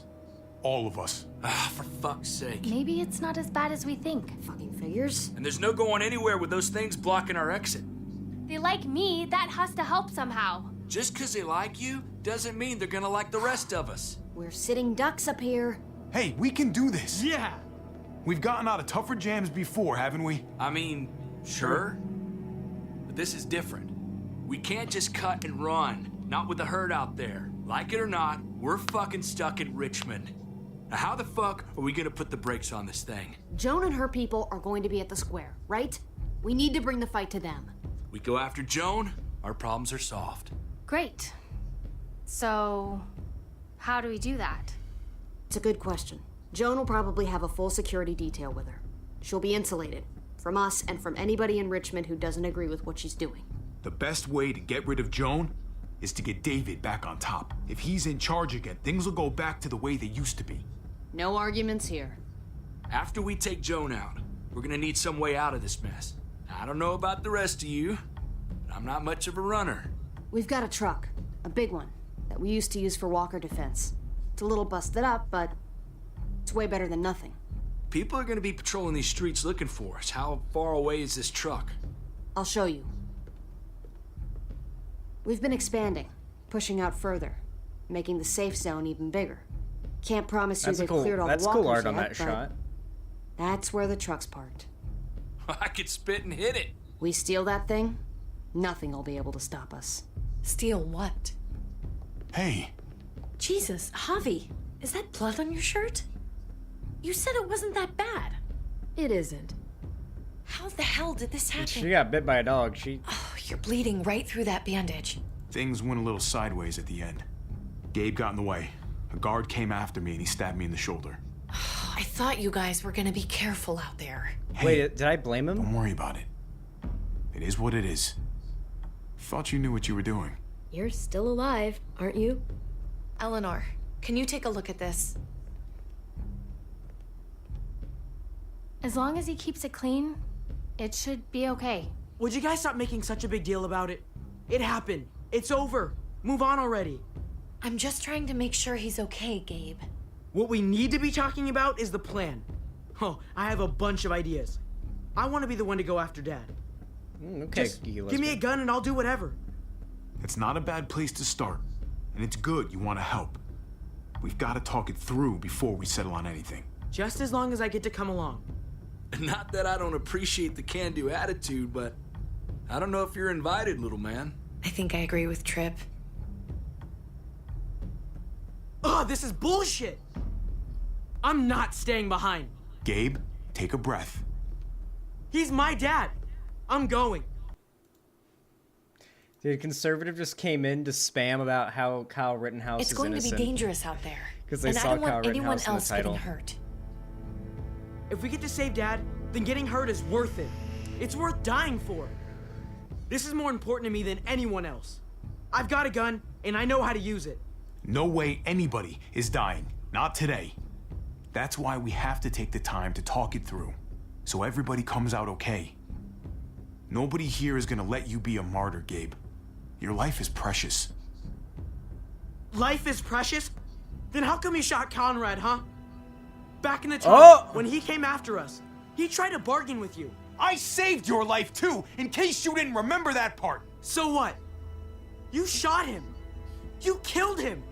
All of us. Ah, for fuck's sake. Maybe it's not as bad as we think. Fucking figures. And there's no going anywhere with those things blocking our exit. They like me, that has to help somehow. Just 'cause they like you doesn't mean they're gonna like the rest of us. We're sitting ducks up here. Hey, we can do this. Yeah. We've gotten out of tougher jams before, haven't we? I mean, sure. But this is different. We can't just cut and run. Not with the herd out there. Like it or not, we're fucking stuck in Richmond. Now how the fuck are we gonna put the brakes on this thing? Joan and her people are going to be at the square, right? We need to bring the fight to them. We go after Joan, our problems are solved. Great. So, how do we do that? It's a good question. Joan will probably have a full security detail with her. She'll be insulated. From us and from anybody in Richmond who doesn't agree with what she's doing. The best way to get rid of Joan is to get David back on top. If he's in charge again, things will go back to the way they used to be. No arguments here. After we take Joan out, we're gonna need some way out of this mess. I don't know about the rest of you, but I'm not much of a runner. We've got a truck. A big one. That we used to use for walker defense. It's a little busted up, but it's way better than nothing. People are gonna be patrolling these streets looking for us. How far away is this truck? I'll show you. We've been expanding, pushing out further, making the safe zone even bigger. Can't promise you That's they've cool. cleared all That's the walkers cool art on yet, that but shot. That's where the truck's parked. I could spit and hit it. We steal that thing, nothing will be able to stop us. Steal what? Hey. Jesus, Javi, is that blood on your shirt? You said it wasn't that bad. It isn't. How the hell did this happen? She got bit by a dog. Oh, you're bleeding right through that bandage. Things went a little sideways at the end. Gabe got in the way. A guard came after me and he stabbed me in the shoulder. I thought you guys were gonna be careful out there. Hey, Wait, did I blame him? Don't worry about it. It is what it is. Thought you knew what you were doing. You're still alive, aren't you? Eleanor, can you take a look at this? As long as he keeps it clean, it should be okay. Would you guys stop making such a big deal about it? It happened. It's over. Move on already. I'm just trying to make sure he's okay, Gabe. What we need to be talking about is the plan. Oh, I have a bunch of ideas. I want to be the one to go after Dad. Okay, Just give me a gun and I'll do whatever. It's not a bad place to start. And it's good you want to help. We've got to talk it through before we settle on anything. Just as long as I get to come along. Not that I don't appreciate the can-do attitude, but I don't know if you're invited, little man. I think I agree with Tripp. Ugh, this is bullshit! I'm not staying behind. Gabe, take a breath. He's my dad. I'm going. Dude, Conservative just came in to spam about how Kyle Rittenhouse It's is going innocent. to be dangerous out there. Because they and saw I don't Kyle want anyone Rittenhouse in the else getting title. hurt. If we get to save Dad, then getting hurt is worth it. It's worth dying for. This is more important to me than anyone else. I've got a gun, and I know how to use it. No way anybody is dying. Not today. That's why we have to take the time to talk it through, so everybody comes out okay. Nobody here is gonna let you be a martyr, Gabe. Your life is precious. Life is precious? Then how come you shot Conrad, huh? Back in the tunnel, when he came after us, he tried to bargain with you. I saved your life too, in case you didn't remember that part. So what? You shot him. You killed him.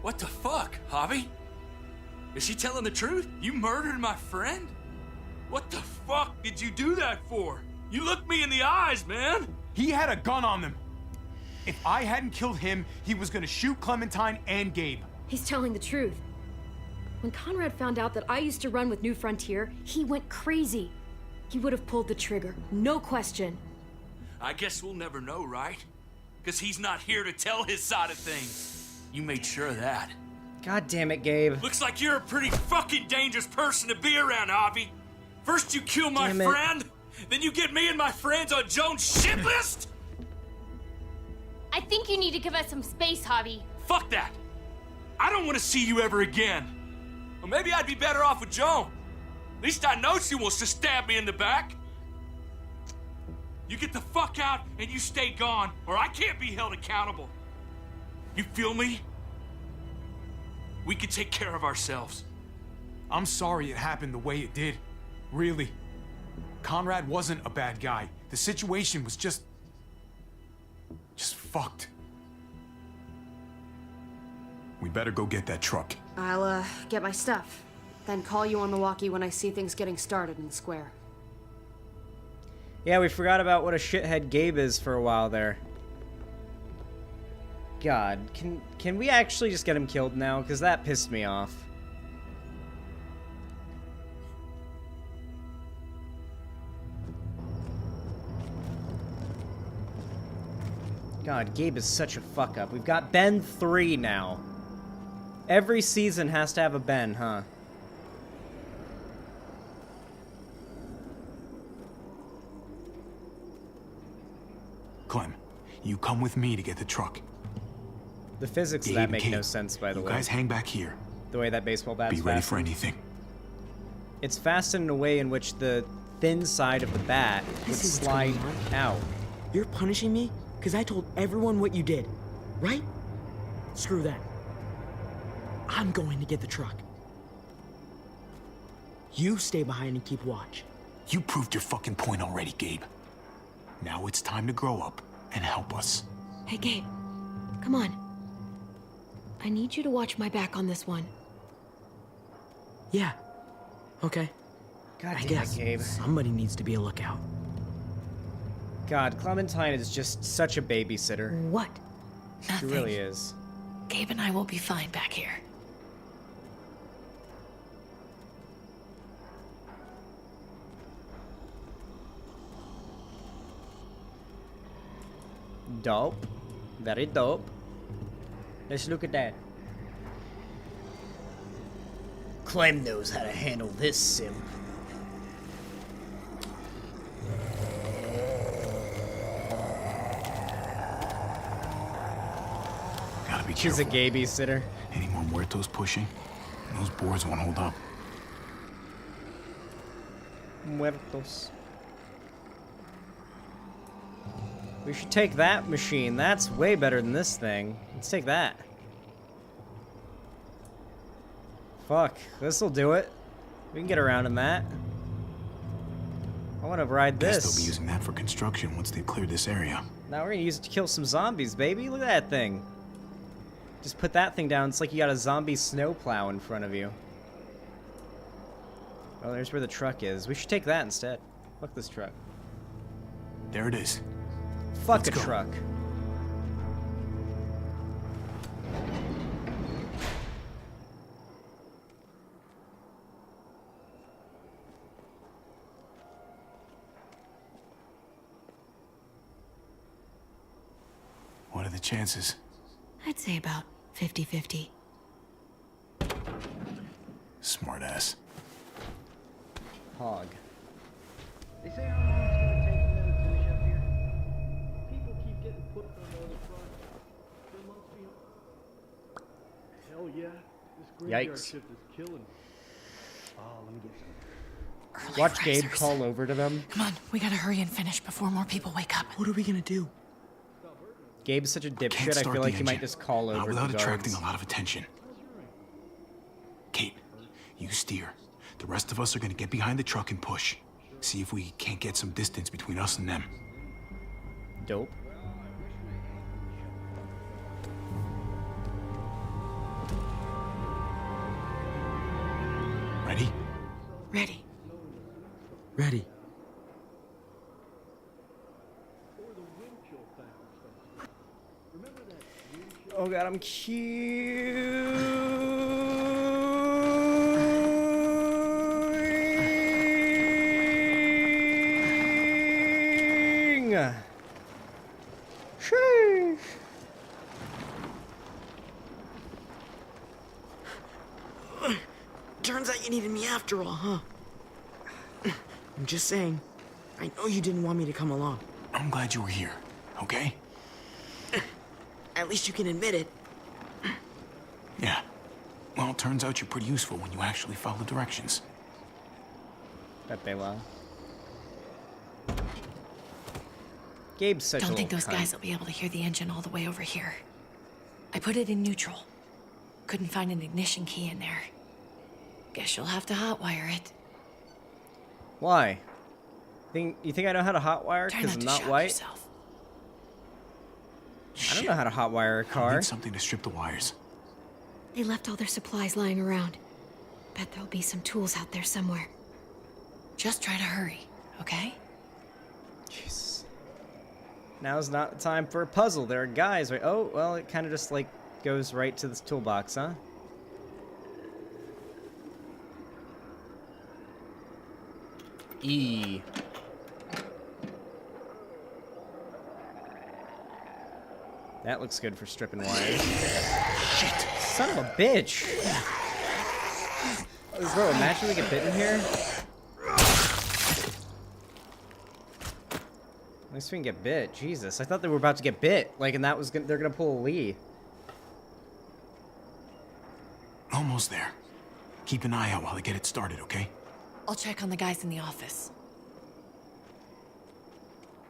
What the fuck, Javi? Is she telling the truth? You murdered my friend? What the fuck did you do that for? You looked me in the eyes, man. He had a gun on them. If I hadn't killed him, he was gonna shoot Clementine and Gabe. He's telling the truth. When Conrad found out that I used to run with New Frontier, he went crazy. He would have pulled the trigger, no question. I guess we'll never know, right? Because he's not here to tell his side of things. You made sure of that. God damn it, Gabe. Looks like you're a pretty fucking dangerous person to be around, Javi. First you kill my friend, then you get me and my friends on Jones' shit list? I think you need to give us some space, Javi. Fuck that. I don't want to see you ever again. Or maybe I'd be better off with Joan. At least I know she wants to stab me in the back. You get the fuck out and you stay gone, or I can't be held accountable. You feel me? We can take care of ourselves. I'm sorry it happened the way it did. Really. Conrad wasn't a bad guy. The situation was just fucked. We better go get that truck. I'll, get my stuff. Then call you on the walkie when I see things getting started in the square. Yeah, we forgot about what a shithead Gabe is for a while there. God, can we actually just get him killed now? Because that pissed me off. God, Gabe is such a fuck-up. We've got Ben 3 now. Every season has to have a Ben, huh? Clem, you come with me to get the truck. The physics of that make no sense, by the way. You guys hang back here. The way that baseball bat's Be ready for anything. It's fastened in a way in which the thin side of the bat would slide out. You're punishing me because I told everyone what you did, right? Screw that. I'm going to get the truck. You stay behind and keep watch. You proved your fucking point already, Gabe. Now it's time to grow up and help us. Hey, Gabe. Come on. I need you to watch my back on this one. Yeah. Okay. God I damn guess it, Gabe. Somebody needs to be a lookout. God, Clementine is just such a babysitter. What? She Nothing. really is. Gabe and I will be fine back here. Dope. Very dope. Let's look at that. Clem knows how to handle this simp. Gotta be careful. She's a babysitter. Any more muertos pushing? Those boards won't hold up. Muertos. We should take that machine. That's way better than this thing. Let's take that. Fuck. This'll do it. We can get around in that. I want to ride Guess this. they'll be using that for construction once they've cleared this area. Now we're gonna use it to kill some zombies, baby. Look at that thing. Just put that thing down. It's like you got a zombie snowplow in front of you. Oh, there's where the truck is. We should take that instead. Fuck this truck. There it is. Fuck Let's a go. truck. What are the chances? I'd say about 50-50. Smartass. Hog. They say how long it's gonna take for them to finish up here. People keep getting put on the other front. They're months behind. Hell yeah. This graveyard Yikes. shift is killing me. Oh, let me get some. Watch Gabe call over to them. Come on, we gotta hurry and finish before more people wake up. What are we gonna do? Gabe's such a Can't dipshit, I start feel the like he might engine. just call over Not to without the attracting guards. a lot of attention. Kate, you steer. The rest of us are gonna get behind the truck and push. See if we can't get some distance between us and them. Dope. Ready? Ready. Ready. Oh god, I'm queuing. Sheesh. Turns out you needed me after all, huh? I'm just saying. I know you didn't want me to come along. I'm glad you were here, okay? At least you can admit it. Yeah. Well, it turns out you're pretty useful when you actually follow directions. Bet they will. Gabe's such a Don't think little those cunt. guys will be able to hear the engine all the way over here. I put it in neutral. Couldn't find an ignition key in there. Guess you'll have to hotwire it. Why? You think I know how to hotwire Try because not I'm to not shock white? yourself. I don't know how to hotwire a I car. need something to strip the wires. They left all their supplies lying around. Bet there'll be some tools out there somewhere. Just try to hurry, okay? Jeez. Now's not the time for a puzzle. There are guys, right? Oh, well, it kind of just, like, goes right to this toolbox, huh? E. That looks good for stripping wires. Shit! Son of a bitch! Oh, bro, imagine we get bitten here. At least we can get bit. Jesus, I thought they were about to get bit. Like, and that was they're gonna pull a Lee. Almost there. Keep an eye out while I get it started, okay? I'll check on the guys in the office.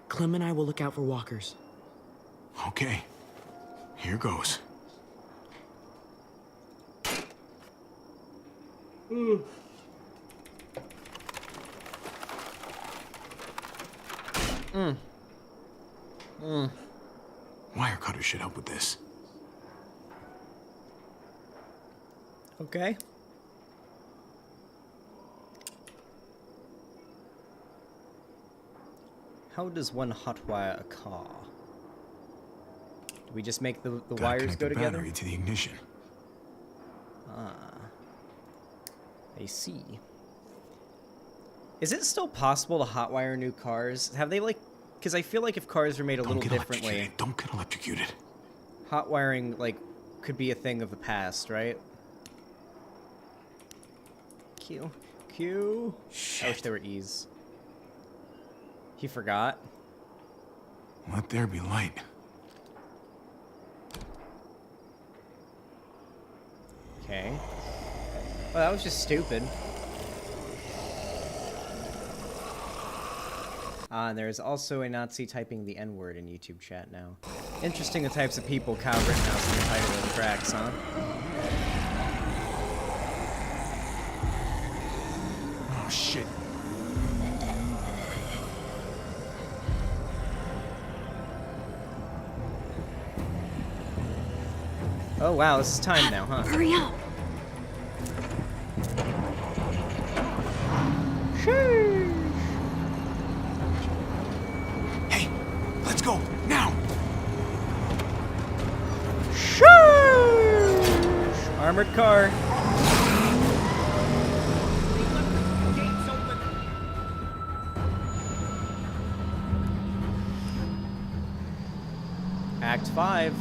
Clem and I will look out for walkers. Okay. Here goes. Wire cutter should help with this. Okay. How does one hotwire a car? Do we just make the Gotta wires connect go the together? battery to the ignition. Ah. I see. Is it still possible to hotwire new cars? Have they, like... Because I feel like if cars were made a Don't little get differently... electrocuted. Don't get electrocuted. Hotwiring, like, could be a thing of the past, right? Q. Q. I wish there were E's. He forgot. Let there be light. Okay. Well, that was just stupid. Ah, and there's also a Nazi typing the N-word in YouTube chat now. Interesting the types of people Kyle Rittenhouse in the title of the tracks, huh? Oh, shit. Oh, wow, this is time now, huh? Hurry up! Hey, let's go, now! Armored car. Act 5.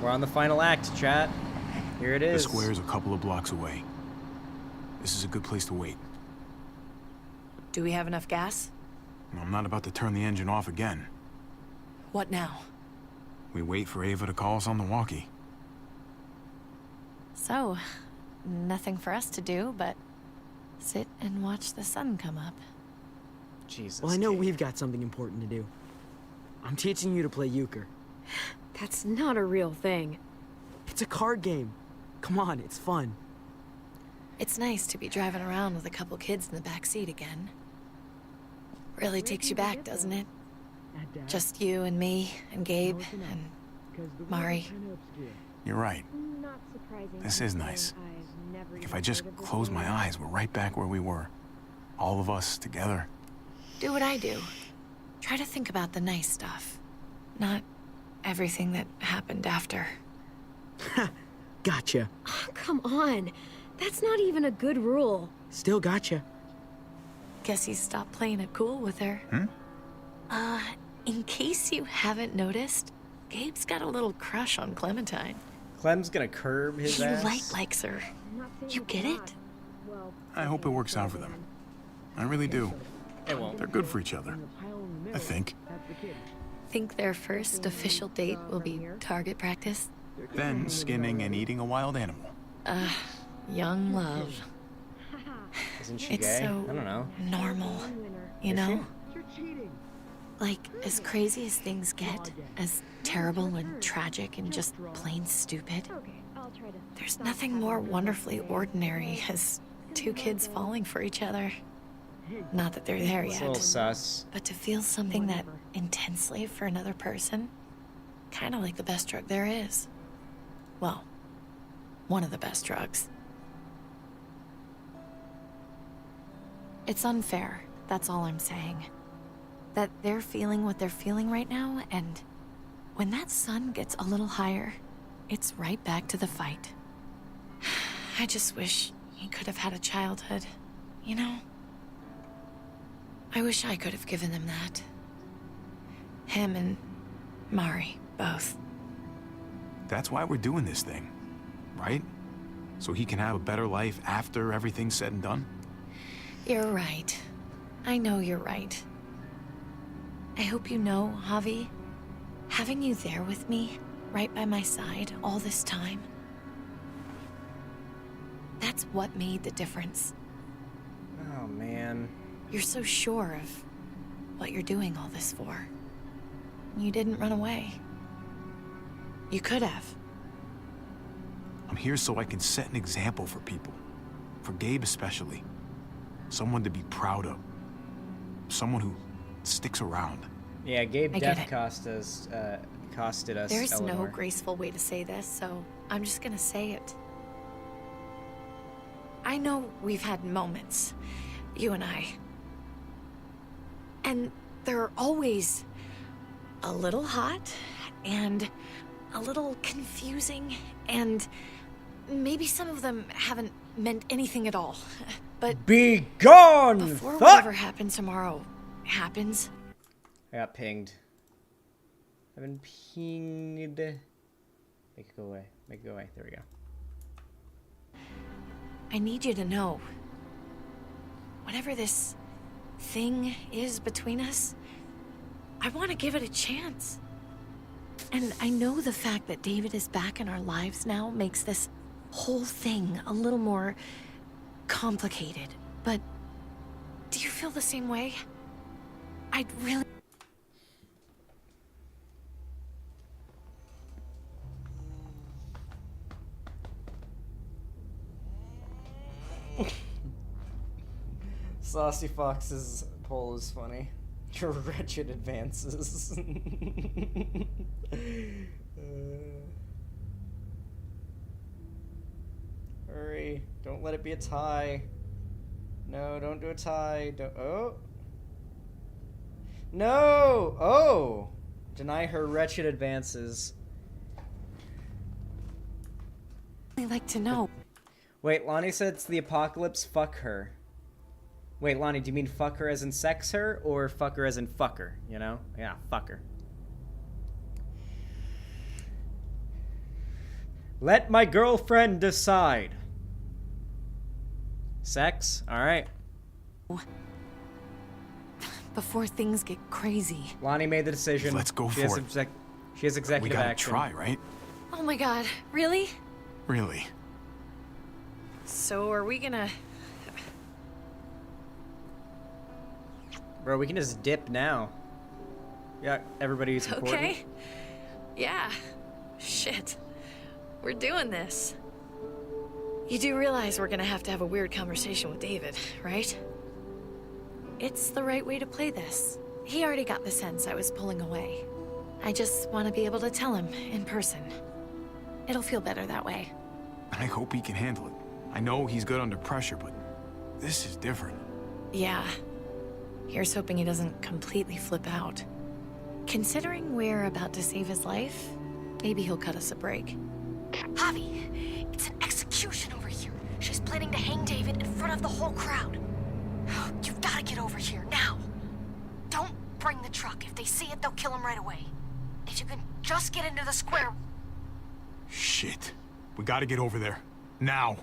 We're on the final act, chat. Here it The is. square's a couple of blocks away. This is a good place to wait. Do we have enough gas? I'm not about to turn the engine off again. What now? We wait for Ava to call us on the walkie. So, nothing for us to do but sit and watch the sun come up. Jesus. Well, I know we've got something important to do. I'm teaching you to play euchre. That's not a real thing. It's a card game. Come on, it's fun. It's nice to be driving around with a couple kids in the back seat again. Really takes you back, doesn't it? Just you and me and Gabe and Mari. You're right. This is nice. Like if I just close my eyes, we're right back where we were. All of us together. Do what I do. Try to think about the nice stuff. Not everything that happened after. Gotcha. Oh, come on. That's not even a good rule. Still gotcha. Guess he stopped playing it cool with her. In case you haven't noticed, Gabe's got a little crush on Clementine. Clem's gonna curb his He ass. likes her. You get it? I hope it works out for them. I really do. It won't. They're good for each other. I think. Think their first official date will be target practice? Then skinning and eating a wild animal. Young love. Isn't she It's gay? so I don't know. normal, you Is know? Like, as crazy as things get, as terrible and tragic and just plain stupid, there's nothing more wonderfully ordinary as two kids falling for each other. Not that they're there It's a yet. little sus. But to feel something that intensely for another person, kind of like the best drug there is. Well, one of the best drugs. It's unfair, that's all I'm saying. That they're feeling what they're feeling right now, and when that sun gets a little higher, it's right back to the fight. I just wish he could have had a childhood, you know? I wish I could have given them that. Him and Mari, both. That's why we're doing this thing, right? So he can have a better life after everything's said and done? You're right. I know you're right. I hope you know, Javi, having you there with me, right by my side, all this time, that's what made the difference. Oh, man. You're so sure of what you're doing all this for. You didn't run away. You could have. I'm here so I can set an example for people. For Gabe especially. Someone to be proud of. Someone who sticks around. Yeah, Gabe I get Death it. costed us There's Eleanor. no graceful way to say this, so I'm just gonna say it. I know we've had moments, you and I. And they're always a little hot and a little confusing, and maybe some of them haven't meant anything at all. But be gone! Before Fuck! whatever happens tomorrow happens, I got pinged. I've been pinged. Make it go away. Make it go away. There we go. I need you to know, whatever this thing is between us, I want to give it a chance. And I know the fact that David is back in our lives now makes this whole thing a little more complicated. But do you feel the same way? I'd really... Saucy Fox's poll is funny. Your wretched advances. Hurry. Don't let it be a tie. No, don't do a tie. Don't. Oh. No! Oh! Deny her wretched advances. I'd like to know. Wait, Lonnie said it's the apocalypse. Fuck her. Wait, Lonnie, do you mean fuck her as in sex her, or fuck her as in fuck her? You know? Yeah, fuck her. Let my girlfriend decide. Sex? Alright. before things get crazy. Lonnie made the decision. Let's go She for has it. She has executive We gotta action. try, right? Oh my god, really? Really? So are we gonna... Bro, we can just dip now. Yeah, everybody's important. Okay. Yeah. Shit. We're doing this. You do realize we're gonna have to have a weird conversation with David, right? It's the right way to play this. He already got the sense I was pulling away. I just want to be able to tell him in person. It'll feel better that way. I hope he can handle it. I know he's good under pressure, but this is different. Yeah. Here's hoping he doesn't completely flip out. Considering we're about to save his life, maybe he'll cut us a break. Javi, it's an execution over here. She's planning to hang David in front of the whole crowd. You've got to get over here, now. Don't bring the truck. If they see it, they'll kill him right away. If you can just get into the square... Shit. We gotta get over there. Now.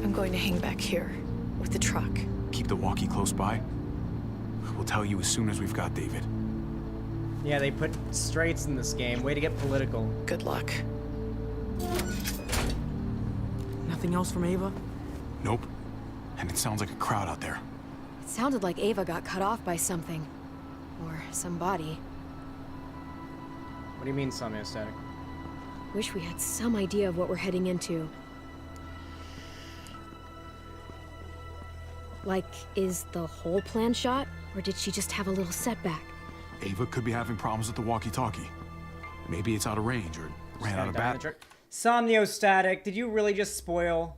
I'm going to hang back here with the truck. Keep the walkie close by. We'll tell you as soon as we've got David. Yeah, they put straights in this game. Way to get political. Good luck. Nothing else from Ava? Nope. And it sounds like a crowd out there. It sounded like Ava got cut off by something. Or somebody. What do you mean, Somniostatic? Wish we had some idea of what we're heading into. Like, is the whole plan shot? Or did she just have a little setback? Ava could be having problems with the walkie-talkie. Maybe it's out of range or ran out of battery. Somniostatic, did you really just spoil?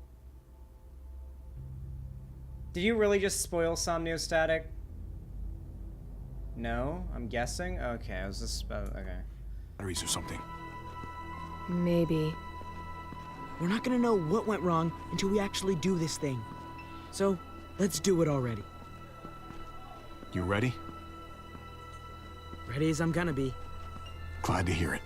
Did you really just spoil Somniostatic? No? I'm guessing? Okay, I was just... okay. Batteries or something. Maybe. We're not gonna know what went wrong until we actually do this thing. So, let's do it already. You ready? Ready as I'm gonna be. Glad to hear it.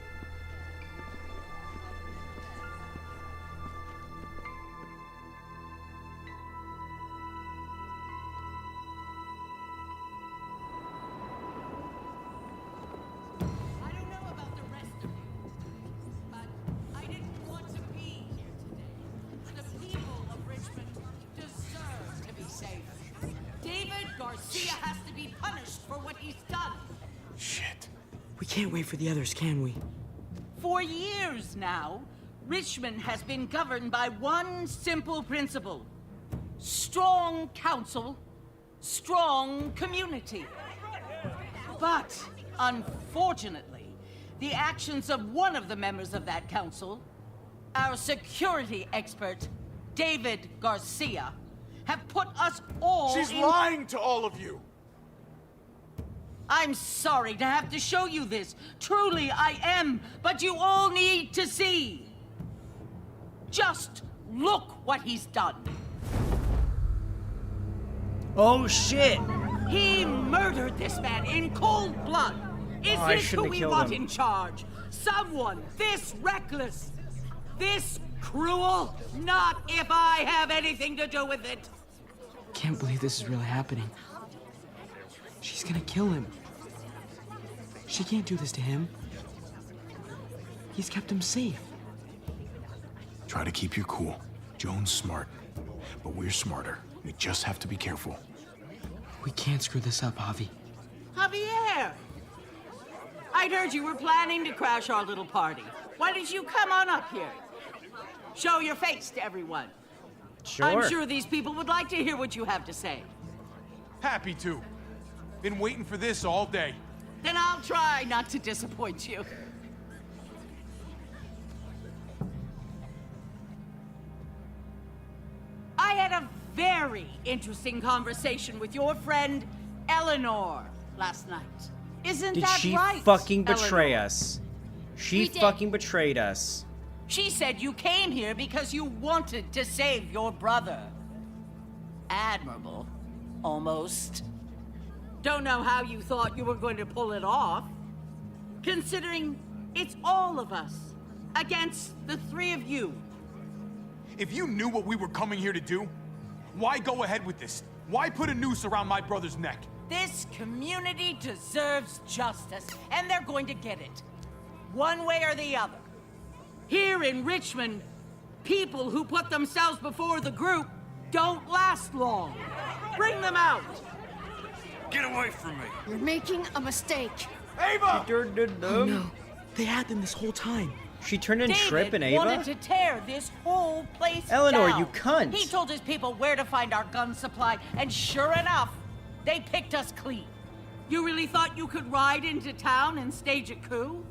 We can't wait for the others, can we? For years now, Richmond has been governed by one simple principle. Strong council, strong community. But, unfortunately, the actions of one of the members of that council, our security expert, David Garcia, have put us all She's lying to all of you! I'm sorry to have to show you this. Truly, I am. But you all need to see. Just look what he's done. Oh, shit! He murdered this man in cold blood. Is this who we want in charge? Someone this reckless, this cruel? Not if I have anything to do with it. Can't believe this is really happening. She's gonna kill him. She can't do this to him. He's kept him safe. Try to keep your cool. Joan's smart, but we're smarter. We just have to be careful. We can't screw this up, Javi. Javier! I'd heard you were planning to crash our little party. Why don't you come on up here? Show your face to everyone. Sure. I'm sure these people would like to hear what you have to say. Happy to. Been waiting for this all day. Then I'll try not to disappoint you. I had a very interesting conversation with your friend Eleanor last night. Isn't Did that she right, fucking betray Eleanor? us? She fucking betrayed us. She said you came here because you wanted to save your brother. Admirable. Almost. Don't know how you thought you were going to pull it off, considering it's all of us against the three of you. If you knew what we were coming here to do, why go ahead with this? Why put a noose around my brother's neck? This community deserves justice, and they're going to get it. One way or the other. Here in Richmond, people who put themselves before the group don't last long. Bring them out. Get away from me. You're making a mistake. Ava! Oh no, they had them this whole time. She turned in David Tripp and Ava? wanted to tear this whole place Eleanor, down. you cunt. He told his people where to find our gun supply, and sure enough, they picked us clean. You really thought you could ride into town and stage a coup?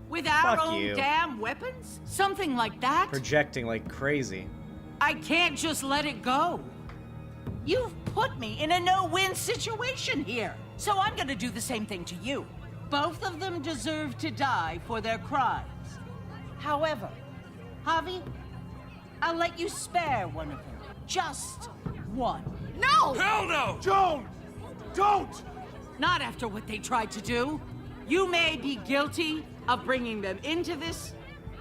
With our Fuck own you. damn weapons? Something like that? Projecting like crazy. I can't just let it go. You've put me in a no-win situation here, so I'm gonna do the same thing to you. Both of them deserve to die for their crimes. However, Javi, I'll let you spare one of them. Just one. No! Hell no! Joan! Don't! Not after what they tried to do. You may be guilty of bringing them into this,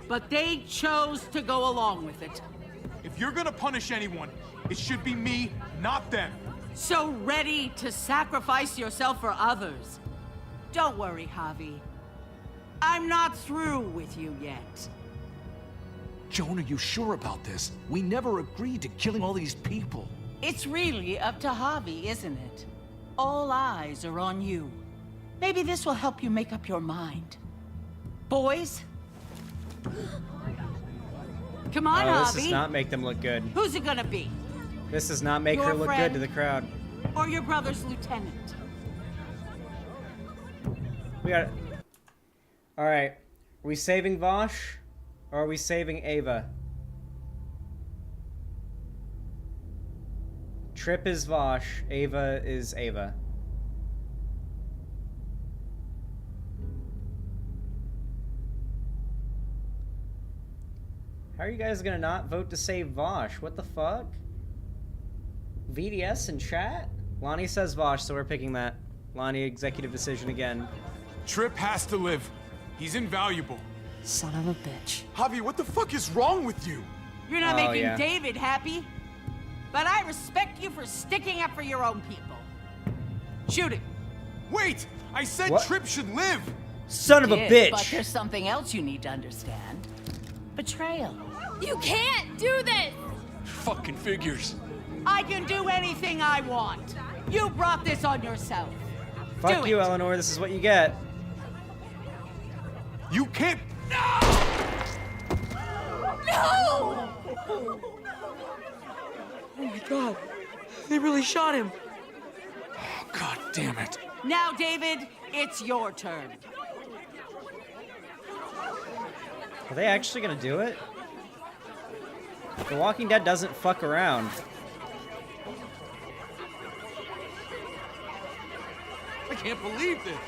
but they chose to go along with it. If you're gonna punish anyone, it should be me, not them. So ready to sacrifice yourself for others. Don't worry, Javi. I'm not through with you yet. Joan, are you sure about this? We never agreed to killing all these people. It's really up to Javi, isn't it? All eyes are on you. Maybe this will help you make up your mind. Boys? Come on, Oh, Javi. this does not make them look good. Who's it gonna be? This does not make Your her look good friend? to the crowd. Or your brother's lieutenant? We got it. Alright. Are we saving Vosh? Or are we saving Ava? Tripp is Vosh. Ava is Ava. How are you guys gonna not vote to save Vosh? What the fuck? VDS in chat? Lonnie says Vosh, so we're picking that. Lonnie, executive decision again. Tripp has to live. He's invaluable. Son of a bitch. Javi, what the fuck is wrong with you? You're not Oh, making yeah. David happy. But I respect you for sticking up for your own people. Shoot it. Wait! I said What? Tripp should live! Son of a Did, But bitch! there's something else you need to understand. Betrayal. You can't do this! Fucking figures. I can do anything I want. You brought this on yourself. Fuck Do you, it. Eleanor. This is what you get. You can't... No! Oh my god, they really shot him. God damn it. Now, David, it's your turn. Are they actually gonna do it? The Walking Dead doesn't fuck around. I can't believe this.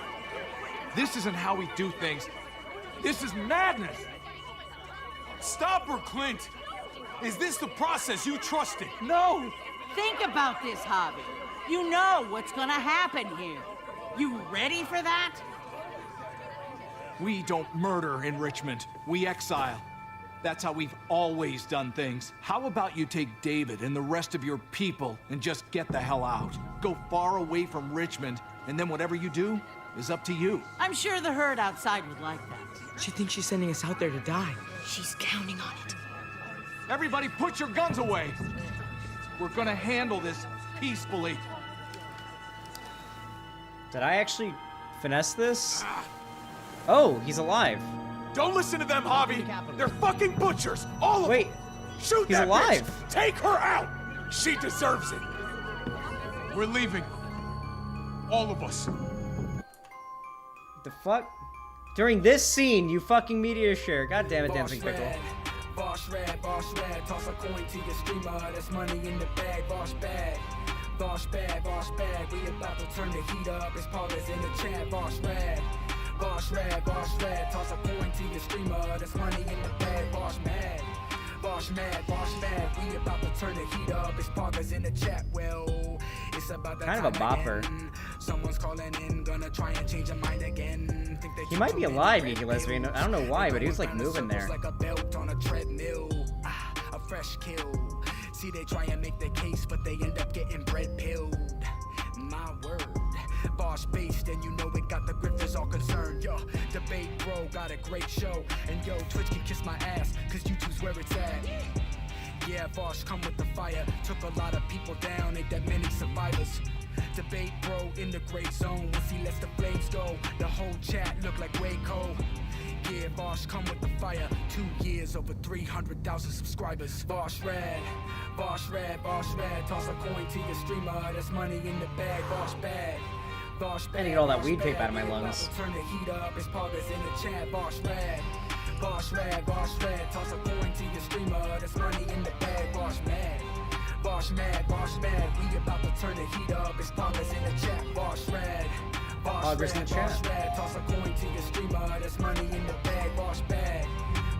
This isn't how we do things. This is madness. Stop her, Clint. Is this the process you trusted? No. Think about this, Javi. You know what's gonna happen here. You ready for that? We don't murder in Richmond. We exile. That's how we've always done things. How about you take David and the rest of your people and just get the hell out? Go far away from Richmond, and then whatever you do is up to you. I'm sure the herd outside would like that. She thinks she's sending us out there to die. She's counting on it. Everybody put your guns away. We're gonna handle this peacefully. Did I actually finesse this? Oh, he's alive. Don't listen to them, Javi. They're fucking butchers. All of Wait, them. Shoot he's that alive. bitch. Take her out. She deserves it. We're leaving. All of us. The fuck? During this scene, you fucking media share. God damn it, Dancing Boss Pickle. rad, boss rad, toss a coin to your streamer, that's money in the bag, boss bag. Boss bag, we about to turn the heat up, it's Paula's in the chat, boss rad, toss a coin to your streamer, that's money in the bag, boss mad, we about to turn the heat up, it's Paula's in the chat, well, it's about that Kind of a time bopper. again. Someone's calling in, gonna try and change your mind again. Think He might be alive, Geeky Lesbian. I don't know why, but he was like moving there. like a belt on a treadmill. A fresh kill. See, they try and make their case, but they end up getting bread pilled. My word. Boss based, and you know it got the grifters all concerned. Yo, debate bro, got a great show. And yo, Twitch can kiss my ass, cause YouTube's where it's at. Yeah, Boss come with the fire. Took a lot of people down, ain't that many survivors. Debate bro in the gray zone. Once he lets the flames go, the whole chat look like Waco. Yeah, Boss come with the fire. 2 years, over 300,000 subscribers. Boss rad, Boss rad, Boss rad. Toss a coin to your streamer, that's money in the bag. Boss bad. Boss bad. I need to get all that weed tape out of my lungs. Turn the heat up, it's poggers in the chat. Boss rad, Boss rad, Boss rad. Toss a coin to your streamer, that's money in the bag. Boss mad, Boss mad, Boss mad. We about to turn the heat up, it's poggers in the chat. Boss rad, Boss rad, Boss rad. Toss a coin to your streamer, that's money in the bag. Boss bad,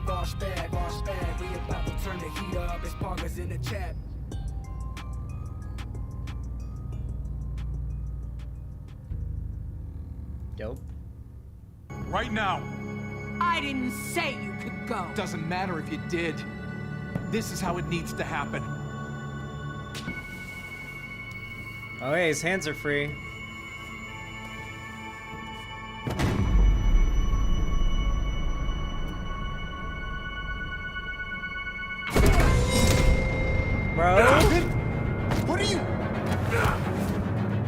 Boss bad, Boss bad. We about to turn the heat up, it's poggers in the chat. Dope. Right now. I didn't say you could go. Doesn't matter if you did. This is how it needs to happen. Oh, hey, his hands are free. Bro? What are you?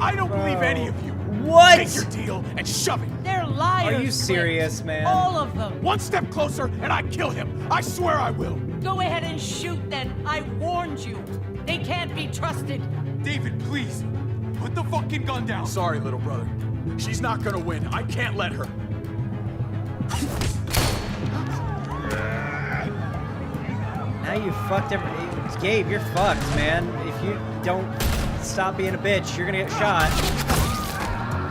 I don't believe any of you. What? Take your deal and shove it. They're liars. Are you serious, man? All of them. One step closer and I kill him. I swear I will. Go ahead and shoot then. I warned you. They can't be trusted. David, please. Put the fucking gun down. Sorry, little brother. She's not gonna win. I can't let her. Now you fucked everybody. Gabe, you're fucked, man. If you don't stop being a bitch, you're gonna get shot.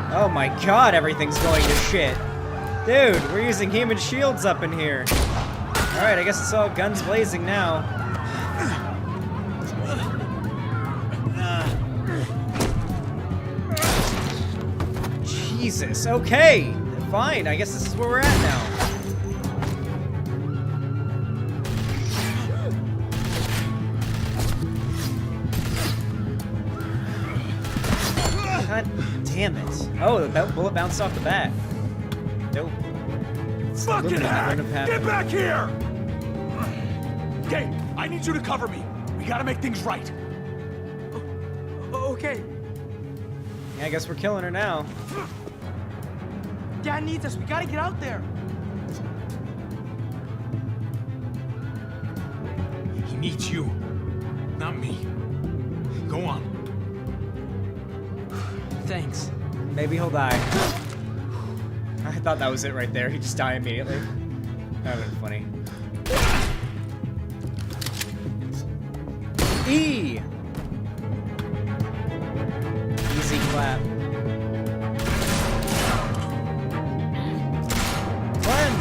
Oh my god, everything's going to shit. Dude, we're using human shields up in here. Alright, I guess it's all guns blazing now. Jesus, okay. Fine, I guess this is where we're at now. God damn it. Oh, the bullet bounced off the bat. Nope. Fucking hack! Get back here! Okay, I need you to cover me. We gotta make things right. Okay. Yeah, I guess we're killing her now. Dad needs us. We gotta get out there. He needs you, not me. Go on. Thanks. Maybe he'll die. I thought that was it right there. He just died immediately. That would have been funny. E! Easy clap. Clem!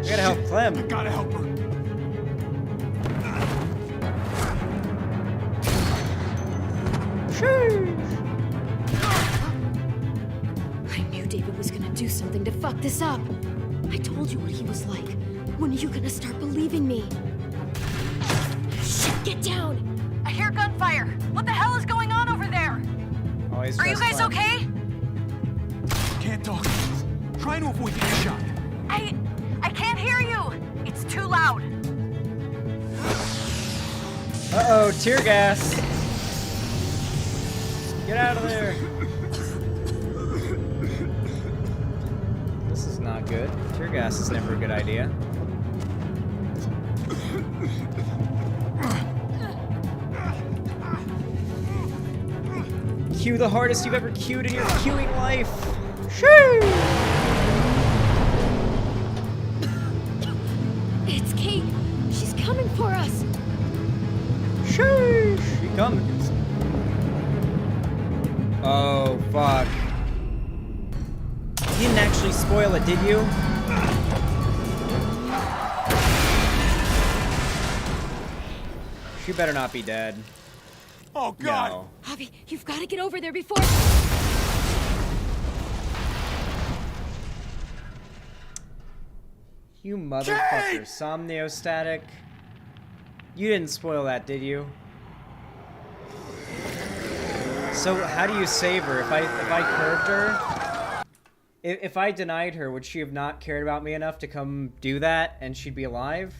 We gotta help Clem. I gotta help her. I knew David was gonna do something to fuck this up. I told you what he was like. When are you gonna start believing me? Shit, get down! I hear gunfire. What the hell is going on over there? Always Are you trust guys Clem. okay? Can't talk. Trying to avoid getting shot. I can't hear you. It's too loud. Uh-oh, tear gas. Get out of there. This is not good. Tear gas is never a good idea. Cue the hardest you've ever queued in your queuing life. Shoo! It's Kate. She's coming for us. Sheesh. She coming. Oh, fuck. You didn't actually spoil it, did you? She better not be dead. Oh, God. No. Javi, you've got to get over there before... You motherfucker. Somniostatic. You didn't spoil that, did you? So how do you save her? If I curved her, if I denied her, would she have not cared about me enough to come do that and she'd be alive?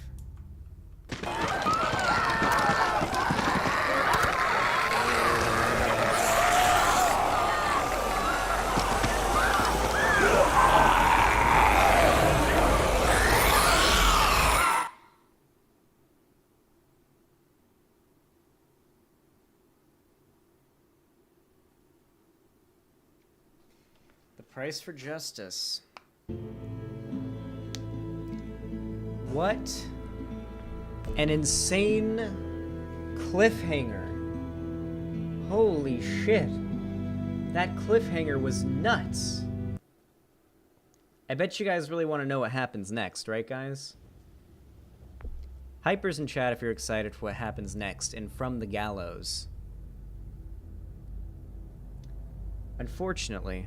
Price for justice. What an insane cliffhanger. Holy shit. That cliffhanger was nuts. I bet you guys really want to know what happens next, right guys? Hypers in chat if you're excited for what happens next in From the Gallows. Unfortunately,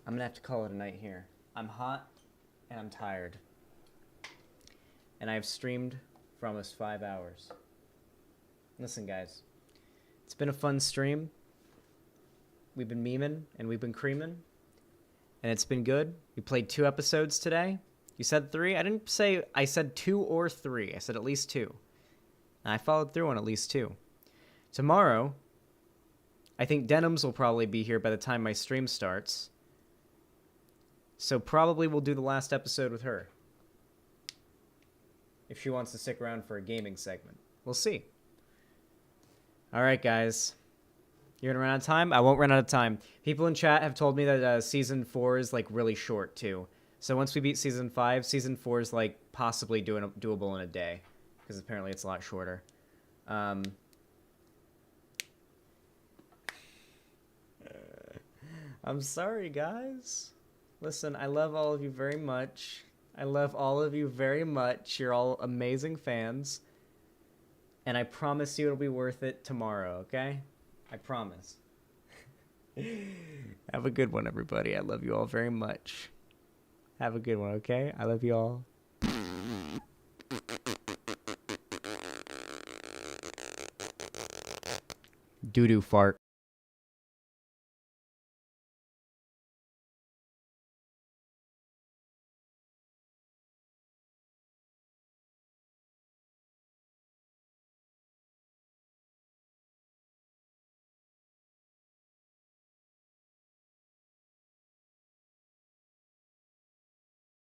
I'm gonna have to call it a night here. I'm hot and I'm tired. And I've streamed for almost 5 hours. Listen, guys. It's been a fun stream. We've been memeing and we've been creaming. And it's been good. We played 2 episodes today. You said 3? I didn't say I said 2 or 3. I said at least 2. And I followed through on at least 2. Tomorrow, I think Denims will probably be here by the time my stream starts. So probably we'll do the last episode with her. If she wants to stick around for a gaming segment. We'll see. Alright, guys. You're gonna run out of time? I won't run out of time. People in chat have told me that Season 4 is, like, really short, too. So once we beat Season 5, Season 4 is, like, possibly doable in a day. Because apparently it's a lot shorter. I'm sorry, guys. Listen, I love all of you very much. I love all of you very much. You're all amazing fans. And I promise you it'll be worth it tomorrow, okay? I promise. Have a good one, everybody. I love you all very much. Have a good one, okay? I love you all. Doo-doo fart.